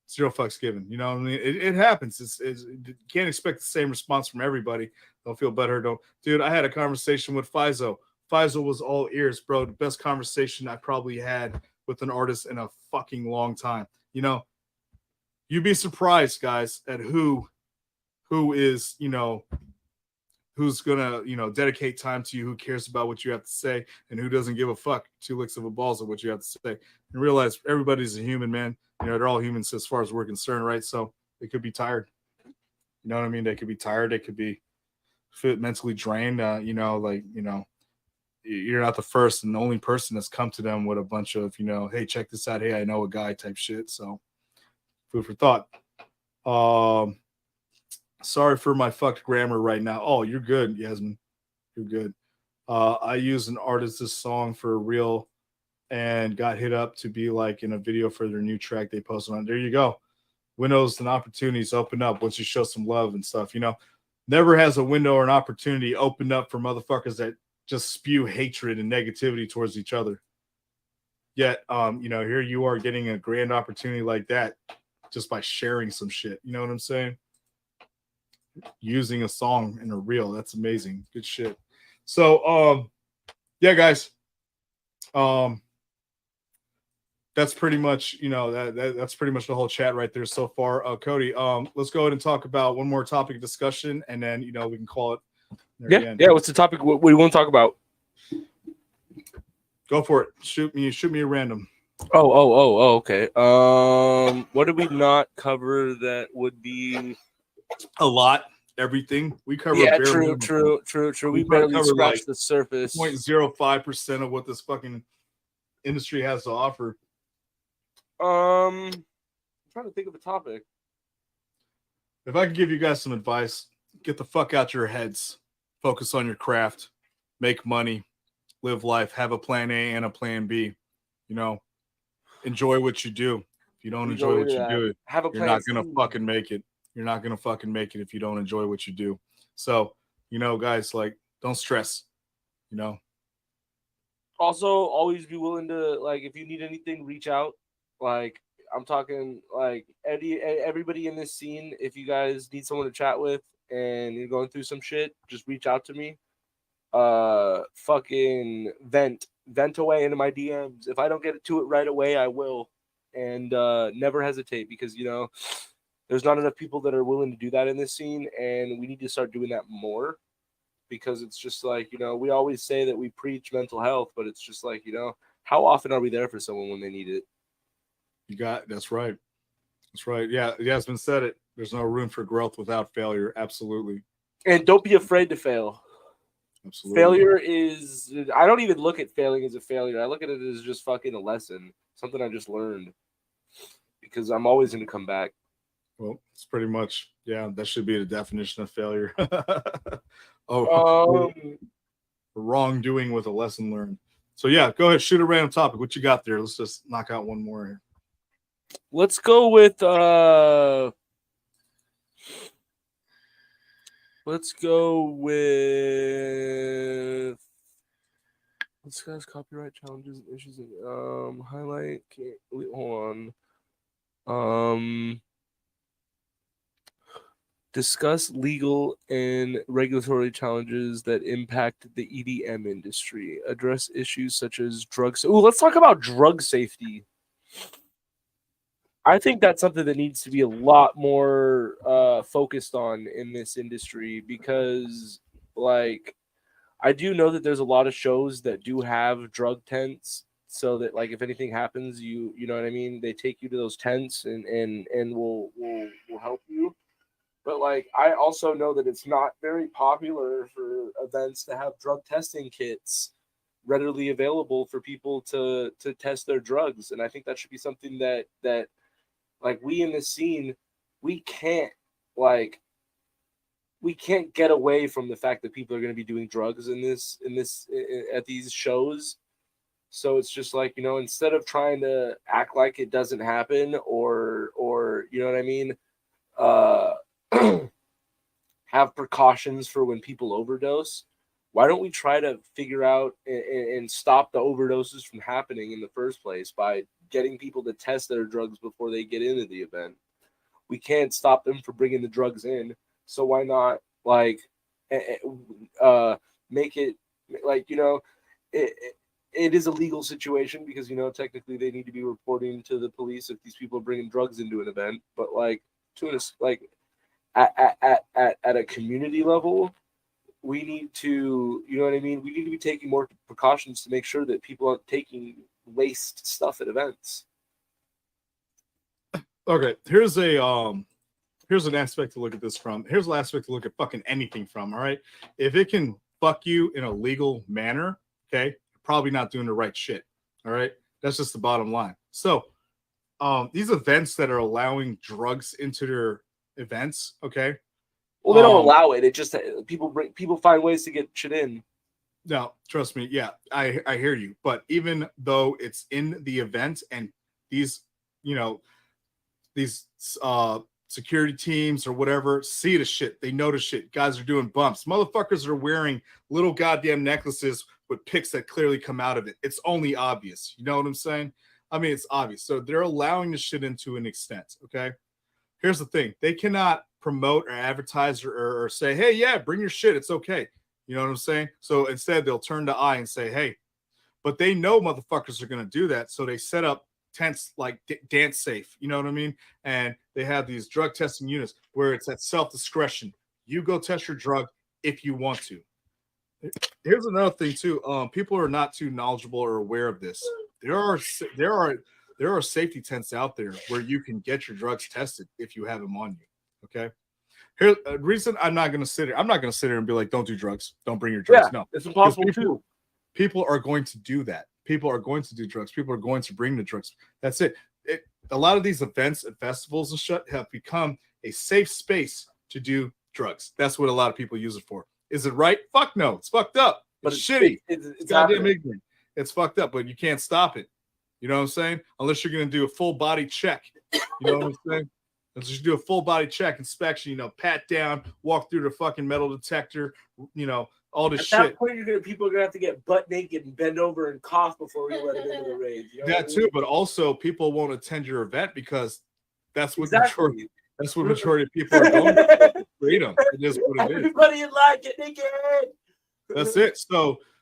Zero fucks given. You know what I mean? It happens. You can't expect the same response from everybody. Don't feel better. Dude, I had a conversation with Faizo. Faizo was all ears, bro. The best conversation I probably had with an artist in a fucking long time. You'd be surprised, guys, at who is, who's gonna, dedicate time to you, who cares about what you have to say, and who doesn't give a fuck 2 licks of a balls of what you have to say. And realize everybody's a human, man. They're all humans as far as we're concerned, right? So they could be tired. You know what I mean? They could be tired. They could be mentally drained. You're not the first and the only person that's come to them with a bunch of, hey, check this out. Hey, I know a guy type shit. So food for thought. Sorry for my fucked grammar right now. Oh, you're good, Yasmin. You're good. I used an artist's song for real and got hit up to be like in a video for their new track they posted on. There you go. Windows and opportunities open up once you show some love and stuff. Never has a window or an opportunity opened up for motherfuckers that just spew hatred and negativity towards each other. Yet, here you are getting a grand opportunity like that just by sharing some shit. You know what I'm saying? Using a song in a reel. That's amazing. Good shit. So, yeah, guys. That's pretty much, that's pretty much the whole chat right there so far. Cody, let's go ahead and talk about one more topic of discussion, and then, we can call it. Yeah. What's the topic? What do you want to talk about? Go for it. Shoot me a random. Oh, okay. What did we not cover that would be a lot? Everything we cover. Yeah, true. We barely scratched the surface. 0.05% of what this fucking industry has to offer. I'm trying to think of a topic. If I could give you guys some advice, get the fuck out your heads. Focus on your craft. Make money. Live life. Have a plan A and a plan B. Enjoy what you do. If you don't enjoy what you do, you're not going to fucking make it. You're not going to fucking make it if you don't enjoy what you do. So, guys, don't stress, Also, always be willing to, if you need anything, reach out. I'm talking, everybody in this scene, if you guys need someone to chat with and you're going through some shit, just reach out to me. Fucking vent away into my DMs. If I don't get to it right away, I will. And never hesitate because, there's not enough people that are willing to do that in this scene, and we need to start doing that more because it's just we always say that we preach mental health, but it's just how often are we there for someone when they need it? That's right. That's right. Yeah, Yasmin said it. There's no room for growth without failure. Absolutely. And don't be afraid to fail. Absolutely. Failure is, I don't even look at failing as a failure. I look at it as just fucking a lesson, something I just learned. because I'm always going to come back. Well, it's pretty much, yeah, that should be the definition of failure. Wrongdoing with a lesson learned. So yeah, go ahead, shoot a random topic. What you got there? Let's just knock out one more here. Let's go with this guy's copyright challenges and issues. Highlight. Hold on. Discuss legal and regulatory challenges that impact the EDM industry. Address issues such as drugs. Ooh, let's talk about drug safety. I think that's something that needs to be a lot more focused on in this industry because, like, I do know that there's a lot of shows that do have drug tents, so that, like, if anything happens, you know what I mean. They take you to those tents and will help you. But, like, I also know that it's not very popular for events to have drug testing kits readily available for people to test their drugs, and I think that should be something that like, we in this scene, we can't get away from the fact that people are going to be doing drugs at these shows. So it's just like, you know, instead of trying to act like it doesn't happen or you know what I mean, have precautions for when people overdose. Why don't we try to figure out and stop the overdoses from happening in the first place by getting people to test their drugs before they get into the event? We can't stop them from bringing the drugs in. So why not, like, make it, like, you know, it is a legal situation because, you know, technically they need to be reporting to the police if these people are bringing drugs into an event. But, like, at a community level, we need to, you know what I mean? We need to be taking more precautions to make sure that people aren't taking laced stuff at events. Okay, here's an aspect to look at this from. Here's an aspect to look at fucking anything from. All right, if it can fuck you in a legal manner, okay, you're probably not doing the right shit. All right, that's just the bottom line. So, these events that are allowing drugs into their events, okay. Well, they don't allow it. It just people find ways to get shit in. No, trust me. Yeah, I hear you. But even though it's in the event and these, you know, these security teams or whatever see the shit, they know the shit. Guys are doing bumps. Motherfuckers are wearing little goddamn necklaces with pics that clearly come out of it. It's only obvious. You know what I'm saying? I mean, it's obvious. So they're allowing the shit in to an extent. Okay. Here's the thing. They cannot promote or advertise or say, hey, yeah, bring your shit. It's okay. You know what I'm saying? So instead, they'll turn the eye and say, hey, but they know motherfuckers are going to do that. So they set up tents like Dance Safe. You know what I mean? And they have these drug testing units where it's at self-discretion. You go test your drug if you want to. Here's another thing, too. People are not too knowledgeable or aware of this. There are safety tents out there where you can get your drugs tested if you have them on you. Okay. Here's a reason I'm not going to sit here and be like, don't do drugs. Don't bring your drugs. Yeah, no, it's impossible too. People are going to do that. People are going to do drugs. People are going to bring the drugs. That's it. A lot of these events and festivals and shit have become a safe space to do drugs. That's what a lot of people use it for. Is it right? Fuck no. It's fucked up. But it's shitty. It's goddamn ignorant. It's fucked up, but you can't stop it. You know what I'm saying? Unless you're going to do a full body check. You know what I'm saying? Let's just do a full body check inspection, you know, pat down, walk through the fucking metal detector, you know, all this shit. At that point, people are going to have to get butt naked and bend over and cough before we let them into the rave. You know that too, but also people won't attend your event because that's what majority of people are going to. Freedom. It is what it is. Everybody in line, get naked. That's it.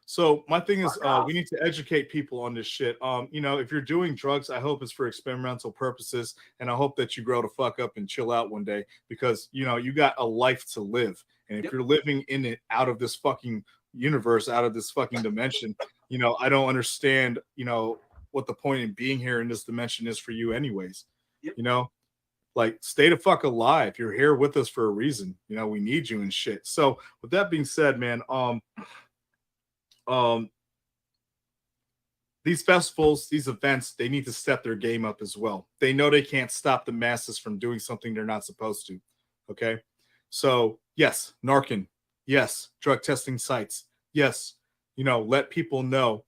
So my thing is, we need to educate people on this shit. You know, if you're doing drugs, I hope it's for experimental purposes, and I hope that you grow the fuck up and chill out one day because, you know, you got a life to live. And if you're living in it out of this fucking universe, out of this fucking dimension, you know, I don't understand, you know, what the point in being here in this dimension is for you anyways. You know, like, stay the fuck alive. You're here with us for a reason. You know, we need you and shit. So with that being said, man, these festivals, these events, they need to step their game up as well. They know they can't stop the masses from doing something they're not supposed to. Okay. So, yes, Narcan. Yes, drug testing sites. Yes, let people know,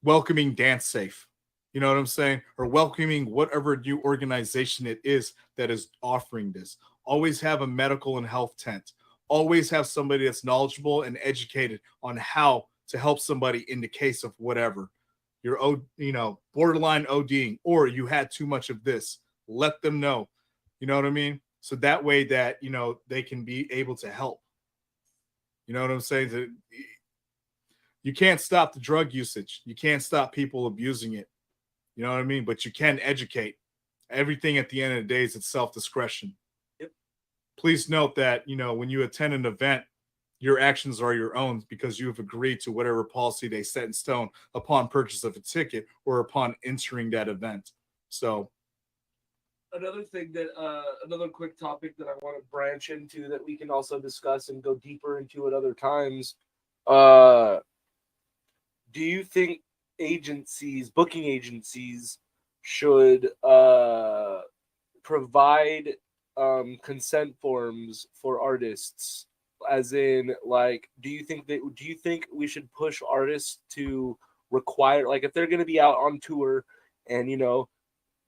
welcoming Dance Safe. You know what I'm saying? Or welcoming whatever new organization it is that is offering this. Always have a medical and health tent. Always have somebody that's knowledgeable and educated on how to help somebody in the case of whatever. You're borderline ODing, or you had too much of this. Let them know. You know what I mean? So that way that, they can be able to help. You know what I'm saying? You can't stop the drug usage. You can't stop people abusing it. You know what I mean? But you can educate. Everything at the end of the day is it's self-discretion. Yep. Please note that, when you attend an event, your actions are your own because you have agreed to whatever policy they set in stone upon purchase of a ticket or upon entering that event. So another thing that another quick topic that I want to branch into that we can also discuss and go deeper into at other times. Do you think booking agencies should provide consent forms for artists? As in, like, do you think we should push artists to require, like, if they're going to be out on tour and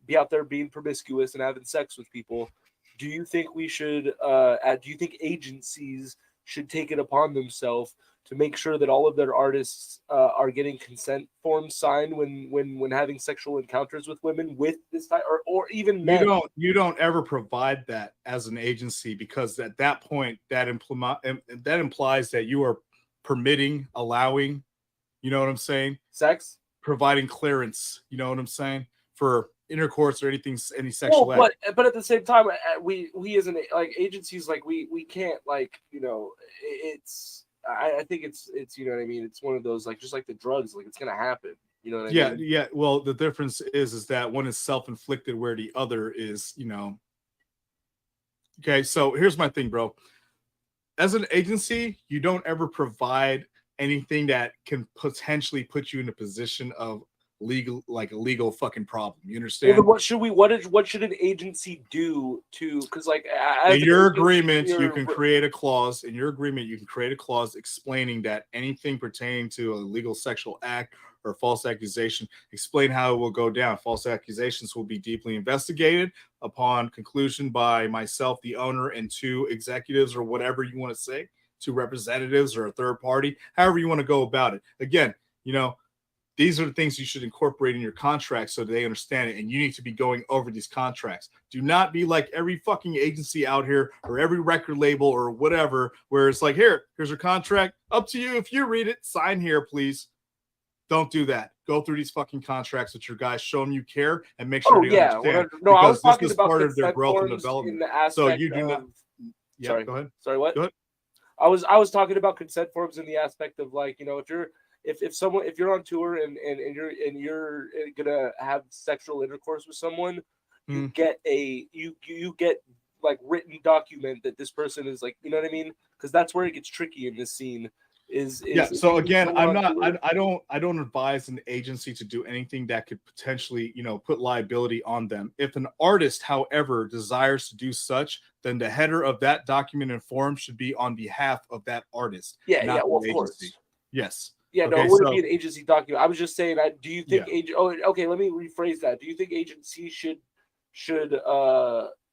be out there being promiscuous and having sex with people, do you think we should do you think agencies should take it upon themselves to make sure that all of their artists are getting consent forms signed when having sexual encounters with women with this type, or even men? You don't ever provide that as an agency, because at that point that implies that you are permitting, allowing, you know what I'm saying? Sex? Providing clearance, you know what I'm saying? For intercourse or any sexual act. But at the same time, we as an agencies, we can't, it's, I think it's you know what I mean, it's one of those, just like the drugs, it's gonna happen, you know what I mean? Yeah, well, the difference is that one is self-inflicted where the other is, okay. So here's my thing, bro. As an agency, you don't ever provide anything that can potentially put you in a position of a legal fucking problem. You understand? Well, what should an agency do to, because in your agreement you can create a clause explaining that anything pertaining to a legal sexual act or false accusation, explain how it will go down. False accusations will be deeply investigated upon conclusion by myself, the owner, and 2 executives, or whatever you want to say, 2 representatives or a third party, however you want to go about it. Again, these are the things you should incorporate in your contract so they understand it, and you need to be going over these contracts. Do not be like every fucking agency out here or every record label or whatever, where it's like, here's your contract. Up to you. If you read it, sign here, please. Don't do that. Go through these fucking contracts with your guys. Show them you care and make sure they understand. No, I was talking this is about part of their growth and development. So you do not. Yeah, sorry. Go ahead. Sorry, what? Go ahead. I was talking about consent forms in the aspect of, if you're on tour and you're gonna have sexual intercourse with someone, you get written document that this person is, you know what I mean? Because that's where it gets tricky in this scene. So again, I don't advise an agency to do anything that could potentially, put liability on them. If an artist, however, desires to do such, then the header of that document and form should be on behalf of that artist. Of course. Yes. Yeah, okay, no, it wouldn't be an agency document. I was just saying, do you think okay, let me rephrase that. Do you think agencies should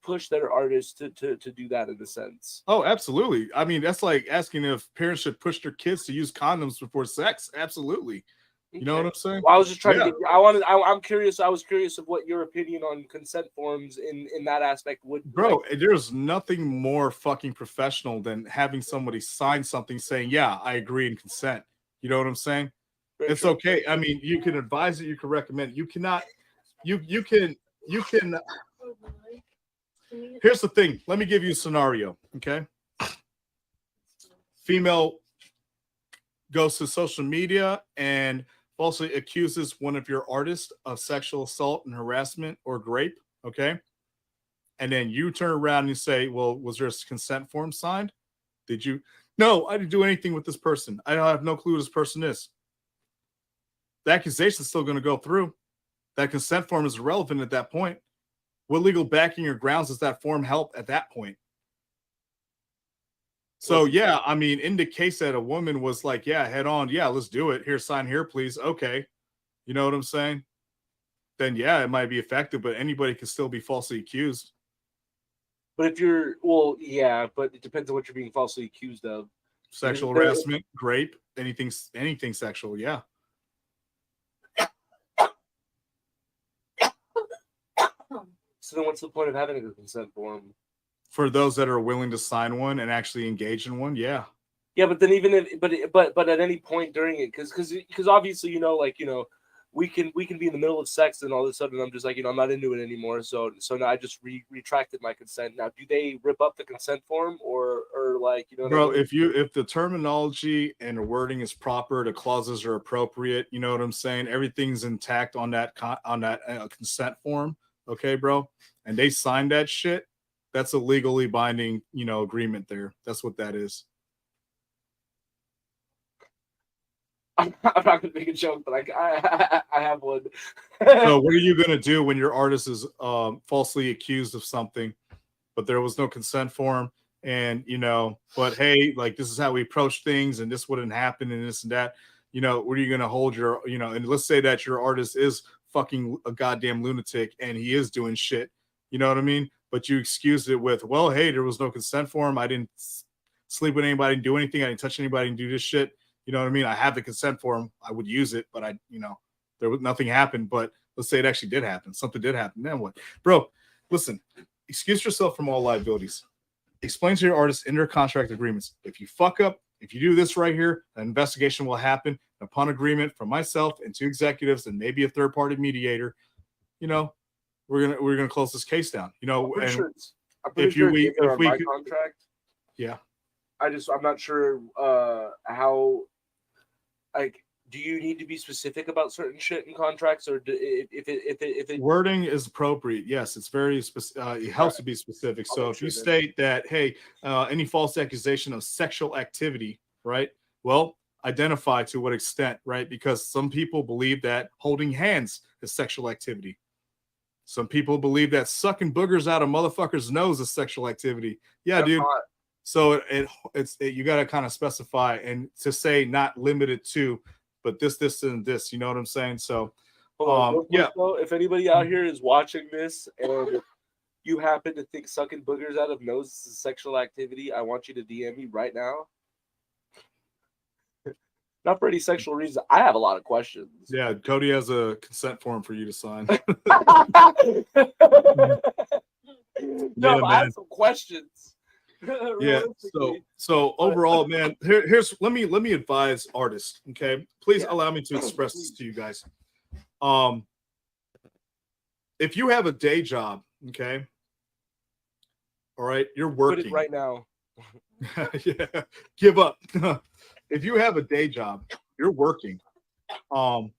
push their artists to do that in a sense? Oh, absolutely. I mean, that's like asking if parents should push their kids to use condoms before sex. Absolutely. You know what I'm saying? Well, I was just trying to get, I'm curious. I was curious of what your opinion on consent forms in that aspect would. Bro, there's nothing more fucking professional than having somebody sign something saying, yeah, I agree and consent. You know what I'm saying? It's okay. I mean, you can advise it, you can recommend it. You cannot, you can. Here's the thing. Let me give you a scenario, okay? Female goes to social media and falsely accuses one of your artists of sexual assault and harassment or rape, okay? And then you turn around and you say, well, was there a consent form signed? Did you? No, I didn't do anything with this person. I have no clue who this person is. the accusation is still going to go through. That consent form is irrelevant at that point. What legal backing or grounds does that form help at that point? So, yeah, I mean, in the case that a woman was like, yeah, head on, yeah, let's do it. Here, sign here, please. Okay. You know what I'm saying? Then, yeah, it might be effective, but anybody can still be falsely accused. But if you're, well, yeah, but it depends on what you're being falsely accused of. Sexual harassment, rape, anything sexual, yeah. So then what's the point of having a consent form? For those that are willing to sign one and actually engage in one, yeah. Yeah, but then even if, but at any point during it, because obviously, you know, like, you know, we can be in the middle of sex and all of a sudden I'm just like, you know, I'm not into it anymore. So now I just retracted my consent. Now, do they rip up the consent form or like, you know, bro, if the terminology and the wording is proper, the clauses are appropriate, you know what I'm saying? Everything's intact on that consent form, okay, bro? And they signed that shit. That's a legally binding, you know, agreement there. That's what that is. I'm not going to make a joke, but I have one. So what are you going to do when your artist is falsely accused of something, but there was no consent form and, you know, but hey, like this is how we approach things and this wouldn't happen and this and that, you know, what are you going to hold your, you know, and let's say that your artist is fucking a goddamn lunatic and he is doing shit, you know what I mean? But you excused it with, well, hey, there was no consent form. I didn't sleep with anybody, do anything. I didn't touch anybody and do this shit. You know what I mean? I have the consent form. I would use it, but I, you know, there was nothing happened. But let's say it actually did happen. Something did happen. Then what? Bro, listen, excuse yourself from all liabilities. Explain to your artist in their contract agreements. If you fuck up, if you do this right here, an investigation will happen. Upon agreement from myself and two executives and maybe a third-party mediator, you know, we're gonna close this case down. You know, I'm and sure if we could, contract, yeah. I'm not sure how. Like, do you need to be specific about certain shit in contracts, or if it wording is appropriate? Yes, it's very specific. It helps to be specific. So if you state that, hey, any false accusation of sexual activity, right? Well, identify to what extent, right? Because some people believe that holding hands is sexual activity. Some people believe that sucking boogers out of motherfuckers' nose is sexual activity. Yeah, dude. Hot. So you got to kind of specify and to say not limited to, but this, and this. You know what I'm saying? So, yeah. Though, if anybody out here is watching this and you happen to think sucking boogers out of noses is sexual activity, I want you to DM me right now. Not for any sexual reason. I have a lot of questions. Yeah, Cody has a consent form for you to sign. No, I have some questions. Yeah. So overall, man, here's let me advise artists. Okay, please allow me to express this to you guys. If you have a day job, okay, all right, you're working Quit it right now. Yeah, give up. If you have a day job, you're working. The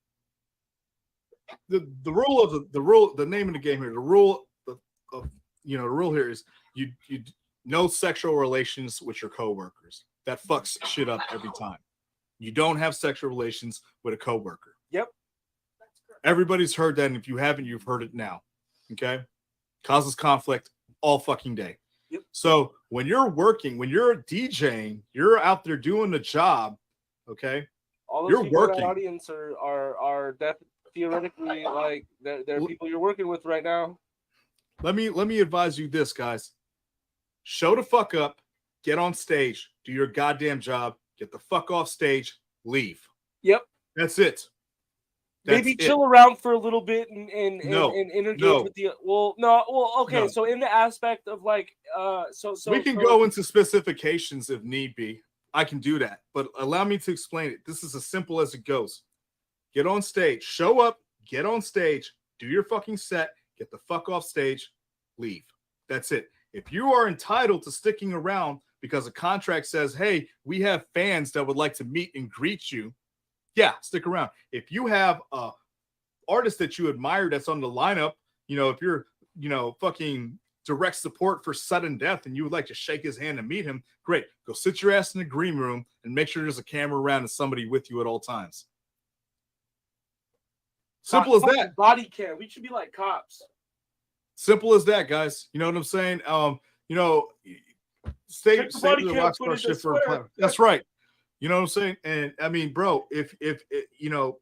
rule of the name of the game here, the rule of the rule here is you no sexual relations with your coworkers. That fucks shit up every time. You don't have sexual relations with a coworker. Yep. Everybody's heard that, and if you haven't, you've heard it now. Okay? Causes conflict all fucking day. Yep. So when you're working, when you're DJing, you're out there doing the job, okay? All those you're people working. in that audience are theoretically like they're people you're working with right now. Let me advise you this, guys. Show the fuck up, get on stage, do your goddamn job, get the fuck off stage, leave. Yep. That's it. Maybe chill around for a little bit and intergage with the okay. No. So in the aspect of like so we can go into specifications if need be. I can do that, but allow me to explain it. This is as simple as it goes. Get on stage, show up, get on stage, do your fucking set, get the fuck off stage, leave. That's it. If you are entitled to sticking around because a contract says, hey, we have fans that would like to meet and greet you, yeah, stick around. If you have a artist that you admire that's on the lineup, you know, if you're, you know, fucking direct support for sudden death and you would like to shake his hand and meet him, great. Go sit your ass in the green room and make sure there's a camera around and somebody with you at all times. Simple as that. Body cam. We should be like cops. Simple as that, guys. You know what I'm saying? You know, stay Check the body with the cam watch footage, shit I for swear. that's right. You know what I'm saying? And I mean, bro, if you know,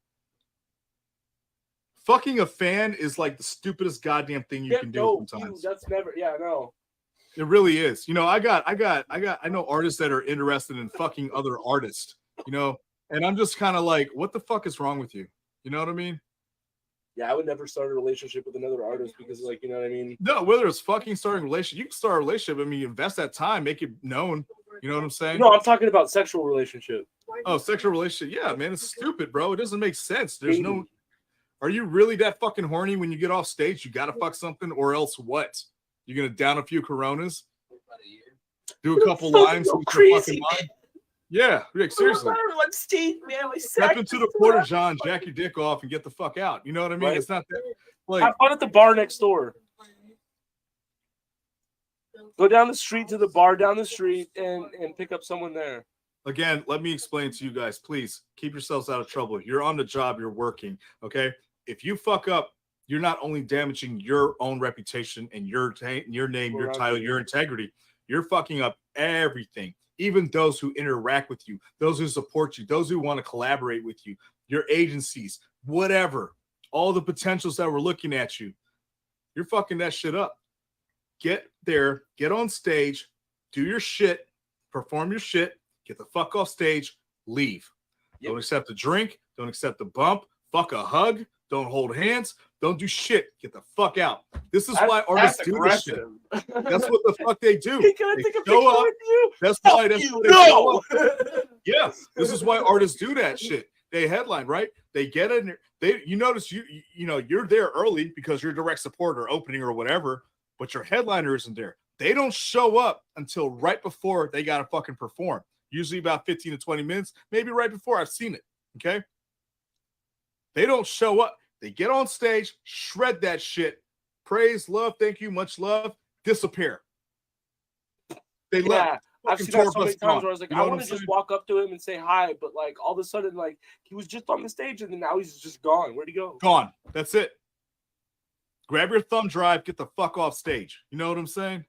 fucking a fan is like the stupidest goddamn thing you can do sometimes. That's never. Yeah, no. It really is. You know, I know artists that are interested in fucking other artists, you know, and I'm just kind of like, what the fuck is wrong with you? You know what I mean? Yeah, I would never start a relationship with another artist because, like, you know what I mean? No, whether it's fucking starting a relationship, you can start a relationship. I mean, you invest that time, make it known. You know what I'm saying? No, I'm talking about sexual relationship. Oh, sexual relationship. Yeah, man, it's stupid, bro. It doesn't make sense. There's no. Are you really that fucking horny when you get off stage? You gotta fuck something, or else what? You're gonna down a few Coronas, do a couple lines, crazy. Yeah, Rick, seriously. I'm stage, man. Step into the porta john, jack your dick off, and get the fuck out. You know what I mean? Right. It's not that. Like, have fun at the bar next door. Go down the street to the bar down the street and pick up someone there. Again, let me explain to you guys. Please keep yourselves out of trouble. You're on the job. You're working. Okay. If you fuck up, you're not only damaging your own reputation and your name, your title, your integrity. You're fucking up everything. Even those who interact with you, those who support you, those who want to collaborate with you, your agencies, whatever, all the potentials that were looking at you, you're fucking that shit up. Get there, get on stage, do your shit, perform your shit, get the fuck off stage, leave. Yep. Don't accept a drink, don't accept a bump, fuck a hug, don't hold hands, don't do shit. Get the fuck out. This is why artists do this shit. That's what the fuck they do. Hey, can I take a picture with you? That's why they show up. Yeah, this is why artists do that shit. They headline, right? They get in. You notice you know you're there early because you're direct support or opening or whatever, but your headliner isn't there. They don't show up until right before they gotta fucking perform. Usually about 15 to 20 minutes, maybe right before. I've seen it. Okay. They don't show up. They get on stage, shred that shit, praise, love, thank you, much love, disappear. They left. I've seen that so many times where I was like, I want to just walk up to him and say hi, but like all of a sudden, like he was just on the stage and then now he's just gone. Where'd he go? Gone. That's it. Grab your thumb drive, get the fuck off stage. You know what I'm saying?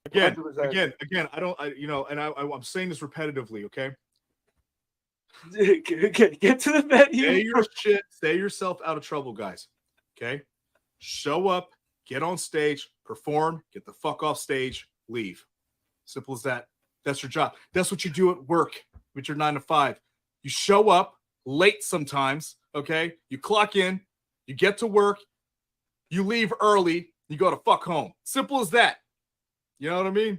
Again, I'm saying this repetitively, okay? Get to the venue. Say your shit. Stay yourself out of trouble, guys. Okay? Show up, get on stage, perform, get the fuck off stage, leave. Simple as that. That's your job. That's what you do at work with your 9 to 5. You show up late sometimes, okay? You clock in, you get to work, you leave early, you go to fuck home. Simple as that. You know what I mean?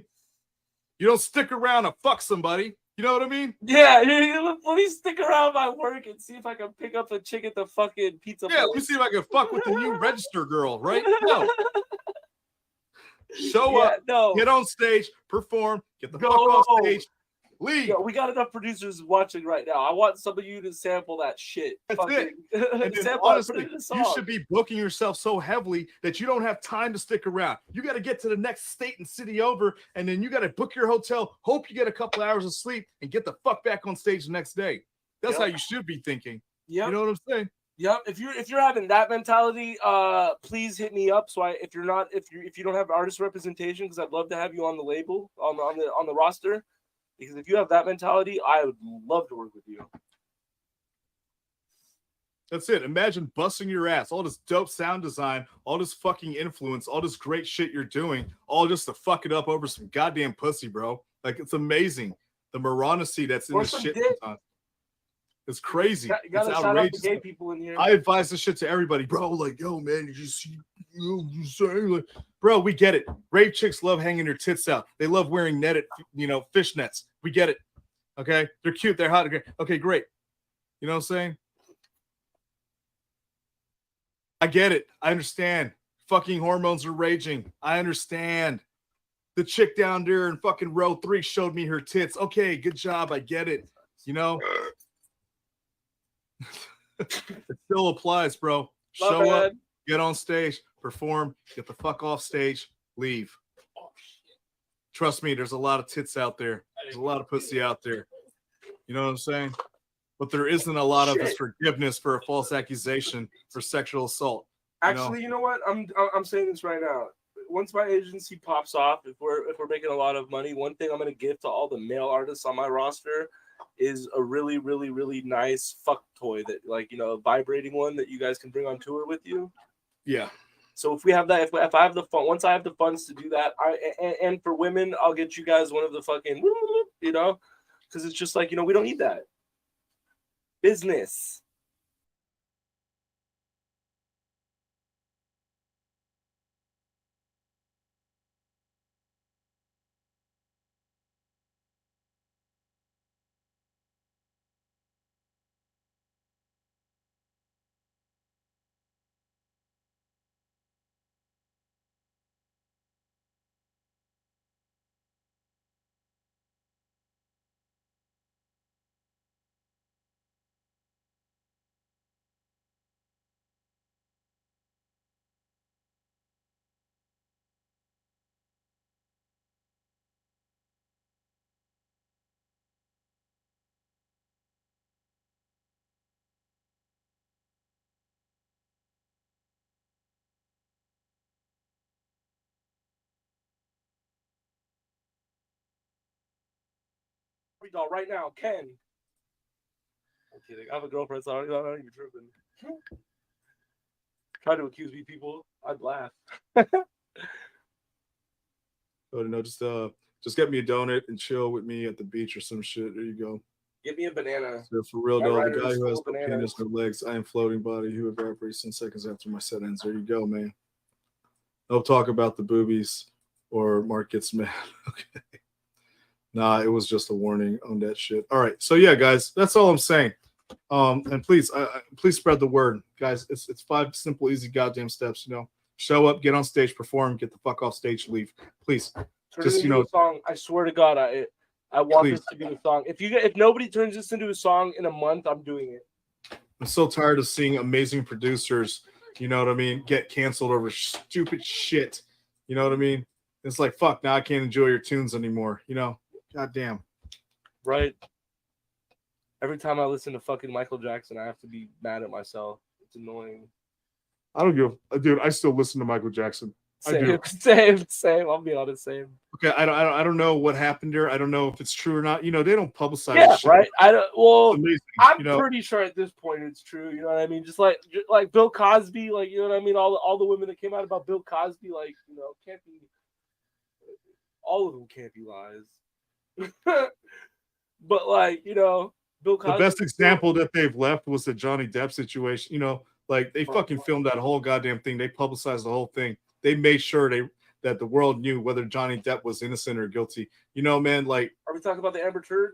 You don't stick around to fuck somebody. You know what I mean? Yeah, let me stick around my work and see if I can pick up a chick at the fucking pizza place. Let me see if I can fuck with the new register girl, right? No. Show up, get on stage, perform, get the fuck off stage, leave. Yo, we got enough producers watching right now. I want some of you to sample that shit. That's it. And then, honestly, you should be booking yourself so heavily that you don't have time to stick around. You got to get to the next state and city over, and then you got to book your hotel, hope you get a couple hours of sleep, and get the fuck back on stage the next day. That's how you should be thinking. Yeah, you know what I'm saying? Yep. If you're having that mentality, please hit me up. So if you don't have artist representation, because I'd love to have you on the label on the roster. Because if you have that mentality, I would love to work with you. That's it. Imagine busting your ass, all this dope sound design, all this fucking influence, all this great shit you're doing, all just to fuck it up over some goddamn pussy, bro. Like, it's amazing. The morality that's in this shit sometimes. It's crazy. It's outrageous. Gay people in here. I advise this shit to everybody, bro. Like, yo, man, you saying, like, bro, we get it. Rape chicks love hanging their tits out. They love wearing netted, fishnets. We get it. Okay, they're cute. They're hot. Okay, great. You know what I'm saying? I get it. I understand. Fucking hormones are raging. I understand. The chick down there in fucking row 3 showed me her tits. Okay, good job. I get it. You know. It still applies, bro. Show up, get on stage, perform, get the fuck off stage, leave. Trust me, there's a lot of tits out there. There's a lot of pussy out there. You know what I'm saying? but there isn't a lot of Shit. forgiveness for a false accusation for sexual assault. Actually, you know what? I'm saying this right now. Once my agency pops off, if we're making a lot of money, one thing I'm gonna give to all the male artists on my roster is a really, really, really nice fuck toy that, like, you know, a vibrating one that you guys can bring on tour with you. Yeah. So if we have that, if I have the fun, once I have the funds to do that, and for women, I'll get you guys one of the fucking, you know, because it's just like, you know, we don't need that business. Doll right now, Ken. I'm kidding. I have a girlfriend, so I'm not even tripping. Try to accuse me, people. I'd laugh. Oh no, just get me a donut and chill with me at the beach or some shit. There you go. Give me a banana. So for real, My though, the rider guy is who full has of no bananas. penis, no legs, I am floating body who evaporates 10 seconds after my set ends. There you go, man. Don't talk about the boobies or Mark gets mad. Okay. Nah, it was just a warning on that shit. All right. So yeah, guys, that's all I'm saying. And please, please spread the word, guys. It's 5 simple, easy, goddamn steps. You know, show up, get on stage, perform, get the fuck off stage, leave. Please, Turn just, it you into know, a song. I swear to God, I want please. this to be the song. If nobody turns this into a song in a month, I'm doing it. I'm so tired of seeing amazing producers, you know what I mean, get canceled over stupid shit. You know what I mean? It's like, fuck, now I can't enjoy your tunes anymore. You know, goddamn. Right. Every time I listen to fucking Michael Jackson, I have to be mad at myself. It's annoying. I don't give, dude. I still listen to Michael Jackson. I do. Same. I'll be honest, same. Okay, I don't know what happened here. I don't know if it's true or not. You know, they don't publicize. Yeah, shit. right. I don't. Well, It's amazing, I'm you know? pretty sure at this point it's true. You know what I mean? Just like Bill Cosby, like, you know what I mean. All the women that came out about Bill Cosby, like, you know, can't be. All of them can't be lies. But, like, you know, Bill Cosby. The best example that they've left was the Johnny Depp situation. You know, like they fucking filmed that whole goddamn thing. They publicized the whole thing. They made sure that the world knew whether Johnny Depp was innocent or guilty. You know, man, like, Are we talking about the Amber Turd?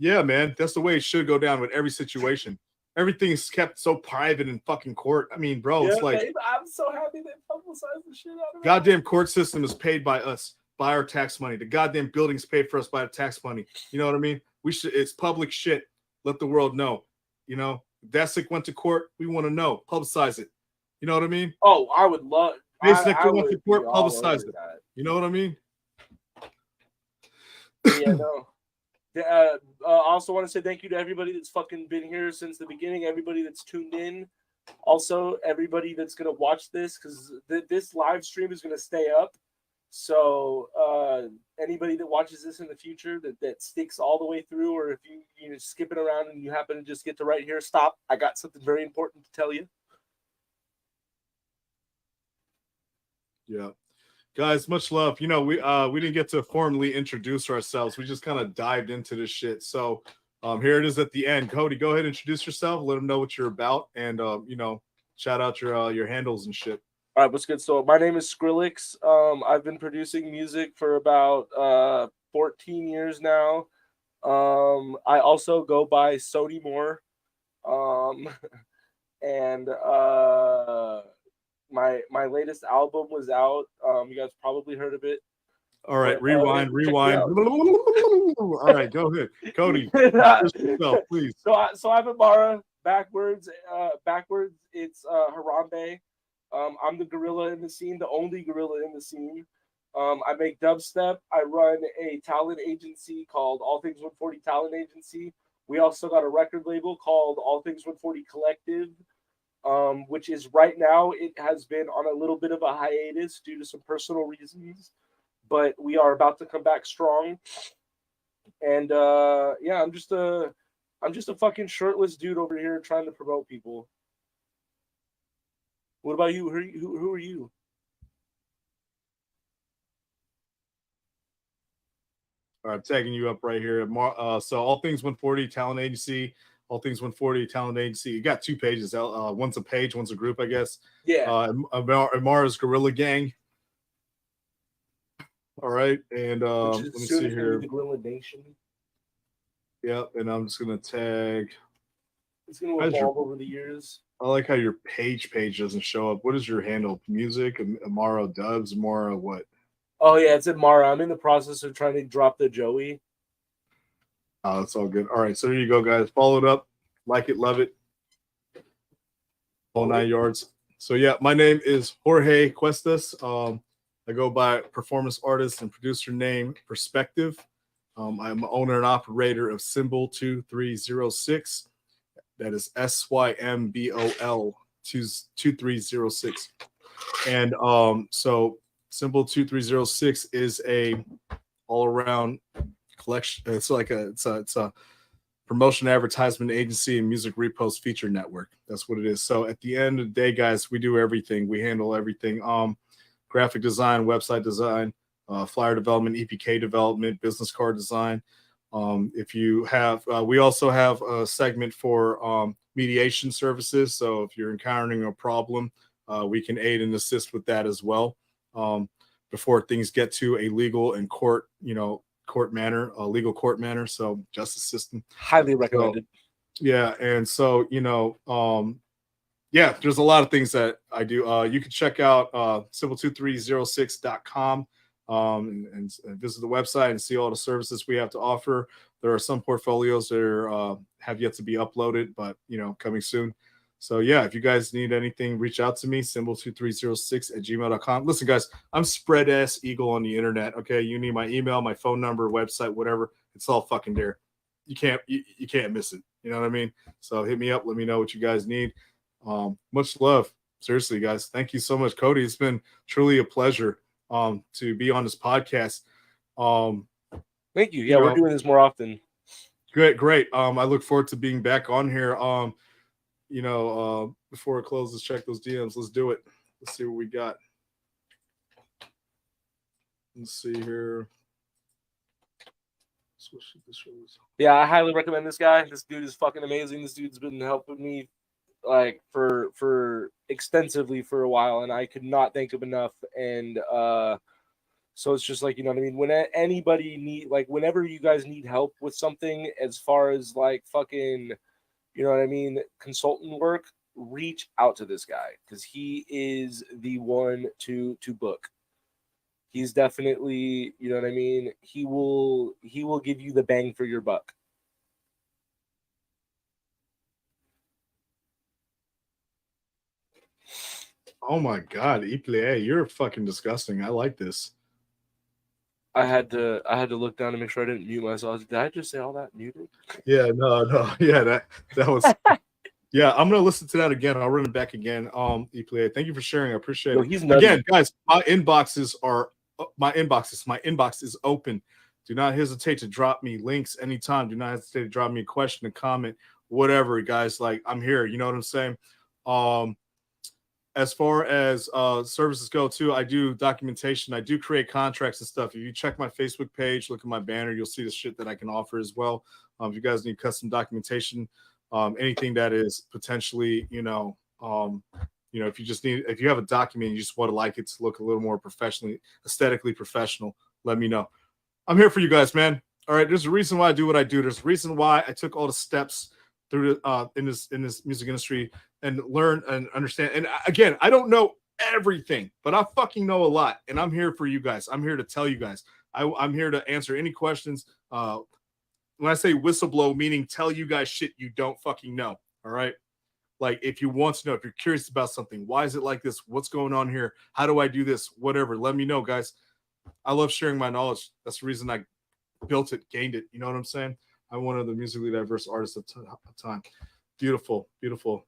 yeah, man, that's the way it should go down with every situation. Everything is kept so private in fucking court. I mean, bro, it's like, babe, I'm so happy they publicized the shit out of it. goddamn court system is paid by us, by our tax money. The goddamn building's paid for us by our tax money. You know what I mean? It's public shit. Let the world know. You know, Desick went to court. We want to know. Publicize it. You know what I mean? Oh, I would love. Desick I went to would court. be all Publicize over it. that. You know what I mean? Yeah, no. I also want to say thank you to everybody that's fucking been here since the beginning. Everybody that's tuned in. Also, everybody that's gonna watch this, because this live stream is gonna stay up. So anybody that watches this in the future that sticks all the way through, or if you're skipping around and you happen to just get to right here, stop. I got something very important to tell you. Yeah. Guys, much love. You know, we didn't get to formally introduce ourselves. We just kind of dived into this shit. So here it is at the end. Cody, go ahead and introduce yourself. Let them know what you're about, and you know, shout out your handles and shit. All right, what's good? So my name is Skrillex. I've been producing music for about 14 years now. I also go by Sody Moore. And my latest album was out. You guys probably heard of it. All right, But, rewind. All right, go ahead, Cody. Yourself, please. So I'm Ibarra. Backwards, it's Harambe. I'm the gorilla in the scene, the only gorilla in the scene. I make dubstep. I run a talent agency called All Things 140 Talent Agency, We also got a record label called All Things 140 Collective, which is right now, it has been on a little bit of a hiatus due to some personal reasons, but we are about to come back strong. And yeah, I'm just a fucking shirtless dude over here trying to promote people. What about you? Who are you? All right, tagging you up right here. So All Things 140 Talent Agency, All Things 140 Talent Agency. You got 2 pages. One's a page, one's a group, I guess. Yeah. Amara's Gorilla Gang. All right, and Which let is me soon see is gonna be here. the Gorilla Nation. Yep, and I'm just gonna tag. It's gonna evolve over the years. I like how your page doesn't show up. What is your handle? Music, Amara Dubs, Amara what? Oh yeah, it's Amara. I'm in the process of trying to drop the Joey. Oh, that's all good. All right, so there you go, guys. Follow it up, like it, love it, all 9 yards. So yeah, my name is Jorge Cuestas. I go by performance artist and producer name Perspective. I'm owner and operator of Symbol 2306. That is SYMBOL 2306. And so Symbol 2306 is a all around collection. It's a promotion advertisement agency and music repost feature network. That's what it is. So at the end of the day, guys, we do everything. We handle everything. Graphic design, website design, flyer development, EPK development, business card design. If you have, we also have a segment for mediation services. So if you're encountering a problem, we can aid and assist with that as well. Before things get to a legal and court, court manner, a legal court manner. So justice system. Highly recommended. So, yeah. And so, yeah, there's a lot of things that I do. You can check out symbol2306.com and visit the website and see all the services we have to offer. There are some portfolios that have yet to be uploaded, but coming soon. So yeah, if you guys need anything, reach out to me, symbol2306@gmail.com. Listen, guys, I'm spread ass eagle on the internet. Okay, you need my email, my phone number, website, whatever. It's all fucking there. You can't miss it. You know what I mean? So hit me up. Let me know what you guys need. Much love. Seriously, guys. Thank you so much, Cody. It's been truly a pleasure to be on this podcast. Thank you. Yeah, we're doing this more often. Great. I look forward to being back on here. Before it closes, check those DMs. Let's do it. Let's see what we got. Let's see here. Yeah, I highly recommend this guy. This dude is fucking amazing. This dude's been helping me like for extensively for a while, and I could not thank him enough. And so it's just like, you know what I mean, when anybody whenever you guys need help with something as far as like fucking, you know what I mean, consultant work, reach out to this guy because he is the one to book. He's definitely, you know what I mean, he will give you the bang for your buck. Oh my God, Iple, you're fucking disgusting. I like this. I had to look down to make sure I didn't mute myself. Did I just say all that muted? Yeah, no. Yeah, that was yeah, I'm gonna listen to that again. I'll run it back again. Iple, thank you for sharing. I appreciate it. He's nutty. Again, guys, my inbox is open. Do not hesitate to drop me links anytime. Do not hesitate to drop me a question, a comment, whatever, guys. Like, I'm here. You know what I'm saying? As far as services go too, I do documentation. I do create contracts and stuff. If you check my Facebook page, look at my banner, you'll see the shit that I can offer as well. If you guys need custom documentation, anything that is potentially, if you have a document, you just want to like it to look a little more aesthetically professional, let me know. I'm here for you guys, man. All right. There's a reason why I do what I do. There's a reason why I took all the steps through in this music industry and learn and understand. And again, I don't know everything, but I fucking know a lot. And I'm here for you guys. I'm here to tell you guys. I'm here to answer any questions. When I say whistleblow, meaning tell you guys shit you don't fucking know. All right. Like, if you want to know, if you're curious about something, why is it like this? What's going on here? How do I do this? Whatever. Let me know, guys. I love sharing my knowledge. That's the reason I built it, gained it. You know what I'm saying? I'm one of the musically diverse artists of time. Beautiful, beautiful.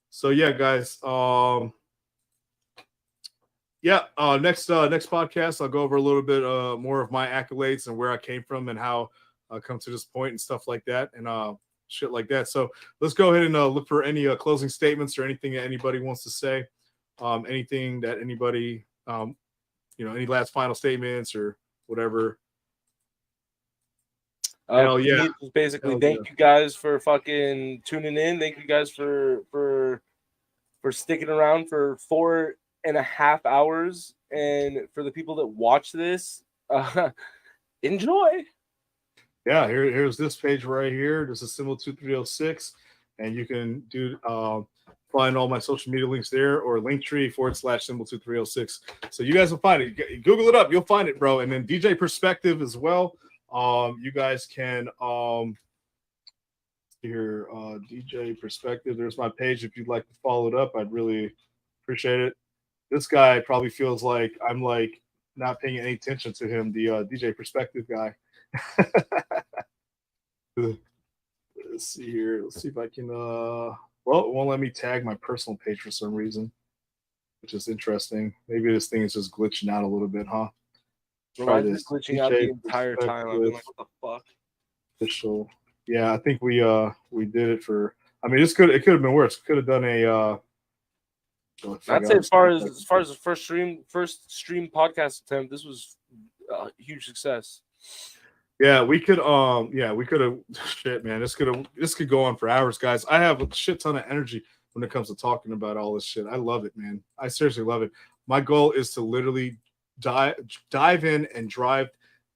So yeah, guys. Next podcast, I'll go over a little bit more of my accolades and where I came from and how I come to this point and stuff like that and shit like that. So let's go ahead and look for any closing statements or anything that anybody wants to say. Anything that anybody, any last final statements or whatever. Hell yeah! Basically, thank you guys for fucking tuning in. Thank you guys for sticking around for 4.5 hours, and for the people that watch this, enjoy. Yeah, here's this page right here. This is symbol 2306, and you can find all my social media links there, or Linktree / symbol 2306. So you guys will find it. Google it up, you'll find it, bro. And then DJ Perspective as well. You guys can here DJ Perspective. There's my page. If you'd like to follow it up, I'd really appreciate it. This guy probably feels like I'm like not paying any attention to him, the DJ Perspective guy. Let's see here. Let's see if I can well, it won't let me tag my personal page for some reason, which is interesting. Maybe this thing is just glitching out a little bit, huh? Try this. Glitching out the entire time. I've been like, what the fuck? Official. Yeah, I think we did it for. I mean, it could have been worse. Could have done a. I'd say as far as the first stream podcast attempt, this was a huge success. Yeah, we could have shit, man. This could go on for hours, guys. I have a shit ton of energy when it comes to talking about all this shit. I love it, man. I seriously love it. My goal is to literally dive in and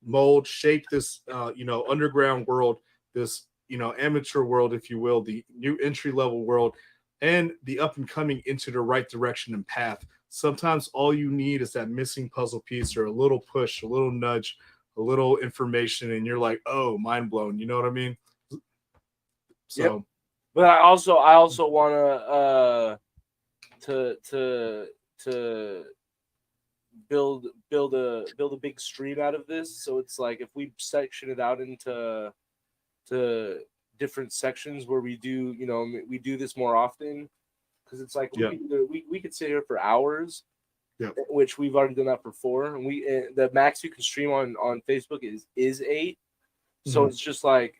mold, shape this underground world, this amateur world, if you will, the new entry level world, and the up and coming into the right direction and path. Sometimes all you need is that missing puzzle piece or a little push, a little nudge, a little information, and you're like, oh, mind blown. You know what I mean? So, yep. But I also want to build a big stream out of this. So it's like if we section it out into different sections where we do this more often, because it's like we could sit here for hours. Yeah. Which we've already done that for 4, and the max you can stream on Facebook is 8. So it's just like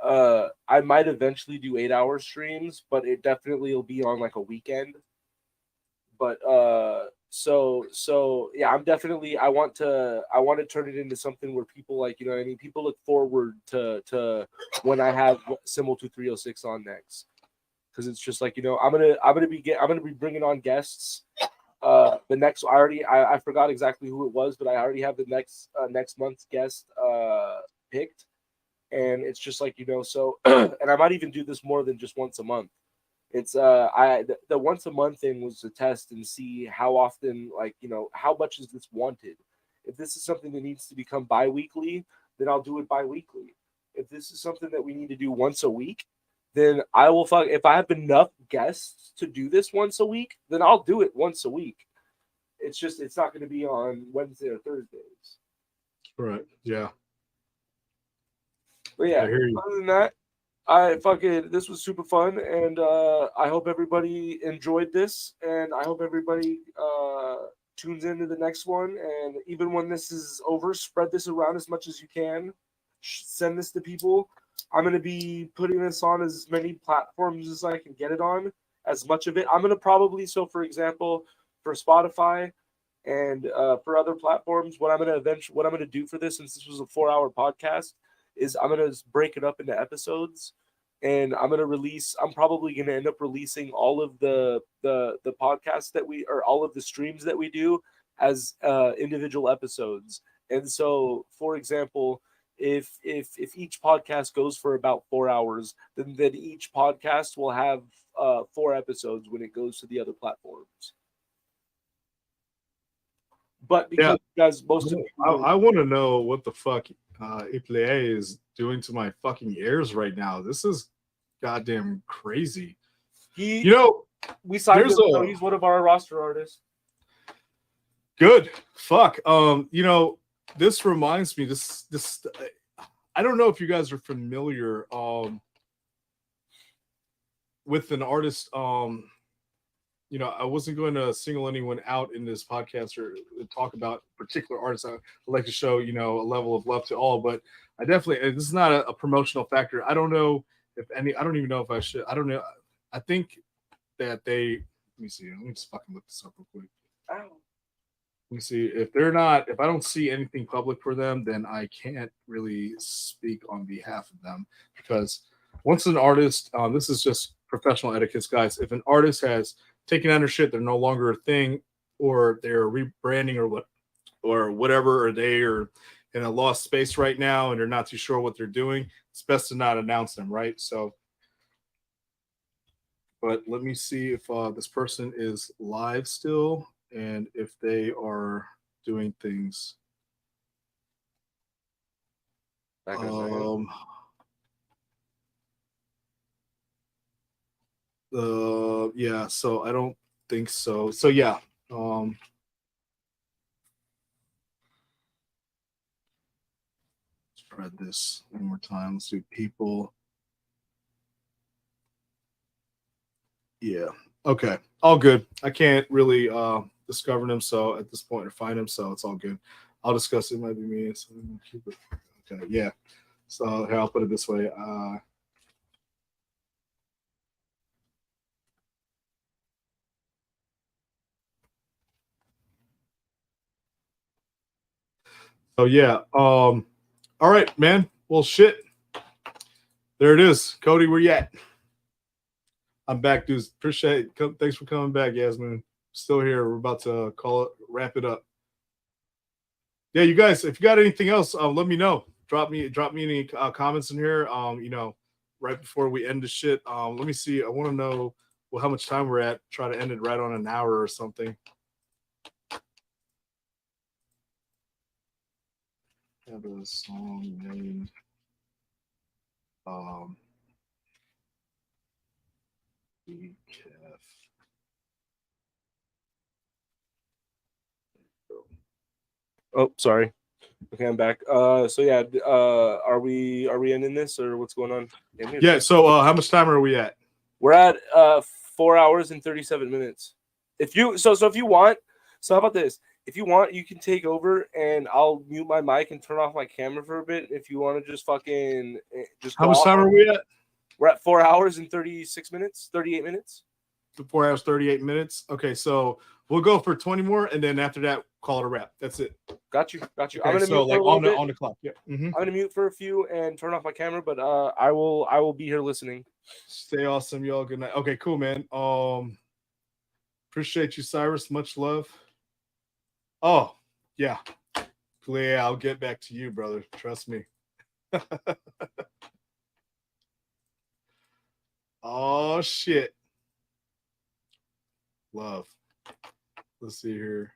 I might eventually do 8-hour streams, but it definitely will be on like a weekend. But so yeah, I want to turn it into something where people like, people look forward to when I have symbol 2306 on next, because it's just like, I'm gonna be bringing on guests. The next, I forgot exactly who it was, but I already have the next month's guest picked, and it's just like, so and I might even do this more than just once a month. It's the once a month thing was to test and see how often, like, how much is this wanted. If this is something that needs to become bi-weekly, then I'll do it bi-weekly. If this is something that we need to do once a week, then I will if I have enough guests to do this once a week, then I'll do it once a week. It's just, it's not going to be on Wednesday or Thursdays. Right. Yeah. But yeah, other than that, this was super fun, and I hope everybody enjoyed this, and I hope everybody tunes into the next one. And even when this is over, spread this around as much as you can. Send this to people. I'm going to be putting this on as many platforms as I can get it on, as much of it. I'm going to probably, so for example, for Spotify and for other platforms, what I'm going to do for this, since this was a 4-hour podcast, is I'm going to break it up into episodes, and I'm probably going to end up releasing all of the podcasts or all of the streams that we do as individual episodes. And so, for example, if each podcast goes for about 4 hours, then each podcast will have 4 episodes when it goes to the other platforms. But because you guys, most of you, I want to know what the fuck Iple is doing to my fucking ears right now. This is goddamn crazy. We signed him, so he's one of our roster artists. Good. Fuck. This reminds me. I don't know if you guys are familiar with an artist. You know, I wasn't going to single anyone out in this podcast or talk about particular artists. I like to show, you know, a level of love to all, but I definitely, this is not a promotional factor. I don't know if any, I don't even know if I should, I don't know. I think that they, let me see, let me just fucking look this up real quick. Let me see if they're not, if I don't see anything public for them, then I can't really speak on behalf of them, because once an artist, this is just professional etiquette, guys. If an artist has taken under shit, they're no longer a thing, or they're rebranding or whatever, or they are in a lost space right now and they're not too sure what they're doing, it's best to not announce them, right? So, but let me see if this person is live still and if they are doing things. Yeah, so I don't think so. So yeah, let's try this one more time. Let's do people. Yeah. Okay. All good. I can't really discover them so at this point or find them, so it's all good. I'll discuss it. Might be me. So keep it. Okay. Yeah. So here, I'll put it this way. So yeah. All right, man. Well, shit. There it is. Cody, where you at? I'm back, dudes. Appreciate it. Thanks for coming back, Yasmin. Still here. We're about to call it, wrap it up. Yeah, you guys, if you got anything else, let me know. Drop me any comments in here. You know, right before we end the shit. Let me see. I want to know how much time we're at. Try to end it right on an hour or something. Have a song named Decaf. Oh, sorry. Okay, I'm back. So yeah, are we ending this or what's going on? Yeah. So how much time are we at? We're at 4 hours and 37 minutes. If you if you want, so how about this? If you want, you can take over and I'll mute my mic and turn off my camera for a bit. If you want to just fucking just how much time are we at? We're at 4 hours and 36 minutes, 38 minutes. 4 hours, 38 minutes. Okay, so we'll go for 20 more, and then after that, call it a wrap. That's it. Got you. Okay, I'm gonna mute like on the clock. Yeah. I'm gonna mute for a few and turn off my camera, but I will be here listening. Stay awesome, y'all. Good night. Okay, cool, man. Appreciate you, Cyrus. Much love. Oh, yeah. Yeah, I'll get back to you, brother. Trust me. Oh shit. Love. Let's see here.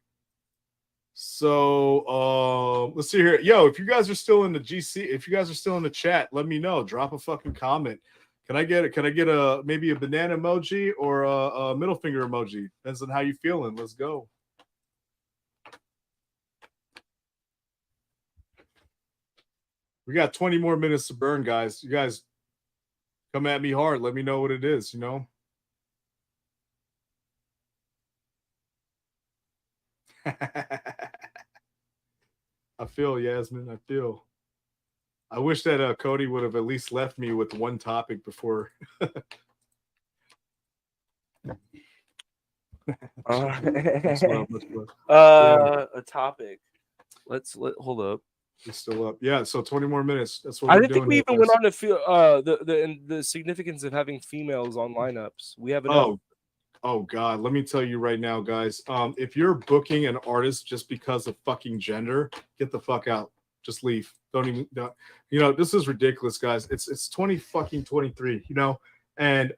So let's see here. Yo, if you guys are still in the GC, if you guys are still in the chat, let me know. Drop a fucking comment. Can I get a maybe a banana emoji or a middle finger emoji? Depends on how you feeling. Let's go. We got 20 more minutes to burn, guys. You guys come at me hard. Let me know what it is, you know? I feel, Yasmin. I feel. I wish that Cody would have at least left me with one topic before. A topic. Hold up. It's still up. Yeah, so 20 more minutes. That's what I we're didn't doing. think we even went on to feel the significance of having females on lineups. We have enough. Oh God, let me tell you right now, guys. If you're booking an artist just because of fucking gender, get the fuck out. Just leave. Don't. You know, this is ridiculous, guys. It's 23, you know, and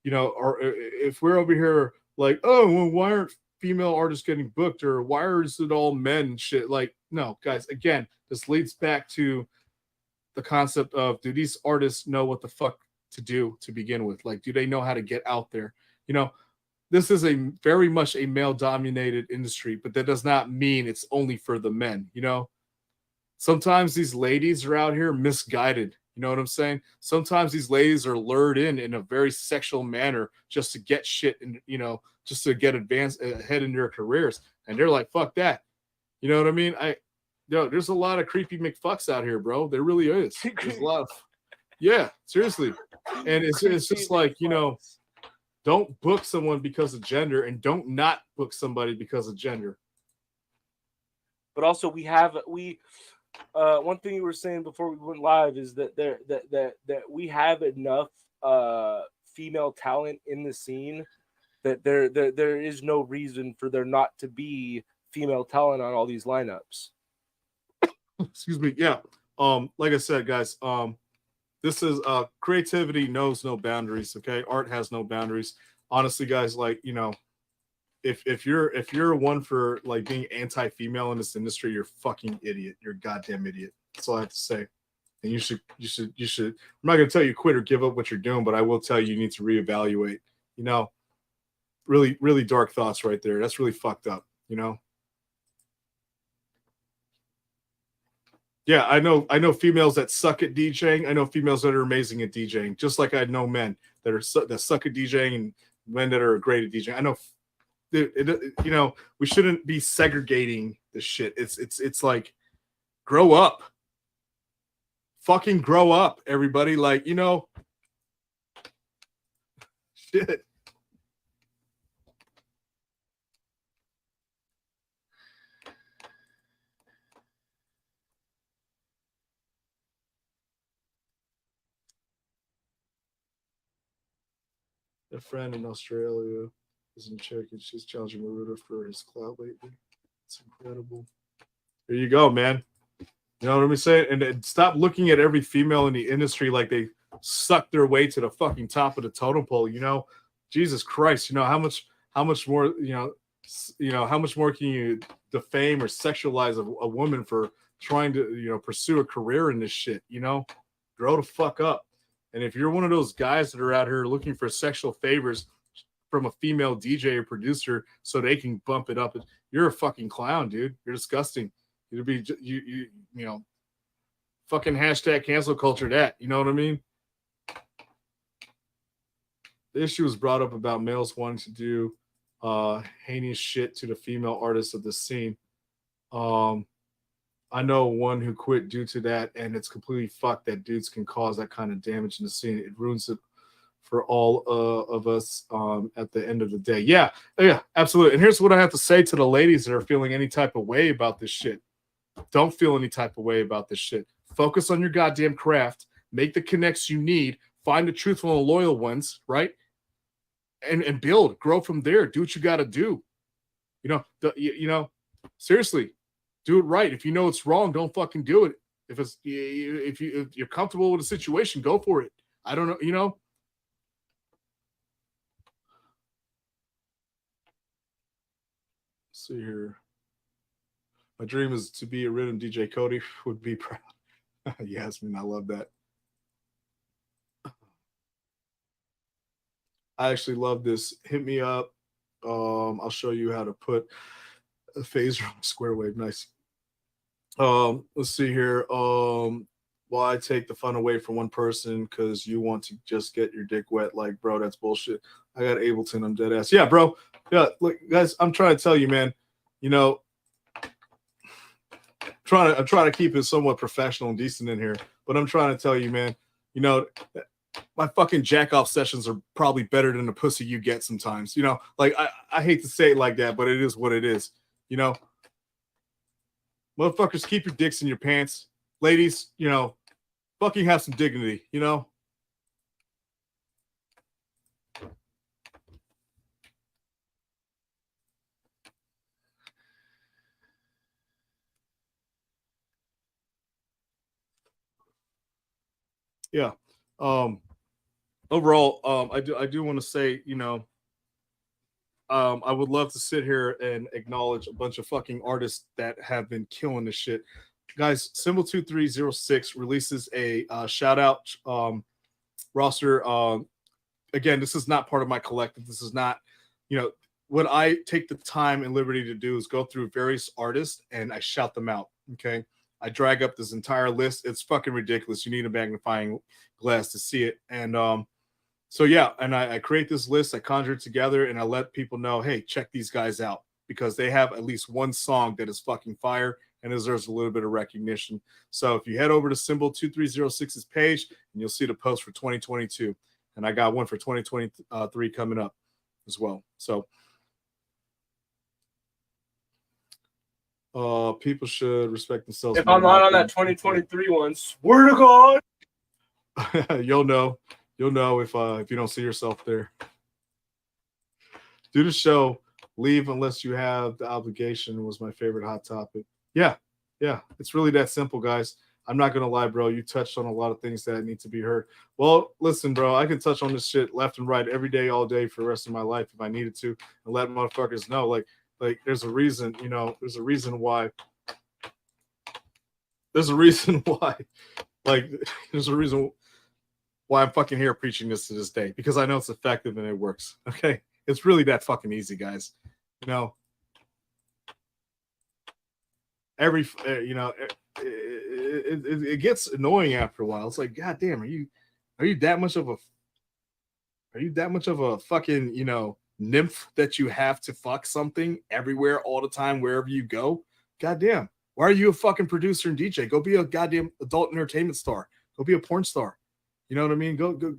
you know, or if we're over here like, oh, well, why aren't female artists getting booked, or why is it all men and shit? Like, no, guys. Again, this leads back to the concept of, do these artists know what the fuck to do to begin with? Like, do they know how to get out there? You know, this is a very much a male dominated industry, but that does not mean it's only for the men, you know? Sometimes these ladies are out here misguided. You know what I'm saying? Sometimes these ladies are lured in a very sexual manner just to get shit and, you know, just to get advanced ahead in their careers. And they're like, fuck that. You know what I mean? There's a lot of creepy McFucks out here, bro. There really is. There's a lot of, yeah, seriously. And it's just like, you know, don't book someone because of gender, and don't not book somebody because of gender. But also one thing you were saying before we went live is that that we have enough female talent in the scene that there is no reason for there not to be female talent on all these lineups. Excuse me. Yeah. Like I said, guys, this is creativity knows no boundaries. Okay, art has no boundaries. Honestly, guys, like, you know, if you're one for like being anti-female in this industry, you're a fucking idiot. You're a goddamn idiot. That's all I have to say. And you should. I'm not gonna tell you quit or give up what you're doing, but I will tell you need to reevaluate. You know, really, really dark thoughts right there. That's really fucked up. You know. Yeah, I know females that suck at DJing. I know females that are amazing at DJing, just like I know men that suck at DJing and men that are great at DJing. I know, you know, we shouldn't be segregating this shit. It's like, grow up, fucking grow up, everybody. Like, you know, shit. A friend in Australia is in Czech and she's challenging Maruda for his clout lately. It's incredible. There you go, man. You know what I'm saying? And stop looking at every female in the industry like they suck their way to the fucking top of the totem pole. You know, Jesus Christ. You know how much more. You know how much more can you defame or sexualize a woman for trying to, you know, pursue a career in this shit? You know, grow the fuck up. And if you're one of those guys that are out here looking for sexual favors from a female DJ or producer so they can bump it up, you're a fucking clown, dude. You're disgusting. You'd be you know, fucking hashtag cancel culture that. You know what I mean? The issue was brought up about males wanting to do heinous shit to the female artists of the scene. I know one who quit due to that, and it's completely fucked that dudes can cause that kind of damage in the scene. It ruins it for all of us at the end of the day. Yeah, absolutely. And here's what I have to say to the ladies that are feeling any type of way about this shit. Don't feel any type of way about this shit. Focus on your goddamn craft. Make the connects you need. Find the truthful and loyal ones, right? And build, grow from there. Do what you got to do. You know, seriously. Do it right. If you know it's wrong, don't fucking do it. If you're comfortable with the situation, go for it. I don't know, you know. Let's see here. My dream is to be a rhythm DJ. Cody would be proud. Yasmin, I love that. I actually love this. Hit me up. I'll show you how to put a phaser on a square wave. Nice. Let's see here. Why take the fun away from one person because you want to just get your dick wet? Like, bro, that's bullshit. I got Ableton. I'm dead ass. Yeah, bro. Yeah, look, guys, I'm trying to tell you, man. You know, I'm trying to keep it somewhat professional and decent in here, but I'm trying to tell you, man. You know, my fucking jack off sessions are probably better than the pussy you get sometimes. You know, like I hate to say it like that, but it is what it is. You know. Motherfuckers, keep your dicks in your pants. Ladies, you know, fucking have some dignity, you know? Yeah. Overall, I do want to say, you know, I would love to sit here and acknowledge a bunch of fucking artists that have been killing this shit. Guys, Symbol 2306 releases a shout out roster. Again, this is not part of my collective. This is not, you know, what I take the time and liberty to do is go through various artists and I shout them out. Okay. I drag up this entire list. It's fucking ridiculous. You need a magnifying glass to see it. And so yeah, and I create this list, I conjure it together, and I let people know, hey, check these guys out, because they have at least one song that is fucking fire and deserves a little bit of recognition. So if you head over to Symbol 2306's page, and you'll see the post for 2022. And I got one for 2023 coming up as well. So people should respect themselves. If I'm not on that 2023 one, swear to God. You'll know if you don't see yourself there. Do the show, leave unless you have the obligation was my favorite hot topic. Yeah, it's really that simple, guys. I'm not gonna lie, bro. You touched on a lot of things that need to be heard. Well, listen, bro, I can touch on this shit left and right every day, all day for the rest of my life if I needed to, and let motherfuckers know, like there's a reason, there's a reason why, why I'm fucking here preaching this to this day, because I know it's effective and it works. Okay, it's really that fucking easy, guys. It gets annoying after a while. It's like, God damn, are you that much of a fucking nymph that you have to fuck something everywhere all the time wherever you go? God damn, why are you a fucking producer and DJ? Go be a goddamn adult entertainment star. Go be a porn star. You know what I mean? Go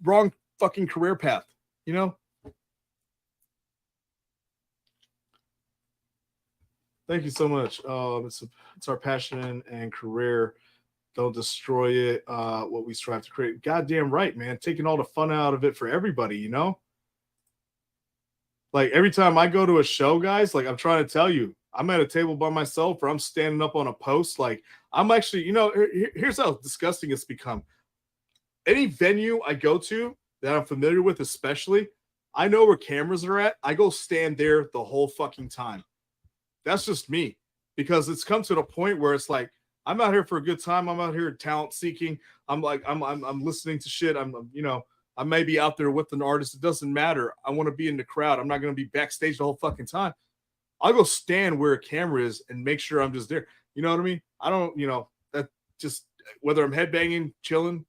wrong fucking career path. Thank you so much. It's our passion and career. Don't destroy it. What we strive to create. Goddamn right, man. Taking all the fun out of it for everybody, Like every time I go to a show, guys, like I'm trying to tell you, I'm at a table by myself or I'm standing up on a post. Like I'm actually, here's how disgusting it's become. Any venue I go to that I'm familiar with, especially, I know where cameras are at. I go stand there the whole fucking time. That's just me, because it's come to the point where it's like, I'm out here for a good time. I'm out here talent seeking. I'm listening to shit. I may be out there with an artist. It doesn't matter. I want to be in the crowd. I'm not going to be backstage the whole fucking time. I'll go stand where a camera is and make sure I'm just there. You know what I mean? I don't, that just, whether I'm headbanging, chilling,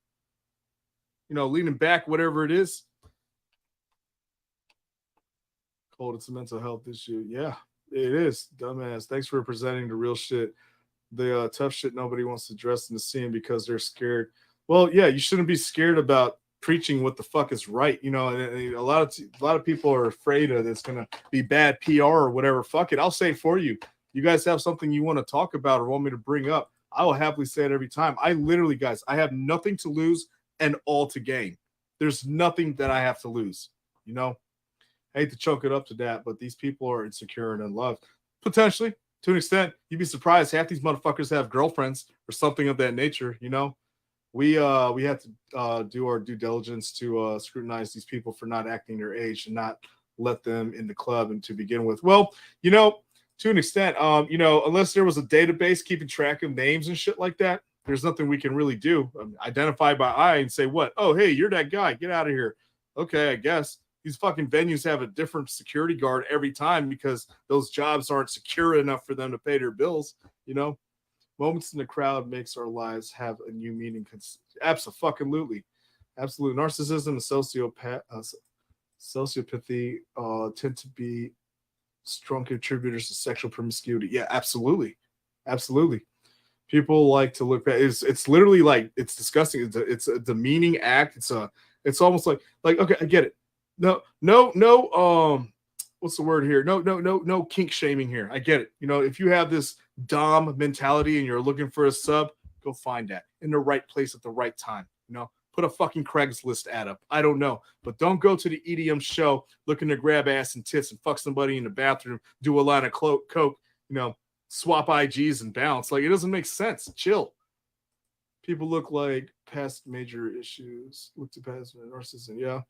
leaning back, whatever it is. Cold, it's a mental health issue. Yeah. It is, dumbass. Thanks for presenting the real shit. The tough shit nobody wants to address in the scene because they're scared. Well, yeah, you shouldn't be scared about preaching what the fuck is right. And a lot of people are afraid of it's gonna be bad PR or whatever. Fuck it, I'll say it for you. You guys have something you want to talk about or want me to bring up, I will happily say it every time. I literally, guys, I have nothing to lose and all to gain. There's nothing that I have to lose. I hate to choke it up to that, but these people are insecure and unloved. Potentially, to an extent. You'd be surprised. Half these motherfuckers have girlfriends or something of that nature, We had to do our due diligence to scrutinize these people for not acting their age and not let them in the club and to begin with. Well, to an extent, unless there was a database keeping track of names and shit like that, there's nothing we can really do. Identify by eye and say, what? Oh, hey, you're that guy. Get out of here. Okay, I guess. These fucking venues have a different security guard every time because those jobs aren't secure enough for them to pay their bills. Moments in the crowd makes our lives have a new meaning. Absolutely. Narcissism and sociopathy tend to be strong contributors to sexual promiscuity. Yeah, absolutely. People like to look back. It's literally like, it's disgusting. It's a demeaning act. It's almost like okay, I get it. No, what's the word here? No kink shaming here. I get it. If you have this Dom mentality and you're looking for a sub, go find that in the right place at the right time. Put a fucking Craigslist ad up. I don't know, but don't go to the EDM show looking to grab ass and tits and fuck somebody in the bathroom, do a line of coke, swap IGs and bounce. Like, it doesn't make sense. Chill. People look like past major issues. Look to past narcissism.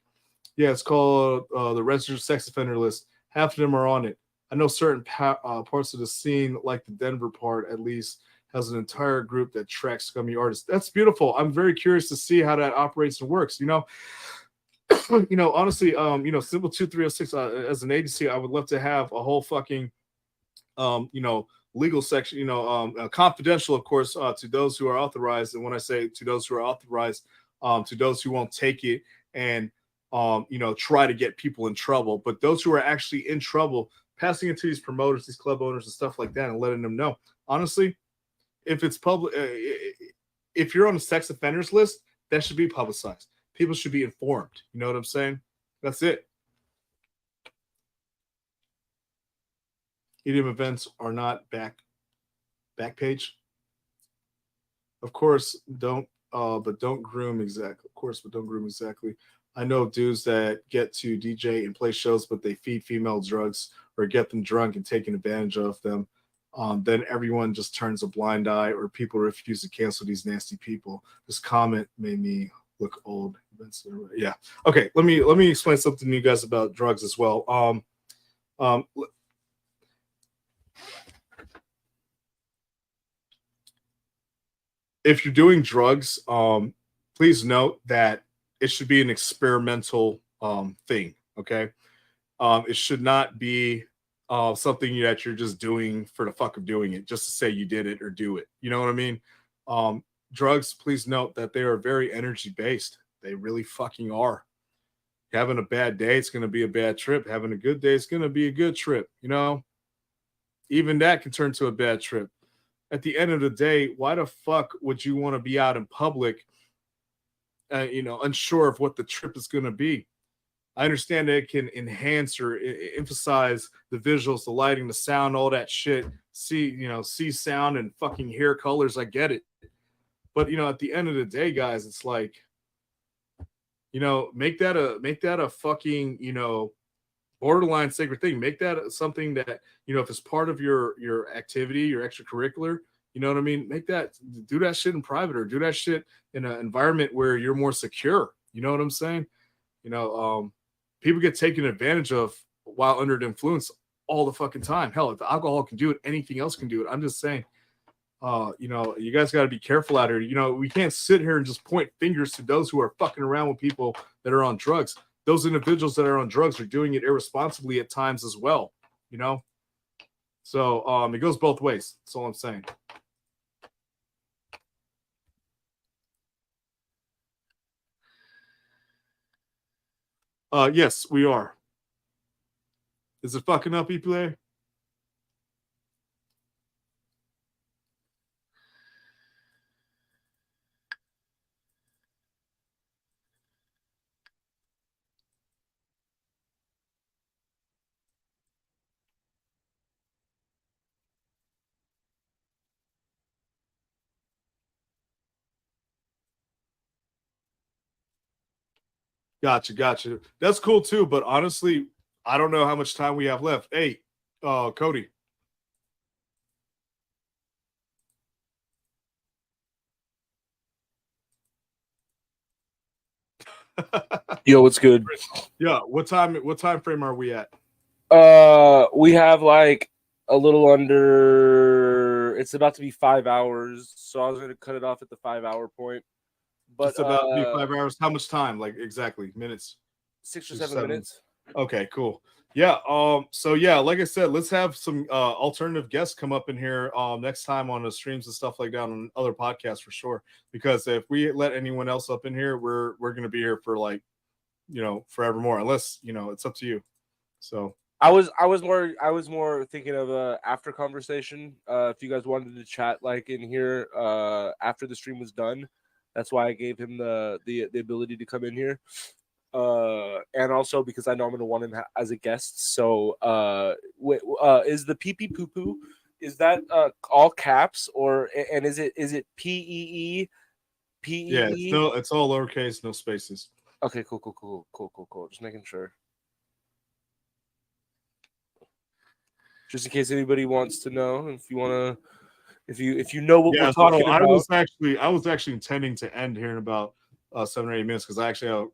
Yeah, it's called the registered sex offender list. Half of them are on it. I know certain parts of the scene, like the Denver part, at least, has an entire group that tracks scummy artists. That's beautiful. I'm very curious to see how that operates and works. Honestly, Symbol 2306 as an agency, I would love to have a whole fucking, legal section, confidential, of course, to those who are authorized. And when I say to those who are authorized, to those who won't take it and try to get people in trouble. But those who are actually in trouble, passing it to these promoters, these club owners, and stuff like that, and letting them know. Honestly, if it's public, if you're on a sex offenders list, that should be publicized. People should be informed. You know what I'm saying? That's it. EDM events are not back page. Of course, don't groom exactly. Of course, but don't groom exactly. I know dudes that get to DJ and play shows, but they feed female drugs or get them drunk and taking advantage of them. Then everyone just turns a blind eye, or people refuse to cancel these nasty people. This comment made me look old. Yeah. Okay. Let me explain something to you guys about drugs as well. If you're doing drugs, please note that it should be an experimental thing. Okay. It should not be something that you're just doing for the fuck of doing it, just to say you did it or do it. You know what I mean? Drugs, please note that they are very energy based. They really fucking are. Having a bad day, it's going to be a bad trip. Having a good day, it's going to be a good trip. Even that can turn to a bad trip. At the end of the day, why the fuck would you want to be out in public, unsure of what the trip is going to be? I understand that it can enhance or emphasize the visuals, the lighting, the sound, all that shit. See sound and fucking hear colors. I get it. But, at the end of the day, guys, it's like, make that a fucking, borderline sacred thing. Make that something that, if it's part of your activity, your extracurricular, you know what I mean? Do that shit in private, or do that shit in an environment where you're more secure. You know what I'm saying? People get taken advantage of while under the influence all the fucking time. Hell, if alcohol can do it, anything else can do it. I'm just saying, you guys got to be careful out here. We can't sit here and just point fingers to those who are fucking around with people that are on drugs. Those individuals that are on drugs are doing it irresponsibly at times as well, So it goes both ways. That's all I'm saying. Yes, we are. Is it fucking up, E-Play? Gotcha. That's cool too, but honestly, I don't know how much time we have left. Hey, Cody. Yo, what's good? Yeah, what time frame are we at? We have like a little under. It's about to be 5 hours, so I was gonna cut it off at the 5 hour point. But it's about to be 5 hours. How much time? Like exactly minutes? 6 or 7 minutes. Okay, cool. Yeah. So yeah, like I said, let's have some alternative guests come up in here next time on the streams and stuff like that on other podcasts for sure. Because if we let anyone else up in here, we're gonna be here for like, forevermore. Unless it's up to you. So I was more thinking of a after conversation. If you guys wanted to chat like in here after the stream was done, that's why I gave him the ability to come in here. And also because I know I'm gonna want him as a guest. So is the pee pee poo poo, is that all caps, or and is it PEE? Yeah, it's all lowercase, no spaces. Okay, cool. Just making sure. Just in case anybody wants to know, if you want to, if you know what we're talking about. I was actually intending to end here in about 7 or 8 minutes because I actually have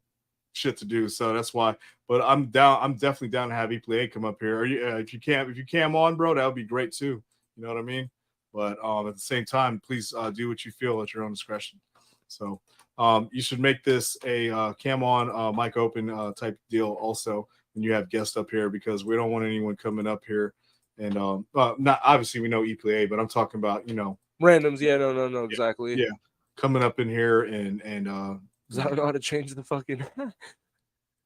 shit to do, so that's why. But I'm definitely down to have E-Play come up here. Are you, if you cam on, bro, that would be great too. You know what I mean? But at the same time, please do what you feel at your own discretion. So you should make this a cam on, mic open type deal also when you have guests up here, because we don't want anyone coming up here And not obviously we know ePlay, but I'm talking about randoms. Yeah, no, exactly. Yeah, coming up in here and Because I don't know how to change the fucking.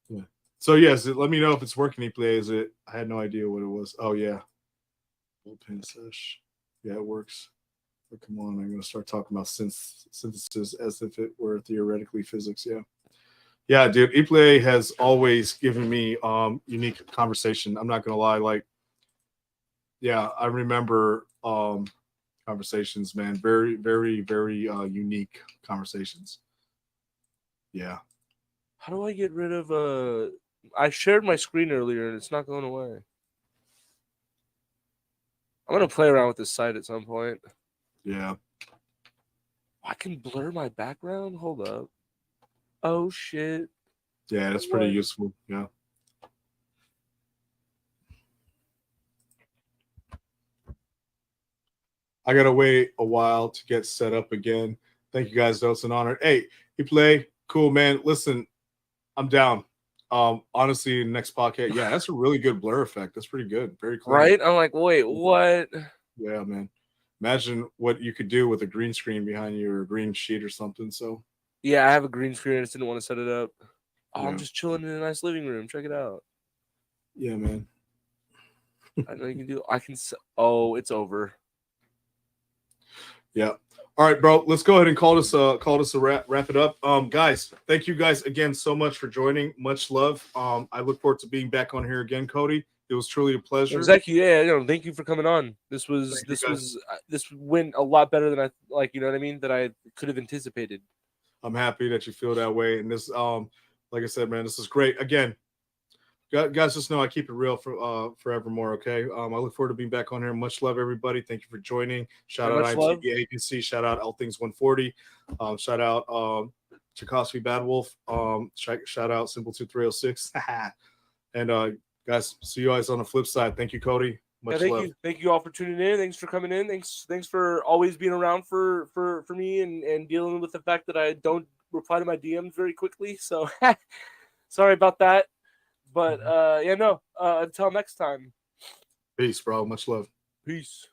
yeah. So yes, let me know if it's working. ePlay, is it? I had no idea what it was. Oh yeah, bullpen sesh. Yeah, it works. But come on, I'm gonna start talking about synthesis as if it were theoretically physics. Yeah, dude. ePlay has always given me unique conversation. I'm not gonna lie. Like, yeah, I remember conversations, man. Very, very, very unique conversations. Yeah. How do I get rid of I shared my screen earlier and it's not going away. I'm gonna play around with this site at some point. Yeah. I can blur my background. Hold up. Oh shit. Yeah, that's pretty useful. Yeah. I gotta wait a while to get set up again. Thank you guys, though. It's an honor. Hey, ePlay, cool, man. Listen, I'm down. Honestly, next podcast, yeah, that's a really good blur effect. That's pretty good. Very clean. Right? I'm like, wait, what? Yeah, man. Imagine what you could do with a green screen behind you or a green sheet or something. So yeah, I have a green screen. I just didn't want to set it up. Oh, yeah. I'm just chilling in a nice living room. Check it out. Yeah, man. I know you can do. I can. Oh, it's over. Yeah. All right, bro. Let's go ahead and call this a wrap it up. Guys, thank you guys again so much for joining. Much love. I look forward to being back on here again, Cody. It was truly a pleasure. Thank you. Yeah, thank you for coming on. This went a lot better than I like. You know what I mean? That I could have anticipated. I'm happy that you feel that way. And this, like I said, man, this is great. Again, guys, just know I keep it real for forevermore. Okay. I look forward to being back on here. Much love, everybody. Thank you for joining. Shout out IMTV Agency. Shout out All Things 140. Shout out Tchaikovsky Bad Wolf. Shout out Simple 2306. And guys, see you guys on the flip side. Thank you, Cody. Much love. Thank you all for tuning in. Thanks for coming in. Thanks for always being around for me and dealing with the fact that I don't reply to my DMs very quickly. So sorry about that. But until next time. Peace, bro. Much love. Peace.